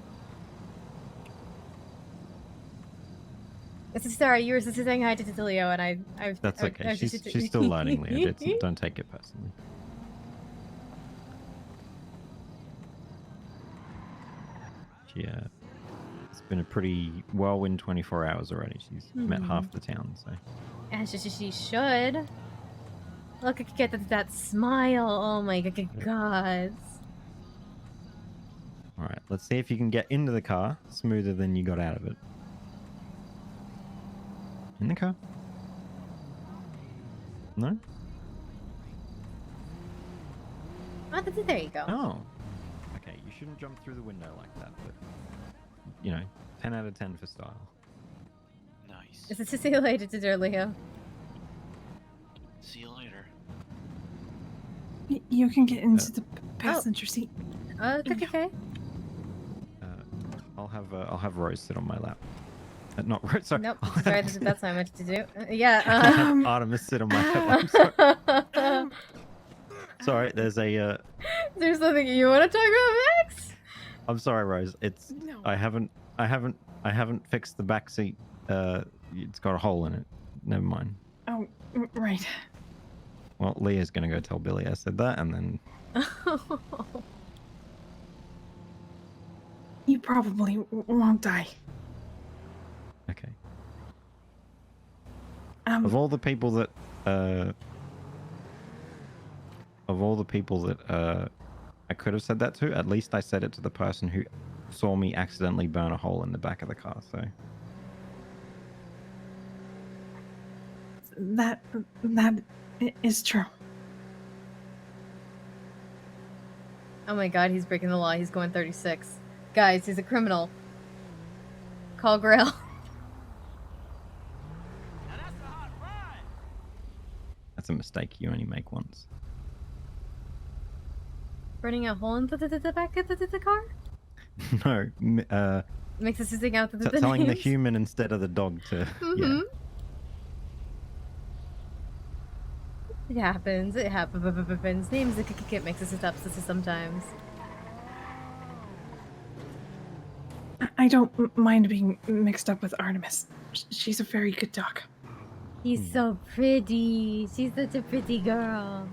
Sorry, you were saying hi to Leo, and I've.
That's okay. She's still learning, Leo. Don't take it personally. Yeah. It's been a pretty whirlwind 24 hours already. She's met half the town, so.
And she should. Look at that smile. Oh my god.
Alright, let's see if you can get into the car smoother than you got out of it. In the car? No?
Oh, there you go.
Oh. Okay, you shouldn't jump through the window like that, but, you know, 10 out of 10 for style.
Nice.
Is it to see you later, to Leo?
See you later.
You can get into the passenger seat.
Okay.
I'll have Rose sit on my lap. Not Rose, sorry.
Nope, sorry, that's not much to do. Yeah,
Artemis sit on my lap. I'm sorry. Sorry, there's a.
There's something you want to talk about, Max?
I'm sorry, Rose. It's I haven't fixed the back seat. It's got a hole in it. Never mind.
Oh, right.
Well, Leah's gonna go tell Billy I said that, and then.
You probably won't die.
Okay. Of all the people that I could have said that to, at least I said it to the person who saw me accidentally burn a hole in the back of the car, so.
That is true.
Oh my god, he's breaking the law. He's going 36. Guys, he's a criminal. Call Grail.
That's a mistake you only make once.
Burning a hole in the back of the car?
No,
Makes us sing out the
telling the
names.
human instead of the dog to. Yeah.
It happens. It happens. Names it makes us up sometimes.
I don't mind being mixed up with Artemis. She's a very good dog.
He's so pretty. She's such a pretty girl.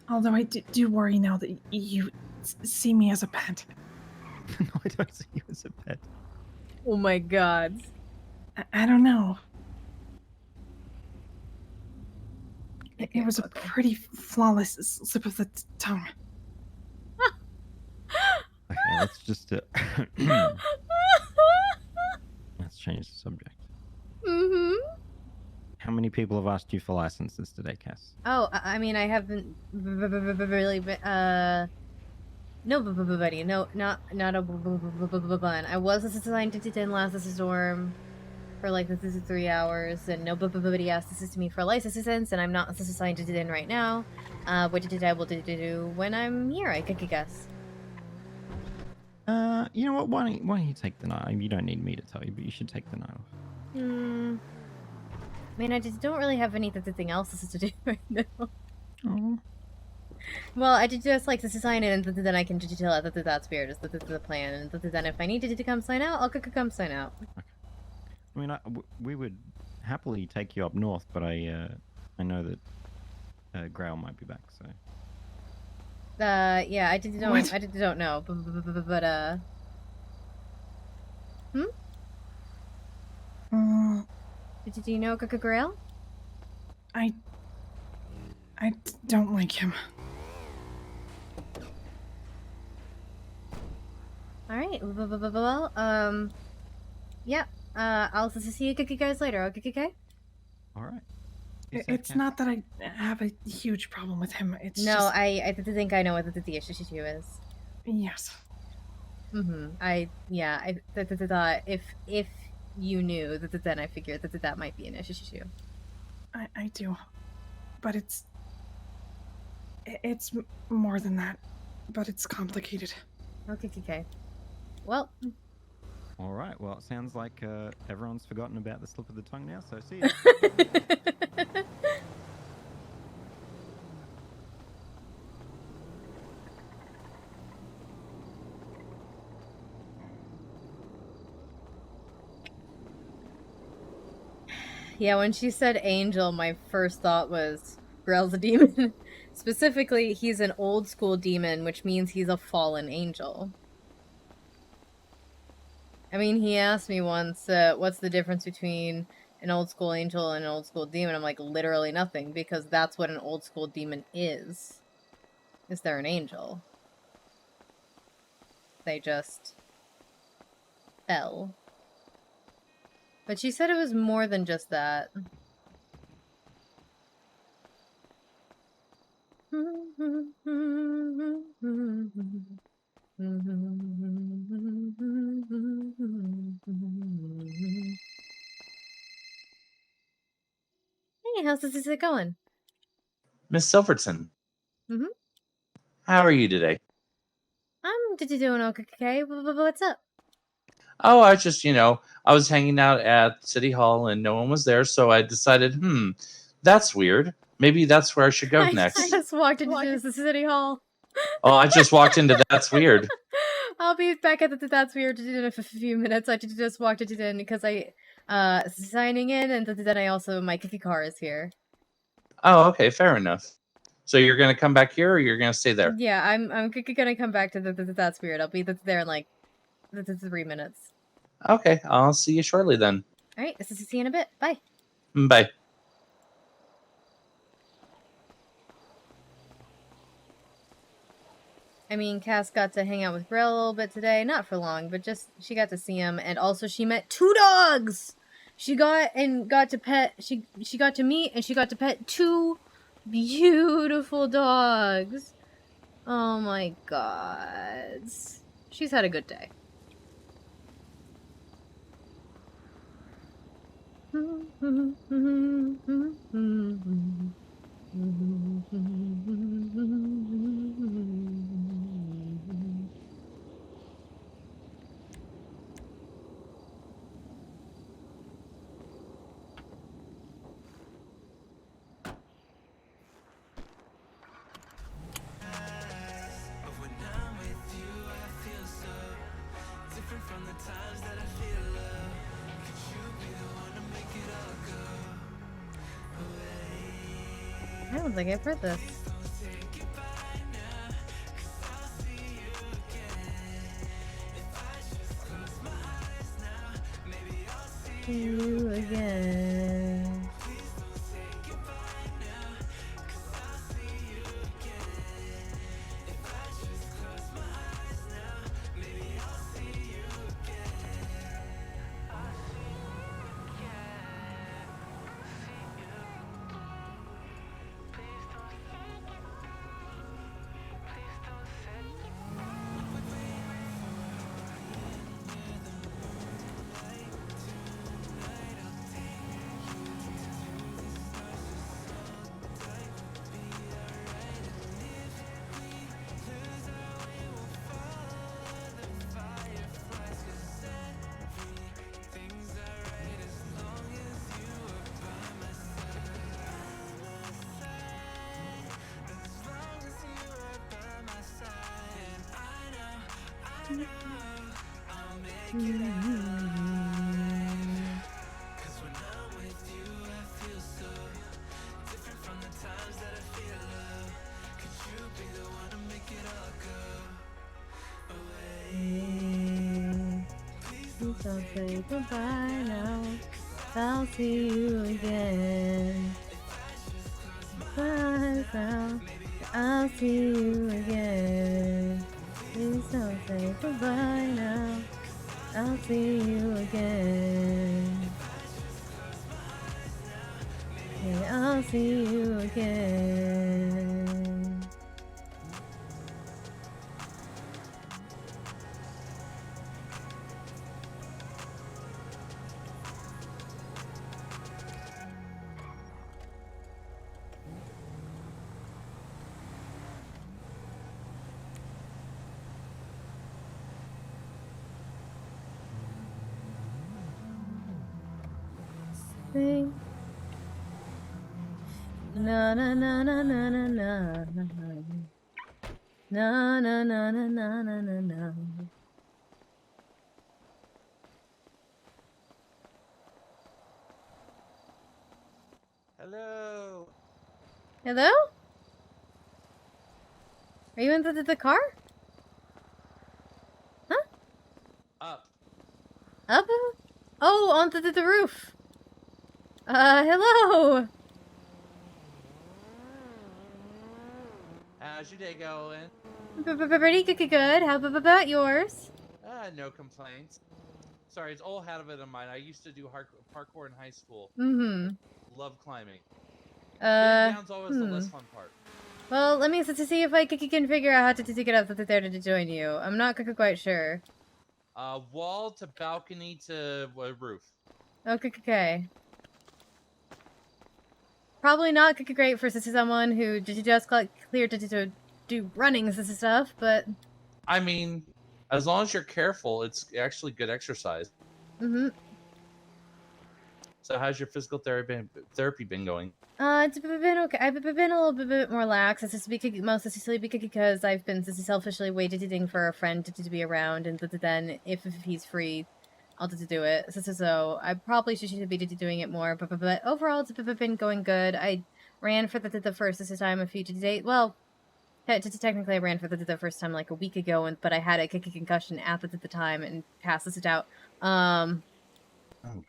Although I do worry now that you see me as a pet.
No, I don't see you as a pet.
Oh my god.
I don't know. It was a pretty flawless slip of the tongue.
Okay, let's just. Let's change the subject. How many people have asked you for licenses today, Cass?
Oh, I mean, I haven't really been, No, buddy. No, not a bun. I was assigned to detain last storm for like this is 3 hours, and nobody asked to assist me for life assistance, and I'm not assigned to detain right now. What did I will do when I'm here? I could guess.
You know what? Why don't you take the night? You don't need me to tell you, but you should take the night off.
I mean, I just don't really have anything else to do right now.
Oh.
Well, I did just like to sign it, and then I can tell it that that's weird. Is that the plan? And then if I needed to come sign out, I'll come sign out.
Okay. I mean, we would happily take you up north, but I know that Grail might be back, so.
Yeah, I don't know, but Did you know Grail?
I don't like him.
All right. Well, yeah. I'll see you guys later. Okay.
All right.
It's not that I have a huge problem with him. It's
no.
just...
I think I know what the issue is.
Yes.
I thought if you knew that, then I figured that might be an issue.
I do, but it's more than that. But it's complicated.
Okay. Well.
All right. Well, it sounds like everyone's forgotten about the slip of the tongue now. So see you.
Yeah, when she said angel, my first thought was Grell's a demon. Specifically, he's an old school demon, which means he's a fallen angel. I mean, he asked me once, what's the difference between an old school angel and an old school demon? I'm like, literally nothing, because that's what an old school demon is. Is they're an angel. They just fell. But she said it was more than just that. Hey, how's this going?
Miss Silverton,
Mm-hmm.
how are you today?
I'm doing okay. What's up?
Oh, I just, I was hanging out at City Hall and no one was there, so I decided, that's weird. Maybe that's where I should go next.
I just walked into the City Hall.
Oh, I just walked into That's Weird.
I'll be back at the That's Weird in a few minutes. I just walked it in because I signing in, and then I also my Kiki car is here.
Oh, okay, fair enough. So you're gonna come back here, or you're gonna stay there?
Yeah, I'm gonna come back to the That's Weird. I'll be there in like 3 minutes.
Okay, I'll see you shortly then.
All right, see you in a bit. Bye.
Bye.
I mean, Cass got to hang out with Brill a little bit today. Not for long, but just she got to see him, and also she met 2 dogs. She got to pet. She got to meet and she got to pet 2 beautiful dogs. Oh my god. She's had a good day. I don't think I've heard this. See you again. Please don't say goodbye now. I'll see you again. Bye now. I'll see you again. Please don't say goodbye now. I'll see you again. Yeah, I'll see you again. Sing. Na na na na na na na na na na na na na na na.
Hello.
Hello? Are you in the car? Huh?
Up.
Up? Oh, onto the roof. Hello.
How's your day going?
Pretty good. How about yours?
No complaints. Sorry, it's old habit of mine. I used to do parkour in high school.
Mm-hmm.
Love climbing. Getting down's always the less fun part.
Well, let me see if I can figure out how to get up there to join you. I'm not quite sure.
Wall to balcony to roof.
Okay. Probably not great for someone who just cleared to do runnings and stuff, but...
I mean, as long as you're careful, it's actually good exercise.
Mm-hmm.
So how's your physical therapy been going?
It's been okay. I've been a little bit more lax. It's just mostly because I've been selfishly waiting for a friend to be around, and then if he's free, I'll just do it. So I probably should be doing it more, but overall it's been going good. I ran for the first time a few days. Well, technically I ran for the first time like a week ago, but I had a concussion at the time and passed it out.
Oh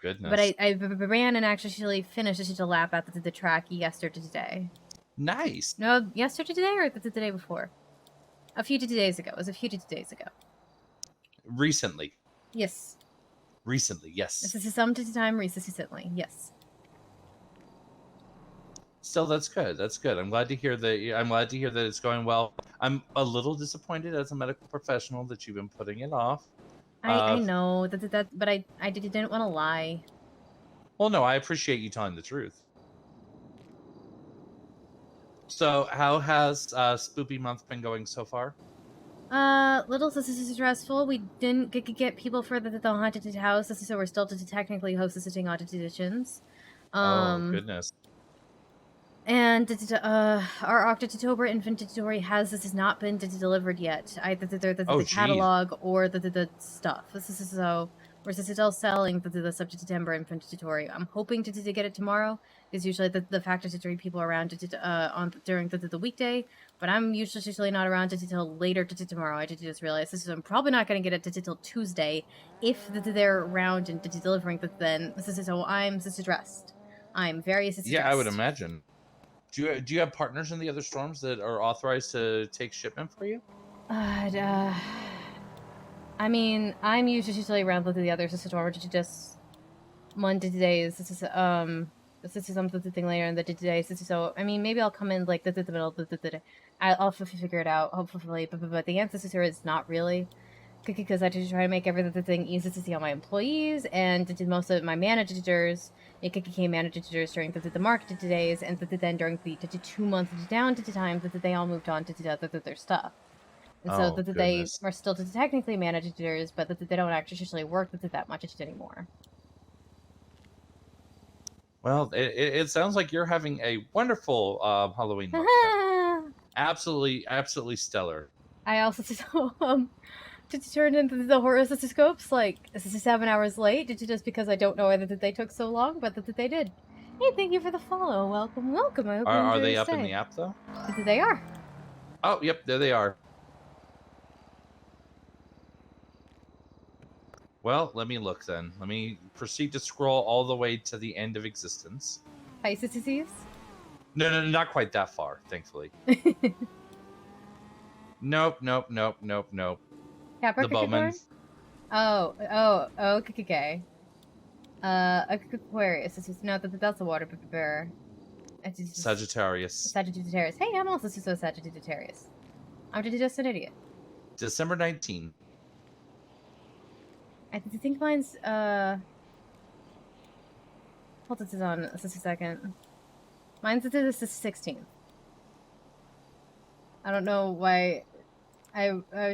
goodness!
But I ran and actually finished a lap at the track yesterday.
Nice.
No, yesterday or the day before? A few days ago. It was a few days ago.
Recently.
Yes.
Recently, yes.
This is some time recently, yes.
Still, that's good. That's good. I'm glad to hear that. I'm glad to hear that it's going well. I'm a little disappointed as a medical professional that you've been putting it off.
I know that, but I didn't want to lie.
Well, no, I appreciate you telling the truth. So, how has Spoopy Month been going so far?
Little stressful. We didn't get people for the haunted house, so we're still technically hosting haunted editions.
Oh goodness.
And our October inventory has not been delivered yet. Either the catalog or the stuff. So we're still selling the September inventory. I'm hoping to get it tomorrow. Is usually the factor to bring people around during the weekday, but I'm usually not around until later tomorrow. I just realized this, so I'm probably not going to get it until Tuesday if they're around and delivering then. So I'm stressed. I'm very stressed.
Yeah, I would imagine. Do you have partners in the other storms that are authorized to take shipment for you?
I mean, I'm usually around with the other storm to just Monday days. This is something later in the day. So I mean, maybe I'll come in like the middle of the day. I'll figure it out hopefully. But the answer is not really, because I just try to make everything easy to see all my employees and to most of my managers. It became managers during the market days, and then during the 2 months down to the time that they all moved on to their stuff. And so they are still technically managers, but they don't actually work that much anymore.
Well, it sounds like you're having a wonderful Halloween month. Absolutely stellar.
I also Did you turn into the horror scopes like 7 hours late? Did you just because I don't know whether they took so long, but that they did? Hey, thank you for the follow. Welcome, welcome. I hope you enjoy
Are they
your
up in
stay.
the app though?
They are.
Oh, yep, there they are. Well, let me look then. Let me proceed to scroll all the way to the end of existence.
Pisces?
No, not quite that far, thankfully. Nope.
Capricorn?
The Bowman.
Oh, okay. Aquarius. This is no, that's a water bearer.
Sagittarius.
Sagittarius. Hey, I'm also so Sagittarius. I'm just an idiot.
December 19.
I think mine's hold this on just a second. Mine's the 16th. I don't know why.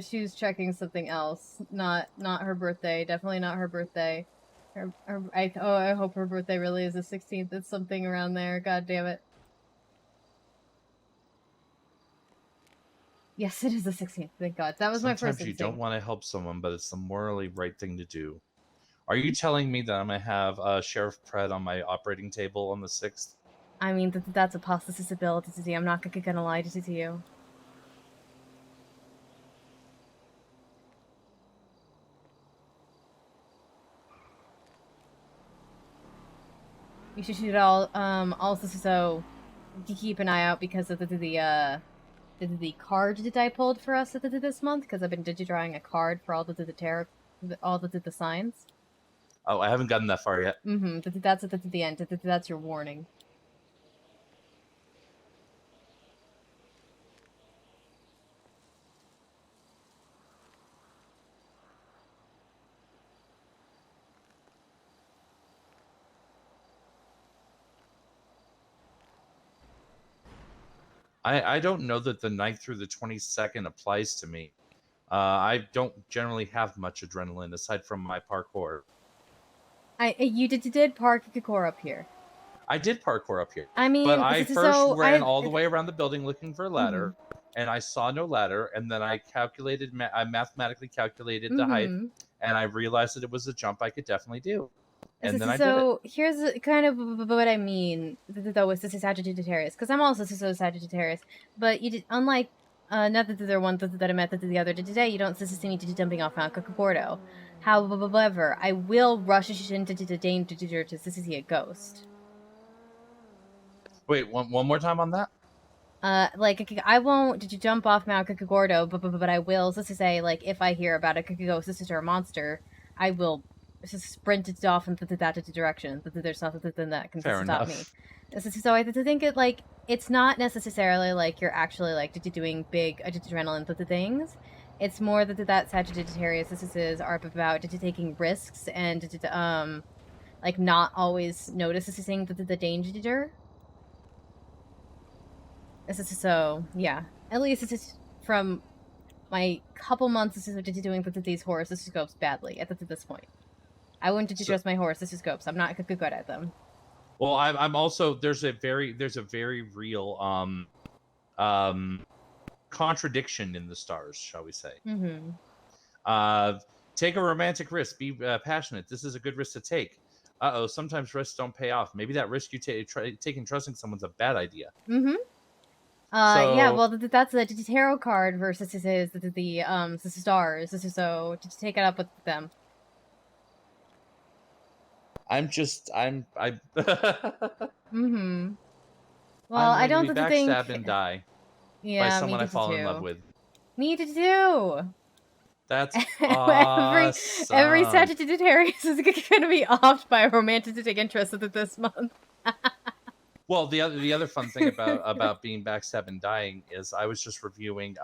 She was checking something else. Not her birthday. Definitely not her birthday. I hope her birthday really is the 16th. It's something around there. God damn it. Yes, it is the 16th. Thank God. That was my first
Sometimes you
instinct.
don't want to help someone, but it's the morally right thing to do. Are you telling me that I'm going to have Sheriff Pred on my operating table on the 6th?
I mean, that's a possibility. I'm not gonna lie to you. You should shoot it all. Also, so you keep an eye out because of the card that I pulled for us this month. Because I've been digidrawing a card for all the tarot, all the signs.
Oh, I haven't gotten that far yet.
That's at the end. That's your warning.
I don't know that the 9th through the 22nd applies to me. I don't generally have much adrenaline aside from my parkour.
You did parkour up here.
I did parkour up here.
I mean,
but I first ran all the way around the building looking for a ladder, and I saw no ladder, and then I I mathematically calculated the height, and I realized that it was a jump I could definitely do. And then I did it.
So here's kind of what I mean though with this is Sagittarius, because I'm also so Sagittarius, but you did unlike not that there one that I met the other today, you don't see me jumping off Mount Cocogordo. However, I will rush into the danger to see a ghost.
Wait, one more time on that?
Like I won't jump off Mount Cocogordo, but I will. So to say, like if I hear about a ghost or a monster, I will sprint it off in that direction. There's nothing that can stop me. So I think it like it's not necessarily like you're actually like doing big adrenaline things. It's more that Sagittarius are about taking risks and like not always noticing the danger. So yeah, at least this is from my couple months of doing these horoscopes badly at this point. I wouldn't trust my horoscopes. I'm not good at them.
Well, I'm also there's a very real contradiction in the stars, shall we say? Take a romantic risk. Be passionate. This is a good risk to take. Sometimes risks don't pay off. Maybe that risk you take in trusting someone's a bad idea.
Yeah, well, that's the tarot card versus the stars. So to take it up with them.
I.
Well, I don't
think backstab and die.
Yeah,
by someone I fall in love with.
Me too.
That's awesome.
Every Sagittarius is going to be offed by a romantic interest this month.
Well, the other fun thing about being backstabbed and dying is I was just reviewing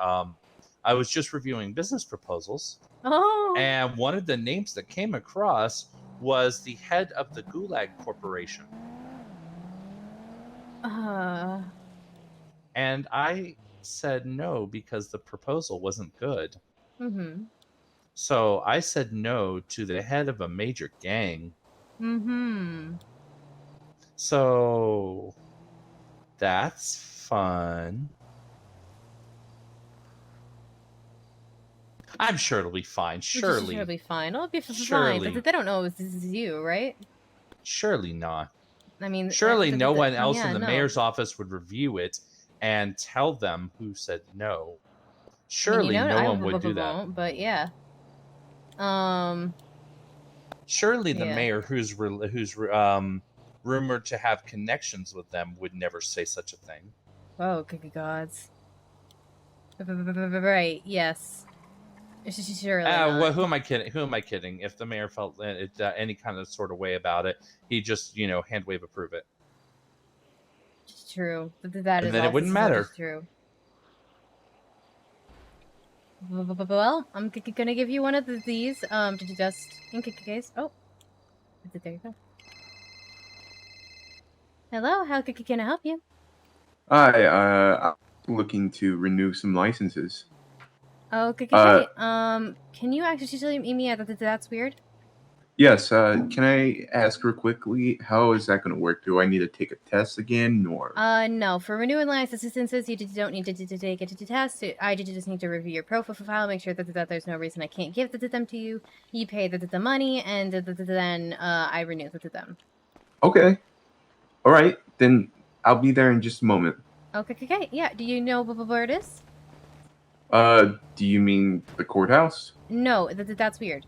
business proposals.
Oh.
And one of the names that came across was the head of the Gulag Corporation. And I said no because the proposal wasn't good. So I said no to the head of a major gang. So that's fun. I'm sure it'll be fine. Surely.
It'll be fine. It'll be fine.
Surely.
They don't know this is you, right?
Surely not.
I mean,
surely no one else
yeah,
in the
no.
mayor's office would review it and tell them who said no. Surely
I mean,
no one would do that.
Won't, but yeah.
Surely the
yeah.
mayor, who's rumored to have connections with them, would never say such a thing.
Oh, good gods! Right? Yes. Surely.
Well, who am I kidding? Who am I kidding? If the mayor felt any kind of sort of way about it, he just hand wave approve it.
It's true. That
and then it wouldn't matter.
True. Well, I'm gonna give you one of these. Did you just in case? Oh, there you go. Hello, how can I help you?
Hi, I'm looking to renew some licenses.
Okay, great. Can you actually tell me that's weird?
Yes, can I ask real quickly, how is that going to work? Do I need to take a test again, or?
No. For renewing licenses, you don't need to take a test. I just need to review your profile, make sure that there's no reason I can't give them to you. You pay the money, and then I renew them.
Okay. All right, then I'll be there in just a moment.
Okay. Yeah, do you know where it is?
Do you mean the courthouse?
No, that's weird.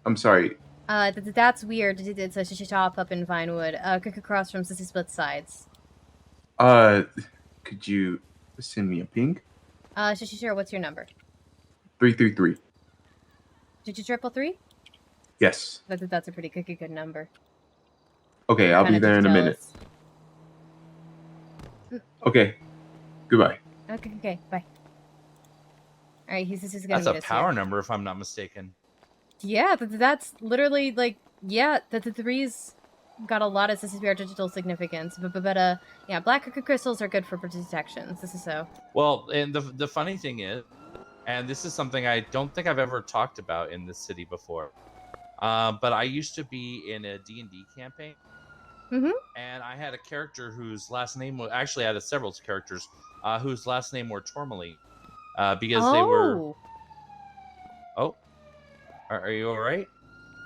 I'm sorry.
That's weird. It's a shop up in Vinewood, across from Sissy Split Sides.
Could you send me a ping?
Sure. What's your number?
333.
Did you 333?
Yes.
That's a pretty good number.
Okay, I'll be there in a minute. Okay. Goodbye.
Okay. Bye. All right, he's gonna.
That's a power number, if I'm not mistaken.
Yeah, that's literally like the three's got a lot of CCPR digital significance, but yeah, black crystals are good for detections. This is so.
Well, and the funny thing is, and this is something I don't think I've ever talked about in this city before, but I used to be in a D&D campaign. And I had a character whose last name was actually I had several characters whose last name were Tourmaline, because they were. Oh, are you all right?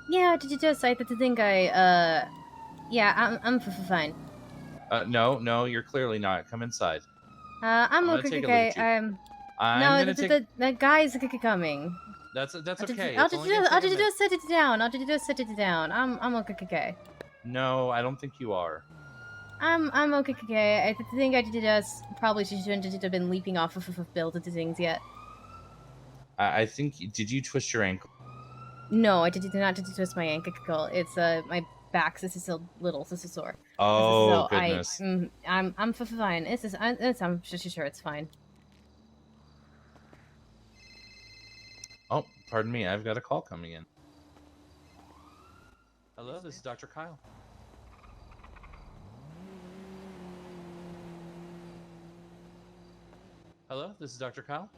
Yeah, did you just? I think yeah, I'm fine.
No, you're clearly not. Come inside.
I'm okay. The guy's coming.
That's okay.
I'll just sit it down. I'm okay.
No, I don't think you are.
I'm okay. I think I just probably shouldn't have been leaping off of buildings yet.
I think did you twist your ankle?
No, I did not twist my ankle. It's my back. This is a little. This is sore.
Oh goodness.
I'm fine. I'm sure it's fine.
Oh, pardon me. I've got a call coming in. Hello, this is Dr. Kyle. Hello, this is Dr. Kyle.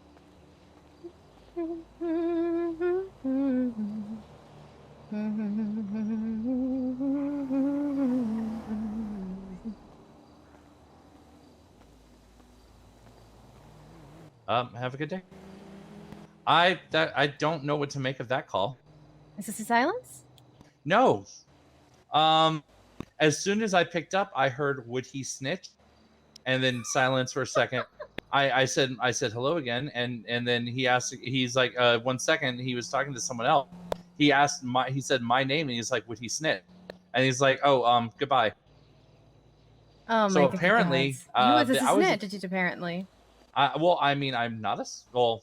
Have a good day. I don't know what to make of that call.
Is this a silence?
No. As soon as I picked up, I heard "Would he snitch?" and then silence for a second. I said hello again, and then he asked. He's like, 1 second. He was talking to someone else. He said my name, and he's like, "Would he snitch?" And he's like, "Oh, goodbye."
Oh
so
my
apparently,
God. He was a snitch. Apparently.
Well, I mean, I'm not a well.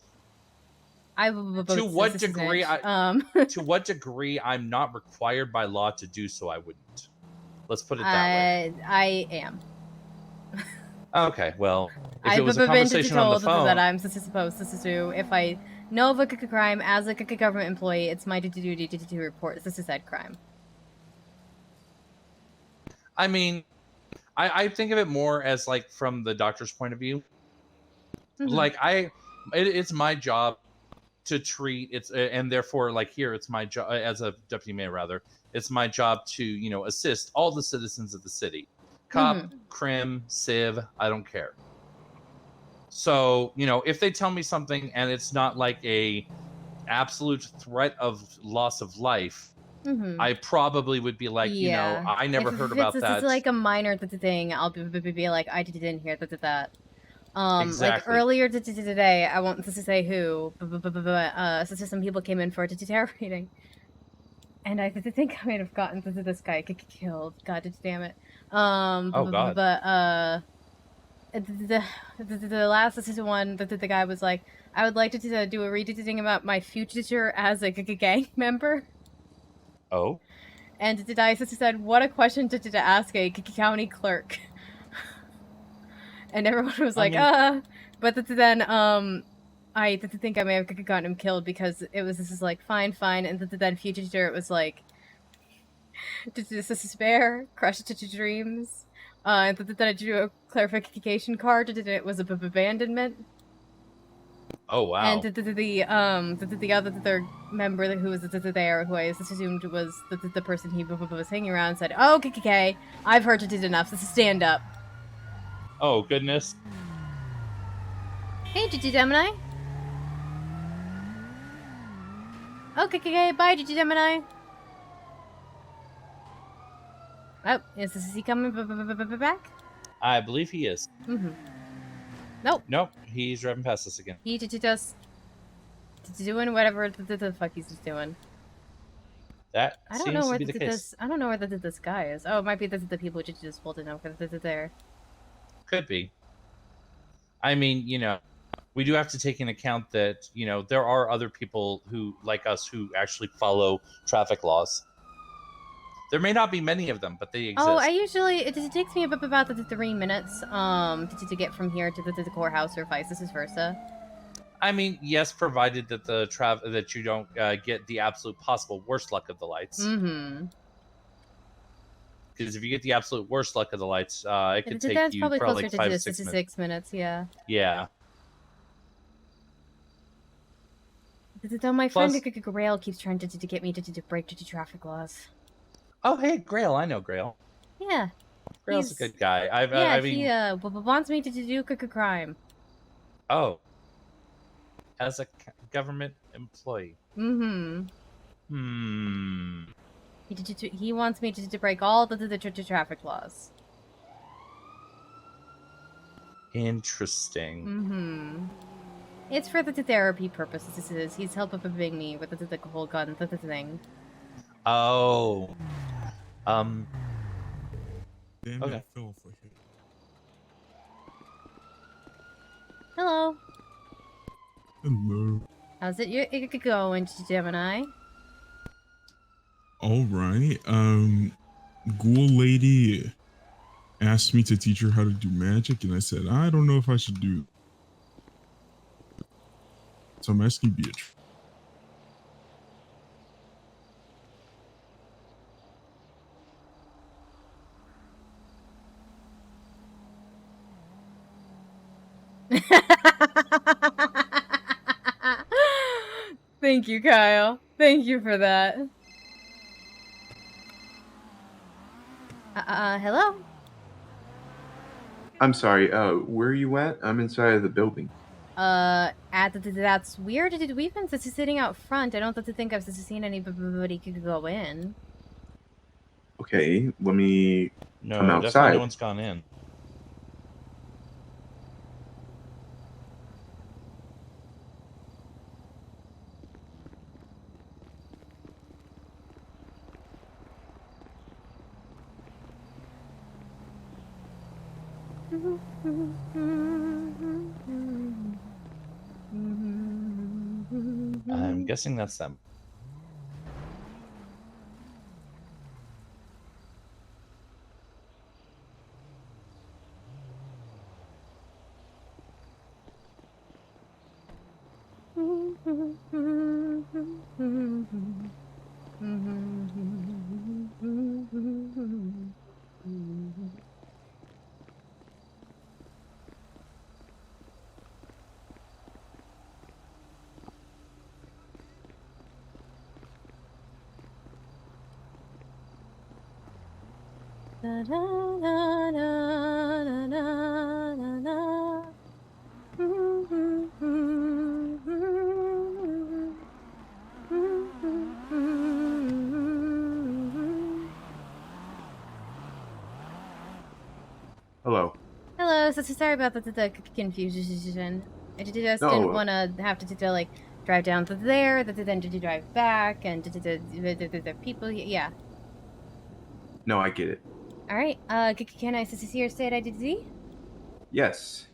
To what degree? To what degree I'm not required by law to do so? I wouldn't. Let's put it that way.
I am.
Okay, well, if it was a conversation on the phone,
that I'm supposed to do. If I know of a crime as a government employee, it's my duty to report this is that crime.
I mean, I think of it more as like from the doctor's point of view. Like it's my job to treat and therefore like here it's my job as a deputy mayor rather it's my job to assist all the citizens of the city, cop, crim, civ, I don't care. So, you know, if they tell me something and it's not like a absolute threat of loss of life, I probably would be like, you know, I never heard about that.
It's like a minor thing. I'll be like, I didn't hear that. Like
Exactly.
earlier today, I won't say who, so some people came in for a tarot reading, and I think I might have gotten this guy killed. God damn it.
Oh, God.
But the last one, the guy was like, I would like to do a reading about my future as a gang member.
Oh.
And I said, what a question to ask a county clerk. And everyone was like, But then, I think I may have gotten him killed because it was this is like, fine. And then future, it was like, despair, crush to dreams. And then I drew a clarification card. It was abandonment.
Oh, wow.
And the other member who was there, who I assumed was the person he was hanging around, said, "Oh, okay, I've heard it enough. This is stand up."
Oh, goodness.
Hey, Gigi Gemini. Okay, bye, Gigi Gemini. Oh, is he coming back?
I believe he is.
Nope,
he's driving past us again.
He just doing whatever the fuck he's just doing.
That
I don't
seems
know
to
where
be the case.
I don't know where this guy is. Oh, it might be the people who just pulled in over there.
Could be. I mean, you know, we do have to take into account that, you know, there are other people who, like us, who actually follow traffic laws. There may not be many of them, but they exist.
Oh, I usually it takes me about 3 minutes to get from here to the courthouse or vice versa.
I mean, yes, provided that that you don't get the absolute possible worst luck of the lights. Because if you get the absolute worst luck of the lights, it could take you probably like 5 to 6 minutes.
6 minutes, yeah.
Yeah.
Though my friend Grail keeps trying to get me to break traffic laws.
Oh, hey, Grail. I know Grail.
Yeah.
Grail's a good guy. I mean,
he wants me to do crime.
Oh. As a government employee.
He wants me to break all the traffic laws.
Interesting.
It's for the therapy purposes. He's helping me with the whole gun thing.
Oh.
Damn
Okay.
it, fell for him.
Hello.
Hello.
How's it going, Gemini?
All right. Ghoul lady asked me to teach her how to do magic, and I said I don't know if I should do. So I'm asking Beatrice.
Thank you, Kyle. Thank you for that. Hello?
I'm sorry, where are you at? I'm inside of the building.
That's weird. We've been sitting out front. I don't think I've seen anybody could go in.
Okay, let me come
No, definitely
outside.
no one's gone in. I'm guessing that's them.
Hello.
Hello, so sorry about the confusion. I just didn't
No.
want to have to like drive down to there, then to drive back, and the people. Yeah.
No, I get it.
All right. Can I see your state ID?
Yes.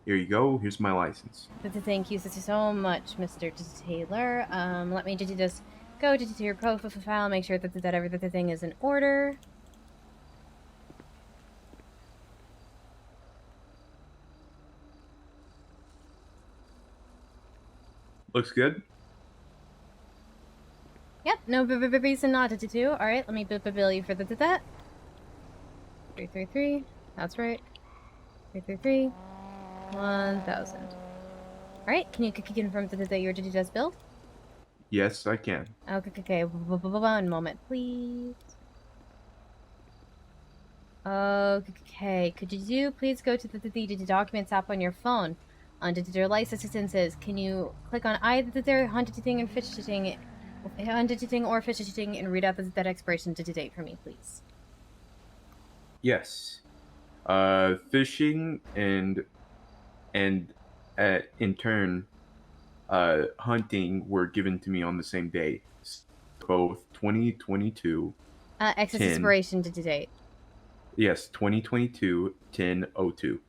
Here you go. Here's my license.
Thank you so much, Mr. Taylor. Let me just go to your profile, make sure that everything is in order.
Looks good.
Yep, no reason not to do. All right, let me bill you for that. 333. That's right. 333. 1,000. All right, can you confirm that you're just billed?
Yes, I can.
Okay. One moment, please. Okay, could you please go to the Documents app on your phone? Under your licenses, can you click on either their hunting and fishing, hunting or fishing, and read out that expiration date for me, please?
Yes. Fishing and in turn, hunting were given to me on the same day. Both 2022.
Excess expiration date.
Yes, 2022 10/02.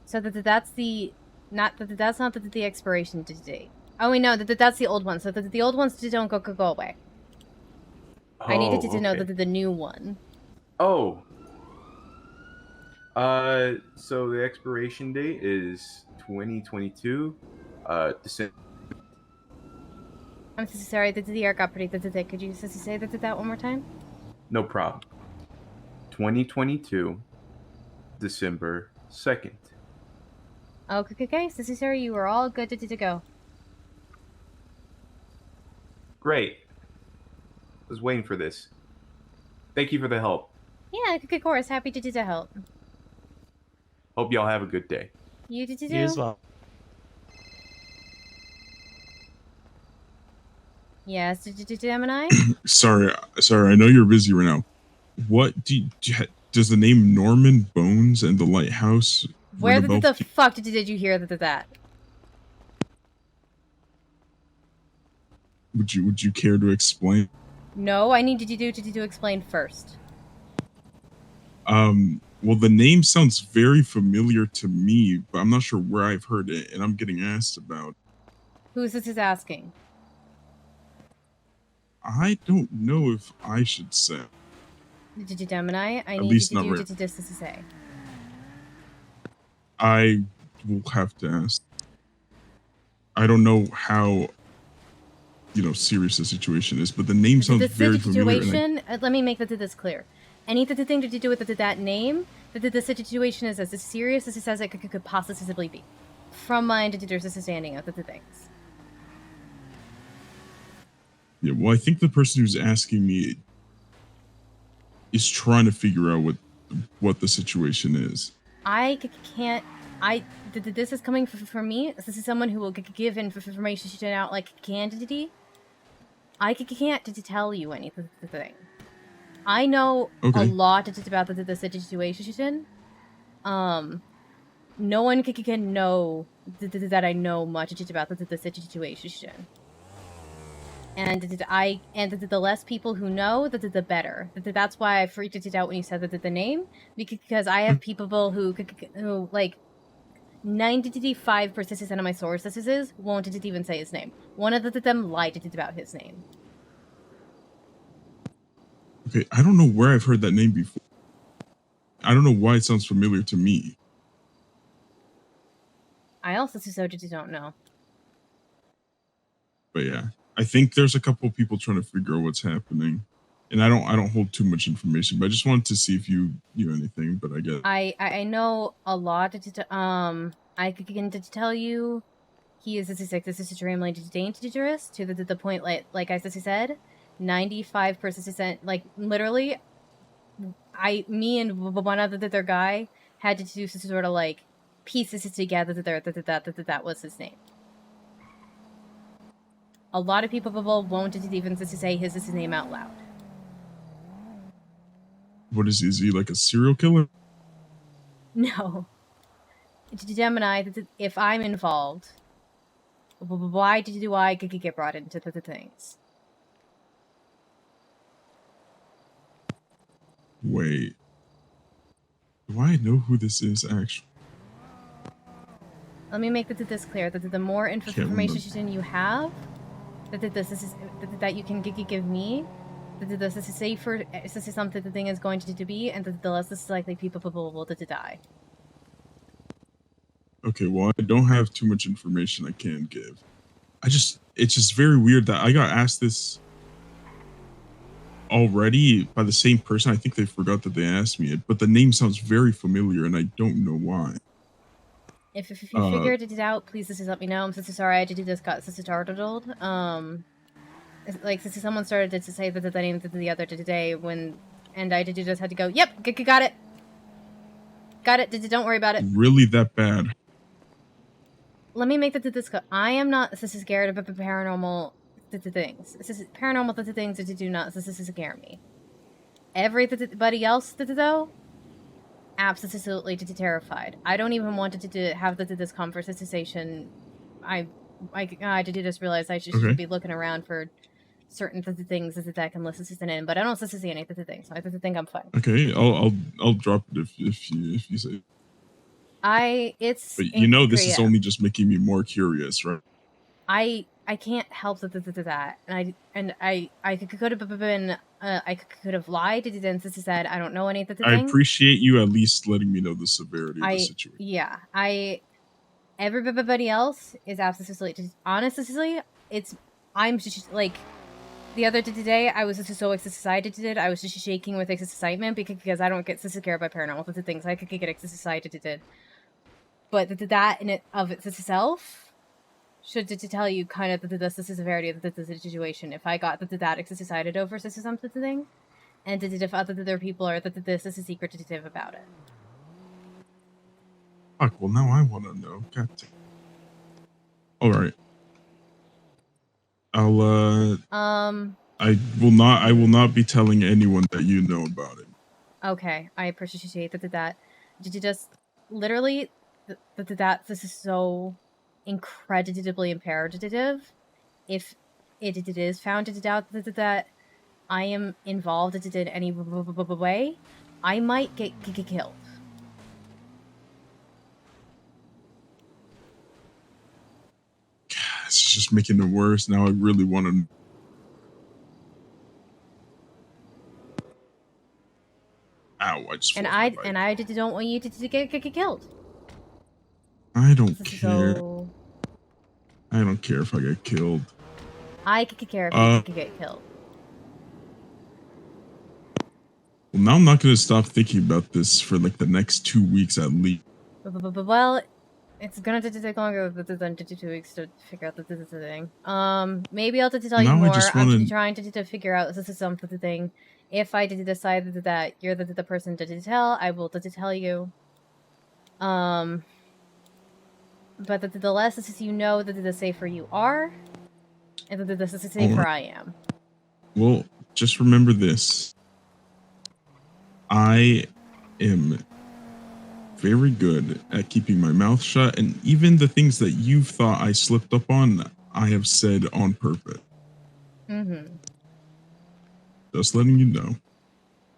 So that's the that's not the expiration date. Oh wait, no, that's the old one. So the old ones don't go away.
Oh,
I needed to know
okay.
the new one.
Oh. So the expiration date is 2022, December.
I'm so sorry, the air got pretty thick. Could you say that one more time?
No problem. 2022, December 2nd.
Okay, so sorry, you were all good to go.
Great. I was waiting for this. Thank you for the help.
Yeah, of course, happy to help.
Hope y'all have a good day.
You did
You as well.
Yes, Gemini?
Sorry, I know you're busy right now. What does the name Norman Bones and the Lighthouse?
Where the fuck did you hear that?
Would you care to explain?
No, I need you to explain first.
Well, the name sounds very familiar to me, but I'm not sure where I've heard it, and I'm getting asked about.
Who's this is asking?
I don't know if I should say.
Gemini, I
At
need
least
you
not
to just to say.
I will have to ask. I don't know how, serious the situation is, but the name sounds very familiar.
Situation. Let me make this clear. Anything to do with that name, the situation is as serious as it could possibly be, from my understanding of the things.
Yeah, well, I think the person who's asking me is trying to figure out what the situation is.
I can't. This is coming from me. This is someone who will give information out like candidity. I can't tell you anything. I know a lot about the situation. No one can know that I know much about the situation. And the less people who know, the better. That's why I freaked it out when you said the name, because I have people who like 95% of my sources won't even say his name. One of them lied about his name.
Okay, I don't know where I've heard that name before. I don't know why it sounds familiar to me.
I also don't know.
But yeah, I think there's a couple of people trying to figure out what's happening, and I don't hold too much information. But I just wanted to see if you knew anything. But I guess
I know a lot. I can tell you, he is this is extremely dangerous to the point like I said, 95%. Like literally, me and one other guy had to do sort of like pieces together that was his name. a lot of people won't even say his name out loud.
What is he? Is he like a serial killer?
No. Gemini, if I'm involved, why do I get brought into the things?
Wait. Do I know who this is, actually?
Let me make this clear, that the more information you have, that you can give me, that this is safer, this is something the thing is going to be, and that the less this is likely people will to die.
Okay, well, I don't have too much information I can give. It's just very weird that I got asked this already by the same person. I think they forgot that they asked me it, but the name sounds very familiar, and I don't know why.
If you figured it out, please just let me know. I'm so sorry I just got so startled. Like someone started to say that the name the other today and I just had to go. Yep, got it. Got it. Don't worry about it.
Really that bad?
Let me make this. I am not scared of paranormal things. Paranormal things that do not scare me. Everybody else though, absolutely terrified. I don't even want to have this conversation. I just realized I should be looking around for certain things that can listen in, but I don't see any things. So I think I'm fine.
Okay, I'll drop it if you say. But you know this is only just making me more curious, right?
I can't help that, and I could have been I could have lied and said I don't know any of the things.
I appreciate you at least letting me know the severity of the situation.
Yeah, everybody else is absolutely honestly. I'm just like the other day. I was just so excited. I was just shaking with excitement because I don't get scared by paranormal things. I could get excited. But that in it of itself should to tell you kind of the severity of the situation. If I got that excited over something, and if other people are that this is secretive about it.
Fuck, well now I want to know. God damn. All right. I will not be telling anyone that you know about it.
Okay, I appreciate that. Did you just literally that this is so incredibly imperative? If it is found out that I am involved in any way, I might get killed.
It's just making it worse. Now I really want to. Ow! I just.
And I don't want you to get killed.
I don't care. I don't care if I get killed.
I could care if you could get killed.
Well, now I'm not going to stop thinking about this for like the next 2 weeks at least.
Well, it's gonna take longer than 2 weeks to figure out that this is a thing. Maybe I'll tell you more. I'm trying to figure out if this is something. If I did decide that you're the person to tell, I will tell you. But the less you know, the safer you are, and the safer I am.
Well, just remember this. I am very good at keeping my mouth shut, and even the things that you've thought I slipped up on, I have said on purpose. Just letting you know.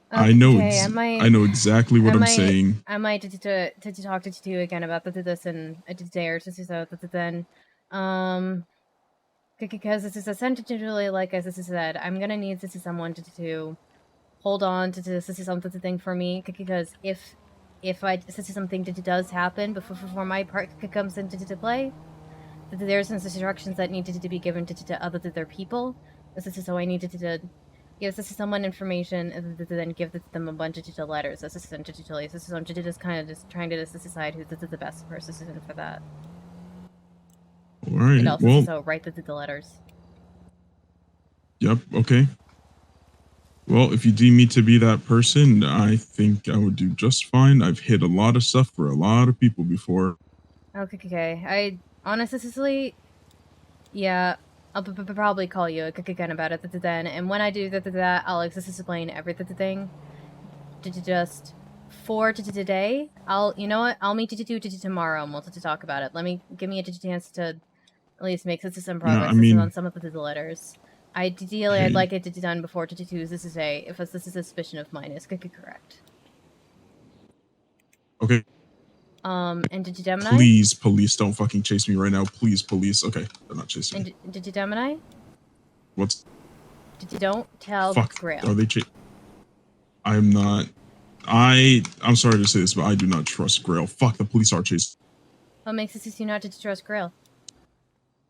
I know. I know exactly what I'm saying.
I might to talk to you again about this in a day or so. Then, because this is essentially like as this is said, I'm gonna need someone to hold on to this is something for me, because if something does happen before my part comes into play, there's some instructions that need to be given to other people. This is so I needed to give someone information and then give them a bunch of letters. This is essentially this is I'm just kind of trying to decide who's the best person for that.
All right.
And also so write the letters.
Yep. Okay. Well, if you deem me to be that person, I think I would do just fine. I've hit a lot of stuff for a lot of people before.
Okay. I honestly, yeah, I'll probably call you again about it then, and when I do that, I'll explain everything. Just for today, you know what? I'll meet you tomorrow, and we'll talk about it. Give me a chance to at least make some progress on some of the letters. Ideally, I'd like it to be done before Tuesday. This is a suspicion of mine is correct.
Okay.
And did you Gemini?
Please, police, don't fucking chase me right now. Please, police. Okay, they're not chasing me.
And did you Gemini?
What's?
Did you don't tell
Fuck.
Grail?
Are they I'm not. I'm sorry to say this, but I do not trust Grail. Fuck, the police are chasing.
What makes you not to trust Grail?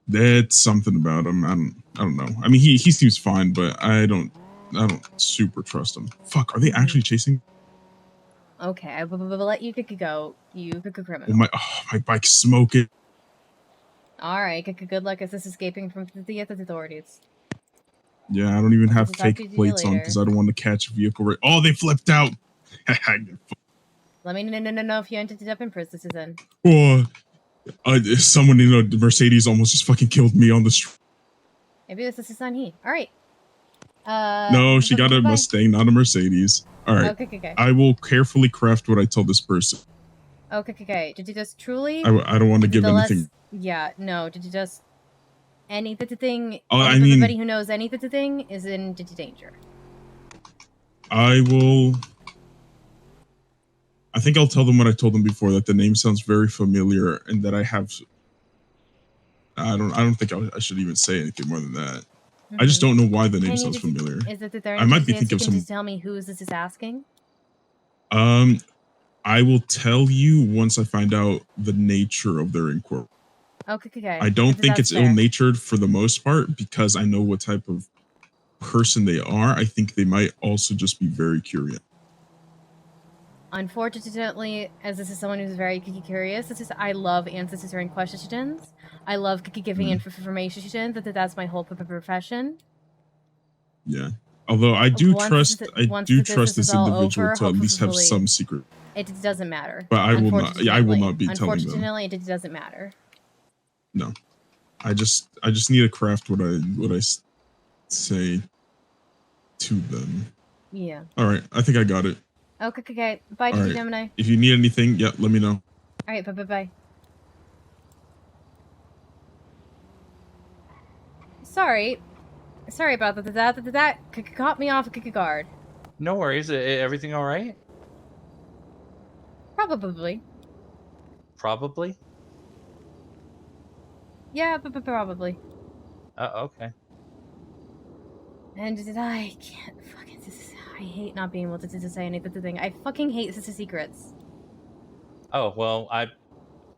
That's something about him. I don't know. I mean, he seems fine, but I don't super trust him. Fuck, are they actually chasing?
Okay, I will let you go. You criminal.
Oh, my bike's smoking.
All right, good luck as this escaping from the authorities.
Yeah, I don't even have fake plates on because I don't want to catch a vehicle. Oh, they flipped out.
Let me know if you ended up in prison. This is in.
Oh, someone in a Mercedes almost just fucking killed me on the street.
Maybe this is on he. All right.
No, she got a Mustang, not a Mercedes. All right.
Okay.
I will carefully craft what I tell this person.
Okay. Did you just truly?
I don't want to give anything.
Yeah, no. Did you just anything?
I mean,
everybody who knows anything is in danger.
I will. I think I'll tell them what I told them before, that the name sounds very familiar and that I have. I don't think I should even say anything more than that. I just don't know why the name sounds familiar.
Is it that there?
I might be thinking of some.
Just tell me who this is asking.
I will tell you once I find out the nature of their inquiry.
Okay.
I don't think it's ill-natured for the most part because I know what type of person they are. I think they might also just be very curious.
Unfortunately, as this is someone who's very curious, I love answering questions. I love giving information. That's my whole profession.
Yeah. Although I do trust this individual to at least have some secret.
It doesn't matter.
But I will not. Yeah, I will not be telling them.
Unfortunately, it doesn't matter.
No, I just need to craft what I say to them.
Yeah.
All right, I think I got it.
Okay. Bye,
right.
Gemini.
If you need anything, yeah, let me know.
All right. Bye. Sorry about that. That caught me off guard.
No worries. Everything all right?
Probably. Yeah, probably.
Okay.
And I can't fucking. I hate not being able to say anything. I fucking hate secrets.
Oh well,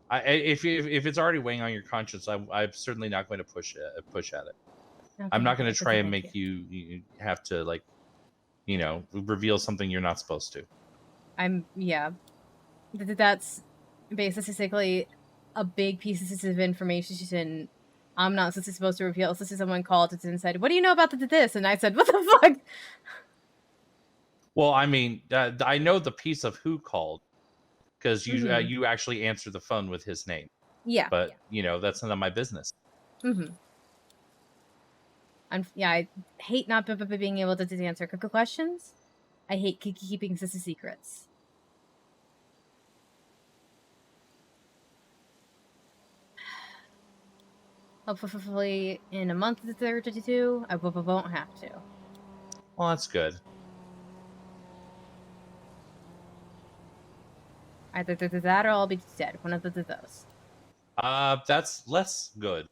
if it's already weighing on your conscience, I'm certainly not going to push at it. Okay, I'm not going to try and make you have to reveal something you're not supposed to.
Yeah. That's basically a big piece of information I'm not supposed to reveal. So someone called and said, "What do you know about this?" And I said, "What the fuck?"
Well, I mean, I know the piece of who called because you actually answered the phone with his name.
Yeah.
But that's none of my business.
I hate not being able to answer questions. I hate keeping secrets. Hopefully, in a month or two, I won't have to.
Well, that's good.
Either that or I'll be dead. One of those.
That's less good.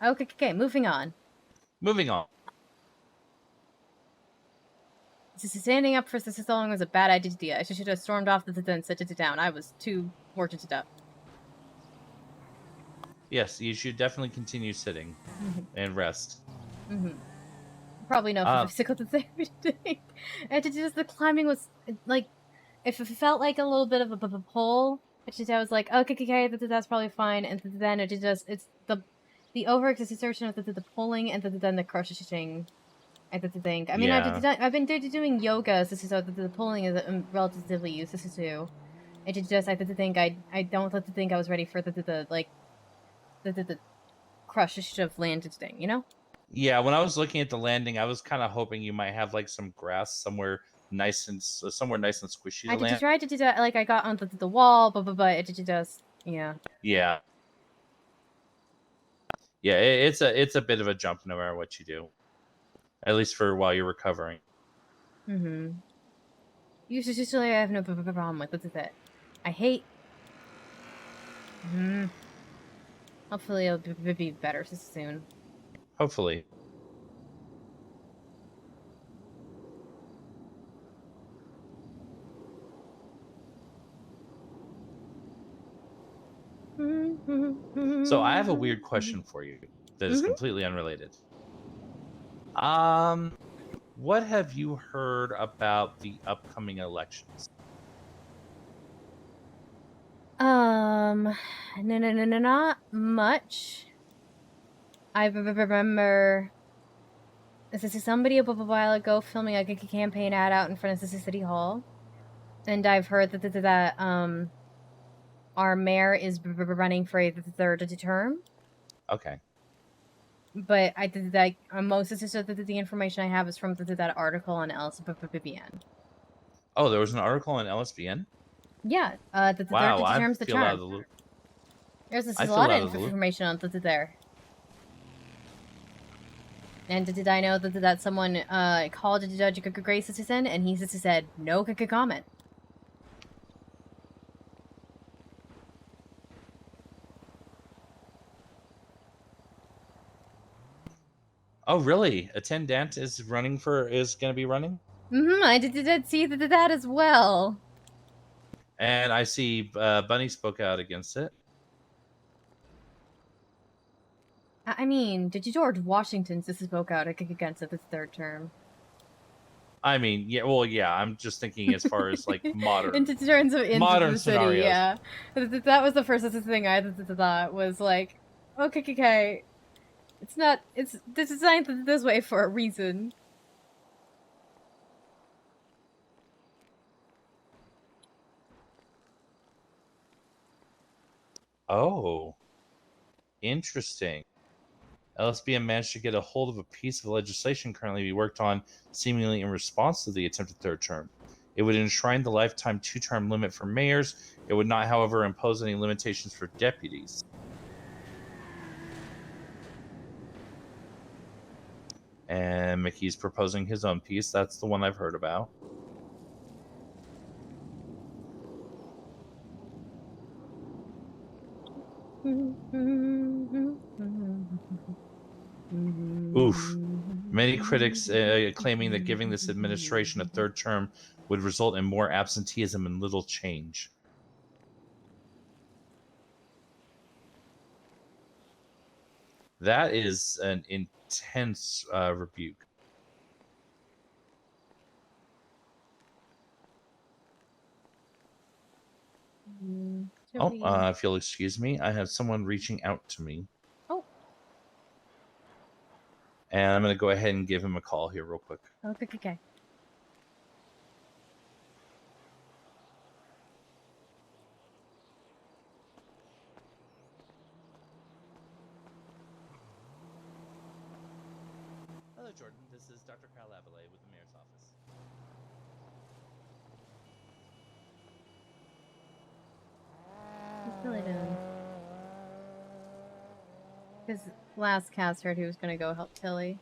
Okay, moving on. Standing up for so long was a bad idea. I should have stormed off and set it down. I was too worked it up.
Yes, you should definitely continue sitting and rest.
Probably no physical every day. And the climbing was like, if it felt like a little bit of a pull, I was like, okay, that's probably fine. And then it's the over-exertion of the pulling and then the crushing. I think. I mean, yeah. I've been doing yoga, so the pulling is relatively used to. I don't think I was ready for the crushed should have landed thing, you know?
Yeah, when I was looking at the landing, I was kind of hoping you might have like some grass somewhere nice and squishy to
I did
land.
try to do that, like I got onto the wall, but it just yeah.
Yeah. Yeah, it's a bit of a jump no matter what you do. At least for while you're recovering.
Mm-hmm. Usually I have no problem with it. I hate. Hopefully it'll be better soon.
Hopefully. So I have a weird question for you that is completely unrelated. What have you heard about the upcoming elections?
No, not much. I remember somebody a while ago filming a campaign ad out in front of City Hall, and I've heard that our mayor is running for a third term.
Okay.
But I did that. Most of the information I have is from that article on LSBN.
Oh, there was an article on LSBN?
Yeah, the
wow,
third
I
term's the
feel
charm.
out of the loop.
There's
I
a
feel
lot
out
of
of the loop.
information on there. And did I know that someone called Judge Gray Citizen and he said no comment.
Oh, really? Attendant is going to be running?
I did see that as well.
And I see Bunny spoke out against it.
I mean, did George Washington spoke out against it this third term?
I mean, yeah, well, yeah, I'm just thinking as far as like modern
in terms of
modern
the city,
scenarios.
yeah. That was the first thing I thought was like, okay. It's designed this way for a reason.
Oh, interesting. LSBM managed to get a hold of a piece of legislation currently being worked on seemingly in response to the attempted third term. It would enshrine the lifetime 2-term limit for mayors. It would not, however, impose any limitations for deputies. And Mickey's proposing his own piece. That's the one I've heard about. Oof. Many critics claiming that giving this administration a third term would result in more absenteeism and little change. That is an intense rebuke. If you'll excuse me, I have someone reaching out to me.
Oh.
And I'm going to go ahead and give him a call here real quick.
Okay.
Hello, Jordan. This is Dr. Kyle Lavallee with the mayor's office.
What's Tilly doing? Because last cast heard he was going to go help Tilly.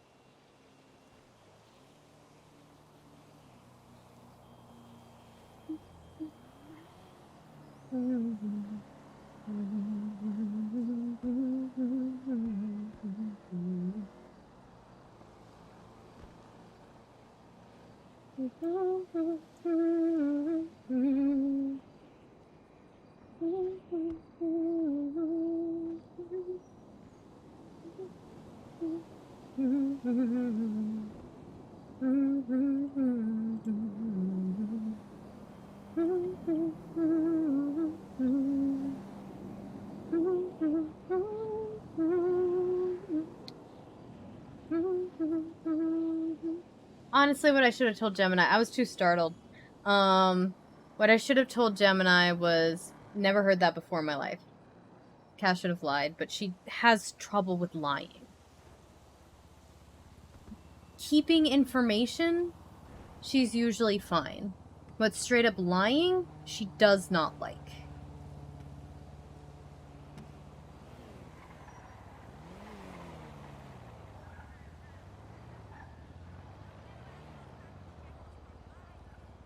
Honestly, what I should have told Gemini, I was too startled. What I should have told Gemini was, never heard that before in my life. Cass should have lied, but she has trouble with lying. Keeping information, she's usually fine. But straight up lying, she does not like.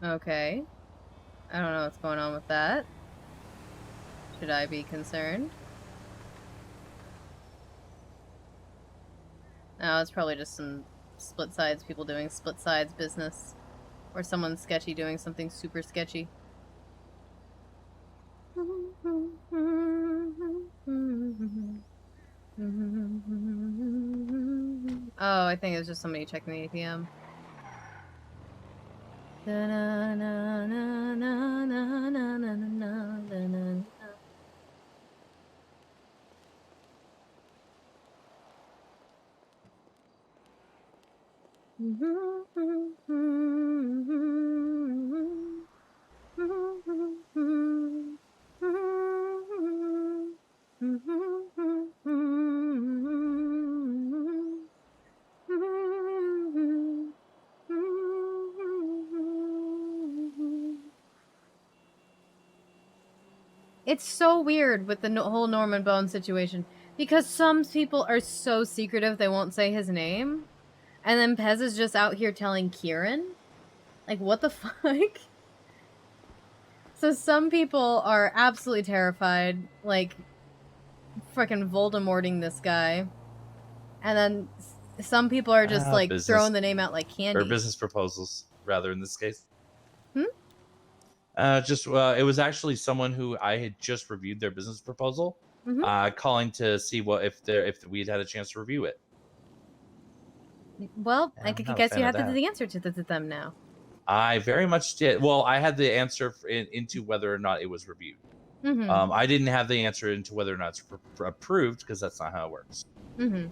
Okay. I don't know what's going on with that. Should I be concerned? Oh, it's probably just some split sides, people doing split sides business. Or someone sketchy doing something super sketchy. Oh, I think it was just somebody checking the ATM. It's so weird with the whole Norman Bone situation, because some people are so secretive they won't say his name, and then Pez is just out here telling Kieran? Like, what the fuck? So some people are absolutely terrified, like, freaking Voldemorting this guy, and then some people are just, like, throwing the name out like candy.
Or business proposals, rather, in this case.
Hmm?
It was actually someone who I had just reviewed their business proposal, calling to see if we'd had a chance to review it.
Well,
Yeah,
I
I'm not a
guess
fan
you
of
have
that.
the answer to them now.
I very much did. Well, I had the answer into whether or not it was reviewed.
Mm-hmm.
I didn't have the answer into whether or not it's approved, because that's not how it works.
Mm-hmm.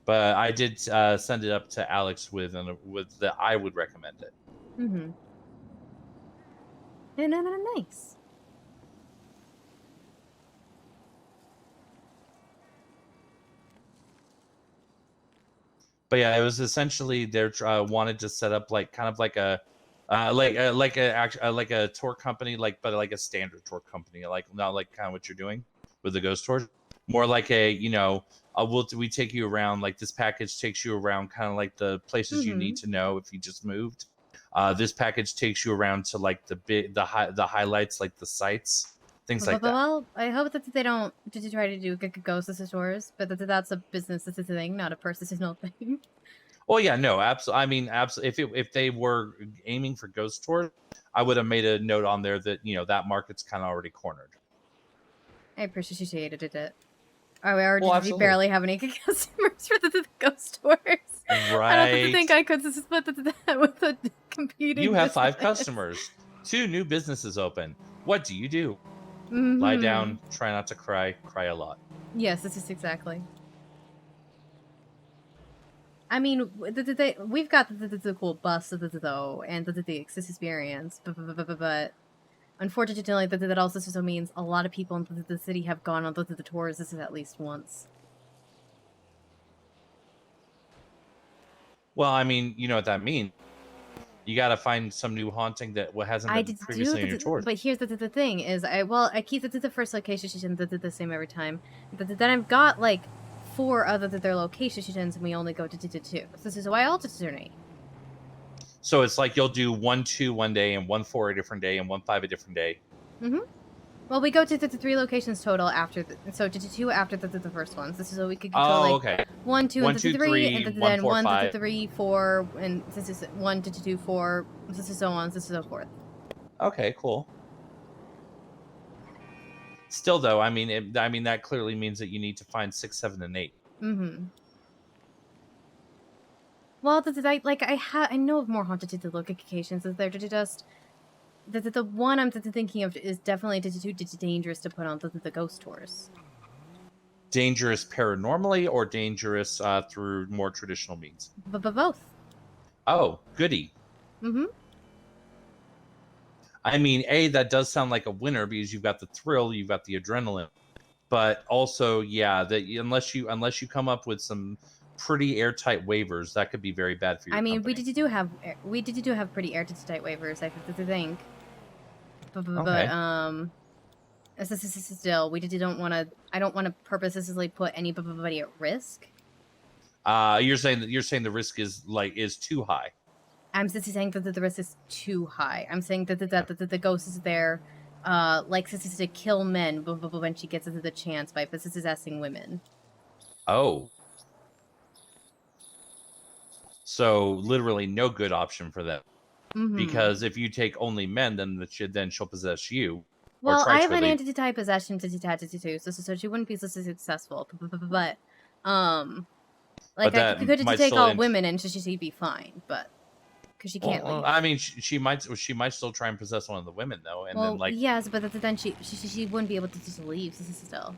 But I did send it up to Alex with that I would recommend it.
Mm-hmm. And nice.
But yeah, it was essentially they wanted to set up like kind of like a tour company, but like a standard tour company, like not like kind of what you're doing with the ghost tours, more like we take you around, like this package takes you around kind of like the places you need to know if you just moved. This package takes you around to like the highlights, like the sites, things like that.
Well, I hope that they don't try to do ghost tours, but that's a business thing, not a personal thing.
Well, yeah, no, absolutely. I mean, absolutely. If they were aiming for ghost tours, I would have made a note on there that that market's kind of already cornered.
I appreciated it. We barely have any customers for the ghost tours.
Right.
I don't think I could split that with a competing.
You have 5
business.
customers, 2 new businesses open. What do you do?
Mm-hmm.
Lie down, try not to cry a lot.
Yes, this is exactly. I mean, we've got the cool bus though, and the experience, but unfortunately, that also means a lot of people in the city have gone on the tours. This is at least once.
Well, I mean, you know what that means. You got to find some new haunting that hasn't been previously on your tours.
But here's the thing is, I keep the first location the same every time. Then I've got like 4 other their locations, and we only go to 2. So this is why I alternate.
So it's like you'll do 1-2 one day, and 1-4 a different day, and 1-5 a different day.
Mm-hmm. Well, we go to the 3 locations total after so to 2 after the first ones. This is so we could control
okay.
1, 2,
1,
and
2,
3, and then
4,
1
5.
to 3, 4, and this is 1 to 2, 4. This is so on. This is so forth.
Okay, cool. Still, though, I mean, that clearly means that you need to find 6, 7, and 8.
Mm-hmm. Well, I know of more haunted locations. They're just the one I'm thinking of is definitely too dangerous to put on the ghost tours.
Dangerous paranormally or dangerous through more traditional means?
But both.
Oh, goody.
Mm-hmm.
I mean, that does sound like a winner because you've got the thrill, you've got the adrenaline. but also, yeah, that unless you come up with some pretty airtight waivers, that could be very bad for your
I mean,
company.
we did have pretty airtight waivers, I think. But still, we don't want to. I don't want to purposely put anybody at risk.
You're saying the risk is too high.
I'm saying that the risk is too high. I'm saying that the ghost is there, likes to kill men when she gets the chance by possessing women.
Oh. So literally no good option for them. Because if you take only men, then she'll possess you.
Well, I have an anti-type possession to detach it too, so she wouldn't be so successful. But I could take all women and she'd be fine, but because she can't leave.
I mean, she might still try and possess one of the women though, and then
yes, but then she wouldn't be able to just leave still.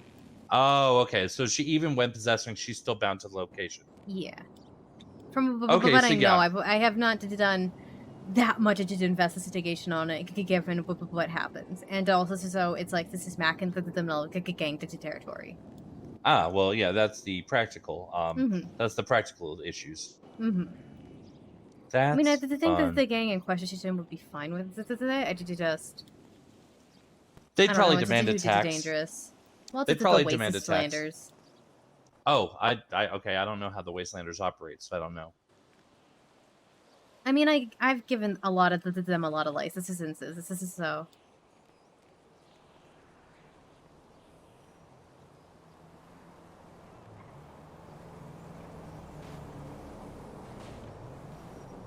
Oh, okay. So she even when possessing, she's still bound to the location.
Yeah. From what I know, I have not done that much investigation on it, given what happens, and also so it's like this is back into the middle of gang territory.
Ah, well, yeah, that's the practical. That's the practical issues.
I mean, I think that the gang in question would be fine with it.
They'd probably demand a tax.
Dangerous. Well,
they'd probably demand a tax.
Wastelanders.
Oh, okay. I don't know how the Wastelanders operate, so I don't know.
I mean, I've given a lot of them a lot of licenses. This is so.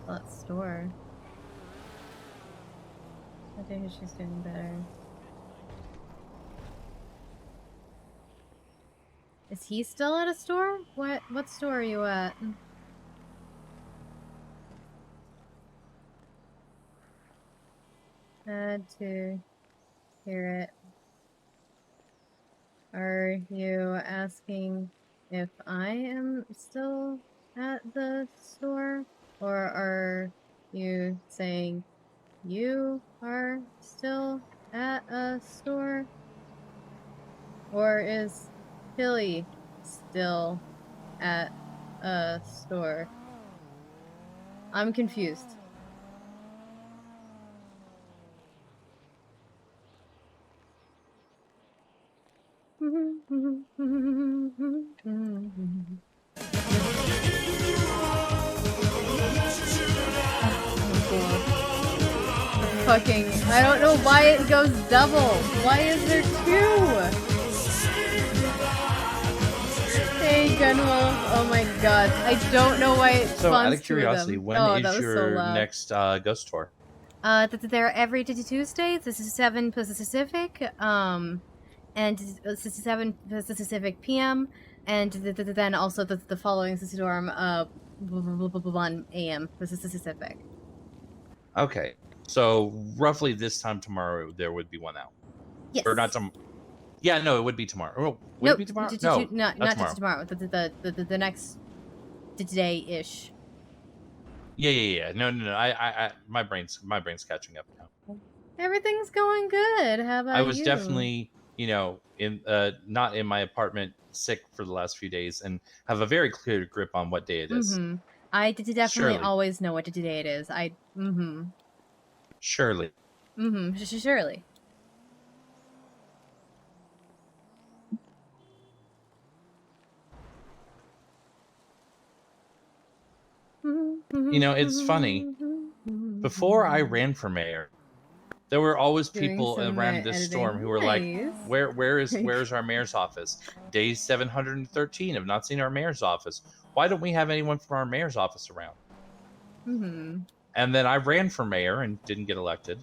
That store. I think she's doing better. Is he still at a store? What store are you at? Had to hear it. Are you asking if I am still at the store? Or are you saying you are still at a store? Or is Billy still at a store? I'm confused. Fucking, I don't know why it goes double. Why is there two? Hey, Gunwolf. Oh my god. I don't know why it spawns
So, out of curiosity, when is your next ghost tour?
They're every Tuesday. This is 7 Pacific. And this is 7 Pacific PM. And then also the following storm 1 AM Pacific.
Okay. So roughly this time tomorrow there would be one out.
Yes.
Or not tomorrow. Yeah, no, it would be tomorrow. Oh, would it be tomorrow? No,
not just tomorrow. The next day-ish.
Yeah. No. I my brain's catching up now.
Everything's going good. How about you?
I was definitely, in not in my apartment, sick for the last few days, and have a very clear grip on what day it is.
I definitely always know what day it is.
Surely.
Surely.
It's funny. Before I ran for mayor, there were always people around this storm who were like, where is our mayor's office? Day 713 have not seen our mayor's office. Why don't we have anyone from our mayor's office around? And then I ran for mayor and didn't get elected.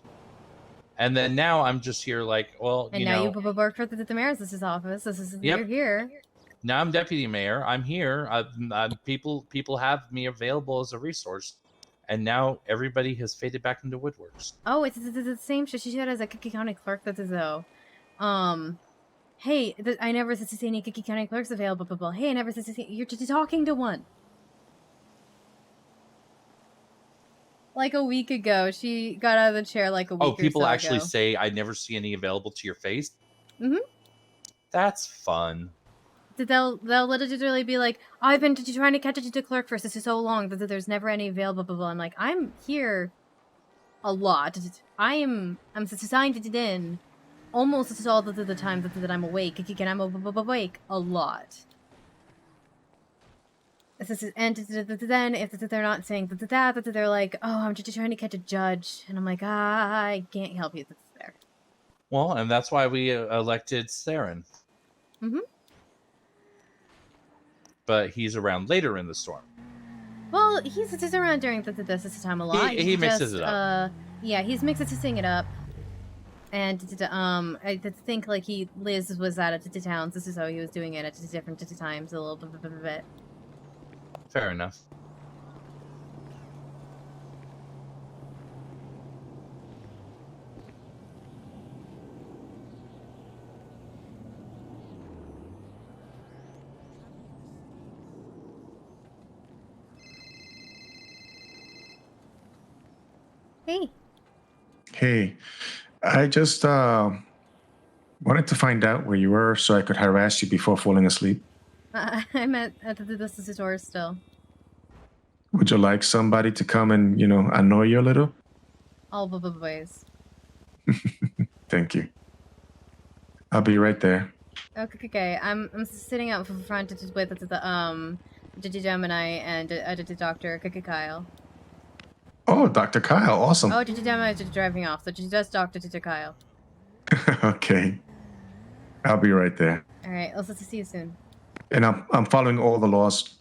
And then now I'm just here like, well,
and now you work for the mayor's office. You're here.
Now I'm deputy mayor. I'm here. People have me available as a resource. And now everybody has faded back into woodworks.
Oh, it's the same shit as a county clerk. That is though. Hey, I never see any county clerks available. Hey, I never see. You're just talking to one. Like a week ago, she got out of the chair like a week.
Oh, people actually say I never see any available to your face. That's fun.
They'll literally be like, I've been trying to catch it to clerk for so long that there's never any available. Blah, blah, blah. I'm like, I'm here a lot. I'm signed in almost all the time that I'm awake. Again, I'm awake a lot. And then if they're not saying that, they're like, oh, I'm just trying to catch a judge, and I'm like, I can't help you there.
Well, and that's why we elected Saren.
Mm-hmm.
But he's around later in the storm.
Well, he's around during this time a lot.
He mixes it up.
Yeah, he's mixing it up. And I think like Liz was out of town. This is how he was doing it at different times a little bit.
Fair enough.
Hey.
Hey, I just wanted to find out where you were so I could harass you before falling asleep.
I'm at the store still.
Would you like somebody to come and, annoy you a little?
All ways.
Thank you. I'll be right there.
Okay. I'm sitting out front with the Gemini and the Dr. Kyle.
Oh, Dr. Kyle, awesome.
Oh, Gemini is driving off, so just Dr. Kyle.
Okay. I'll be right there.
All right, let's see you soon.
And I'm following all the laws.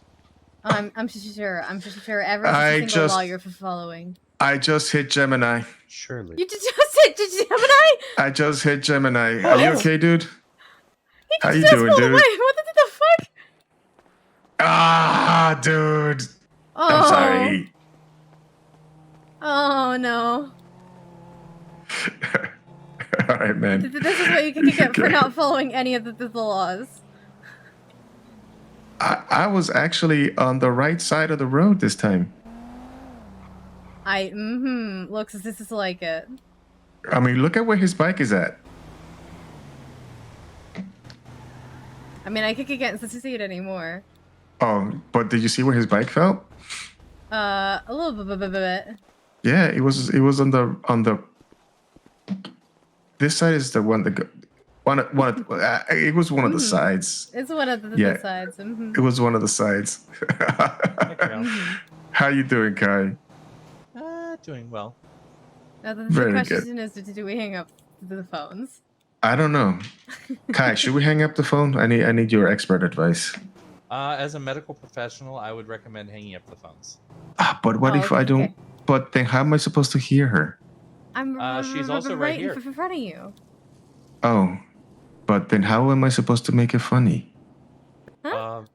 Oh, I'm sure every single law you're following.
I just hit Gemini.
Surely.
You just hit Gemini?
I just hit Gemini. Are you okay, dude? How you
just
doing,
pulled
dude?
away. What the fuck?
Ah, dude.
Oh.
I'm sorry.
Oh no.
All right, man.
This is what you can get for not following any of the laws.
I was actually on the right side of the road this time.
Looks this is like it.
I mean, look at where his bike is at.
I mean, I can't see it anymore.
Oh, but did you see where his bike fell?
A little bit.
Yeah, it was on the. This side is the one that. It was one of the sides.
It's one of the sides.
It was one of the sides. How you doing, Kai?
Doing well.
Now the
Very
question
good.
is, do we hang up the phones?
I don't know. Kai, should we hang up the phone? I need your expert advice.
As a medical professional, I would recommend hanging up the phones.
But what if I don't?
Okay.
But then how am I supposed to hear her?
I'm
she's also right here.
in front of you.
Oh, but then how am I supposed to make it funny?
I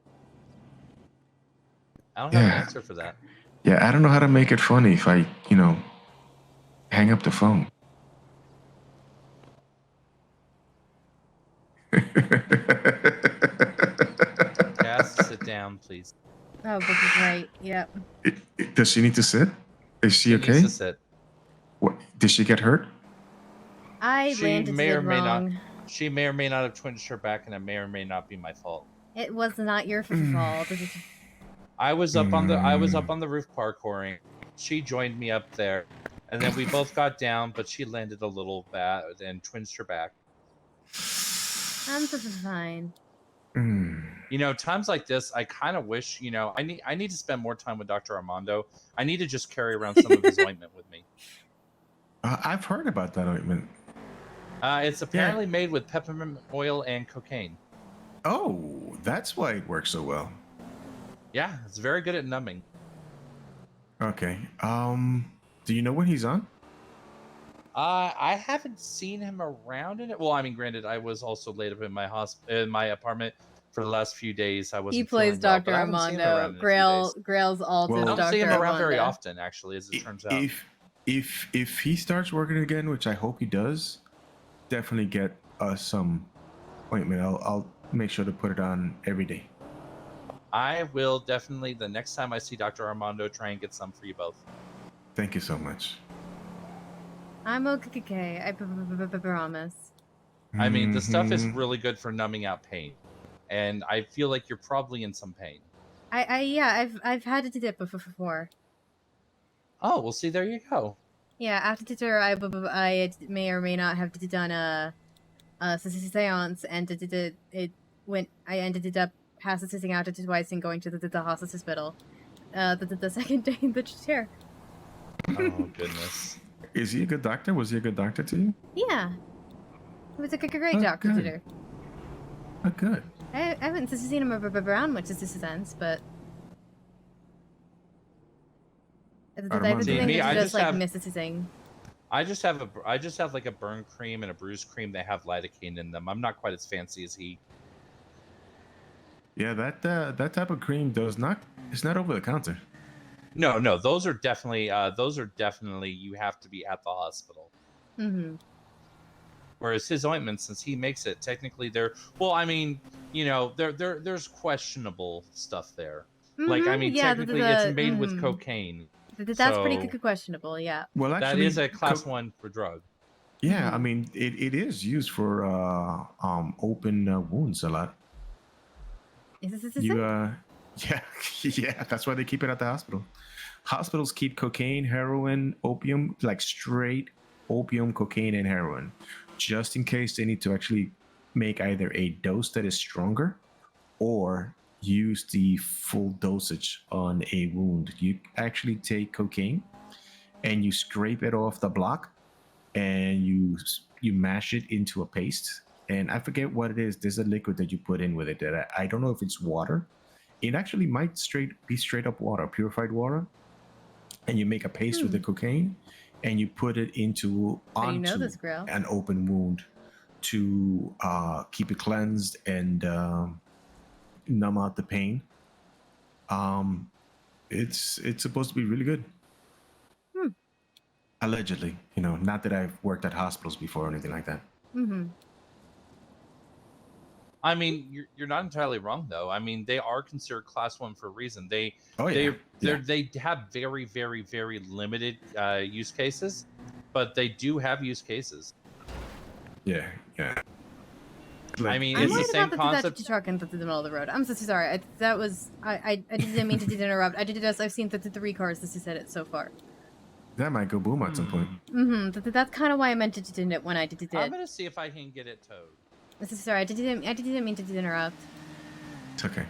don't have an answer for that.
Yeah, I don't know how to make it funny if I, hang up the phone.
Cass, sit down, please.
Oh, this is right. Yep.
Does she need to sit? Is she okay?
Needs to sit.
What? Did she get hurt?
I landed it wrong.
She may or may not have twitched her back, and it may or may not be my fault.
It was not your fault.
I was up on the roof parkouring. She joined me up there, and then we both got down, but she landed a little bad and twinged her back.
This is fine.
Times like this, I kind of wish, I need to spend more time with Dr. Armando. I need to just carry around some of his ointment with me.
I've heard about that ointment.
It's apparently made with peppermint oil and cocaine.
Oh, that's why it works so well.
Yeah, it's very good at numbing.
Okay. Do you know when he's on?
I haven't seen him around in it. Well, I mean, granted, I was also laid up in my apartment for the last few days.
He plays Dr. Armando. Grail's alt is Dr. Armando.
I don't see him around very often, actually, as it turns out.
If he starts working again, which I hope he does, definitely get us some ointment. I'll make sure to put it on every day.
I will definitely, the next time I see Dr. Armando, try and get some for you both.
Thank you so much.
I'm okay. I promise.
I mean, the stuff is
Mhm.
really good for numbing out pain, and I feel like you're probably in some pain.
I've had it dip before.
Oh, well, see, there you go.
Yeah, after Titter, I may or may not have done a seance, and it went. I ended up passing out twice and going to the hospital. The second day in the chair.
Oh goodness.
Is he a good doctor? Was he a good doctor to you?
Yeah, it was a great
Oh,
doctor,
good.
Titter.
Oh, good.
I haven't seen him around much this sense, but I
See,
think
me,
that
I
he
just
does like
have.
missing.
I just have like a burn cream and a bruise cream. They have lidocaine in them. I'm not quite as fancy as he.
Yeah, that type of cream it's not over the counter.
No, those are definitely you have to be at the hospital.
Mm-hmm.
Whereas his ointments, since he makes it, technically they're I mean, there's questionable stuff there. Like I mean,
Yeah,
technically it's made with cocaine.
That's pretty
so
questionable. Yeah.
Well,
that
actually,
is a class 1 for drug.
Yeah, I mean, it is used for open wounds a lot.
Is this
You yeah, yeah, that's why they keep it at the hospital. Hospitals keep cocaine, heroin, opium, like straight opium, cocaine, and heroin, just in case they need to actually make either a dose that is stronger or use the full dosage on a wound. You actually take cocaine and you scrape it off the block and you mash it into a paste. And I forget what it is. There's a liquid that you put in with it that I don't know if it's water. It actually might be straight up water, purified water. And you make a paste with the cocaine and you put it onto
this, Grail?
an open wound to keep it cleansed and numb out the pain. It's supposed to be really good. Allegedly, not that I've worked at hospitals before or anything like that.
Mm-hmm.
I mean, you're not entirely wrong though. I mean, they are considered class 1 for a reason. They have very, very, very limited use cases, but they do have use cases.
Yeah.
I mean,
I'm
it's the
worried
same
about
concept.
the truck in the middle of the road. I'm so sorry. I didn't mean to interrupt. I've seen the 3 cars. This has said it so far.
That might go boom at some point.
Mm-hmm. That's kind of why I meant to do it when I did it.
I'm gonna see if I can get it towed.
This is sorry. I didn't mean to interrupt.
It's okay.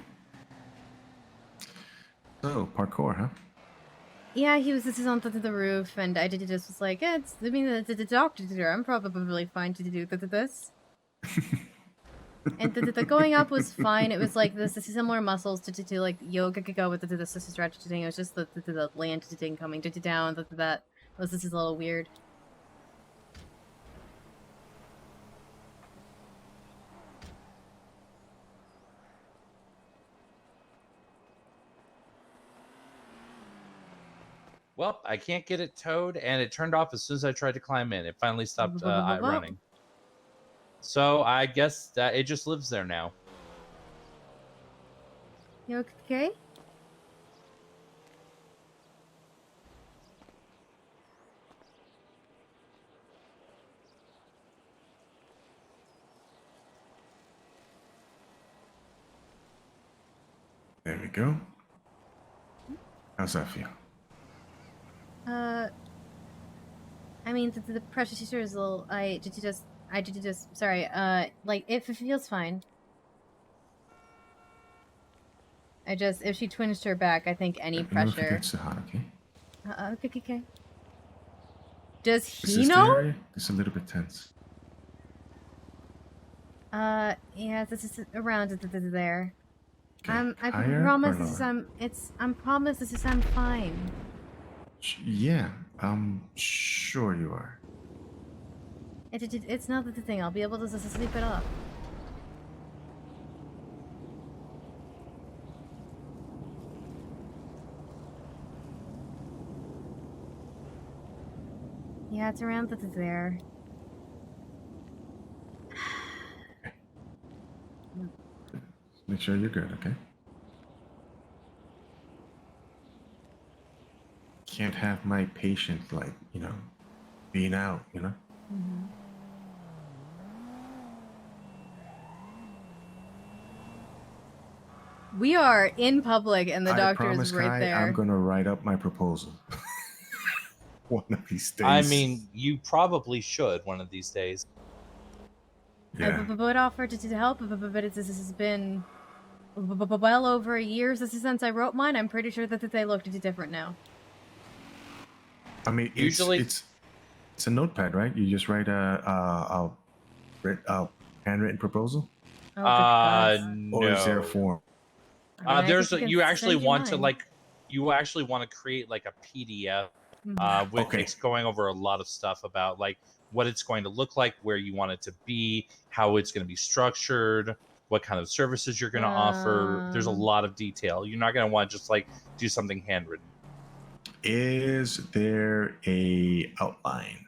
So parkour, huh?
Yeah, this is on the roof, and I was like, yeah, the doctor did it. I'm probably fine to do this. And the going up was fine. It was like this similar muscles to like yoga could go with the stretching. It was just the land thing coming down. That was a little weird.
Well, I can't get it towed, and it turned off as soon as I tried to climb in. It finally stopped running. So I guess that it just lives there now.
You okay?
There we go. How's that feel?
I mean, the pressure teacher is a little. Sorry. Like if it feels fine. If she twinged her back, I think any pressure.
It's hot, okay?
Okay. Does he know?
It's a little bit tense.
Yeah, this is around there.
Okay.
I
Higher
promise
or
I'm fine.
Yeah, I'm sure you are.
It's not the thing. I'll be able to sleep it off. Yeah, it's around there.
Make sure you're good, okay? Can't have my patient, being out,
Mm-hmm. We are in public, and the
I
doctor
promise,
is right
Kai,
there.
I'm gonna write up my proposal. One of these days.
I mean, you probably should one of these days.
Yeah.
I would offer to help, but this has been well over a year since I wrote mine. I'm pretty sure that they looked different now.
I mean,
Usually-
it's a notepad, right? You just write a handwritten proposal.
Oh, good God.
Or is there a
No.
form?
I mean,
There's
I
a,
can
you actually
send you
want to
mine.
like you actually want to create like a PDF
Mhm.
with
Okay.
it's going over a lot of stuff about like what it's going to look like, where you want it to be, how it's going to be structured, what kind of services you're going to offer. There's a lot of detail. You're not going to want to just like do something handwritten.
Is there a outline?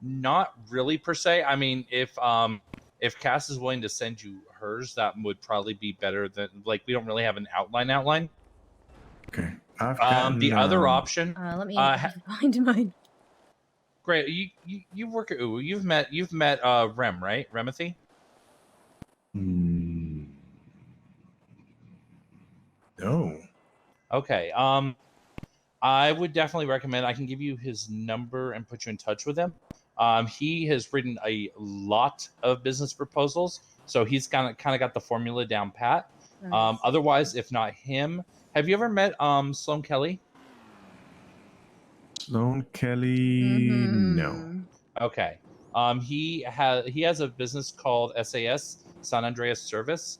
Not really per se. I mean, if Cass is willing to send you hers, that would probably be better than like we don't really have an outline.
Okay. I've
The other option.
Let me find mine.
Great. You work at UWU. You've met Rem, right? Remethy?
No.
Okay. I would definitely recommend. I can give you his number and put you in touch with him. He has written a lot of business proposals, so he's kind of got the formula down pat.
Nice.
Otherwise, if not him, have you ever met Sloan Kelly?
Sloan Kelly? No.
Okay. He has a business called SAS, San Andreas Service.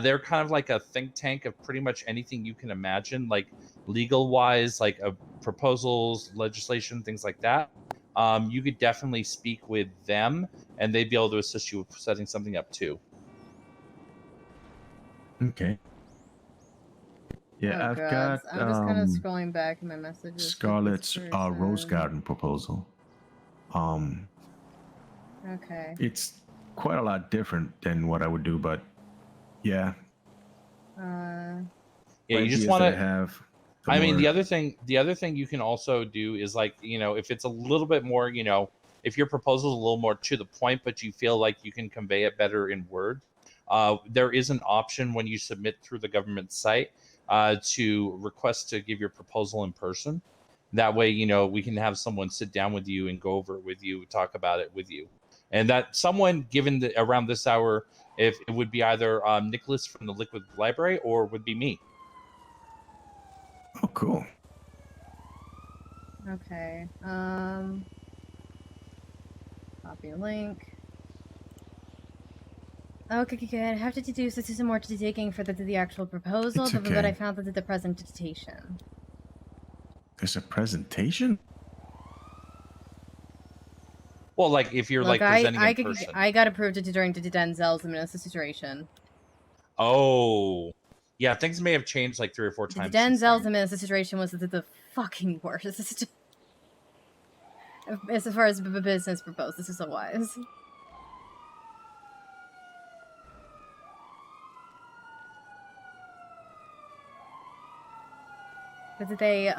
They're kind of like a think tank of pretty much anything you can imagine, like legal wise, like proposals, legislation, things like that. You could definitely speak with them, and they'd be able to assist you with setting something up too.
Okay. Yeah,
Oh,
I've
God.
got
I'm just kind of scrolling back in my messages.
Scarlett's Rose Garden proposal.
Okay.
It's quite a lot different than what I would do, but yeah.
Yeah, you just
Ideas
want
that
to
I have.
I mean,
more-
the other thing you can also do is like, if it's a little bit more, if your proposal is a little more to the point, but you feel like you can convey it better in Word, there is an option when you submit through the government site to request to give your proposal in person. That way, we can have someone sit down with you and go over it with you, talk about it with you. And that someone given around this hour, if it would be either Nicholas from the Liquid Library or would be me.
Oh, cool.
Okay. Copy link. Okay, good. I have to do some more digging for the actual proposal,
It's
but
okay.
I found that the presentation.
There's a presentation?
Well, like if you're like presenting in person.
I got approved during the Denzel's administration.
Oh, yeah, things may have changed like 3 or 4 times.
Denzel's administration was the fucking worst. As far as business proposed, this is so wise. But they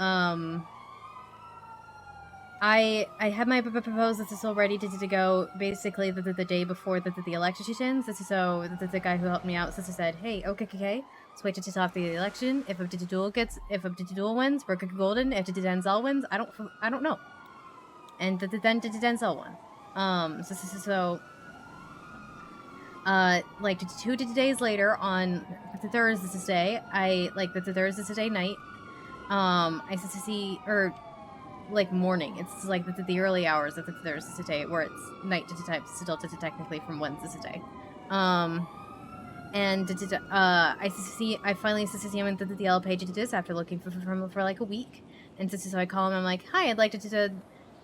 I had my proposal. This is all ready to go. Basically, the day before the elections. This is so the guy who helped me out. Said, "Hey, okay, let's wait to top the election. If Duel wins, we're golden. If Denzel wins, I don't know." And then Denzel won. Like 2 days later on the Thursday, the Thursday night, I see like morning. It's like the early hours of the Thursday, where it's night still technically from Wednesday. And I finally see him in the DL page to this after looking for like a week. And so I call him. I'm like, "Hi, I'd like to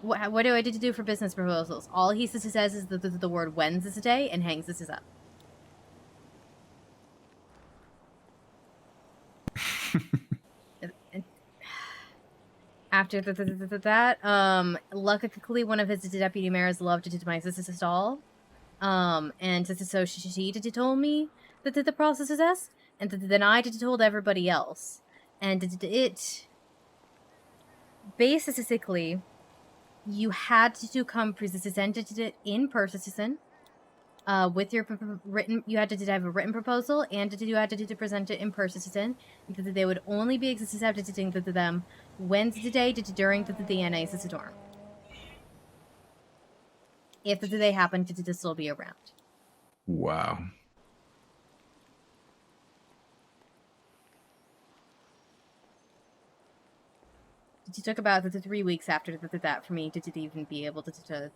what do I need to do for business proposals?" All he says is the word Wednesday and hangs this up. After that, luckily one of his deputy mayors loved to my sister's stall, and so she told me that the process is this, and then I told everybody else, and it basically you had to come present it in person, with your written, you had to have a written proposal, and you had to present it in person. They would only be accepted to them Wednesday during the NA storm. If they happen to still be around.
Wow.
It took about 3 weeks after that for me to even be able to.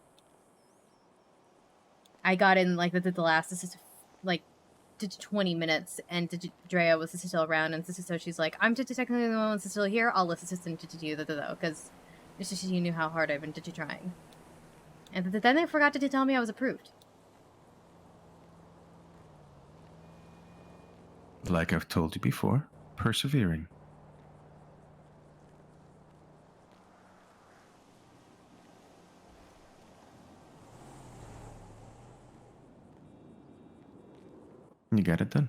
I got in like the last like 20 minutes, and Drea was still around, and so she's like, "I'm technically the one that's still here. I'll listen to you though, because she knew how hard I've been trying." And then they forgot to tell me I was approved.
Like I've told you before, persevering. You got it done.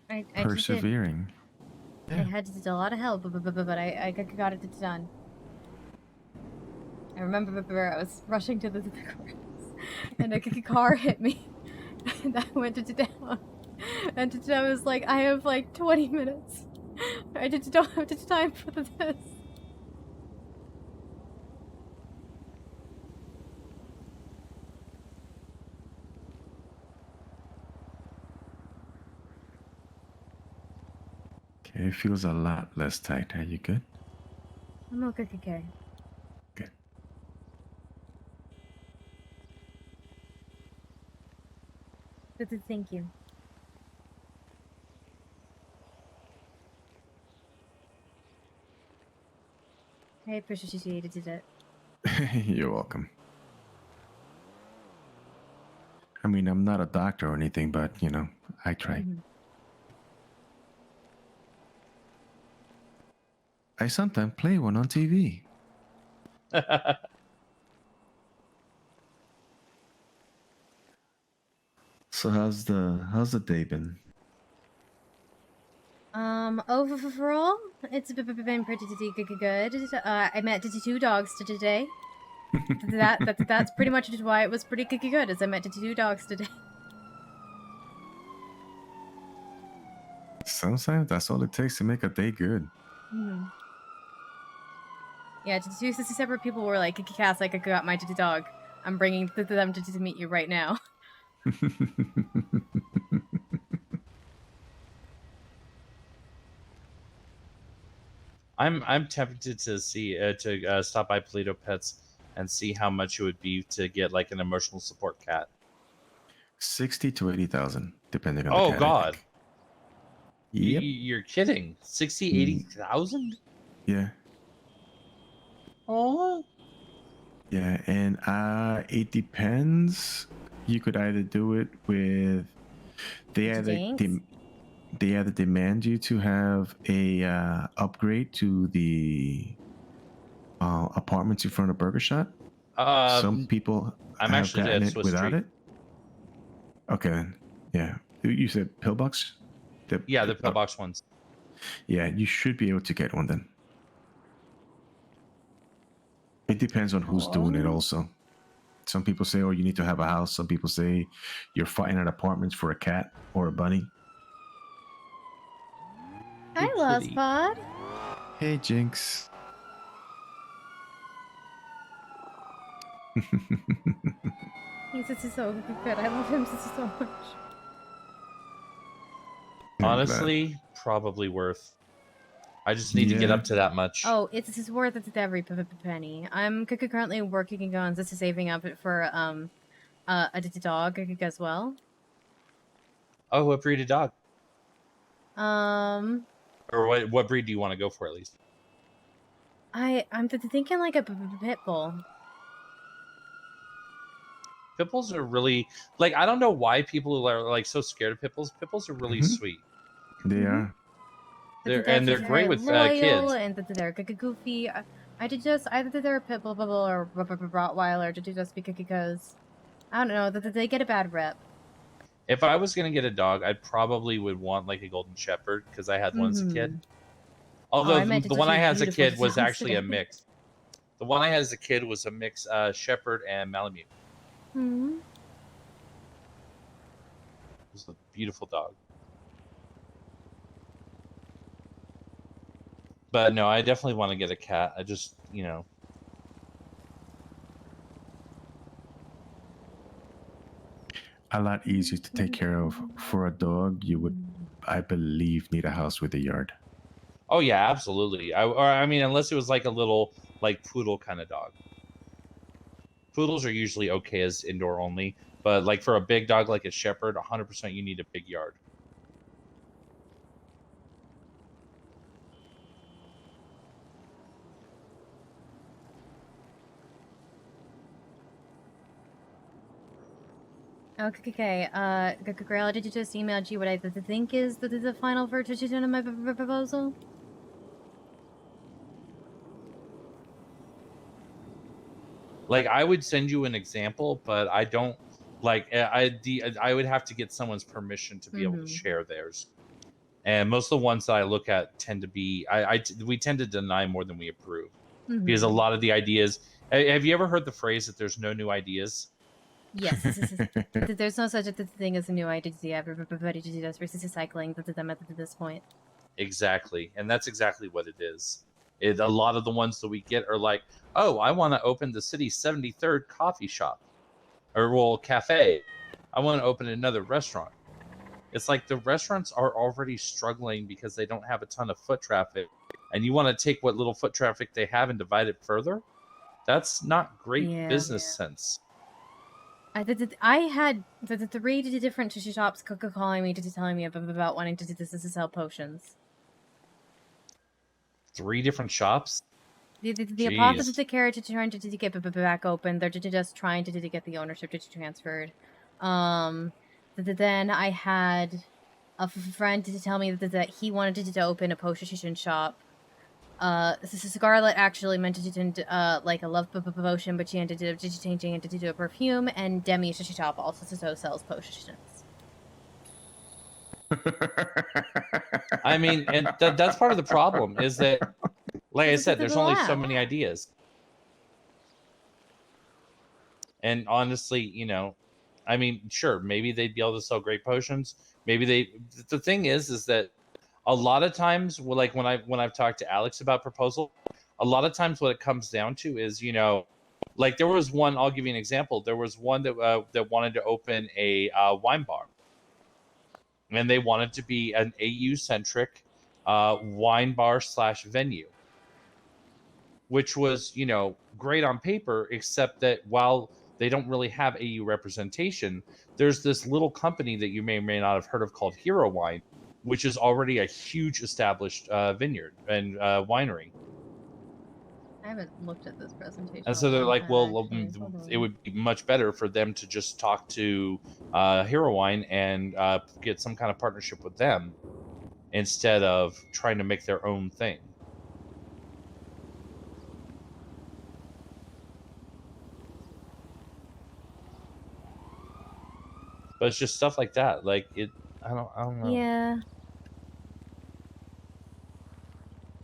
I
persevering.
I had to do a lot of help, but I got it done. I remember I was rushing to the courthouse, and a car hit me, and I went down. And I was like, I have like 20 minutes. I don't have time for this.
Okay, it feels a lot less tight. Are you good?
I'm okay.
Good.
Thank you. I appreciated it.
You're welcome. I mean, I'm not a doctor or anything, but, you know, I try.
Mm-hmm.
I sometimes play one on TV. So how's the day been?
Overall, it's been pretty good. I met 2 dogs today. That's pretty much why it was pretty good, as I met 2 dogs today.
Sometimes that's all it takes to make a day good.
Mm-hmm. Yeah, 2 separate people were like, Cass, I got my dog. I'm bringing them to meet you right now.
I'm tempted to see stop by Polito Pets and see how much it would be to get like an emotional support cat.
60 to 80,000, depending on the cat.
Oh God.
Yep.
You're kidding. 60, 80,000?
Yeah.
Oh.
Yeah, and it depends. You could either do it with they either demand you to have a upgrade to the apartments in front of Burger Shot. Some people
I'm
have
actually
gotten
at
it
Swiss
without
Street.
it. Okay, then. Yeah. You said pillbox?
The pillbox ones.
Yeah, you should be able to get one then. It depends on who's doing it also. Some people say, oh, you need to have a house. Some people say you're fighting at apartments for a cat or a bunny.
Hi, Lost Pod.
Hey, Jinx.
He's so good. I love him so much.
Honestly, probably worth. I just need to get up to that much.
Oh, it's worth it to every penny. I'm currently working on this, saving up for a dog as well.
Oh, what breed of dog?
Or
what breed do you want to go for at least?
I'm thinking like a pit bull.
Pit bulls are really like, I don't know why people are like so scared of pit bulls. Pit bulls are really sweet.
They are.
They're great with kids.
And they're goofy. I did just either they're a pit bull or Rottweiler to just because I don't know that they get a bad rep.
If I was gonna get a dog, I probably would want like a golden shepherd because I had one as a kid. Although the one I had as a kid was actually a mix. The one I had as a kid was a mix Shepherd and Malamute.
Hmm.
It was a beautiful dog. But no, I definitely want to get a cat. I just,
A lot easier to take care of. For a dog, you would, I believe, need a house with a yard.
Oh yeah, absolutely. I mean, unless it was like a little like poodle kind of dog. Poodles are usually okay as indoor only, but like for a big dog like a shepherd, 100% you need a big yard.
Okay. Grail, did you just email you what I think is the final version of my proposal?
Like I would send you an example, but I don't like I would have to get someone's permission to be able to share theirs. And most of the ones that I look at tend to be we tend to deny more than we approve. Because a lot of the ideas, have you ever heard the phrase that there's no new ideas?
Yes, there's no such a thing as a new idea. Everybody just recycling them at this point.
Exactly, and that's exactly what it is. A lot of the ones that we get are like, oh, I want to open the city's 73rd coffee shop, or cafe. I want to open another restaurant. It's like the restaurants are already struggling because they don't have a ton of foot traffic, and you want to take what little foot traffic they have and divide it further? That's not great business sense.
I had the 3 different shops calling me telling me about wanting to sell potions.
3 different shops?
The apothecary carriage is trying to get back open. They're just trying to get the ownership transferred. Then I had a friend to tell me that he wanted to open a potion shop. Scarlet actually meant to do like a love potion, but she ended up changing it to do a perfume, and Demi's shop also sells potions.
I mean, and that's part of the problem is that, like I said, there's only so many ideas. And honestly, I mean, sure, maybe they'd be able to sell great potions. Maybe the thing is that a lot of times, like when I've talked to Alex about proposal, a lot of times what it comes down to is, like there was one, I'll give you an example. There was one that wanted to open a wine bar. And they wanted to be an AU-centric wine bar / venue. Which was, great on paper, except that while they don't really have AU representation, there's this little company that you may or may not have heard of called Hero Wine, which is already a huge established vineyard and winery.
I haven't looked at this presentation.
And so they're like, well, it would be much better for them to just talk to Hero Wine and get some kind of partnership with them instead of trying to make their own thing. But it's just stuff like that. Like I don't know.
Yeah.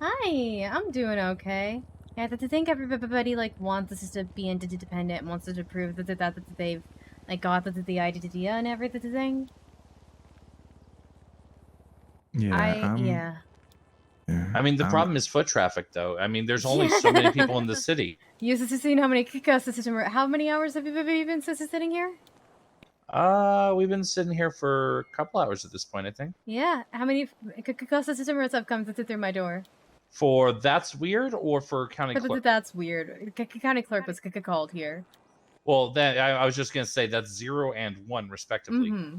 Hi, I'm doing okay. Yeah, I think everybody wants us to be independent, wants us to prove that they've got the idea and everything.
Yeah.
Yeah.
I mean, the problem is foot traffic, though. I mean, there's only so many people in the city.
You seen how many how many hours have you been sitting here?
We've been sitting here for a couple hours at this point, I think.
Yeah. How many customers have come through my door?
For That's Weird or for County Clerk?
That's weird. County Clerk was called here.
Well, then I was just going to say that's 0 and 1, respectively.
Mm-hmm.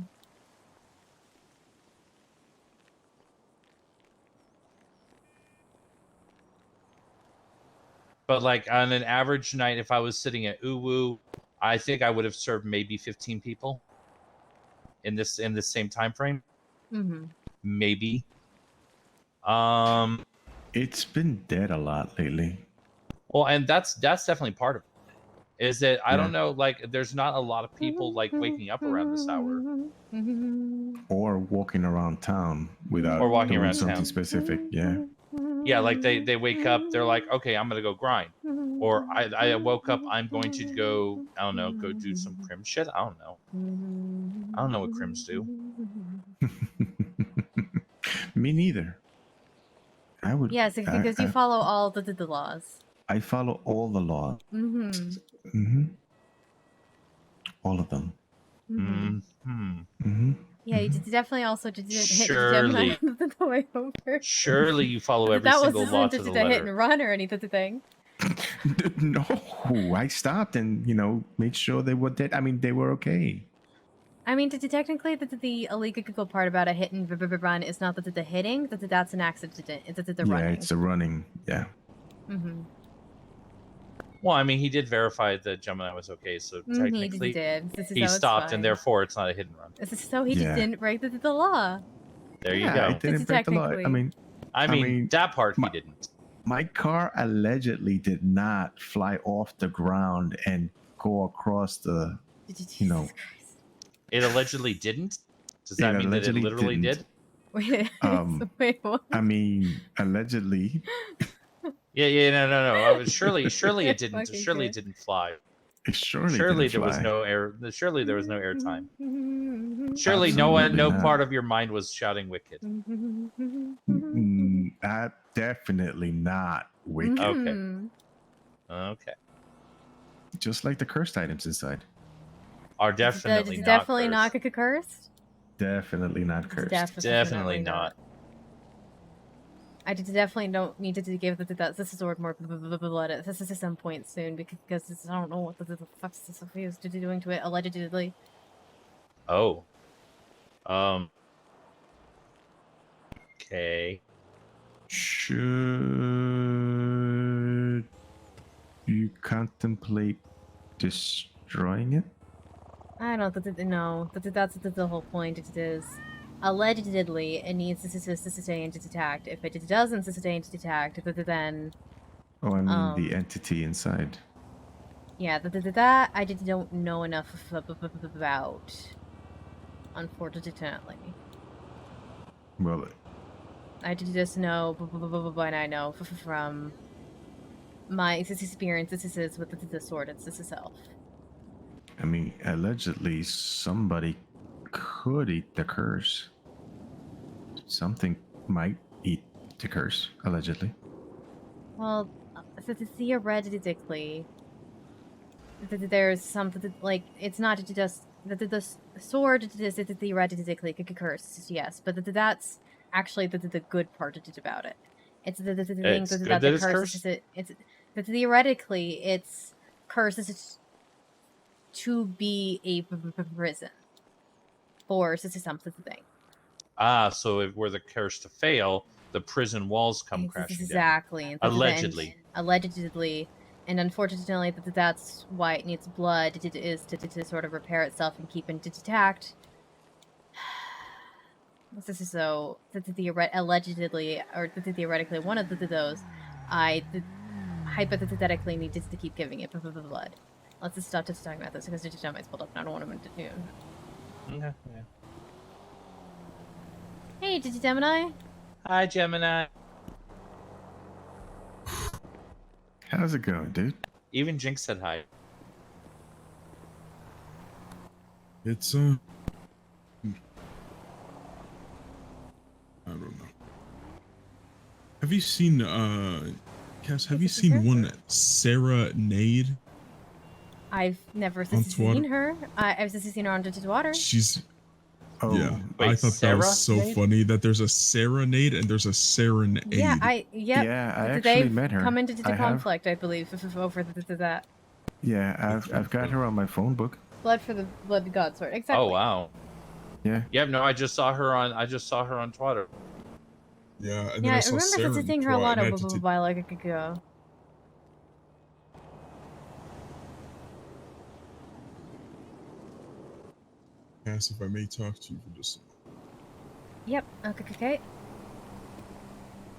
But on an average night, if I was sitting at Uwu, I think I would have served maybe 15 people in this same time frame.
Mm-hmm.
Maybe.
It's been dead a lot lately.
Well, and that's definitely part of it. Is that I don't know, there's not a lot of people waking up around this hour.
Or walking around town without
or walking
doing
around
something
town.
specific. Yeah.
Yeah, they wake up, they're like, okay, I'm gonna go grind. Or I woke up, I'm going to go, I don't know, go do some crim shit. I don't know. I don't know what crims do.
Me neither. I would.
Yes, because you follow all the laws.
I follow all the laws. All of them.
Yeah, you definitely also did hit
Surely.
Gemini the way over.
Surely you follow every single law to the
That wasn't a hit
letter.
and run or anything.
No, I stopped and made sure they were dead. I mean, they were okay.
I mean, technically, the illegal part about a hit and run is not the hitting. That's an accident. It's the running.
Yeah, it's a running. Yeah.
Well, I mean, he did verify that Gemini was okay, so technically
He did.
he stopped, and therefore it's not a hit and run.
So he just didn't break the law.
There you
Yeah,
go.
I didn't break the law.
I mean, that part he didn't.
My car allegedly did not fly off the ground and go across the,
It allegedly didn't? Does that mean that it literally did?
Wait, wait, what?
I mean, allegedly.
Yeah, no. Surely it didn't.
Okay,
Surely
good.
it didn't fly.
Surely
there was
fly.
no air. Surely there was no air time. Surely
Absolutely
no
not.
part of your mind was shouting wicked.
Definitely not wicked.
Okay.
Just like the cursed items inside.
Are definitely not
Definitely
cursed.
not cursed.
Definitely not cursed.
Definitely not.
I definitely don't need to give the sword more blood at some point soon because I don't know what the fuck this is doing to it allegedly.
Oh. Okay.
Should you contemplate destroying it?
I don't no. That's the whole point. It is allegedly it needs to sustain its attack. If it doesn't sustain its attack, then
Oh, I mean the entity inside.
yeah, that I don't know enough about. Unfortunately,
Well,
I did just know, and I know from my experiences with the sword itself.
I mean, allegedly somebody could eat the curse. Something might eat the curse, allegedly.
Well, theoretically, there's something like it's not just the sword is theoretically curse, yes, but that's actually the good part about it. It's the thing that the curse is it's that theoretically it's curses to be a prison for something.
So if we're the curse to fail, the prison walls come crashing
Exactly.
down. Allegedly.
Allegedly. And unfortunately, that's why it needs blood to sort of repair itself and keep it intact. This is so allegedly, or theoretically, one of those, I hypothetically need to keep giving it blood. Let's just stop talking about this because it's pulled up and I don't want him to do.
Okay. Yeah.
Hey, Gemini.
Hi, Gemini.
How's it going, dude?
Even Jinx said hi.
It's I don't know. Have you seen Cass, have you seen one Sarah Nade?
I've never seen her. I've just seen her on Water.
She's
yeah.
Wait,
I thought that was so
Serenade?
funny that there's a serenade and there's a serenade.
Yeah, I
actually met her.
Come into
I have.
conflict, I believe, over that.
Yeah, I've got her on my phone book.
Blood for the blood god sword. Exactly.
Oh wow.
Yeah.
Yeah, no, I just saw her on Twitter.
Yeah, and
Yeah, I
saw
remember
Sarah
seeing her a lot
and I
a
had to take-
while ago.
Cass, if I may talk to you for just a moment.
Yep. Okay.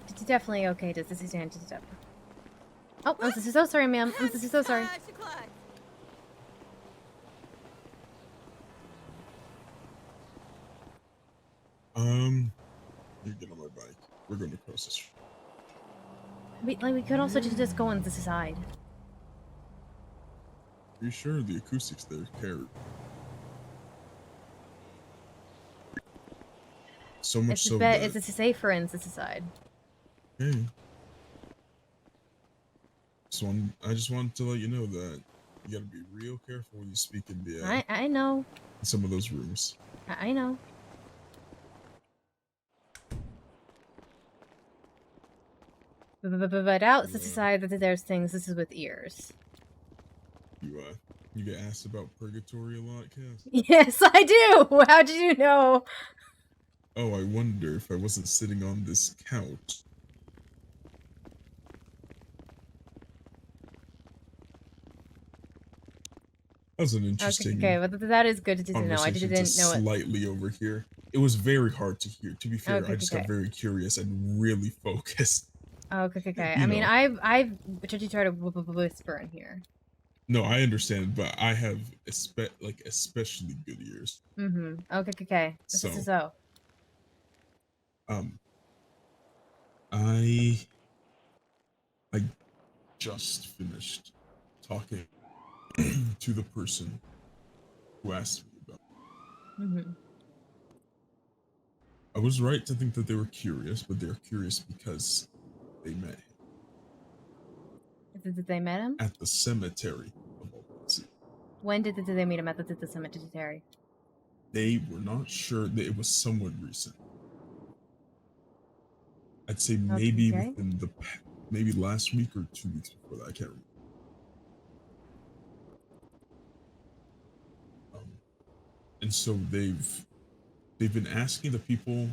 It's definitely okay. Does this is step? Oh, I'm so sorry, ma'am. I'm so sorry.
You get on my bike. We're going to cross the street.
We could also just go on this side.
Pretty sure the acoustics there carry. So much
It's
so
it's
that
a safe for insecticide.
hey. So I just wanted to let you know that you gotta be real careful when you speak in the
I know.
in some of those rooms.
I know. But out insecticide that there's things. This is with ears.
You get asked about purgatory a lot, Cass?
Yes, I do. How did you know?
Oh, I wonder if I wasn't sitting on this couch. That was an interesting.
Okay, well that is good to know. I didn't know it.
Slightly over here. It was very hard to hear. To be fair, I just got very curious and really focused.
Okay.
You
I mean,
know.
I've tried to whisper in here.
No, I understand, but I have especially good ears.
Okay. So.
I just finished talking to the person who asked me about. I was right to think that they were curious, but they're curious because they met him.
Did they met him?
At the cemetery of all places.
When did they meet him at the cemetery?
They were not sure that it was somewhat recent. I'd say maybe within maybe last week or 2 weeks before that. I can't remember. And so they've been asking the people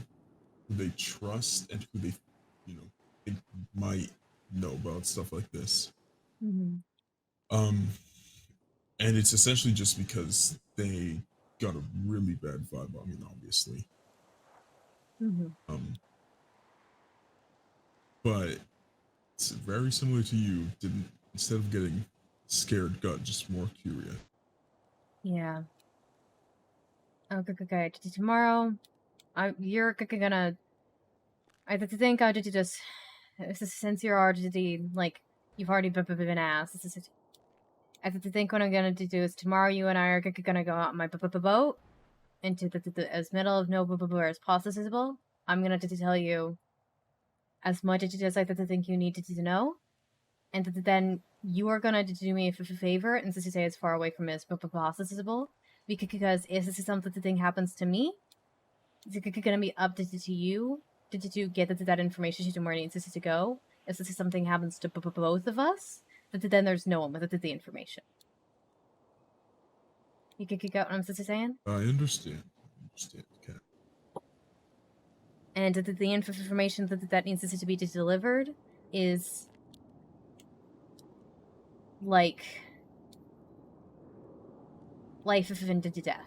who they trust and who they, think might know about stuff like this. And it's essentially just because they got a really bad vibe on me, obviously. But it's very similar to you. Instead of getting scared, got just more curious.
Yeah. Okay. Tomorrow, you're gonna. I think I did just since you're already you've already been asked. I think what I'm gonna do is tomorrow you and I are gonna go out on my boat into the as middle of nowhere as possible. I'm gonna tell you as much as I think you need to know, and then you are gonna do me a favor and to stay as far away from it as possible. Because if this is something happens to me, it's gonna be up to you to get that information to where it needs to go. If this is something happens to both of us, then there's no one with the information. You get what I'm saying?
I understand. Okay.
And the information that needs to be delivered is like life and death.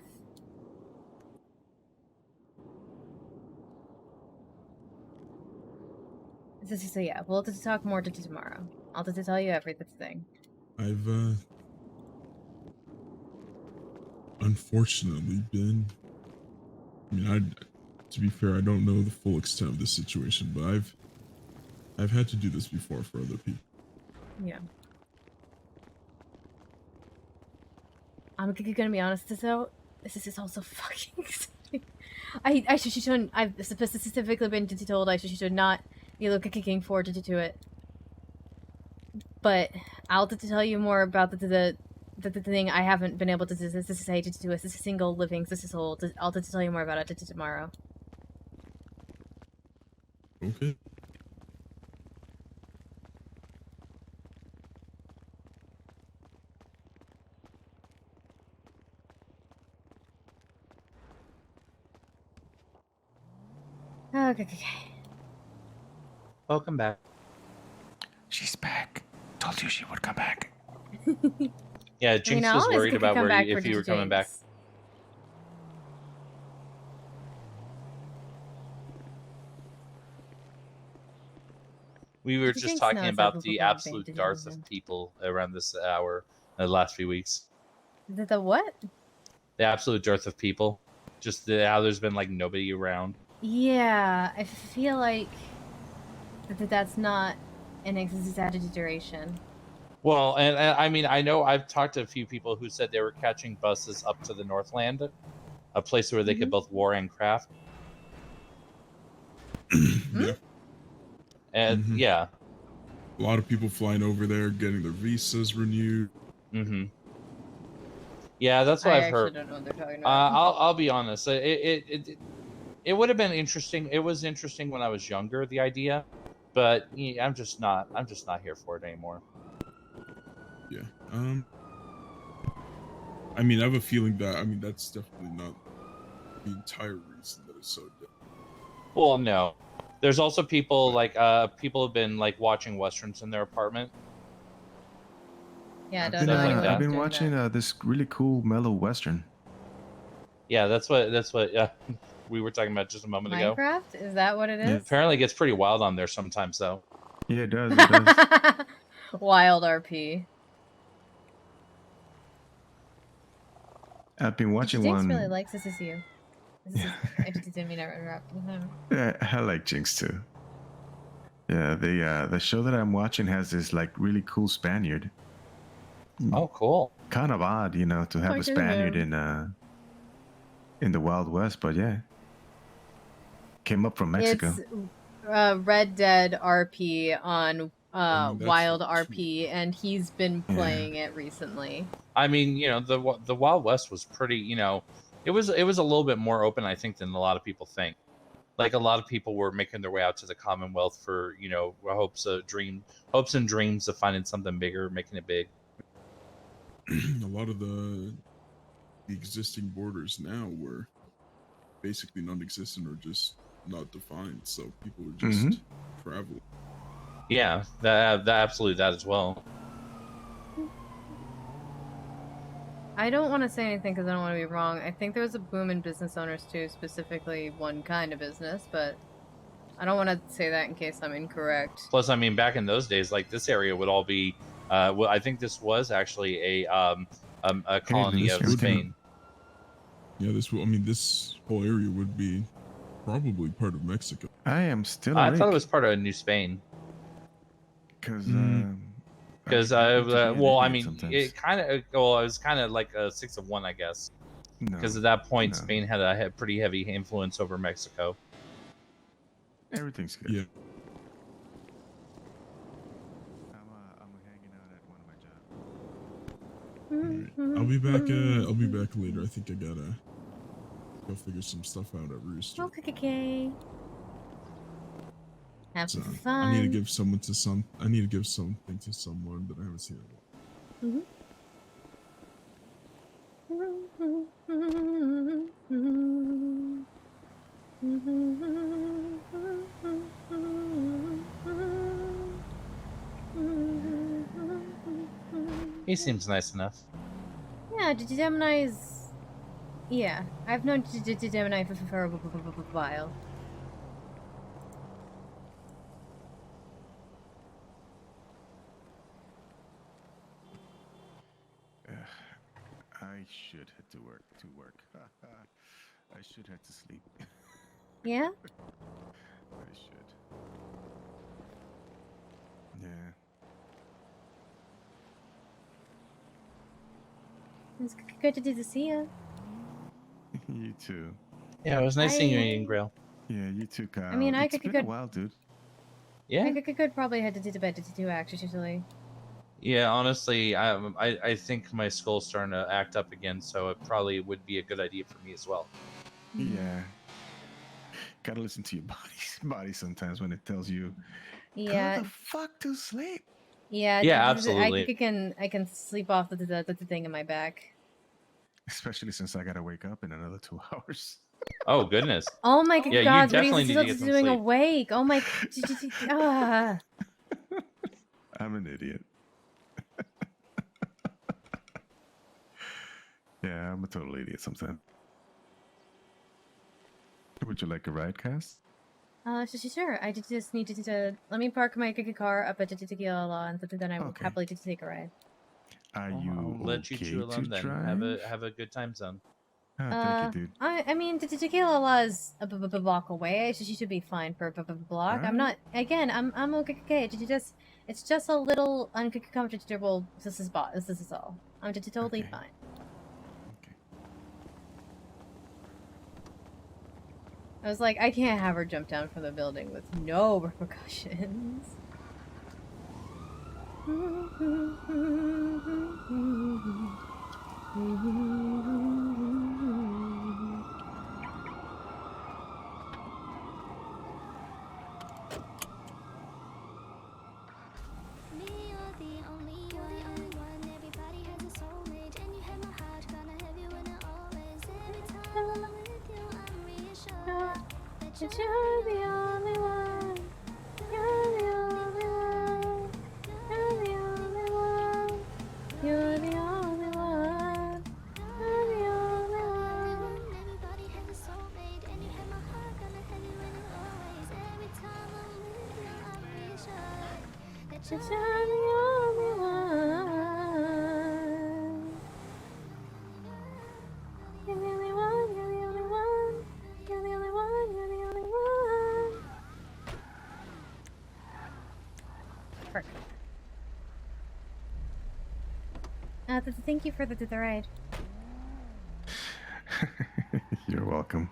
So yeah, we'll have to talk more tomorrow. I'll have to tell you everything.
I've unfortunately been. I mean, to be fair, I don't know the full extent of this situation, but I've had to do this before for other people.
Yeah. I'm gonna be honest though. This is also fucking exciting. I should. I've specifically been told I should not be looking forward to it. But I'll tell you more about the thing I haven't been able to say to do as a single living soul. I'll tell you more about it tomorrow.
Okay.
Okay.
Welcome back.
She's back. Told you she would come back.
Yeah, Jinx was worried about if you were coming back. We were just talking about the absolute dearth of people around this hour the last few weeks.
The what?
The absolute dearth of people. Just how there's been nobody around.
Yeah, I feel like that's not an exaggeration.
Well, and I mean, I know I've talked to a few people who said they were catching buses up to the Northland, a place where they could both war and craft.
Yeah.
And yeah,
a lot of people flying over there, getting their visas renewed.
Yeah, that's what
I
I've
actually
heard.
don't know what they're talking about.
I'll be honest. It would have been interesting. It was interesting when I was younger, the idea, but yeah, I'm just not here for it anymore.
Yeah. I mean, I have a feeling that that's definitely not the entire reason that it's so dead.
Well, no. There's also people like people have been like watching westerns in their apartment.
Yeah,
I've
been watching this really cool mellow western.
Yeah, that's what we were talking about just a moment ago.
Minecraft? Is that what it is?
Apparently, it gets pretty wild on there sometimes, though.
Yeah, it does. It does.
Wild RP.
I've been watching
Jinx
one.
really likes this. Is you. I just didn't mean to interrupt him.
I like Jinx too. Yeah, the show that I'm watching has this like really cool Spaniard.
Oh, cool.
Kind of odd, you know, to have a
Look at
Spaniard
him.
in the Wild West, but yeah, came up from Mexico.
It's Red Dead RP on Wild RP, and he's been playing it recently.
I mean, you know, the Wild West was pretty. You know, it was a little bit more open, I think, than a lot of people think. Like a lot of people were making their way out to the Commonwealth for, you know, hopes and dreams of finding something bigger, making it big.
A lot of the existing borders now were basically non-existent or just not defined, so people were just traveling.
Yeah, that absolutely that as well.
I don't want to say anything because I don't want to be wrong. I think there was a boom in business owners too, specifically one kind of business, but I don't want to say that in case I'm incorrect.
Plus, I mean, back in those days, like this area would all be. Well, I think this was actually a colony of Spain.
Yeah, this whole area would be probably part of Mexico.
I am still.
I thought it was part of New Spain.
Because
well, I mean, it kind of. Well, it was kind of like a 6 of 1, I guess. Because at that point, Spain had a pretty heavy influence over Mexico.
Everything's good.
Yeah. I'll be back. I'll be back later. I think I gotta go figure some stuff out at Rooster.
Okay. Have some fun.
I need to give something to someone that I haven't seen in a while.
He seems nice enough.
Yeah, Gemini's. Yeah, I've known Gemini for a while.
I should head to work. I should head to sleep.
Yeah?
I should. Yeah.
It's good to see you.
You too.
Yeah, it was nice seeing you, Ian Grail.
Yeah, you too, Kyle.
I mean,
It's been a while, dude.
Yeah.
I could probably head to bed to do actually.
Yeah, honestly, I think my skull's starting to act up again, so it probably would be a good idea for me as well.
Yeah. Gotta listen to your body sometimes when it tells you,
Yeah.
go the fuck to sleep.
Yeah.
Yeah, absolutely.
I can sleep off the thing in my back.
Especially since I gotta wake up in another 2 hours.
Oh goodness.
Oh my
Yeah,
God!
you definitely need to get some
doing
sleep.
awake? Oh my.
I'm an idiot. Yeah, I'm a total idiot sometimes. Would you like a ride, Cass?
Sure. I just need to let me park my car up at Dikiza, and then I will happily take a ride.
Are you
I'll let you
okay
two alone
to
then.
drive?
Have a good time, son.
Thank you, dude.
I mean, Tequila is a block away. She should be fine for a block. I'm not. Again, I'm okay. It's just a little uncomfortable. This is all. I'm just totally fine. I was like, I can't have her jump down from the building with no repercussions. But you're the only one. You're the only one. You're the only one. You're the only one. You're the only one. Everybody has a soulmate, and you have my heart gonna have you in it always. Every time I'm with you, I'm reassured that you're the only one. You're the only one. You're the only one. You're the only one. You're the only one. Perfect. Thank you for the ride.
You're welcome.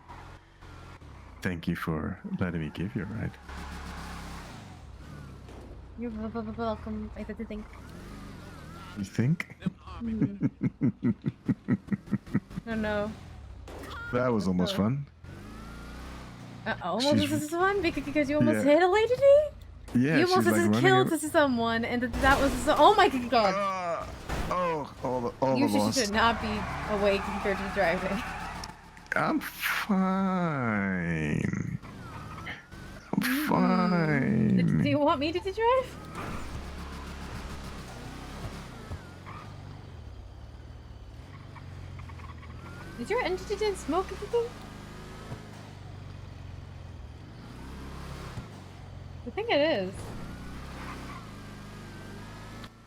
Thank you for letting me give you a ride.
You're welcome. I think.
You think?
Oh no.
That was almost fun.
Almost
She's-
this is fun because you almost
Yeah.
hit a lady?
Yeah,
You
she's
almost
like
just
running
killed
ar-
someone, and that was oh my god.
all
You
the lost.
should not be awake compared to driving.
I'm fine. I'm fine.
Do you want me to drive? Is your engine smoke anything? I think it is.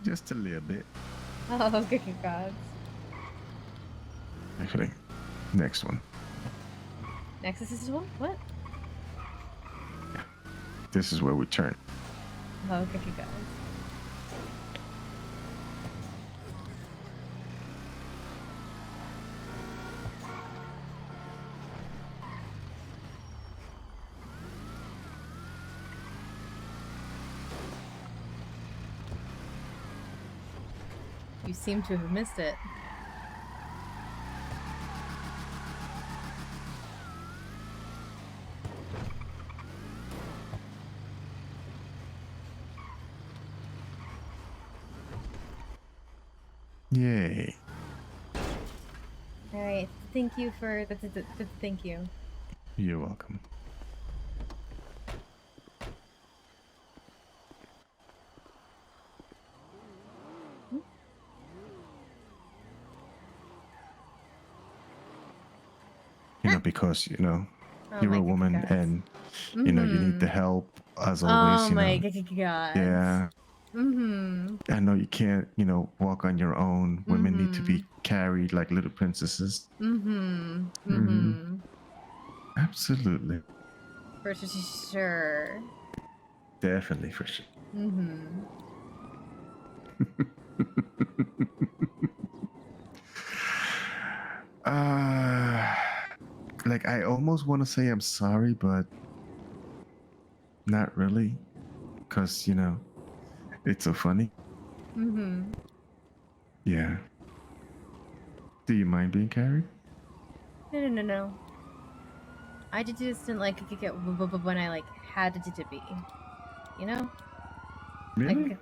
Just a little bit.
Oh, good God.
Actually, next one.
Nexus is one? What?
This is where we turn.
Oh, good God. You seem to have missed it.
Yay.
Alright, thank you for the thank you.
You're welcome. You know, because, you know,
Oh
you're
my
a woman
goodness.
and, you know, you need the help as always,
Oh
you
my
know.
God.
Yeah.
Mm-hmm.
I know you can't, you know, walk on your own. Women need to be carried like little princesses.
Mm-hmm.
Mhm.
Mm-hmm.
Absolutely.
For sure.
Definitely for sure.
Mm-hmm.
Like I almost want to say I'm sorry, but not really, because you know, it's so funny.
Mm-hmm.
Yeah. Do you mind being carried?
No. I just didn't like get when I like had to be, you know?
Really?
Like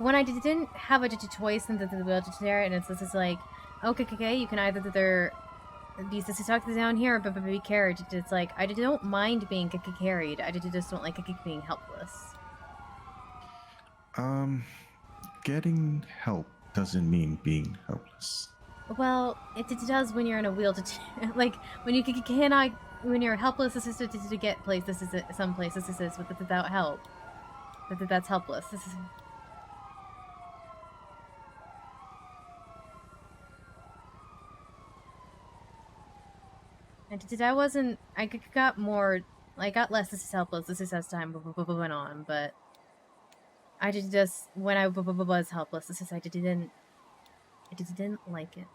when I didn't have a choice in the wheelchair, and it's just like, okay, you can either be stuck down here, but be carried. It's like I don't mind being carried. I just don't like being helpless.
Getting help doesn't mean being helpless.
Well, it does when you're in a wheelchair. Like when you cannot, when you're helpless assisted to get places, some places without help. That's helpless. This is. I wasn't. I got more. I got less. This is helpless. This is as time went on, but I just when I was helpless. This is I didn't. I just didn't like it.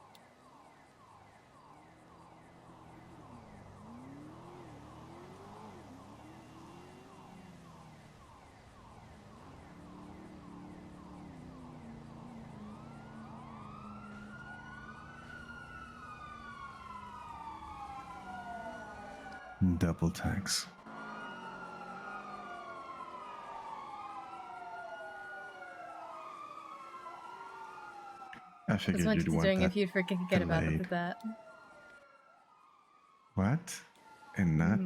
Double tax. I
That's
figured
what
you'd
you're
want
doing
that
if you forget about
delayed.
that.
What? And not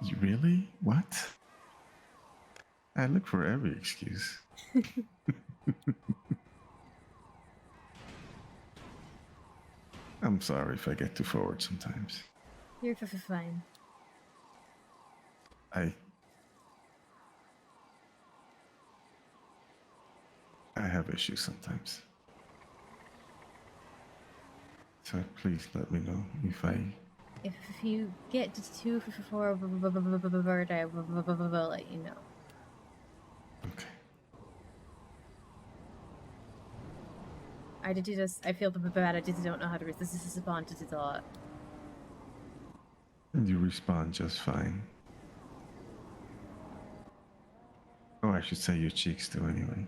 you really? What? I look for every excuse. I'm sorry if I get too forward sometimes.
You're fine.
I have issues sometimes. So please let me know if
you get too forward, I will let you know.
Okay.
I feel bad. I just don't know how to resist. This is a bond to thought.
You respond just fine. Oh, I should say your cheeks do anyway.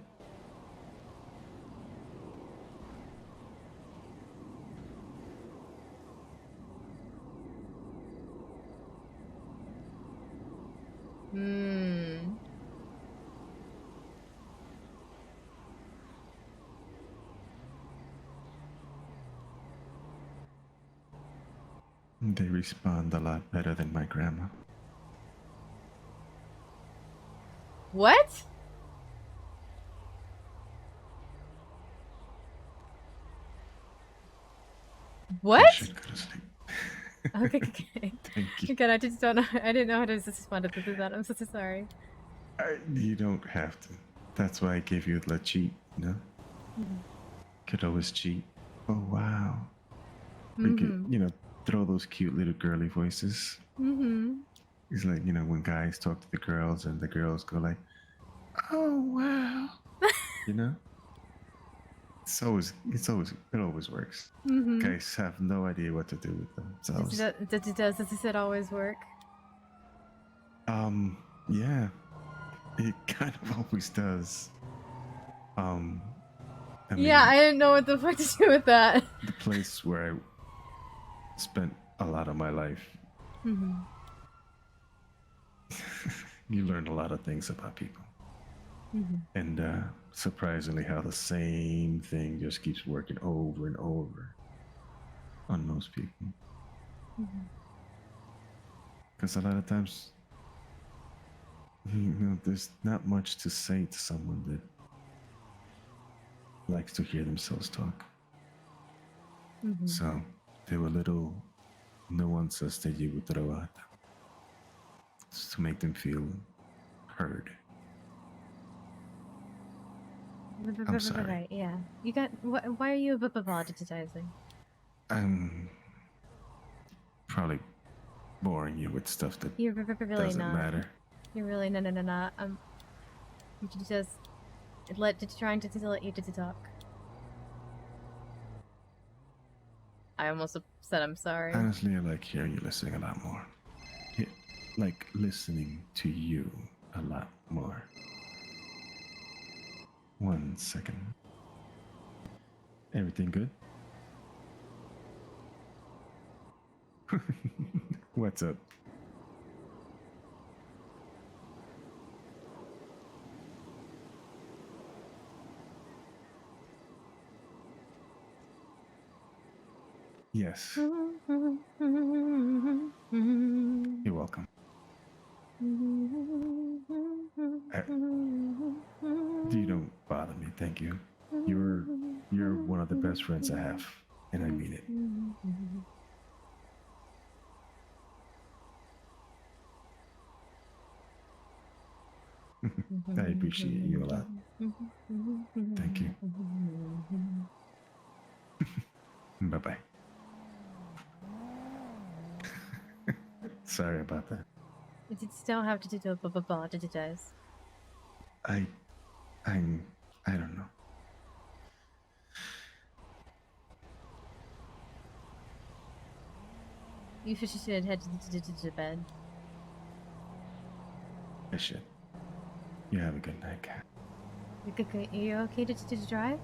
They respond a lot better than my grandma.
What? What? Okay.
Thank you.
Again, I just don't know. I didn't know how to respond to that. I'm so sorry.
You don't have to. That's why I gave you the cheat, you know? Could always cheat. Oh, wow. We could, throw those cute little girly voices. It's like, when guys talk to the girls and the girls go like, oh, wow. It always works. Guys have no idea what to do with themselves.
Does it always work?
Yeah. It kind of always does. I
didn't know what the fuck to do with that.
The place where I spent a lot of my life. You learn a lot of things about people. And surprisingly how the same thing just keeps working over and over on most people. Because a lot of times, there's not much to say to someone that likes to hear themselves talk. So there were little nuances that you would throw at them just to make them feel heard. I'm sorry.
Right, yeah. You got. Why are you apologizing?
I'm probably boring you with stuff that
You're really
doesn't
not.
matter.
You're really no. You just trying to let you to talk. I almost said I'm sorry.
Honestly, I like hearing you listening a lot more. Like listening to you a lot more. 1 second. Everything good? What's up? Yes. You're welcome. You don't bother me, thank you. You're one of the best friends I have, and I mean it. I appreciate you a lot. Thank you. Bye-bye. Sorry about that.
You just don't have to do apologize.
I don't know.
You should head to bed.
I should. You have a good night, Cat.
Are you okay to drive?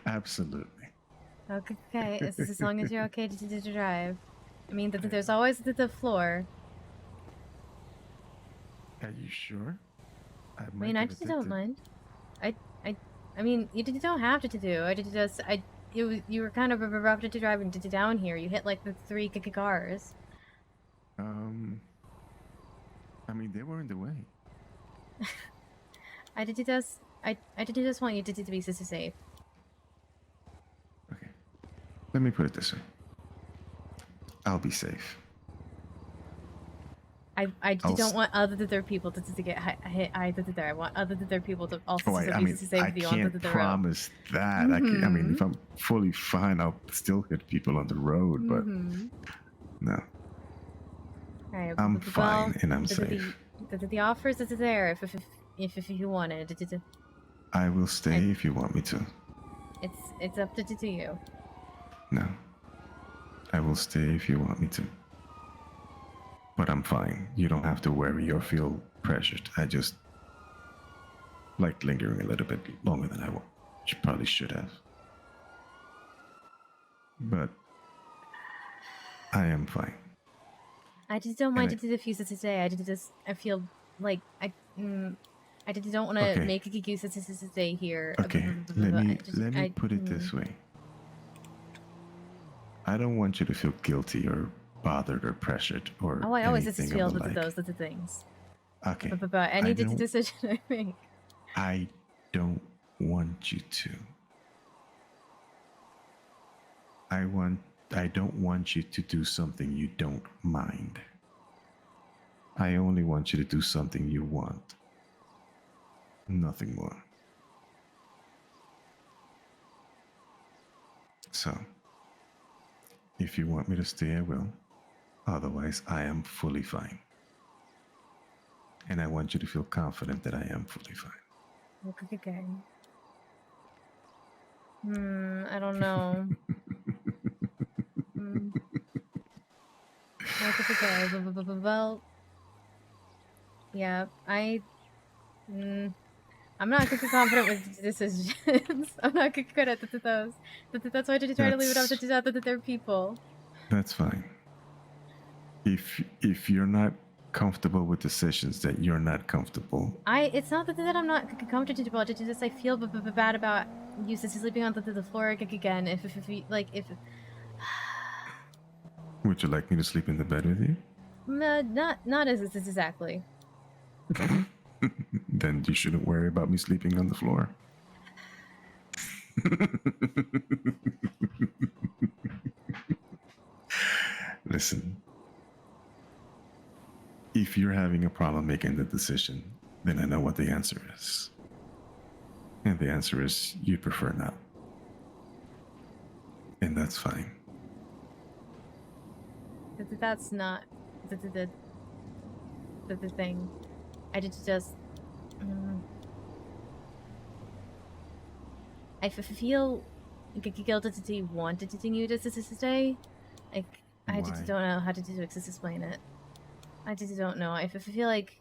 Absolutely.
Okay, as long as you're okay to drive. I mean, there's always the floor.
Are you sure?
I mean, I just don't mind. I mean, you don't have to do. You were kind of erupted to driving down here. You hit like the 3 cars.
I mean, they were in the way.
I did just want you to be safe.
Let me put it this way. I'll be safe.
I don't want other people to get hit either there. I want other people to also be safe with you on the road.
I can't promise that. I mean, if I'm fully fine, I'll still hit people on the road, but no.
Right,
I'm fine and I'm safe.
The offers is there if you want it.
I will stay if you want me to.
It's up to you.
No. I will stay if you want me to. But I'm fine. You don't have to worry or feel pressured. I just like lingering a little bit longer than I probably should have. But I am fine.
I just don't mind to do the fuses today. I feel like I just don't want to make a use to stay here.
Okay, let me put it this way. I don't want you to feel guilty or bothered or pressured or
I always just
anything
feel
of the
that
like.
those are the things.
Okay.
About any decision I make.
I don't want you to. I don't want you to do something you don't mind. I only want you to do something you want. Nothing more. So, if you want me to stay, I will. Otherwise, I am fully fine. And I want you to feel confident that I am fully fine.
Okay. I don't know. Okay. Well, yeah, I'm not confident with decisions. I'm not good at those. That's why I try to leave it up to their people.
That's fine. If you're not comfortable with decisions that you're not comfortable.
It's not that I'm not comfortable. It's just I feel bad about you sleeping on the floor again. If
Would you like me to sleep in the bed with you?
No, not as exactly.
Then you shouldn't worry about me sleeping on the floor. Listen. If you're having a problem making the decision, then I know what the answer is. And the answer is you prefer not. And that's fine.
That's not the thing. I just I feel guilty to want to continue to stay. Like I just don't know how to explain it. I just don't know. I feel like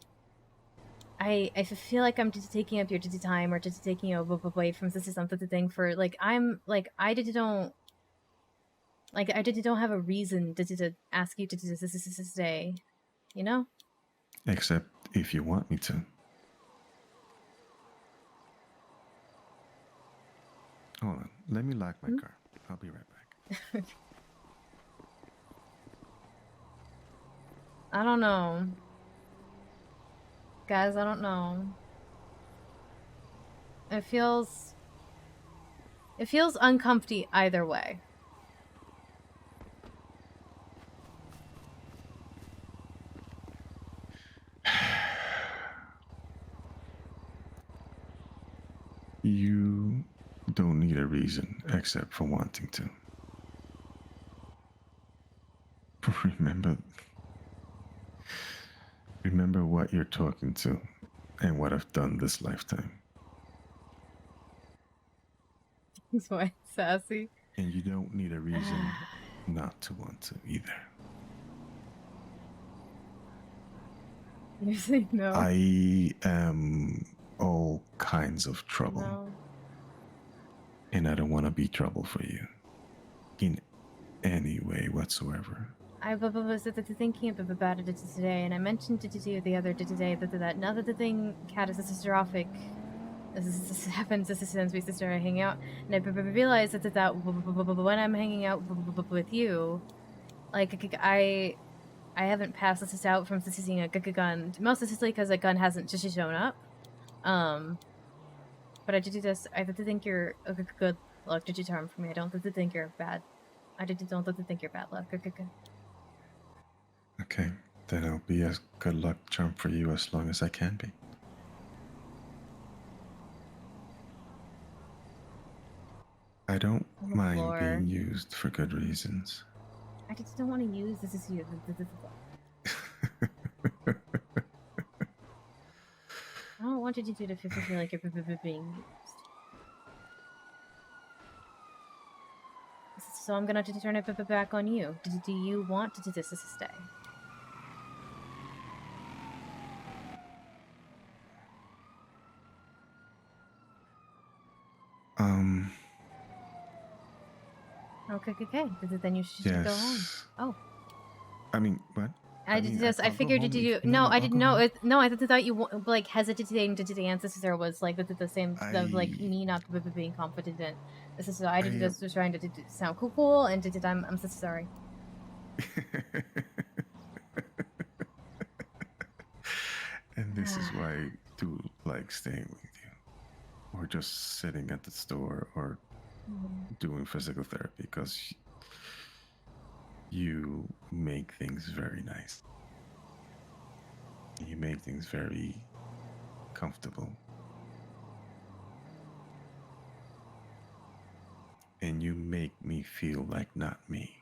I feel like I'm just taking up your time or just taking you away from something for like I'm like I just don't have a reason to ask you to stay, you know?
Except if you want me to. Hold on. Let me lock my car. I'll be right back.
I don't know. Guys, I don't know. It feels uncomfy either way.
You don't need a reason. except for wanting to. Remember what you're talking to and what I've done this lifetime.
He's why sassy.
And you don't need a reason not to want to either.
You say no.
I am all kinds of trouble.
No.
And I don't want to be trouble for you in any way whatsoever.
I was thinking about it today, and I mentioned it to you the other day that now that the thing catastrophic this happens, this is we sister I hang out, and I realized that when I'm hanging out with you, like I haven't passed this out from seeing a gun, mostly because a gun hasn't just shown up. But I did this. I think you're a good luck. Did you charm for me? I don't think you're bad. I don't think you're bad luck.
Okay, then I'll be a good luck charm for you as long as I can be. I don't mind being used for good reasons.
I just don't want to use this as you. I don't want you to feel like you're being used. So I'm gonna turn it back on you. Do you want to do this as a stay? Okay. Then you should go home. Oh.
I mean, what?
I figured you do. No, I didn't know. No, I thought you like hesitating to answer was like the same like me not being confident. This is I did just was trying to sound cool and I'm so sorry.
And this is why I do like staying with you, or just sitting at the store, or doing physical therapy, because you make things very nice. You make things very comfortable. And you make me feel like not me.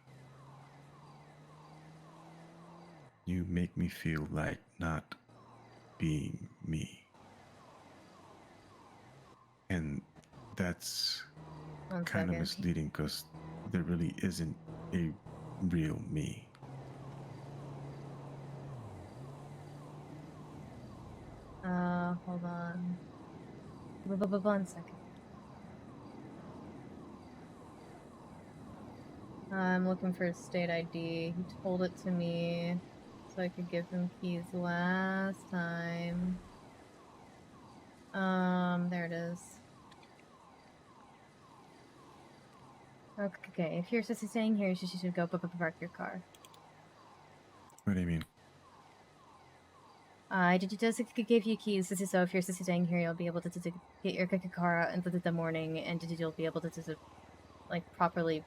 You make me feel like not being me. And that's kind of misleading, because there really isn't a real me.
Hold on. 1 second. I'm looking for his state ID. He told it to me so I could give him keys last time. There it is. Okay, if you're staying here, you should go park your car.
What do you mean?
I just gave you keys, so if you're staying here, you'll be able to get your car out into the morning, and you'll be able to like properly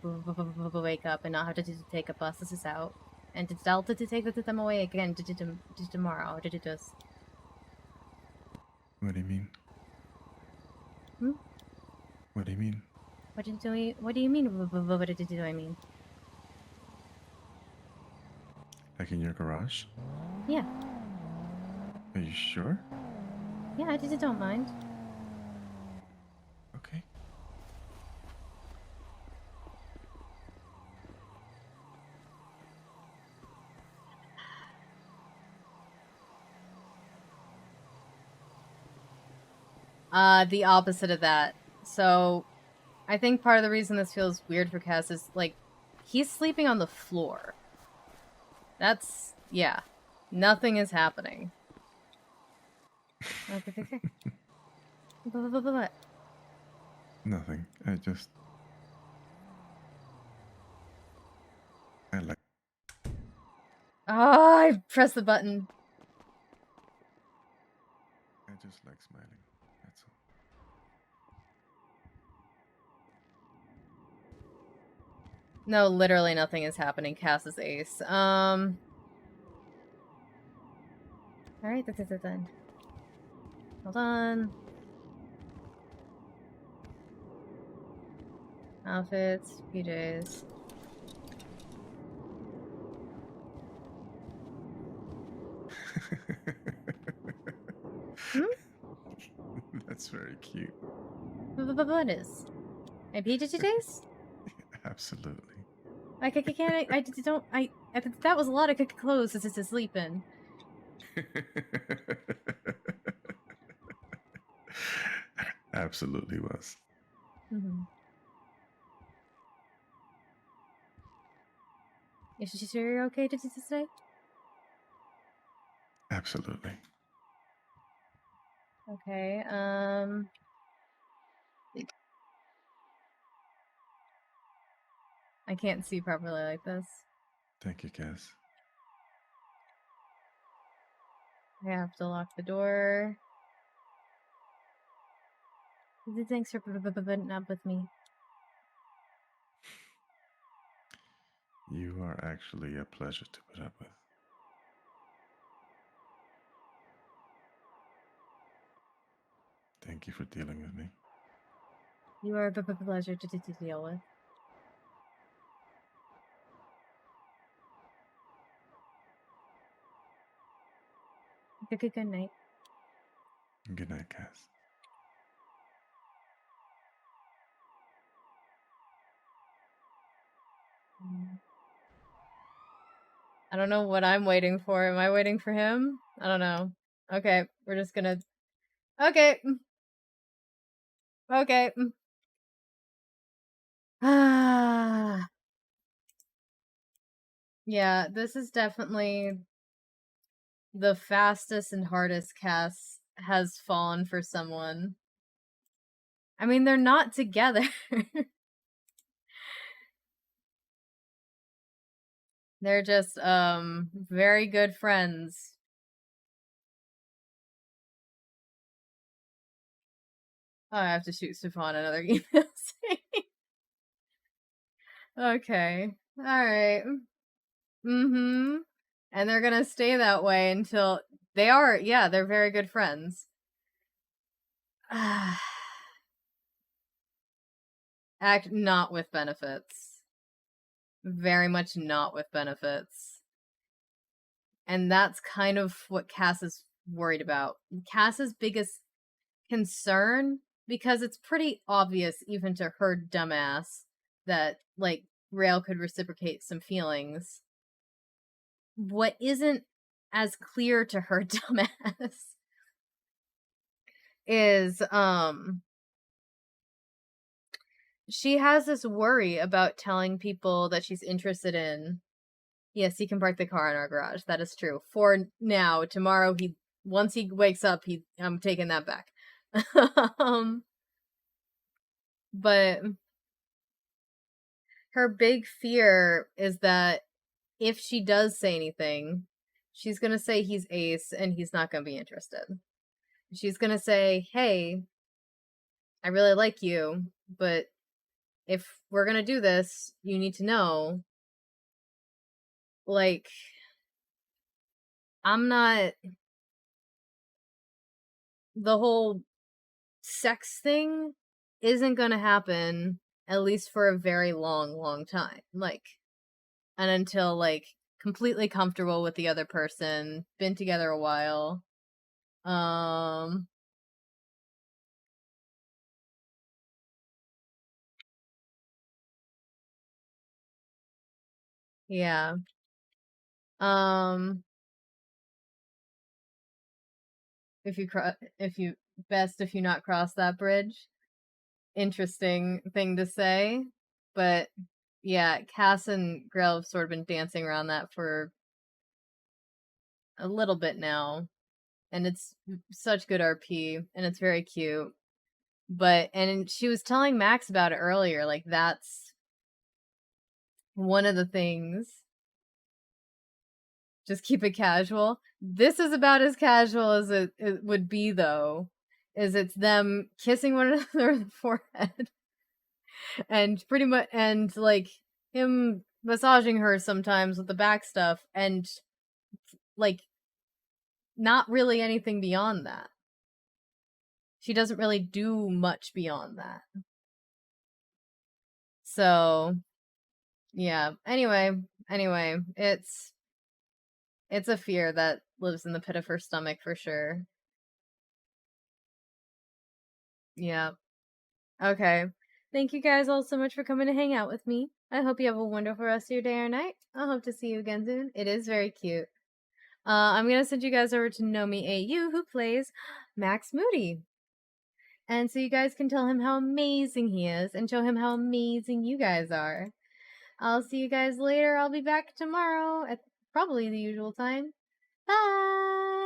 wake up and not have to take a bus. This is out, and to take them away again tomorrow. Did you just?
What do you mean? What do you mean?
What do you mean? What do I mean?
Like in your garage?
Yeah.
Are you sure?
Yeah, I don't mind.
Okay.
The opposite of that. So, I think part of the reason this feels weird for Cass is, like, he's sleeping on the floor. That's, yeah. Nothing is happening. Okay. What?
Nothing. I like.
Oh, I pressed the button.
I just like smiling. That's all.
No, literally nothing is happening. Cass is ace. Alright, that's it then. Hold on. Outfits, PJs.
That's very cute.
What is? My PJs?
Absolutely.
I can't. I don't. That was a lot of clothes to sleep in.
Absolutely was.
Is she sure you're okay to stay?
Absolutely.
Okay. I can't see properly like this.
Thank you, Cass.
I have to lock the door. Thanks for putting up with me.
You are actually a pleasure to put up with. Thank you for dealing with me.
You are a pleasure to deal with. Good night.
Good night, Cass.
I don't know what I'm waiting for. Am I waiting for him? I don't know. Okay, we're just gonna... Okay. Okay. Ah. Yeah, this is definitely the fastest and hardest Cass has fallen for someone. I mean, they're not together. They're just, very good friends. Oh, I have to shoot Stefan another email. Okay. Alright. And they're gonna stay that way until... They are, yeah, they're very good friends. Act not with benefits. Very much not with benefits. And that's kind of what Cass is worried about. Cass's biggest concern, because it's pretty obvious even to her dumbass that, like, Rail could reciprocate some feelings. What isn't as clear to her dumbass is, she has this worry about telling people that she's interested in. Yes, he can park the car in our garage. That is true. For now. Tomorrow, once he wakes up, I'm taking that back. But her big fear is that if she does say anything, she's gonna say he's ace and he's not gonna be interested. She's gonna say, hey, I really like you, but if we're gonna do this, you need to know, like, I'm not... The whole sex thing isn't gonna happen, at least for a very long time. Like, and until, like, completely comfortable with the other person, been together a while. Yeah. If you not cross that bridge. Interesting thing to say. But yeah, Cass and Grell have sort of been dancing around that for a little bit now. And it's such good RP, and it's very cute. And she was telling Max about it earlier, like, that's one of the things. Just keep it casual. This is about as casual as it would be, though. Is it's them kissing one another on the forehead. And pretty much, and, like, him massaging her sometimes with the back stuff, and, like, not really anything beyond that. She doesn't really do much beyond that. So yeah. Anyway, it's a fear that lives in the pit of her stomach for sure. Yeah. Okay. Thank you guys all so much for coming to hang out with me. I hope you have a wonderful rest of your day or night. I hope to see you again soon. It is very cute. I'm going to send you guys over to Nomi AU, who plays Max Moody. And so you guys can tell him how amazing he is and show him how amazing you guys are. I'll see you guys later. I'll be back tomorrow at probably the usual time. Bye!